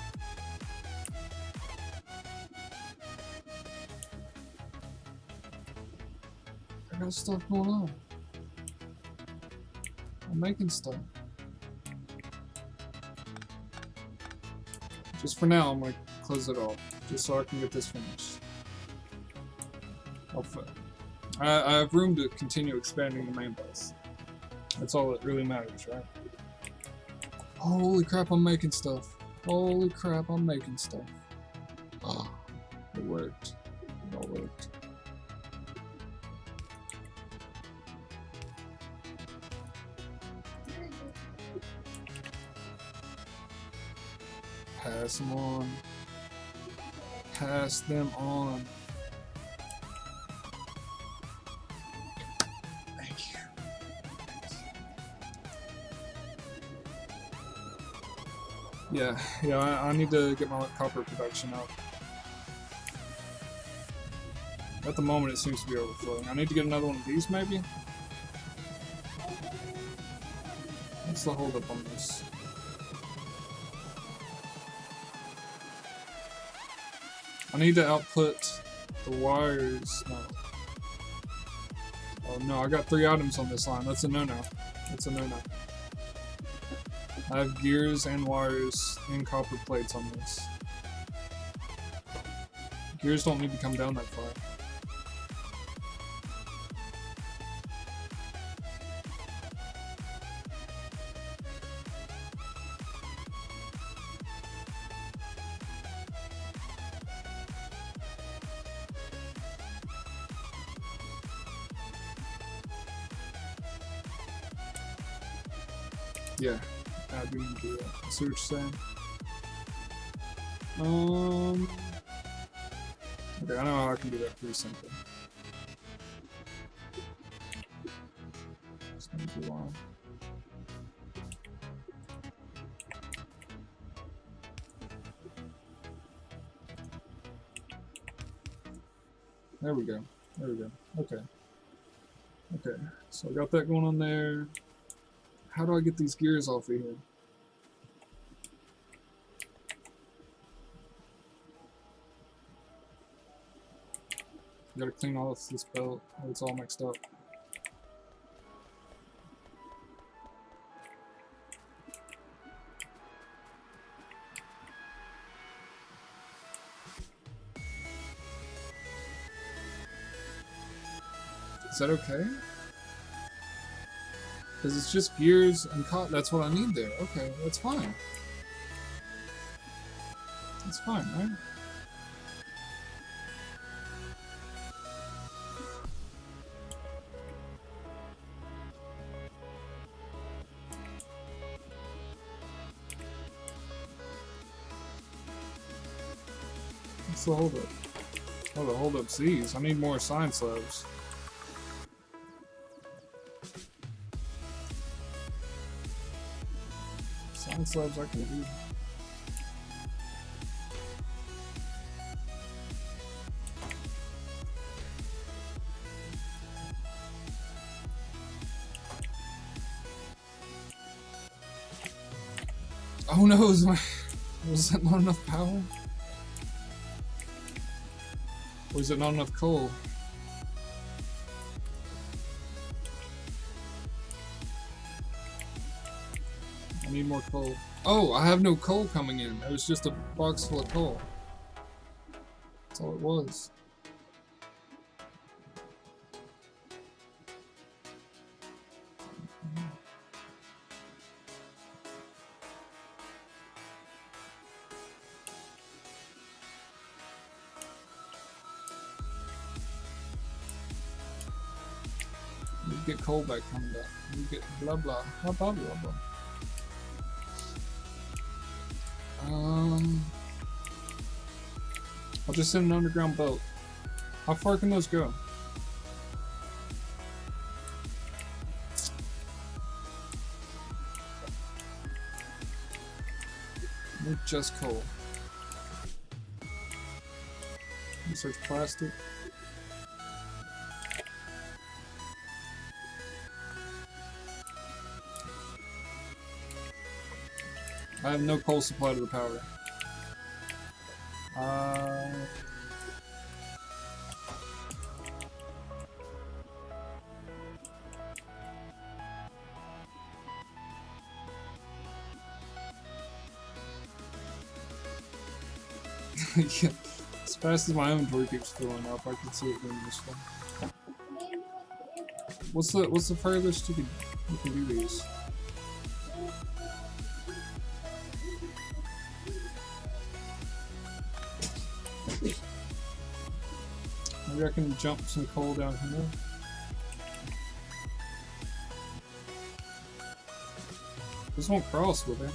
I got stuff going on. I'm making stuff. Just for now, I'm gonna close it off, just so I can get this finished. I have room to continue expanding the main base. That's all that really matters, right? Holy crap, I'm making stuff. Holy crap, I'm making stuff. Oh, it worked. It all worked. Pass them on. Pass them on. Yeah, I need to get my copper production up. At the moment, it seems to be overflowing. I need to get another one of these, maybe? What's the holdup on this? I need to output the wires. No. Oh no, I got 3 items on this line. That's a no-no. That's a no-no. I have gears and wires and copper plates on this. Gears don't need to come down that far. Yeah, I do need to do that. I see what you're saying. Okay, I know how I can do that pretty simply. It's gonna be long. There we go. There we go. Okay. Okay, so I got that going on there. How do I get these gears off of here? Gotta clean off this belt. It's all mixed up. Is that okay? Because it's just gears and cotton. That's what I need there. Okay, that's fine. That's fine, right? What's the holdup? Oh, the holdup's these. I need more sign slabs. Sign slabs I can do. Oh no, was that not enough power? Or is it not enough coal? I need more coal. Oh, I have no coal coming in. It was just a box full of coal. That's all it was. You get coal back coming back. You get blah blah blah blah blah blah. I'll just send an underground boat. How far can those go? They're just coal. Research plastic. I have no coal supply to the power. Yeah. As fast as my inventory keeps filling up, I can see it doing this one. What's the furthest you can do these? Maybe I can jump some coal down here. This won't cross, will it?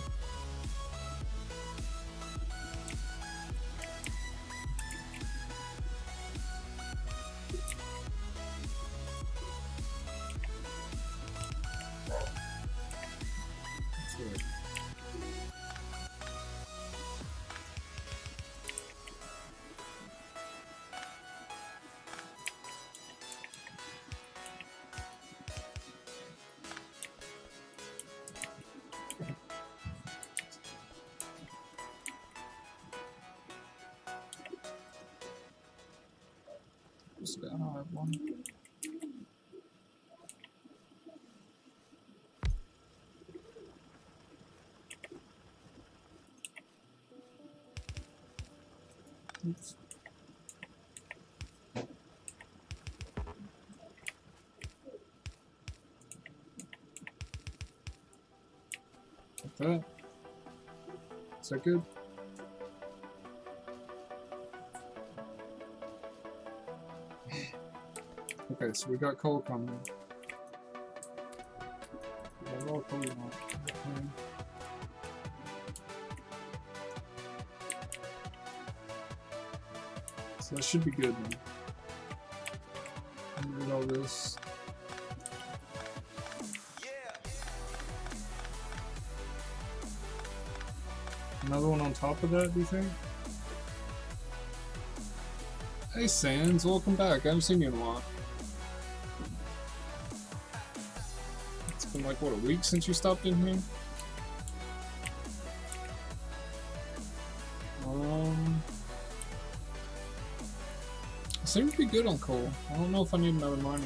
Just I don't have one. Oops. Like that. Is that good? Okay, so we got coal coming. We got all coal we want. Okay. So that should be good now. Read all this. Another one on top of that, do you think? Hey Sans, welcome back. I haven't seen you in a while. It's been like, what, a week since you stopped in here? I seem to be good on coal. I don't know if I need another miner.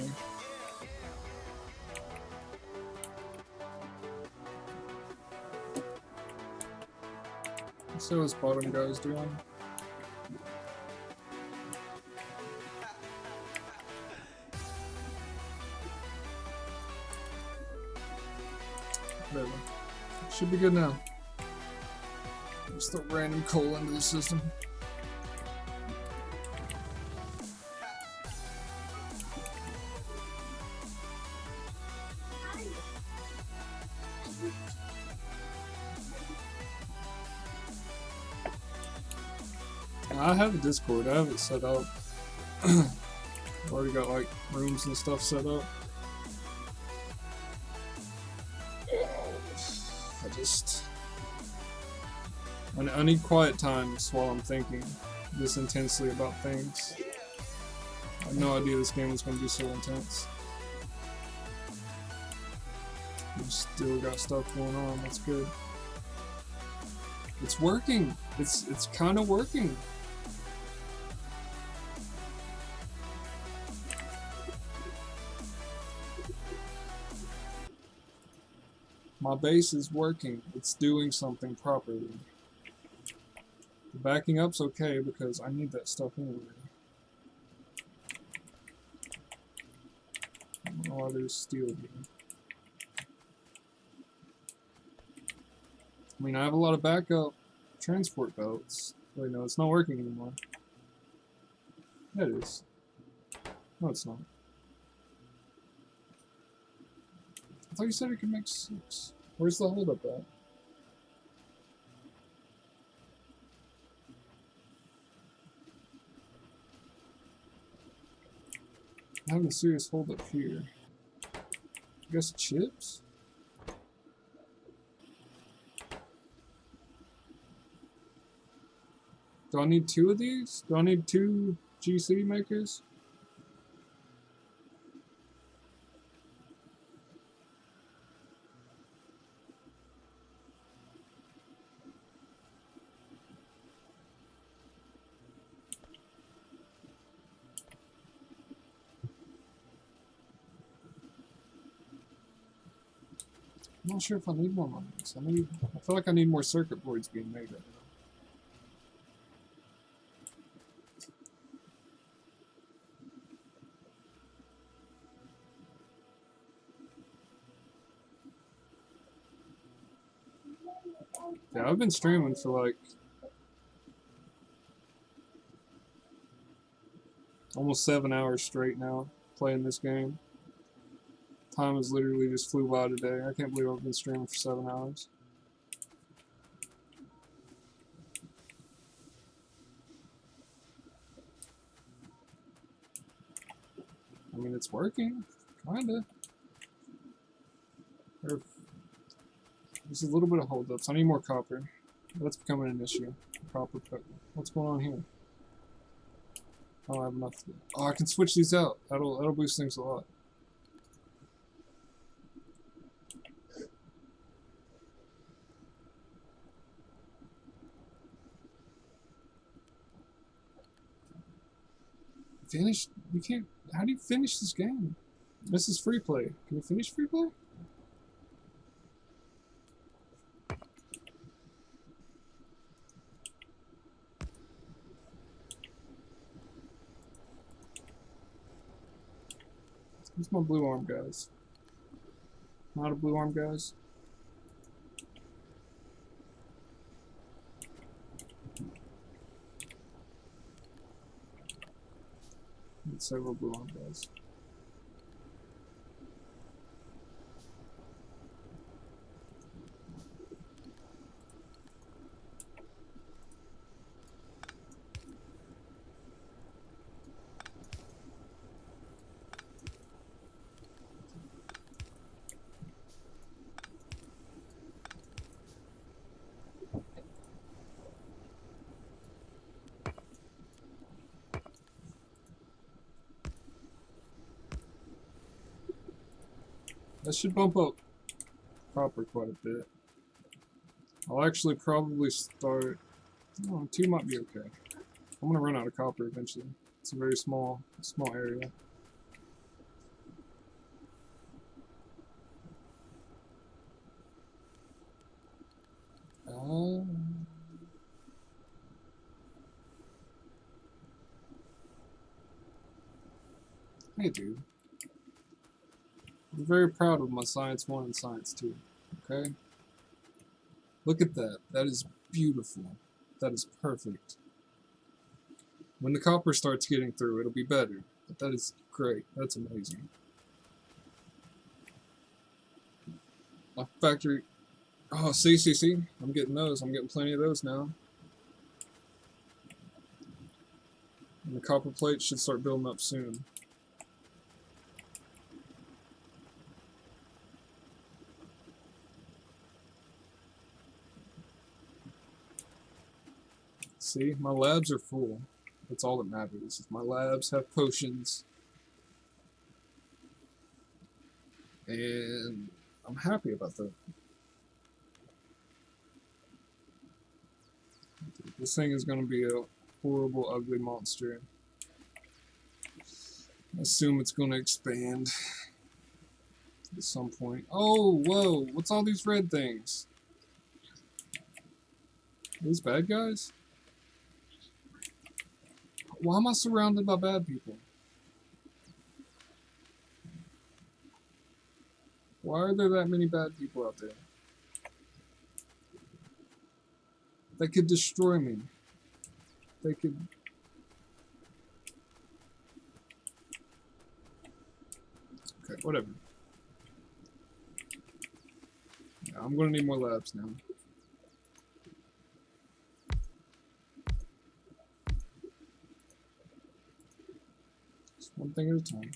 Let's see how this bottom guy's doing. Whatever. Should be good now. Just throw random coal into the system. I have a Discord. I have it set up. I've already got like rooms and stuff set up. I need quiet times while I'm thinking this intensely about things. I had no idea this game was going to be so intense. We still got stuff going on. That's good. It's working. It's kind of working. My base is working. It's doing something properly. The backing up's okay because I need that stuff anyway. I don't know why there's steel here. I mean, I have a lot of backup transport belts. Wait, no, it's not working anymore. Yeah, it is. No, it's not. I thought you said it could make 6. Where's the holdup at? I'm having a serious holdup here. I guess chips? Do I need 2 of these? Do I need 2 GC makers? I'm not sure if I need more mines. I feel like I need more circuit boards being made right now. Yeah, I've been streaming for like almost 7 hours straight now, playing this game. Time has literally just flew by today. I can't believe I've been streaming for 7 hours. I mean, it's working, kinda. There's a little bit of holdups. I need more copper. That's becoming an issue. Copper. What's going on here? I don't have enough. Oh, I can switch these out. That'll boost things a lot. Finish? You can't. How do you finish this game? This is free play. Can you finish free play? Where's my blue arm guys? Not a blue arm guys. Need several blue arm guys. That should bump up copper quite a bit. I'll actually probably start. Oh, 2 might be okay. I'm gonna run out of copper eventually. It's a very small area. Hey, dude. I'm very proud of my Science 1 and Science 2. Okay? Look at that. That is beautiful. That is perfect. When the copper starts getting through, it'll be better. But that is great. That's amazing. My factory... Oh, see? I'm getting those. I'm getting plenty of those now. And the copper plates should start building up soon. See, my labs are full. That's all that matters. My labs have potions. And I'm happy about that. This thing is going to be a horrible, ugly monster. I assume it's going to expand at some point. Oh, whoa, what's all these red things? Are these bad guys? Why am I surrounded by bad people? Why are there that many bad people out there? They could destroy me. They could... Okay, whatever. Yeah, I'm gonna need more labs now. Just one thing at a time.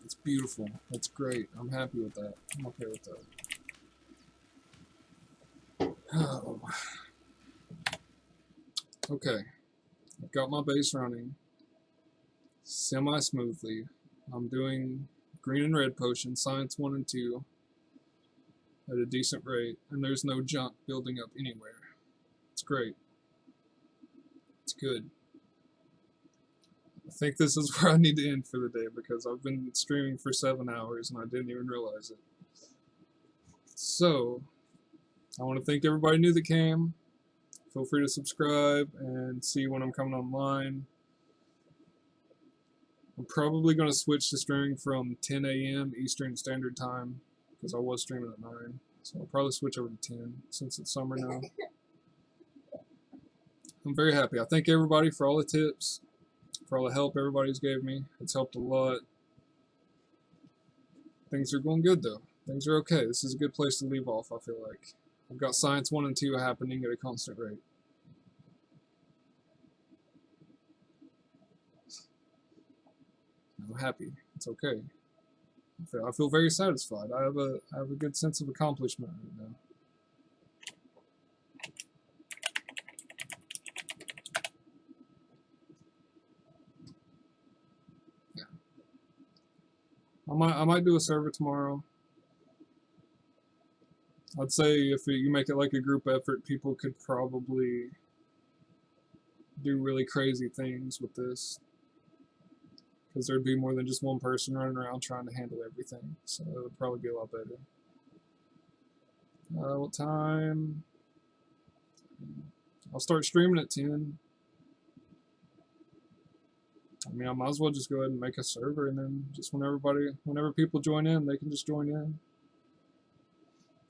It's beautiful. That's great. I'm happy with that. I'm okay with that. Oh. Okay. I've got my base running semi-smoothly. I'm doing green and red potions, Science 1 and 2, at a decent rate, and there's no junk building up anywhere. It's great. It's good. I think this is where I need to end for the day because I've been streaming for 7 hours and I didn't even realize it. So, I want to thank everybody new that came. Feel free to subscribe and see when I'm coming online. I'm probably going to switch to streaming from 10 a.m. Eastern Standard Time because I was streaming at 9. So I'll probably switch over to 10 since it's summer now. I'm very happy. I thank everybody for all the tips, for all the help everybody's gave me. It's helped a lot. Things are going good though. Things are okay. This is a good place to leave off, I feel like. I've got Science 1 and 2 happening at a constant rate. I'm happy. It's okay. I feel very satisfied. I have a good sense of accomplishment right now. Yeah. I might do a server tomorrow. I'd say if you make it like a group effort, people could probably do really crazy things with this. Because there'd be more than just one person running around trying to handle everything. So it would probably be a lot better. What time? I'll start streaming at 10. I mean, I might as well just go ahead and make a server, and then just whenever people join in, they can just join in.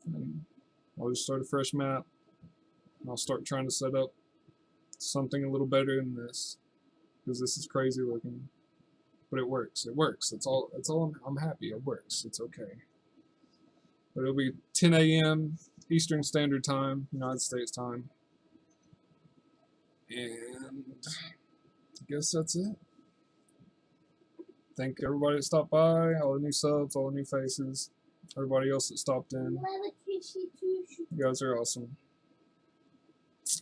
And I'll just start a fresh map, and I'll start trying to set up something a little better than this, because this is crazy looking. But it works. It works. That's all. I'm happy. It works. It's okay. But it'll be 10 a.m. Eastern Standard Time, United States time. And I guess that's it. Thank everybody that stopped by, all the new subs, all the new faces, everybody else that stopped in. You guys are awesome.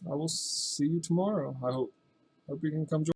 I will see you tomorrow, I hope. Hope you can come join.